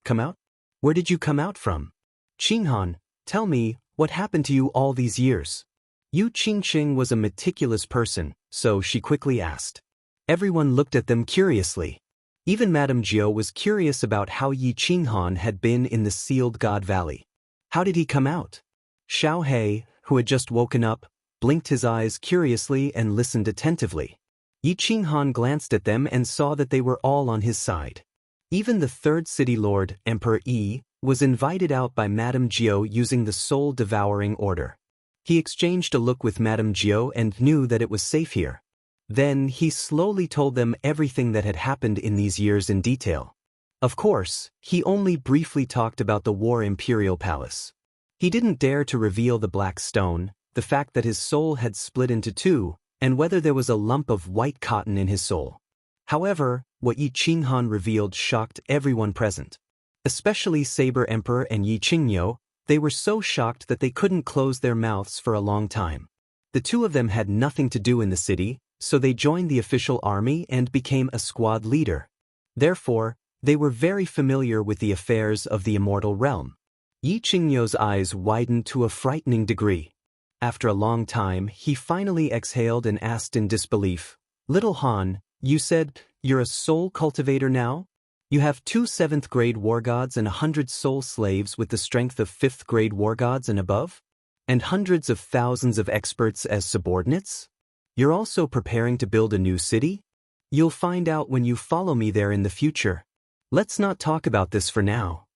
Come out? Where did you come out from? Qinghan, tell me, what happened to you all these years? Yu Qingqing was a meticulous person, so she quickly asked. Everyone looked at them curiously. Even Madame Jiao was curious about how Yi Qinghan had been in the Sealed God Valley. How did he come out? Xiaohe, who had just woken up, blinked his eyes curiously and listened attentively. Yi Qinghan glanced at them and saw that they were all on his side. Even the 3rd city lord, Emperor Yi, was invited out by Madame Jiao using the Soul Devouring order. He exchanged a look with Madame Jiao and knew that it was safe here. Then he slowly told them everything that had happened in these years in detail. Of course, he only briefly talked about the War Imperial Palace. He didn't dare to reveal the black stone, the fact that his soul had split into two, and whether there was a lump of white cotton in his soul. However, what Yi Qinghan revealed shocked everyone present. Especially Saber Emperor and Yi Qingyo. They were so shocked that they couldn't close their mouths for a long time. The two of them had nothing to do in the city, so they joined the official army and became a squad leader. Therefore, they were very familiar with the affairs of the immortal realm. Yi Qingyo's eyes widened to a frightening degree. After a long time, he finally exhaled and asked in disbelief, "Little Han, you said you're a soul cultivator now? You have 2 7th-grade war gods and 100 soul slaves with the strength of 5th-grade war gods and above? And hundreds of thousands of experts as subordinates? You're also preparing to build a new city? You'll find out when you follow me there in the future. Let's not talk about this for now."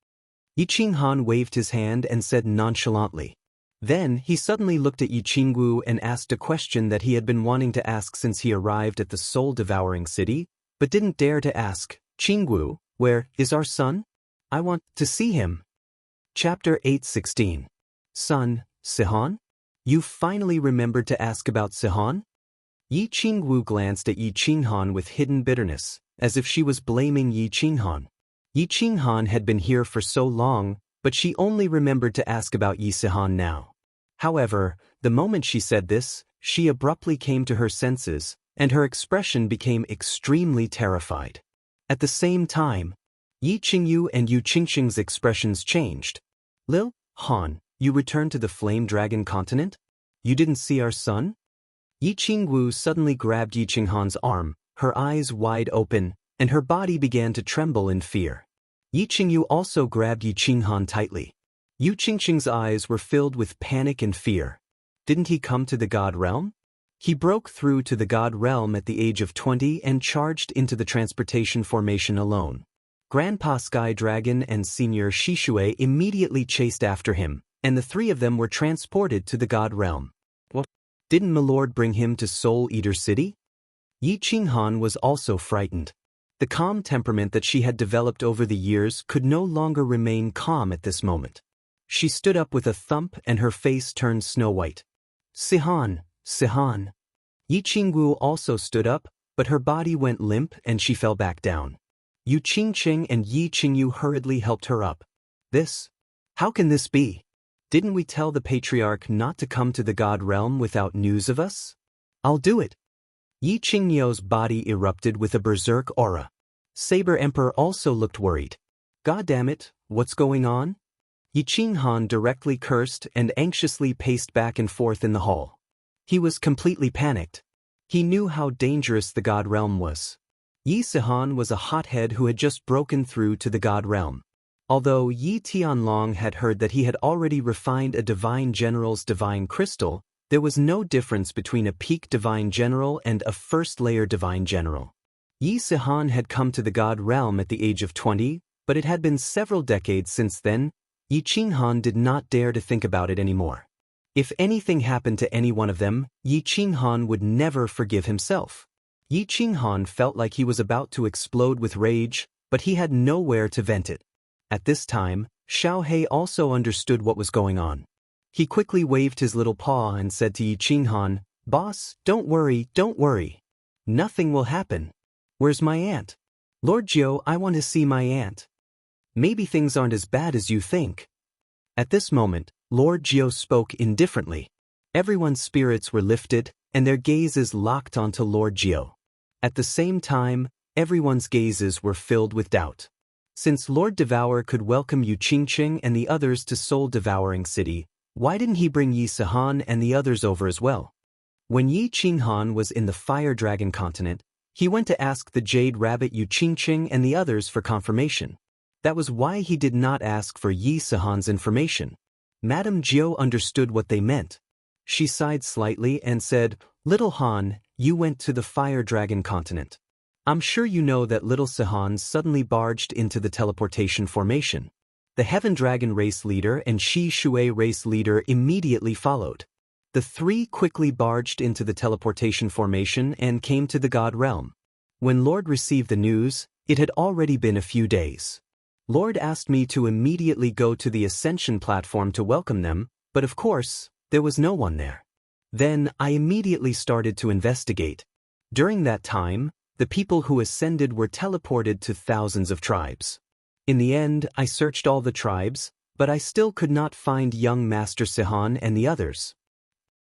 Yi Qinghan waved his hand and said nonchalantly. Then he suddenly looked at Yi Qingwu and asked a question that he had been wanting to ask since he arrived at the soul-devouring city, but didn't dare to ask. "Qingwu, where is our son? I want to see him." Chapter 8:16. Son, Sihan? You finally remembered to ask about Sihan? Yi Qingwu glanced at Yi Qinghan with hidden bitterness, as if she was blaming Yi Qinghan. Yi Qinghan had been here for so long, but she only remembered to ask about Yi Sihan now. However, the moment she said this, she abruptly came to her senses, and her expression became extremely terrified. At the same time, Yi Qingyu and Yu Qingxing's expressions changed. "Lil, Han, you returned to the Flame Dragon continent? You didn't see our son?" Yi Qingwu suddenly grabbed Yi Qinghan's arm, her eyes wide open, and her body began to tremble in fear. Yi Qingyu also grabbed Yi Qinghan tightly. Yu Qingxing's eyes were filled with panic and fear. Didn't he come to the God Realm? He broke through to the God Realm at the age of 20 and charged into the transportation formation alone. Grandpa Sky Dragon and Senior Shishue immediately chased after him, and the three of them were transported to the God Realm. What? Didn't Milord bring him to Soul Eater City? Yi Qinghan was also frightened. The calm temperament that she had developed over the years could no longer remain calm at this moment. She stood up with a thump and her face turned snow-white. "Sihan, Sihan." Yi Qingwu also stood up, but her body went limp and she fell back down. Yu Qingxing and Yi Qingyu hurriedly helped her up. "This? How can this be? Didn't we tell the Patriarch not to come to the God Realm without news of us? I'll do it." Yi Qingyo's body erupted with a berserk aura. Saber Emperor also looked worried. "God damn it, what's going on?" Yi Qinghan directly cursed and anxiously paced back and forth in the hall. He was completely panicked. He knew how dangerous the God Realm was. Yi Sihan was a hothead who had just broken through to the God Realm. Although Yi Tianlong had heard that he had already refined a Divine General's Divine Crystal, there was no difference between a peak Divine General and a first-layer Divine General. Yi Sihan had come to the God Realm at the age of 20, but it had been several decades since then. Yi Qinghan did not dare to think about it anymore. If anything happened to any one of them, Yi Qinghan would never forgive himself. Yi Qinghan felt like he was about to explode with rage, but he had nowhere to vent it. At this time, Xiao He also understood what was going on. He quickly waved his little paw and said to Yi Qinghan, "Boss, don't worry, don't worry. Nothing will happen. Where's my aunt? Lord Jiu, I want to see my aunt. Maybe things aren't as bad as you think." At this moment, Lord Jiu spoke indifferently. Everyone's spirits were lifted, and their gazes locked onto Lord Jiu. At the same time, everyone's gazes were filled with doubt. Since Lord Devour could welcome Yu Qingxing and the others to Soul Devouring City, why didn't he bring Yi Sihan and the others over as well? When Yi Qinghan was in the Fire Dragon continent, he went to ask the Jade Rabbit Yu Qingxing and the others for confirmation. That was why he did not ask for Yi Sihan's information. Madame Jiu understood what they meant. She sighed slightly and said, "Little Han, you went to the Fire Dragon continent. I'm sure you know that little Sihan suddenly barged into the teleportation formation. The Heaven Dragon race leader and Shi Shui race leader immediately followed. The three quickly barged into the teleportation formation and came to the god realm. When Lord received the news, it had already been a few days. Lord asked me to immediately go to the ascension platform to welcome them, but of course, there was no one there. Then I immediately started to investigate. During that time, the people who ascended were teleported to thousands of tribes. In the end, I searched all the tribes, but I still could not find young Master Sihan and the others.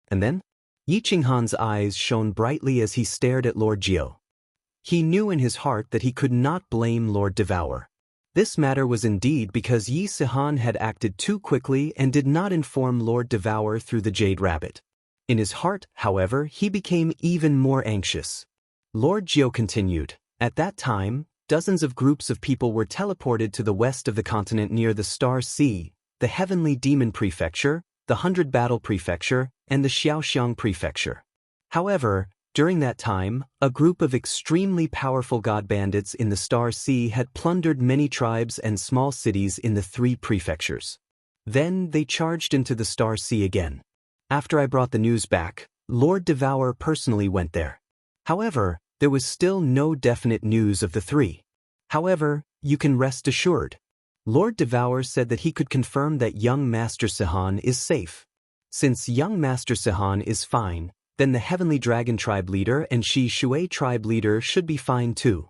And then? Yi Qinghan's eyes shone brightly as he stared at Lord Jiao. He knew in his heart that he could not blame Lord Devour. This matter was indeed because Yi Sihan had acted too quickly and did not inform Lord Devour through the Jade Rabbit. In his heart, however, he became even more anxious. Lord Jiao continued, "At that time, dozens of groups of people were teleported to the west of the continent near the Star Sea, the Heavenly Demon Prefecture, the 100 Battle Prefecture, and the Xiaoxiang Prefecture. However, during that time, a group of extremely powerful god bandits in the Star Sea had plundered many tribes and small cities in the 3 prefectures. Then they charged into the Star Sea again. After I brought the news back, Lord Devour personally went there. However, there was still no definite news of the 3. However, you can rest assured. Lord Devour said that he could confirm that young Master Sihan is safe. Since young Master Sihan is fine, then the Heavenly Dragon Tribe leader and Shi Shui Tribe leader should be fine too.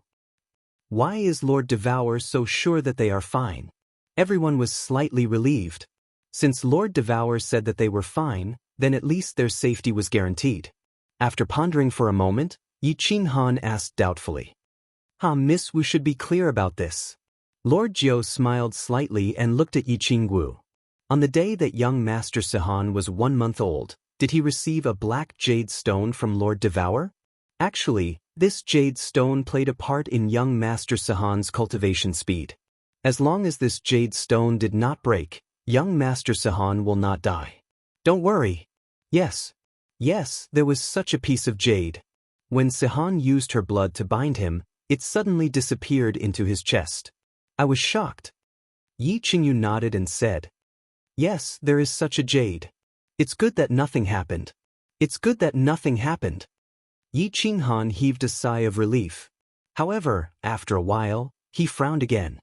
Why is Lord Devour so sure that they are fine? Everyone was slightly relieved. Since Lord Devour said that they were fine, then at least their safety was guaranteed. After pondering for a moment, Yi Qinghan asked doubtfully, Miss Wu should be clear about this." Lord Jiao smiled slightly and looked at Yi Qingwu. On the day that young Master Sihan was 1 month old, did he receive a black jade stone from Lord Devour? Actually, this jade stone played a part in young Master Sihan's cultivation speed. As long as this jade stone did not break, young Master Sihan will not die. Don't worry. Yes, there was such a piece of jade. When Sihan used her blood to bind him, it suddenly disappeared into his chest. I was shocked. Yi Qingyu nodded and said, "Yes, there is such a jade. It's good that nothing happened. It's good that nothing happened." Yi Qinghan heaved a sigh of relief. However, after a while, he frowned again.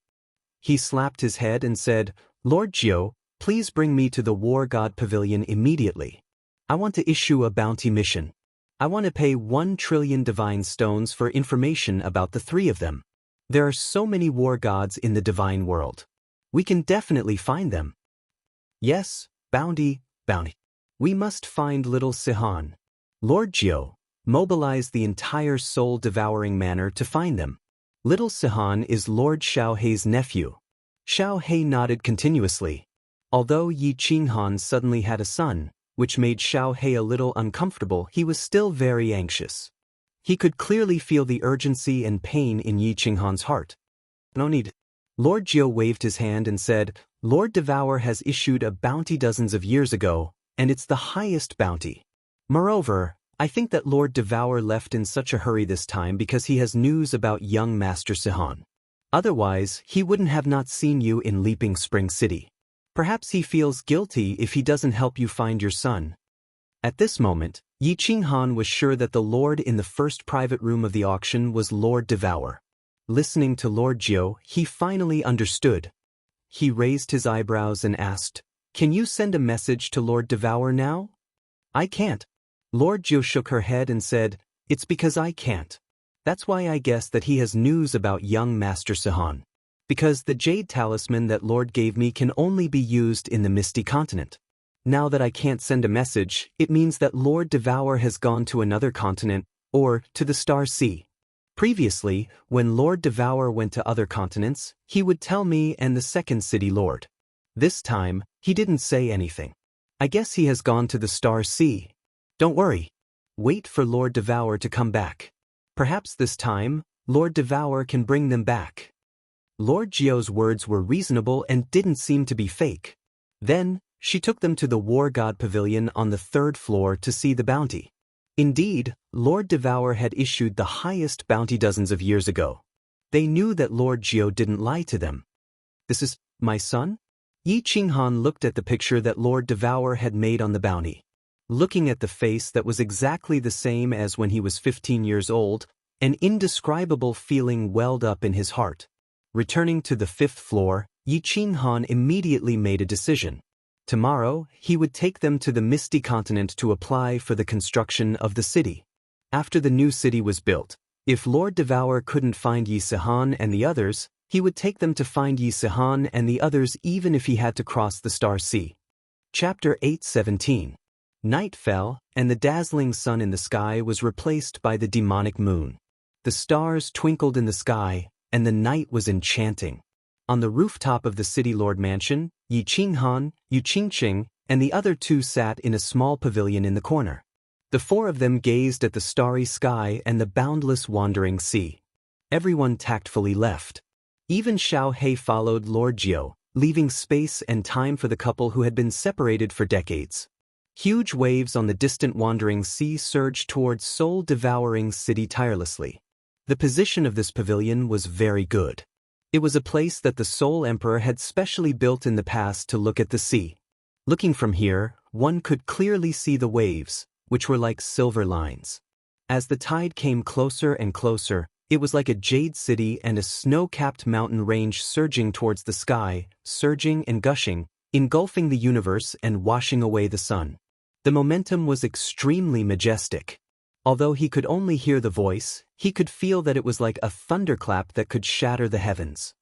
He slapped his head and said, "Lord Jiao, please bring me to the War God Pavilion immediately. I want to issue a bounty mission. I want to pay 1 trillion divine stones for information about the 3 of them. There are so many war gods in the divine world. We can definitely find them." "Yes, bounty. We must find little Sihan." Lord Jiao mobilized the entire soul-devouring manner to find them. Little Sihan is Lord Xiaohei's nephew. Xiaohei nodded continuously. Although Yi Qinghan suddenly had a son, which made Xiaohei a little uncomfortable, he was still very anxious. He could clearly feel the urgency and pain in Yi Qinghan's heart. "No need." Lord Jiao waved his hand and said, "Lord Devour has issued a bounty dozens of years ago, and it's the highest bounty. Moreover, I think that Lord Devour left in such a hurry this time because he has news about young Master Sihan. Otherwise, he wouldn't have not seen you in Leaping Spring City. Perhaps he feels guilty if he doesn't help you find your son." At this moment, Yi Qinghan was sure that the lord in the first private room of the auction was Lord Devour. Listening to Lord Jiao, he finally understood. He raised his eyebrows and asked, "Can you send a message to Lord Devour now?" "I can't." Lord Jiao shook her head and said, "It's because I can't. That's why I guess that he has news about young Master Sihan. Because the jade talisman that Lord gave me can only be used in the Misty Continent. Now that I can't send a message, it means that Lord Devour has gone to another continent, or to the Star Sea. Previously, when Lord Devour went to other continents, he would tell me and the second city lord. This time, he didn't say anything. I guess he has gone to the Star Sea. Don't worry. Wait for Lord Devour to come back. Perhaps this time, Lord Devour can bring them back." Lord Jiao's words were reasonable and didn't seem to be fake. Then, she took them to the War God Pavilion on the 3rd floor to see the bounty. Indeed, Lord Devour had issued the highest bounty dozens of years ago. They knew that Lord Jiao didn't lie to them. "This is my son?" Yi Qinghan looked at the picture that Lord Devour had made on the bounty. Looking at the face that was exactly the same as when he was 15 years old, an indescribable feeling welled up in his heart. Returning to the 5th floor, Yi Qinghan immediately made a decision. Tomorrow, he would take them to the Misty Continent to apply for the construction of the city. After the new city was built, if Lord Devour couldn't find Yi Sihan and the others, he would take them to find Yi Sihan and the others even if he had to cross the Star Sea. Chapter 8:17. Night fell, and the dazzling sun in the sky was replaced by the demonic moon. The stars twinkled in the sky, and the night was enchanting. On the rooftop of the city lord mansion, Yi Qinghan, Yu Qingqing, and the other two sat in a small pavilion in the corner. The four of them gazed at the starry sky and the boundless wandering sea. Everyone tactfully left. Even Xiao He followed Lord Jiu, leaving space and time for the couple who had been separated for decades. Huge waves on the distant wandering sea surged towards soul-devouring city tirelessly. The position of this pavilion was very good. It was a place that the Soul Emperor had specially built in the past to look at the sea. Looking from here, one could clearly see the waves, which were like silver lines. As the tide came closer and closer, it was like a jade city and a snow-capped mountain range surging towards the sky, surging and gushing, engulfing the universe and washing away the sun. The momentum was extremely majestic. Although he could only hear the voice, he could feel that it was like a thunderclap that could shatter the heavens.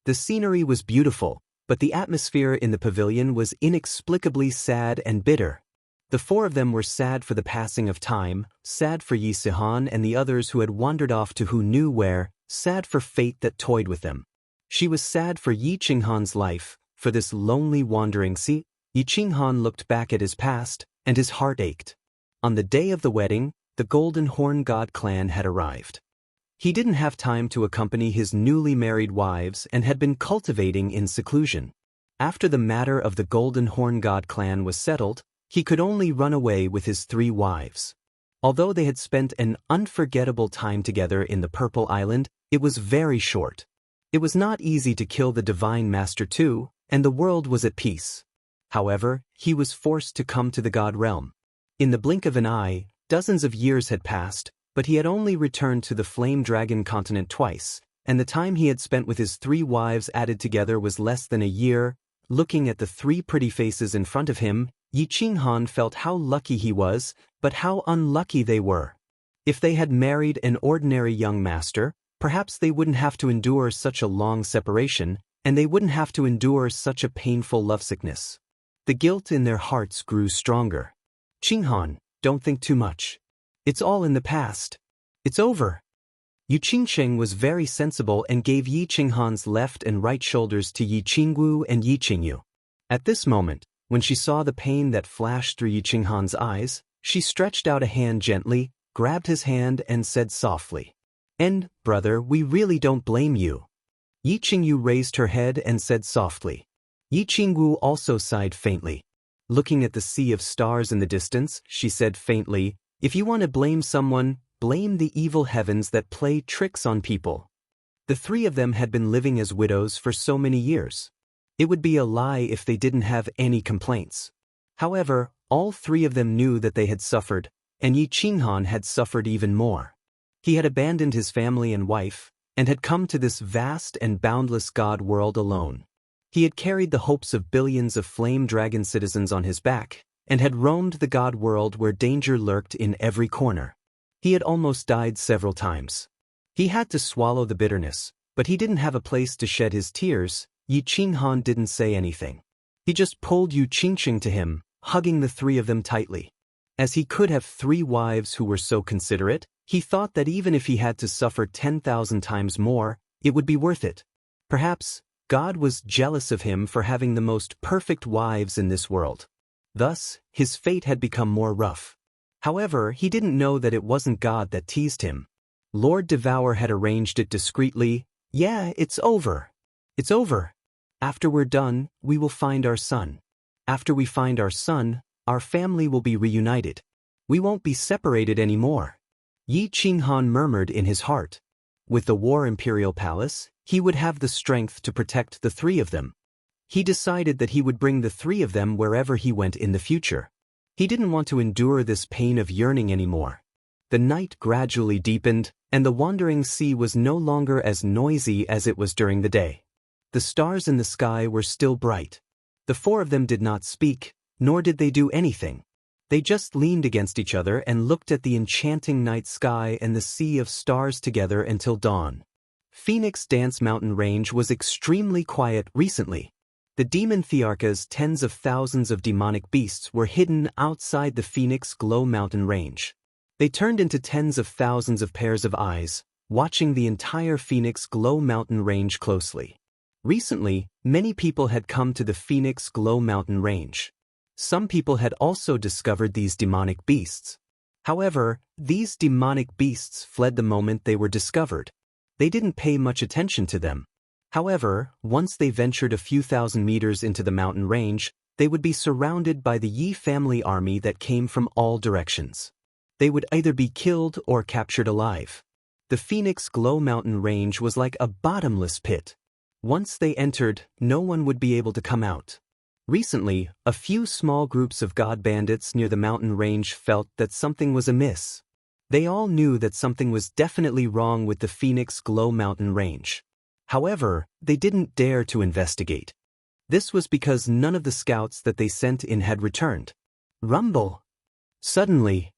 The scenery was beautiful, but the atmosphere in the pavilion was inexplicably sad and bitter. The four of them were sad for the passing of time, sad for Yi Sihan and the others who had wandered off to who knew where, sad for fate that toyed with them. She was sad for Yi Qinghan's life, for this lonely wandering sea. Yi Qinghan looked back at his past, and his heart ached. On the day of the wedding, the Golden Horn God clan had arrived. He didn't have time to accompany his newly married wives and had been cultivating in seclusion. After the matter of the Golden Horn God clan was settled, he could only run away with his 3 wives. Although they had spent an unforgettable time together in the Purple Island, it was very short. It was not easy to kill the Divine Master too, and the world was at peace. However, he was forced to come to the God realm. In the blink of an eye, dozens of years had passed, but he had only returned to the Flame Dragon continent twice, and the time he had spent with his 3 wives added together was less than a year. Looking at the 3 pretty faces in front of him, Yi Qinghan felt how lucky he was, but how unlucky they were. If they had married an ordinary young master, perhaps they wouldn't have to endure such a long separation, and they wouldn't have to endure such a painful lovesickness. The guilt in their hearts grew stronger. Qinghan, don't think too much. It's all in the past. It's over. Yu Qingqing was very sensible and gave Yi Qinghan's left and right shoulders to Yi Qingwu and Yi Qingyu. At this moment, when she saw the pain that flashed through Yi Qinghan's eyes, she stretched out a hand gently, grabbed his hand and said softly, "And, brother, we really don't blame you." Yi Qingyu raised her head and said softly. Yi Qingwu also sighed faintly. Looking at the sea of stars in the distance, she said faintly, "If you want to blame someone, blame the evil heavens that play tricks on people." The 3 of them had been living as widows for so many years. It would be a lie if they didn't have any complaints. However, all 3 of them knew that they had suffered, and Yi Qinghan had suffered even more. He had abandoned his family and wife, and had come to this vast and boundless God world alone. He had carried the hopes of billions of flame dragon citizens on his back, and had roamed the God world where danger lurked in every corner. He had almost died several times. He had to swallow the bitterness, but he didn't have a place to shed his tears. Yi Qinghan didn't say anything. He just pulled Yu Qingqing to him, hugging the 3 of them tightly. As he could have 3 wives who were so considerate, he thought that even if he had to suffer 10,000 times more, it would be worth it. Perhaps God was jealous of him for having the most perfect wives in this world. Thus, his fate had become more rough. However, he didn't know that it wasn't God that teased him. Lord Devour had arranged it discreetly. "Yeah, it's over. It's over. After we're done, we will find our son. After we find our son, our family will be reunited. We won't be separated anymore." Yi Qinghan murmured in his heart. With the War Imperial Palace, he would have the strength to protect the 3 of them. He decided that he would bring the 3 of them wherever he went in the future. He didn't want to endure this pain of yearning anymore. The night gradually deepened, and the wandering sea was no longer as noisy as it was during the day. The stars in the sky were still bright. The four of them did not speak, nor did they do anything. They just leaned against each other and looked at the enchanting night sky and the sea of stars together until dawn. Phoenix Dance Mountain Range was extremely quiet recently. The demon Thearka's tens of thousands of demonic beasts were hidden outside the Phoenix Glow Mountain Range. They turned into tens of thousands of pairs of eyes, watching the entire Phoenix Glow Mountain Range closely. Recently, many people had come to the Phoenix Glow Mountain Range. Some people had also discovered these demonic beasts. However, these demonic beasts fled the moment they were discovered. They didn't pay much attention to them. However, once they ventured a few thousand meters into the mountain range, they would be surrounded by the Yi family army that came from all directions. They would either be killed or captured alive. The Phoenix Glow Mountain Range was like a bottomless pit. Once they entered, no one would be able to come out. Recently, a few small groups of god bandits near the mountain range felt that something was amiss. They all knew that something was definitely wrong with the Phoenix Glow Mountain Range. However, they didn't dare to investigate. This was because none of the scouts that they sent in had returned. Rumble! Suddenly,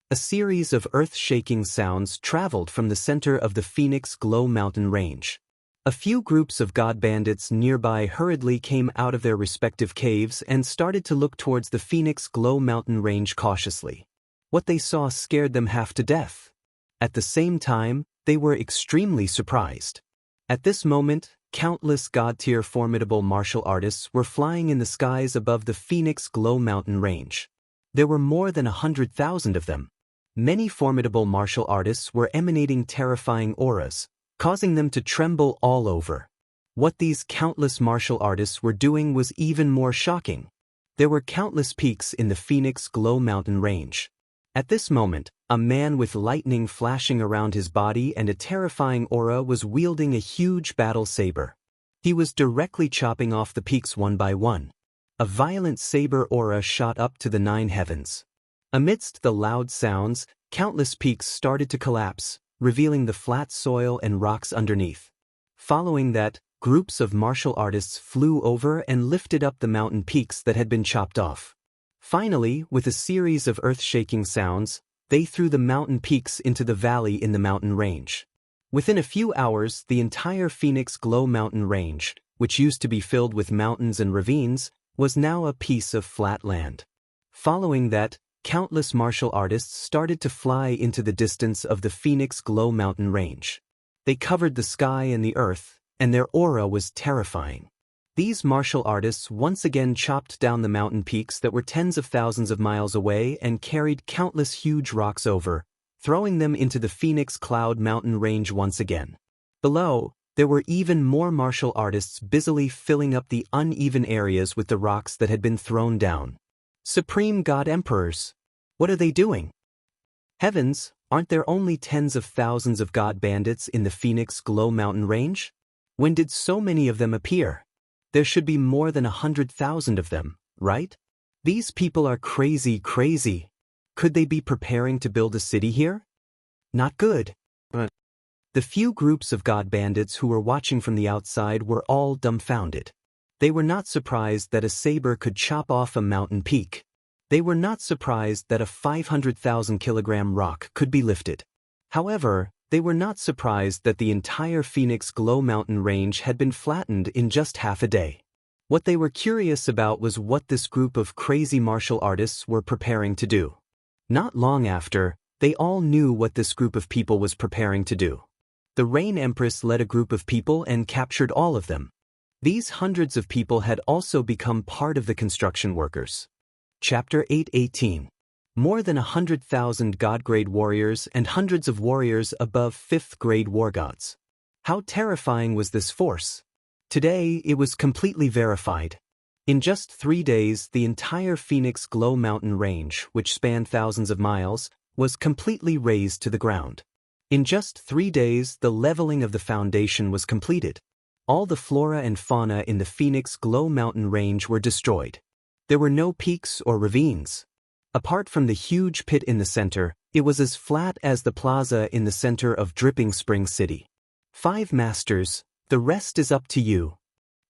a series of earth-shaking sounds traveled from the center of the Phoenix Glow Mountain Range. A few groups of god bandits nearby hurriedly came out of their respective caves and started to look towards the Phoenix Glow Mountain Range cautiously. What they saw scared them half to death. At the same time, they were extremely surprised. At this moment, countless god-tier formidable martial artists were flying in the skies above the Phoenix Glow Mountain Range. There were more than 100,000 of them. Many formidable martial artists were emanating terrifying auras, causing them to tremble all over. What these countless martial artists were doing was even more shocking. There were countless peaks in the Phoenix Glow Mountain Range. At this moment, a man with lightning flashing around his body and a terrifying aura was wielding a huge battle saber. He was directly chopping off the peaks one by one. A violent saber aura shot up to the 9 heavens. Amidst the loud sounds, countless peaks started to collapse, revealing the flat soil and rocks underneath. Following that, groups of martial artists flew over and lifted up the mountain peaks that had been chopped off. Finally, with a series of earth-shaking sounds, they threw the mountain peaks into the valley in the mountain range. Within a few hours, the entire Phoenix Glow Mountain Range, which used to be filled with mountains and ravines, was now a piece of flat land. Following that, countless martial artists started to fly into the distance of the Phoenix Glow Mountain Range. They covered the sky and the earth, and their aura was terrifying. These martial artists once again chopped down the mountain peaks that were tens of thousands of miles away and carried countless huge rocks over, throwing them into the Phoenix Cloud Mountain Range once again. Below, there were even more martial artists busily filling up the uneven areas with the rocks that had been thrown down. Supreme God Emperors! What are they doing? Heavens, aren't there only tens of thousands of god bandits in the Phoenix Glow Mountain Range? When did so many of them appear? There should be more than 100,000 of them, right? These people are crazy. Could they be preparing to build a city here? Not good. The few groups of god bandits who were watching from the outside were all dumbfounded. They were not surprised that a saber could chop off a mountain peak. They were not surprised that a 500,000-kilogram rock could be lifted. However, they were not surprised that the entire Phoenix Glow Mountain Range had been flattened in just half a day. What they were curious about was what this group of crazy martial artists were preparing to do. Not long after, they all knew what this group of people was preparing to do. The Rain Empress led a group of people and captured all of them. These hundreds of people had also become part of the construction workers. Chapter 8:18. More than 100,000 god-grade warriors and hundreds of warriors above 5th-grade war gods. How terrifying was this force? Today, it was completely verified. In just 3 days, the entire Phoenix Glow Mountain Range, which spanned thousands of miles, was completely razed to the ground. In just 3 days, the leveling of the foundation was completed. All the flora and fauna in the Phoenix Glow Mountain Range were destroyed. There were no peaks or ravines. Apart from the huge pit in the center, it was as flat as the plaza in the center of Dripping Spring City. 5 masters, the rest is up to you.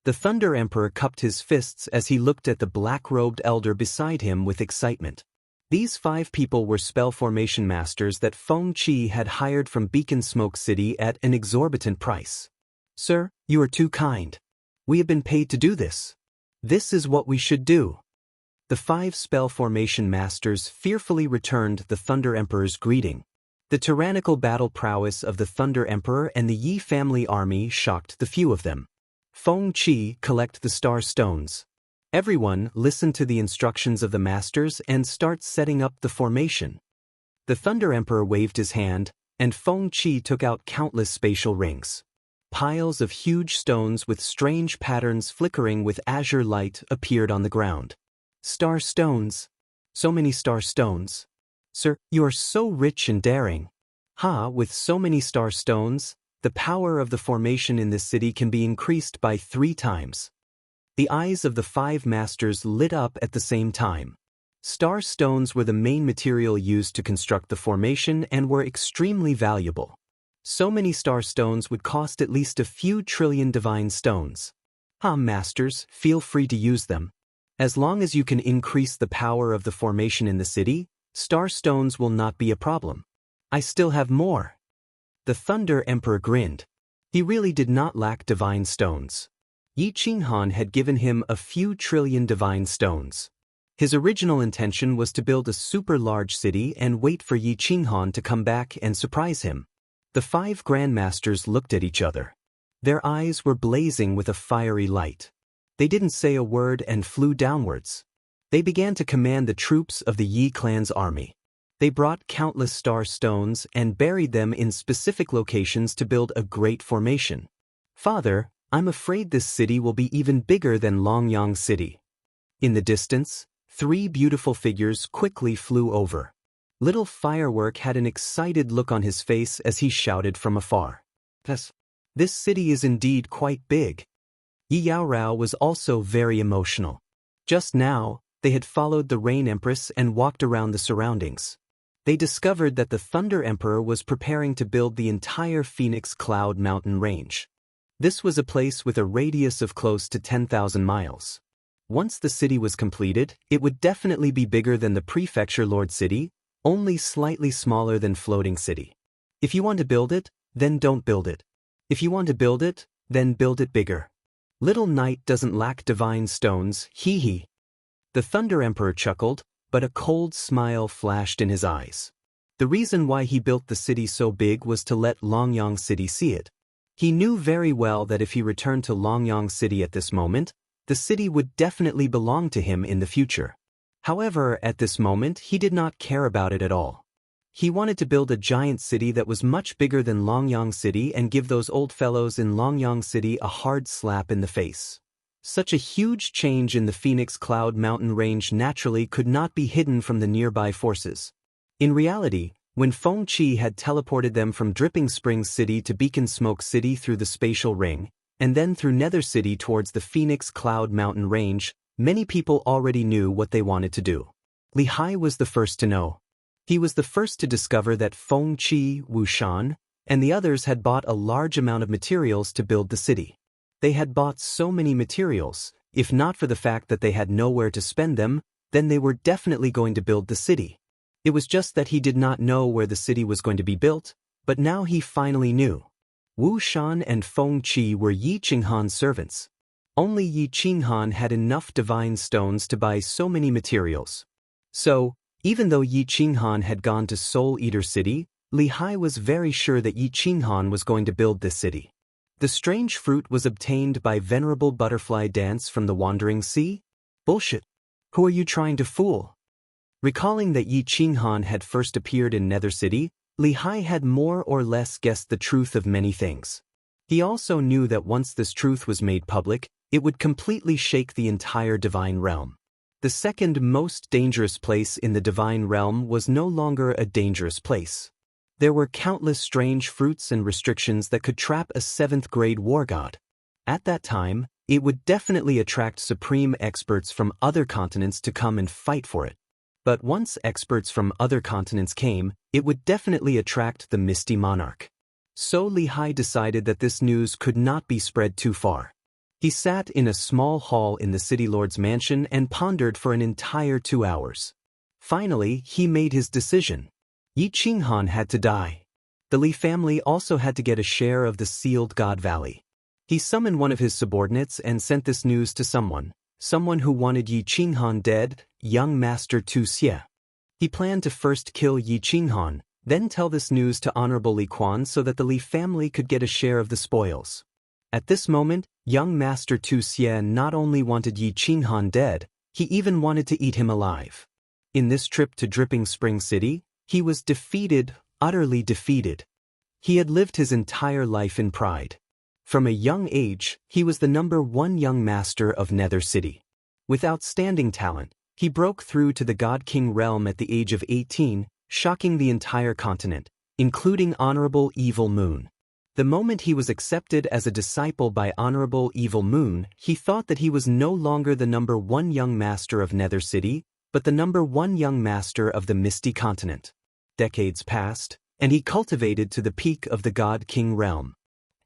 The Thunder Emperor cupped his fists as he looked at the black-robed elder beside him with excitement. These 5 people were spell formation masters that Feng Qi had hired from Beacon Smoke City at an exorbitant price. Sir, you are too kind. We have been paid to do this. This is what we should do. The 5 spell formation masters fearfully returned the Thunder Emperor's greeting. The tyrannical battle prowess of the Thunder Emperor and the Yi family army shocked the few of them. Feng Qi, collect the star stones. Everyone, listen to the instructions of the masters and start setting up the formation. The Thunder Emperor waved his hand, and Feng Qi took out countless spatial rings. Piles of huge stones with strange patterns flickering with azure light appeared on the ground. Star stones. So many star stones. Sir, you are so rich and daring. With so many star stones, the power of the formation in this city can be increased by 3 times. The eyes of the 5 masters lit up at the same time. Star stones were the main material used to construct the formation and were extremely valuable. So many star stones would cost at least a few trillion divine stones. Masters, feel free to use them. As long as you can increase the power of the formation in the city, star stones will not be a problem. I still have more. The Thunder Emperor grinned. He really did not lack divine stones. Yi Qinghan had given him a few trillion divine stones. His original intention was to build a super-large city and wait for Yi Qinghan to come back and surprise him. The 5 grandmasters looked at each other. Their eyes were blazing with a fiery light. They didn't say a word and flew downwards. They began to command the troops of the Yi clan's army. They brought countless star stones and buried them in specific locations to build a great formation. Father, I'm afraid this city will be even bigger than Longyang City. In the distance, 3 beautiful figures quickly flew over. Little Firework had an excited look on his face as he shouted from afar. This city is indeed quite big. Yi Yaorao was also very emotional. Just now, they had followed the Rain Empress and walked around the surroundings. They discovered that the Thunder Emperor was preparing to build the entire Phoenix Cloud mountain range. This was a place with a radius of close to 10,000 miles. Once the city was completed, it would definitely be bigger than the Prefecture Lord City, only slightly smaller than Floating City. If you want to build it, then don't build it. If you want to build it, then build it bigger. Little Knight doesn't lack divine stones, hee. The Thunder Emperor chuckled, but a cold smile flashed in his eyes. The reason why he built the city so big was to let Longyang City see it. He knew very well that if he returned to Longyang City at this moment, the city would definitely belong to him in the future. However, at this moment, he did not care about it at all. He wanted to build a giant city that was much bigger than Longyang City and give those old fellows in Longyang City a hard slap in the face. Such a huge change in the Phoenix Cloud mountain range naturally could not be hidden from the nearby forces. In reality, when Feng Qi had teleported them from Dripping Springs City to Beacon Smoke City through the spatial ring, and then through Nether City towards the Phoenix Cloud mountain range, many people already knew what they wanted to do. Li Hai was the first to know. He was the first to discover that Feng Qi, Wu Shan, and the others had bought a large amount of materials to build the city. They had bought so many materials, if not for the fact that they had nowhere to spend them, then they were definitely going to build the city. It was just that he did not know where the city was going to be built, but now he finally knew. Wu Shan and Feng Qi were Yi Qinghan's servants. Only Yi Qinghan had enough divine stones to buy so many materials. So, even though Yi Qinghan had gone to Soul Eater City, Li Hai was very sure that Yi Qinghan was going to build this city. The strange fruit was obtained by Venerable Butterfly Dance from the Wandering Sea? Bullshit. Who are you trying to fool? Recalling that Yi Qinghan had first appeared in Nether City, Li Hai had more or less guessed the truth of many things. He also knew that once this truth was made public, it would completely shake the entire divine realm. The second most dangerous place in the divine realm was no longer a dangerous place. There were countless strange fruits and restrictions that could trap a 7th grade war god. At that time, it would definitely attract supreme experts from other continents to come and fight for it. But once experts from other continents came, it would definitely attract the Misty Monarch. So Li Hai decided that this news could not be spread too far. He sat in a small hall in the city lord's mansion and pondered for an entire 2 hours. Finally, he made his decision. Yi Qinghan had to die. The Li family also had to get a share of the sealed God Valley. He summoned one of his subordinates and sent this news to someone who wanted Yi Qinghan dead, young Master Tu Xie. He planned to first kill Yi Qinghan, then tell this news to Honorable Li Quan so that the Li family could get a share of the spoils. At this moment, young Master Tu Xie not only wanted Yi Qinghan dead, he even wanted to eat him alive. In this trip to Dripping Spring City, he was defeated, utterly defeated. He had lived his entire life in pride. From a young age, he was the #1 young master of Nether City. With outstanding talent, he broke through to the God King realm at the age of 18, shocking the entire continent, including Honorable Evil Moon. The moment he was accepted as a disciple by Honorable Evil Moon, he thought that he was no longer the #1 young master of Nether City, but the #1 young master of the Misty Continent. Decades passed, and he cultivated to the peak of the God King realm.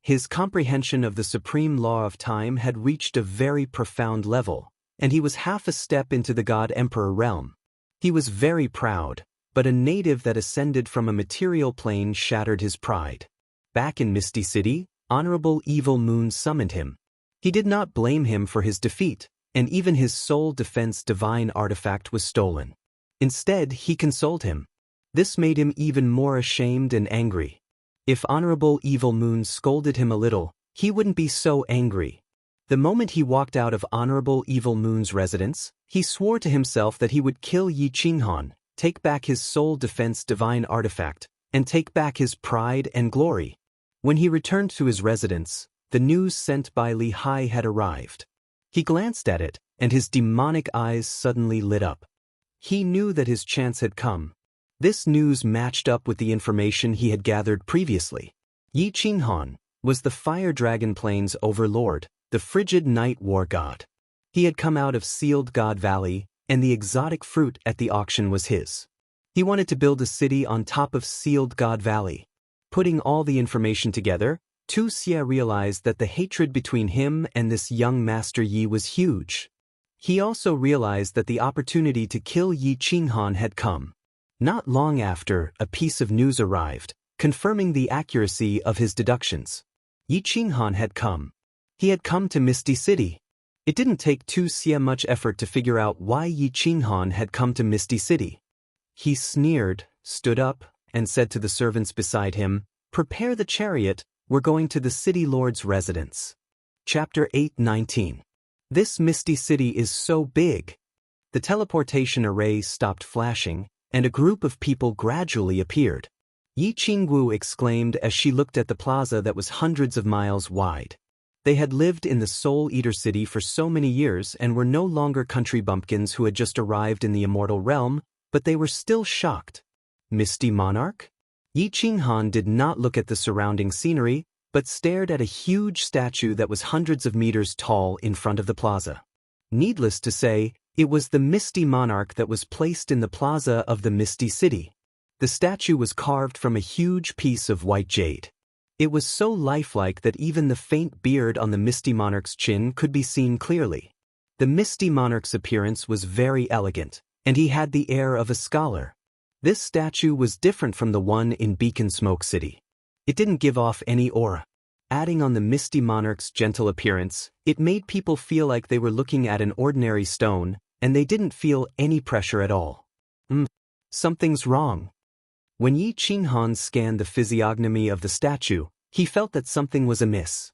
His comprehension of the supreme law of time had reached a very profound level, and he was half a step into the God Emperor realm. He was very proud, but a native that ascended from a material plane shattered his pride. Back in Misty City, Honorable Evil Moon summoned him. He did not blame him for his defeat, and even his soul defense divine artifact was stolen. Instead, he consoled him. This made him even more ashamed and angry. If Honorable Evil Moon scolded him a little, he wouldn't be so angry. The moment he walked out of Honorable Evil Moon's residence, he swore to himself that he would kill Yi Qinghan, take back his soul defense divine artifact, and take back his pride and glory. When he returned to his residence, the news sent by Li Hai had arrived. He glanced at it, and his demonic eyes suddenly lit up. He knew that his chance had come. This news matched up with the information he had gathered previously. Yi Qinghan was the Fire Dragon Plains overlord, the frigid night war god. He had come out of Sealed God Valley, and the exotic fruit at the auction was his. He wanted to build a city on top of Sealed God Valley. Putting all the information together, Tu Xie realized that the hatred between him and this young Master Yi was huge. He also realized that the opportunity to kill Yi Qinghan had come. Not long after, a piece of news arrived, confirming the accuracy of his deductions. Yi Qinghan had come. He had come to Misty City. It didn't take Tu Xie much effort to figure out why Yi Qinghan had come to Misty City. He sneered, stood up, and said to the servants beside him, "Prepare the chariot, we're going to the city lord's residence." Chapter 8:19. This Misty City is so big. The teleportation array stopped flashing, and a group of people gradually appeared. Yi Qingwu exclaimed as she looked at the plaza that was hundreds of miles wide. They had lived in the Soul Eater City for so many years and were no longer country bumpkins who had just arrived in the immortal realm, but they were still shocked. Misty Monarch? Yi Qinghan did not look at the surrounding scenery, but stared at a huge statue that was hundreds of meters tall in front of the plaza. Needless to say, it was the Misty Monarch that was placed in the plaza of the Misty City. The statue was carved from a huge piece of white jade. It was so lifelike that even the faint beard on the Misty Monarch's chin could be seen clearly. The Misty Monarch's appearance was very elegant, and he had the air of a scholar. This statue was different from the one in Beacon Smoke City. It didn't give off any aura. Adding on the Misty Monarch's gentle appearance, it made people feel like they were looking at an ordinary stone, and they didn't feel any pressure at all. Something's wrong. When Yi Qinghan scanned the physiognomy of the statue, he felt that something was amiss.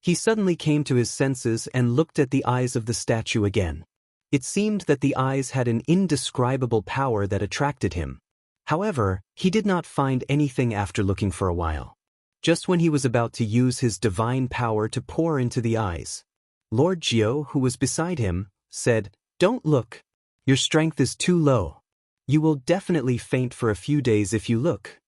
He suddenly came to his senses and looked at the eyes of the statue again. It seemed that the eyes had an indescribable power that attracted him. However, he did not find anything after looking for a while. Just when he was about to use his divine power to pour into the eyes, Lord Jiao, who was beside him, said, "Don't look. Your strength is too low. You will definitely faint for a few days if you look."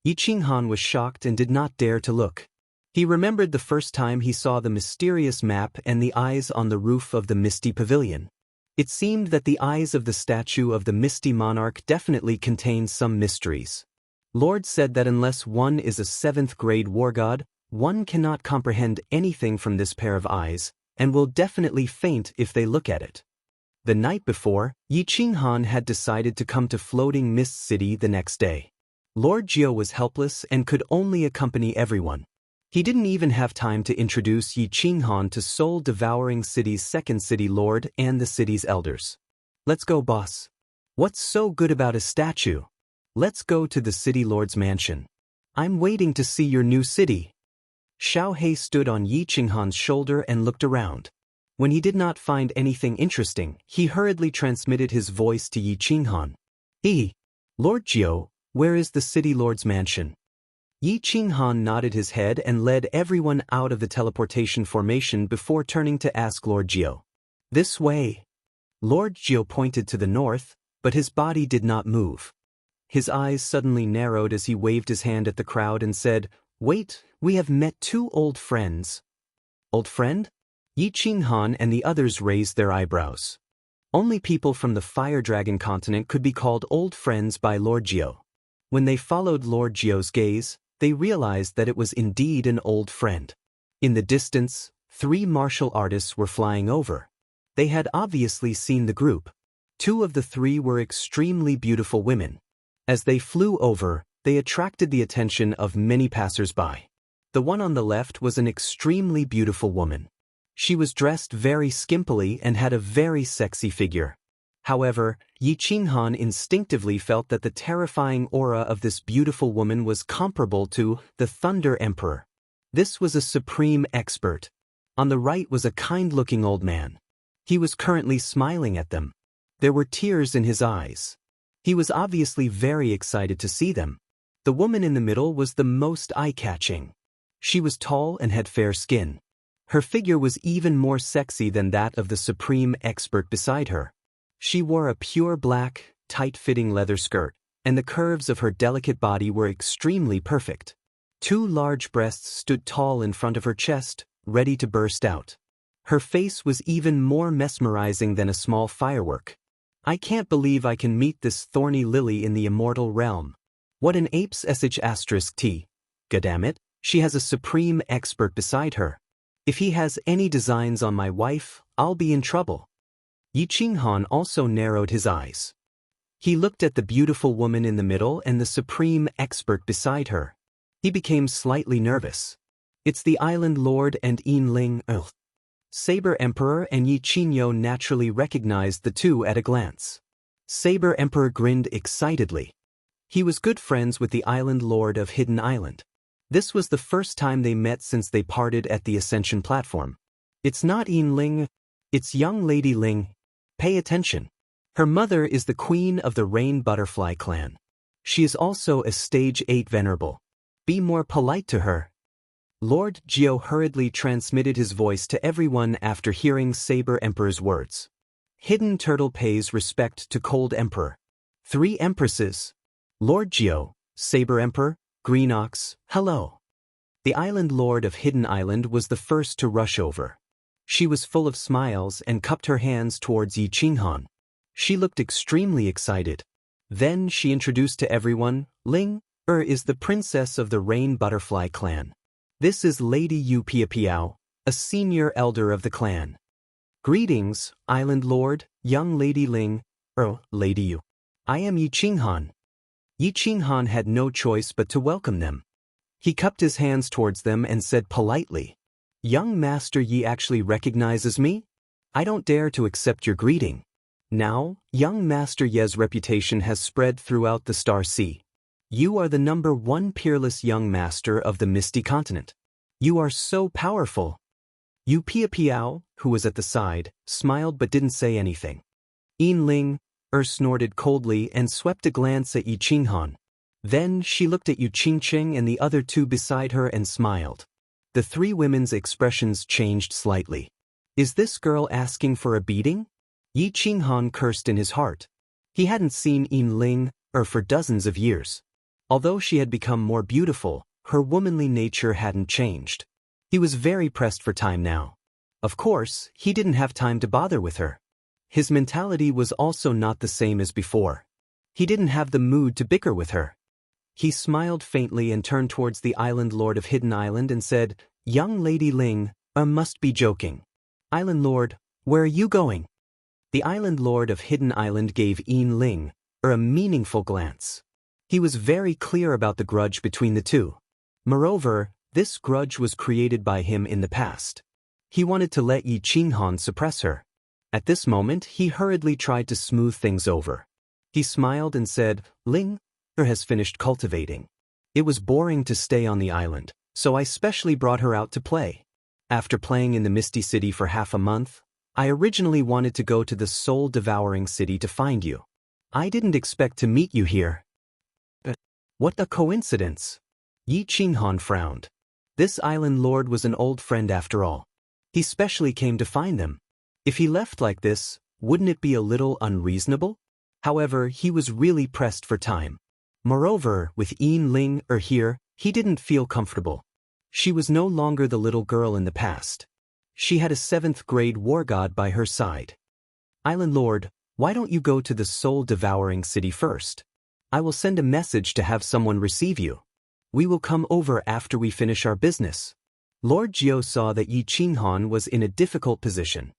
Yi Qinghan was shocked and did not dare to look. He remembered the first time he saw the mysterious map and the eyes on the roof of the Misty Pavilion. It seemed that the eyes of the statue of the misty monarch definitely contained some mysteries. Lord said that unless one is a 7th-grade war god, one cannot comprehend anything from this pair of eyes, and will definitely faint if they look at it. The night before, Yi Qinghan had decided to come to Floating Mist City the next day. Lord Jiao was helpless and could only accompany everyone. He didn't even have time to introduce Yi Qinghan to Soul-Devouring City's 2nd city lord and the city's elders. Let's go, boss. What's so good about his statue? Let's go to the city lord's mansion. I'm waiting to see your new city. Xiao He stood on Yi Qinghan's shoulder and looked around. When he did not find anything interesting, he hurriedly transmitted his voice to Yi Qinghan. Lord Jiao, where is the city lord's mansion? Yi Qinghan nodded his head and led everyone out of the teleportation formation before turning to ask Lord Jiao. This way. Lord Jiao pointed to the north, but his body did not move. His eyes suddenly narrowed as he waved his hand at the crowd and said, Wait, we have met 2 old friends. Old friend? Yi Qinghan and the others raised their eyebrows. Only people from the Fire Dragon continent could be called old friends by Lord Jiao. When they followed Lord Jiao's gaze, they realized that it was indeed an old friend. In the distance, 3 martial artists were flying over. They had obviously seen the group. 2 of the 3 were extremely beautiful women. As they flew over, they attracted the attention of many passers-by. The one on the left was an extremely beautiful woman. She was dressed very skimpily and had a very sexy figure. However, Yi Qinghan instinctively felt that the terrifying aura of this beautiful woman was comparable to the Thunder Emperor. This was a supreme expert. On the right was a kind-looking old man. He was currently smiling at them. There were tears in his eyes. He was obviously very excited to see them. The woman in the middle was the most eye-catching. She was tall and had fair skin. Her figure was even more sexy than that of the supreme expert beside her. She wore a pure black, tight-fitting leather skirt, and the curves of her delicate body were extremely perfect. 2 large breasts stood tall in front of her chest, ready to burst out. Her face was even more mesmerizing than a small firework. I can't believe I can meet this thorny lily in the immortal realm. What an ape's sh*t. Goddammit, she has a supreme expert beside her. If he has any designs on my wife, I'll be in trouble. Yi Qinghan also narrowed his eyes. He looked at the beautiful woman in the middle and the supreme expert beside her. He became slightly nervous. It's the Island Lord and Yinling. Saber Emperor and Yi Qingyo naturally recognized the 2 at a glance. Saber Emperor grinned excitedly. He was good friends with the Island Lord of Hidden Island. This was the first time they met since they parted at the Ascension platform. It's not Yinling, it's young Lady Ling. Pay attention. Her mother is the queen of the Rain Butterfly clan. She is also a stage 8 venerable. Be more polite to her. Lord Jiao hurriedly transmitted his voice to everyone after hearing Saber Emperor's words. Hidden Turtle pays respect to Cold Emperor. 3 empresses. Lord Jiao, Saber Emperor, Green Ox, hello. The Island Lord of Hidden Island was the first to rush over. She was full of smiles and cupped her hands towards Yi Qinghan. She looked extremely excited. Then she introduced to everyone, Ling is the princess of the Rain Butterfly clan. This is Lady Yu Piapiao, a senior elder of the clan. Greetings, Island Lord, young Lady Ling, Lady Yu. I am Yi Qinghan. Yi Qinghan had no choice but to welcome them. He cupped his hands towards them and said politely, Young Master Yi actually recognizes me? I don't dare to accept your greeting. Now, young Master Ye's reputation has spread throughout the Star Sea. You are the number 1 peerless young master of the Misty Continent. You are so powerful. Yu Piapiao, who was at the side, smiled but didn't say anything. Yin Ling, snorted coldly and swept a glance at Yi Qinghan. Then she looked at Yu Qingqing and the other 2 beside her and smiled. The 3 women's expressions changed slightly. Is this girl asking for a beating? Yi Qinghan cursed in his heart. He hadn't seen Yin Ling for dozens of years. Although she had become more beautiful, her womanly nature hadn't changed. He was very pressed for time now. Of course, he didn't have time to bother with her. His mentality was also not the same as before. He didn't have the mood to bicker with her. He smiled faintly and turned towards the island lord of Hidden Island and said, "Young Lady Ling, must be joking. Island lord, where are you going?" The island lord of Hidden Island gave Ling a meaningful glance. He was very clear about the grudge between the two. Moreover, this grudge was created by him in the past. He wanted to let Yi Qinghan suppress her. At this moment, he hurriedly tried to smooth things over. He smiled and said, "Ling has finished cultivating. It was boring to stay on the island, so I specially brought her out to play. After playing in the Misty City for half a month, I originally wanted to go to the soul-devouring city to find you. I didn't expect to meet you here." What a coincidence! Yi Qinghan frowned. This island lord was an old friend after all. He specially came to find them. If he left like this, wouldn't it be a little unreasonable? However, he was really pressed for time. Moreover, with Ling here, he didn't feel comfortable. She was no longer the little girl in the past. She had a 7th grade war god by her side. "Island Lord, why don't you go to the soul-devouring city first? I will send a message to have someone receive you. We will come over after we finish our business." Lord Jiao saw that Yi Qinghan was in a difficult position.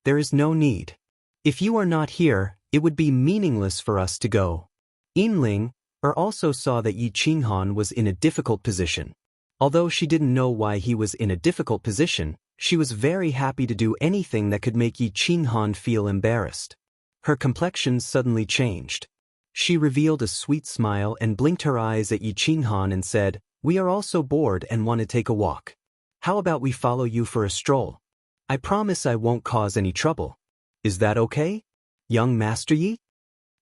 "There is no need. If you are not here, it would be meaningless for us to go." Ling also saw that Yi Qinghan was in a difficult position. Although she didn't know why he was in a difficult position, she was very happy to do anything that could make Yi Qinghan feel embarrassed. Her complexion suddenly changed. She revealed a sweet smile and blinked her eyes at Yi Qinghan and said, "We are also bored and want to take a walk. How about we follow you for a stroll? I promise I won't cause any trouble. Is that okay, young Master Yi?"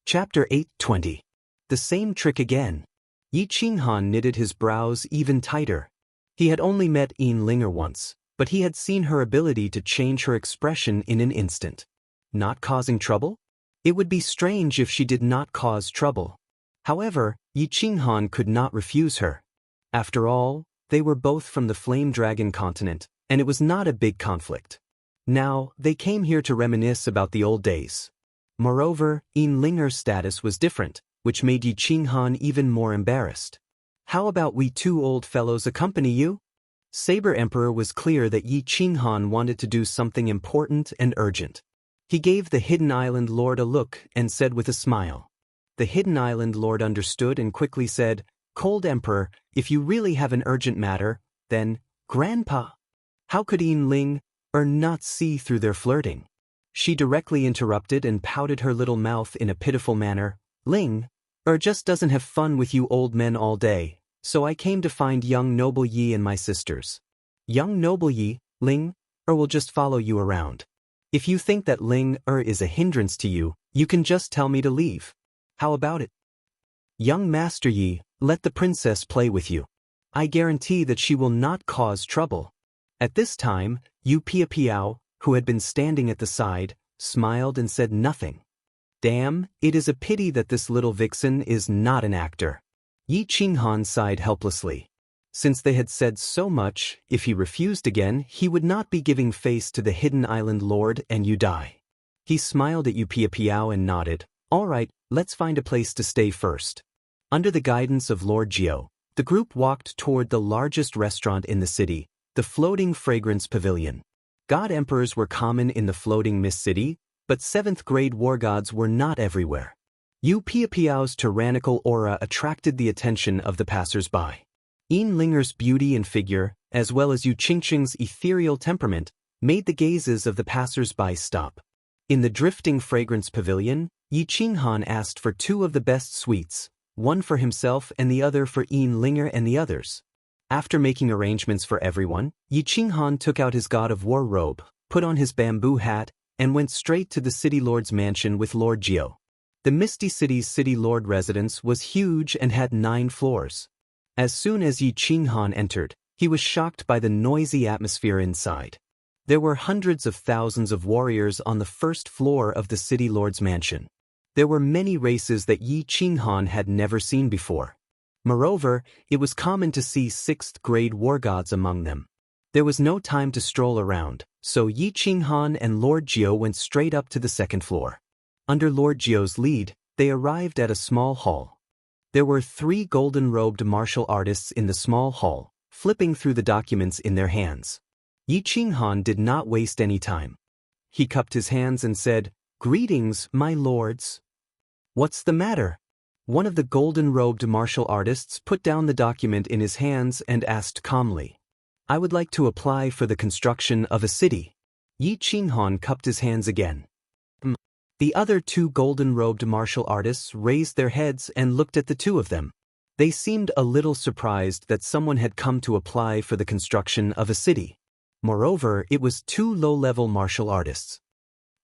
Chapter 8:20. The same trick again. Yi Qinghan knitted his brows even tighter. He had only met Linger once, but he had seen her ability to change her expression in an instant. Not causing trouble? It would be strange if she did not cause trouble. However, Yi Qinghan could not refuse her. After all, they were both from the Flame Dragon continent, and it was not a big conflict. Now, they came here to reminisce about the old days. Moreover, Linger's status was different, which made Yi Qinghan even more embarrassed. "How about we two old fellows accompany you?" Saber Emperor was clear that Yi Qinghan wanted to do something important and urgent. He gave the Hidden Island Lord a look and said with a smile. The Hidden Island Lord understood and quickly said, "Cold Emperor, if you really have an urgent matter, then, Grandpa." How could Ling not see through their flirting? She directly interrupted and pouted her little mouth in a pitiful manner. "Ling just doesn't have fun with you old men all day, so I came to find young noble Yi and my sisters. Young noble Yi, Ling will just follow you around. If you think that Ling is a hindrance to you, you can just tell me to leave. How about it? Young Master Yi, let the princess play with you. I guarantee that she will not cause trouble." At this time, Yu Piao, who had been standing at the side, smiled and said nothing. Damn, it is a pity that this little vixen is not an actor. Yi Qinghan sighed helplessly. Since they had said so much, if he refused again, he would not be giving face to the Hidden Island Lord and you die. He smiled at Yu Piao and nodded. "All right, let's find a place to stay first." Under the guidance of Lord Jiao, the group walked toward the largest restaurant in the city, the Floating Fragrance Pavilion. God Emperors were common in the Floating Mist City, but 7th grade war gods were not everywhere. Yu Piao's tyrannical aura attracted the attention of the passers-by. Linger's beauty and figure, as well as Yu Qingqing's ethereal temperament, made the gazes of the passers-by stop. In the Drifting Fragrance Pavilion, Yi Qinghan asked for 2 of the best sweets, one for himself and the other for Linger and the others. After making arrangements for everyone, Yi Qinghan took out his God of War robe, put on his bamboo hat, and went straight to the City Lord's mansion with Lord Jiao. The Misty City's City Lord residence was huge and had 9 floors. As soon as Yi Qinghan entered, he was shocked by the noisy atmosphere inside. There were hundreds of thousands of warriors on the first floor of the City Lord's mansion. There were many races that Yi Qinghan had never seen before. Moreover, it was common to see 6th grade war gods among them. There was no time to stroll around, so Yi Qinghan and Lord Jiao went straight up to the second floor. Under Lord Jiao's lead, they arrived at a small hall. There were 3 golden-robed martial artists in the small hall, flipping through the documents in their hands. Yi Qinghan did not waste any time. He cupped his hands and said, "Greetings, my lords." "What's the matter?" One of the golden-robed martial artists put down the document in his hands and asked calmly, "I would like to apply for the construction of a city." Yi Qinghan cupped his hands again. The other 2 golden-robed martial artists raised their heads and looked at the 2 of them. They seemed a little surprised that someone had come to apply for the construction of a city. Moreover, it was 2 low-level martial artists.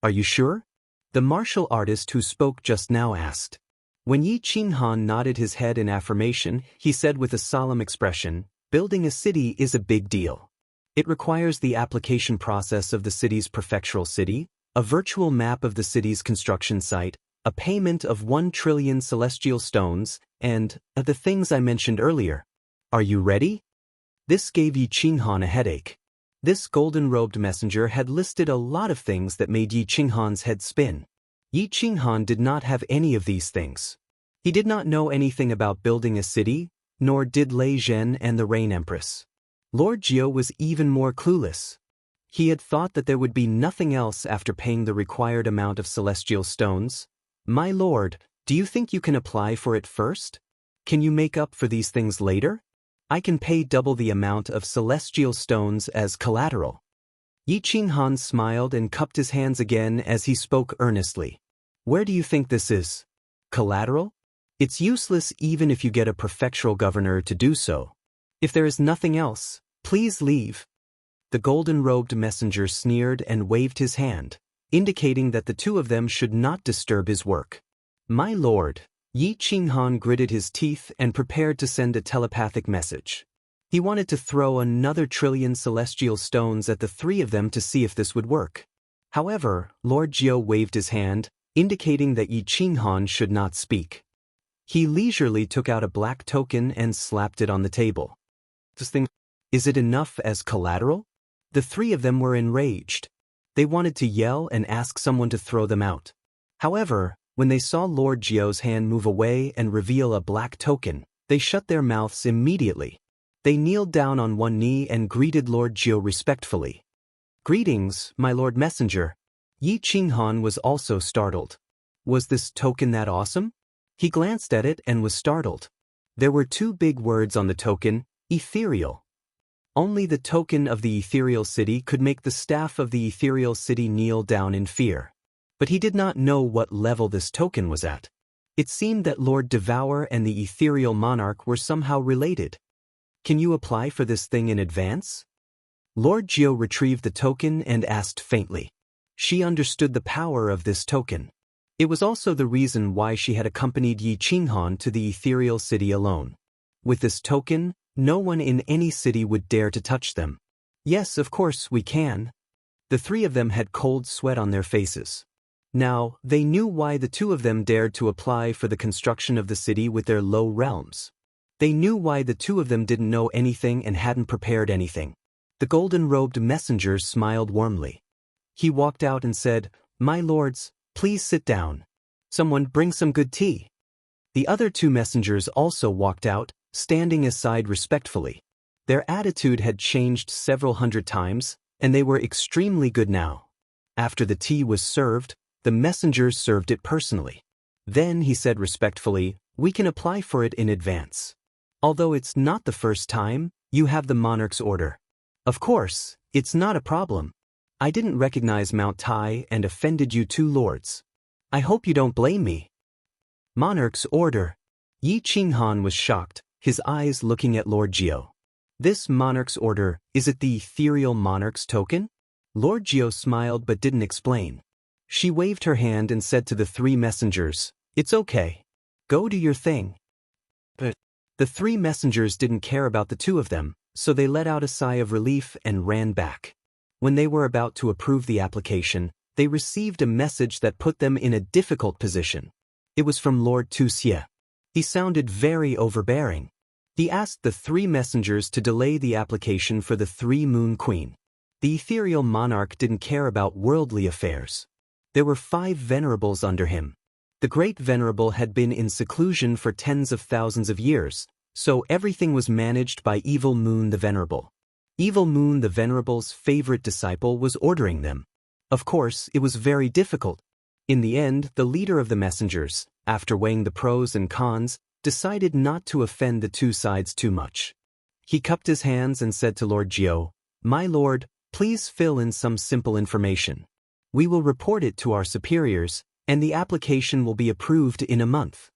"Are you sure?" the martial artist who spoke just now asked. When Yi Qinghan nodded his head in affirmation, he said with a solemn expression, "Building a city is a big deal. It requires the application process of the city's prefectural city, a virtual map of the city's construction site, a payment of 1 trillion celestial stones, and the things I mentioned earlier. Are you ready?" This gave Yi Qinghan a headache. This golden-robed messenger had listed a lot of things that made Yi Qinghan's head spin. Yi Qinghan did not have any of these things. He did not know anything about building a city, nor did Lei Zhen and the Rain Empress. Lord Jiao was even more clueless. He had thought that there would be nothing else after paying the required amount of celestial stones. "My lord, do you think you can apply for it first? Can you make up for these things later? I can pay double the amount of celestial stones as collateral." Yi Qinghan smiled and cupped his hands again as he spoke earnestly. "Where do you think this is? Collateral? It's useless even if you get a prefectural governor to do so. If there is nothing else, please leave." The golden-robed messenger sneered and waved his hand, indicating that the 2 of them should not disturb his work. "My lord," Yi Qinghan gritted his teeth and prepared to send a telepathic message. He wanted to throw another trillion celestial stones at the 3 of them to see if this would work. However, Lord Jiao waved his hand, indicating that Yi Qinghan should not speak. He leisurely took out a black token and slapped it on the table. "This thing, is it enough as collateral?" The 3 of them were enraged. They wanted to yell and ask someone to throw them out. However, when they saw Lord Jiao's hand move away and reveal a black token, they shut their mouths immediately. They kneeled down on one knee and greeted Lord Jiao respectfully. "Greetings, my lord messenger." Yi Qinghan was also startled. Was this token that awesome? He glanced at it and was startled. There were 2 big words on the token, ethereal. Only the token of the ethereal city could make the staff of the ethereal city kneel down in fear. But he did not know what level this token was at. It seemed that Lord Devour and the ethereal monarch were somehow related. "Can you apply for this thing in advance?" Lord Jiao retrieved the token and asked faintly. She understood the power of this token. It was also the reason why she had accompanied Yi Qinghan to the ethereal city alone. With this token, no one in any city would dare to touch them. "Yes, of course we can." The 3 of them had cold sweat on their faces. Now, they knew why the 2 of them dared to apply for the construction of the city with their low realms. They knew why the 2 of them didn't know anything and hadn't prepared anything. The golden-robed messenger smiled warmly. He walked out and said, "My lords, please sit down. Someone bring some good tea." The other 2 messengers also walked out, standing aside respectfully. Their attitude had changed several hundred times, and they were extremely good now. After the tea was served, the messenger served it personally. Then he said respectfully, "We can apply for it in advance. Although it's not the first time, you have the monarch's order. Of course, it's not a problem. I didn't recognize Mount Tai and offended you 2 lords. I hope you don't blame me." Monarch's order. Yi Qinghan was shocked, his eyes looking at Lord Jiao. "This monarch's order, is it the ethereal monarch's token?" Lord Jiao smiled but didn't explain. She waved her hand and said to the 3 messengers, "It's okay. Go do your thing." But the 3 messengers didn't care about the 2 of them, so they let out a sigh of relief and ran back. When they were about to approve the application, they received a message that put them in a difficult position. It was from Lord Tu Xie. He sounded very overbearing. He asked the 3 messengers to delay the application for the 3 Moon Queen. The ethereal monarch didn't care about worldly affairs. There were 5 venerables under him. The great venerable had been in seclusion for tens of thousands of years, so everything was managed by Evil Moon the Venerable. Evil Moon the Venerable's favorite disciple was ordering them. Of course, it was very difficult. In the end, the leader of the messengers, after weighing the pros and cons, decided not to offend the 2 sides too much. He cupped his hands and said to Lord Jiao, "My lord, please fill in some simple information. We will report it to our superiors, and the application will be approved in a month."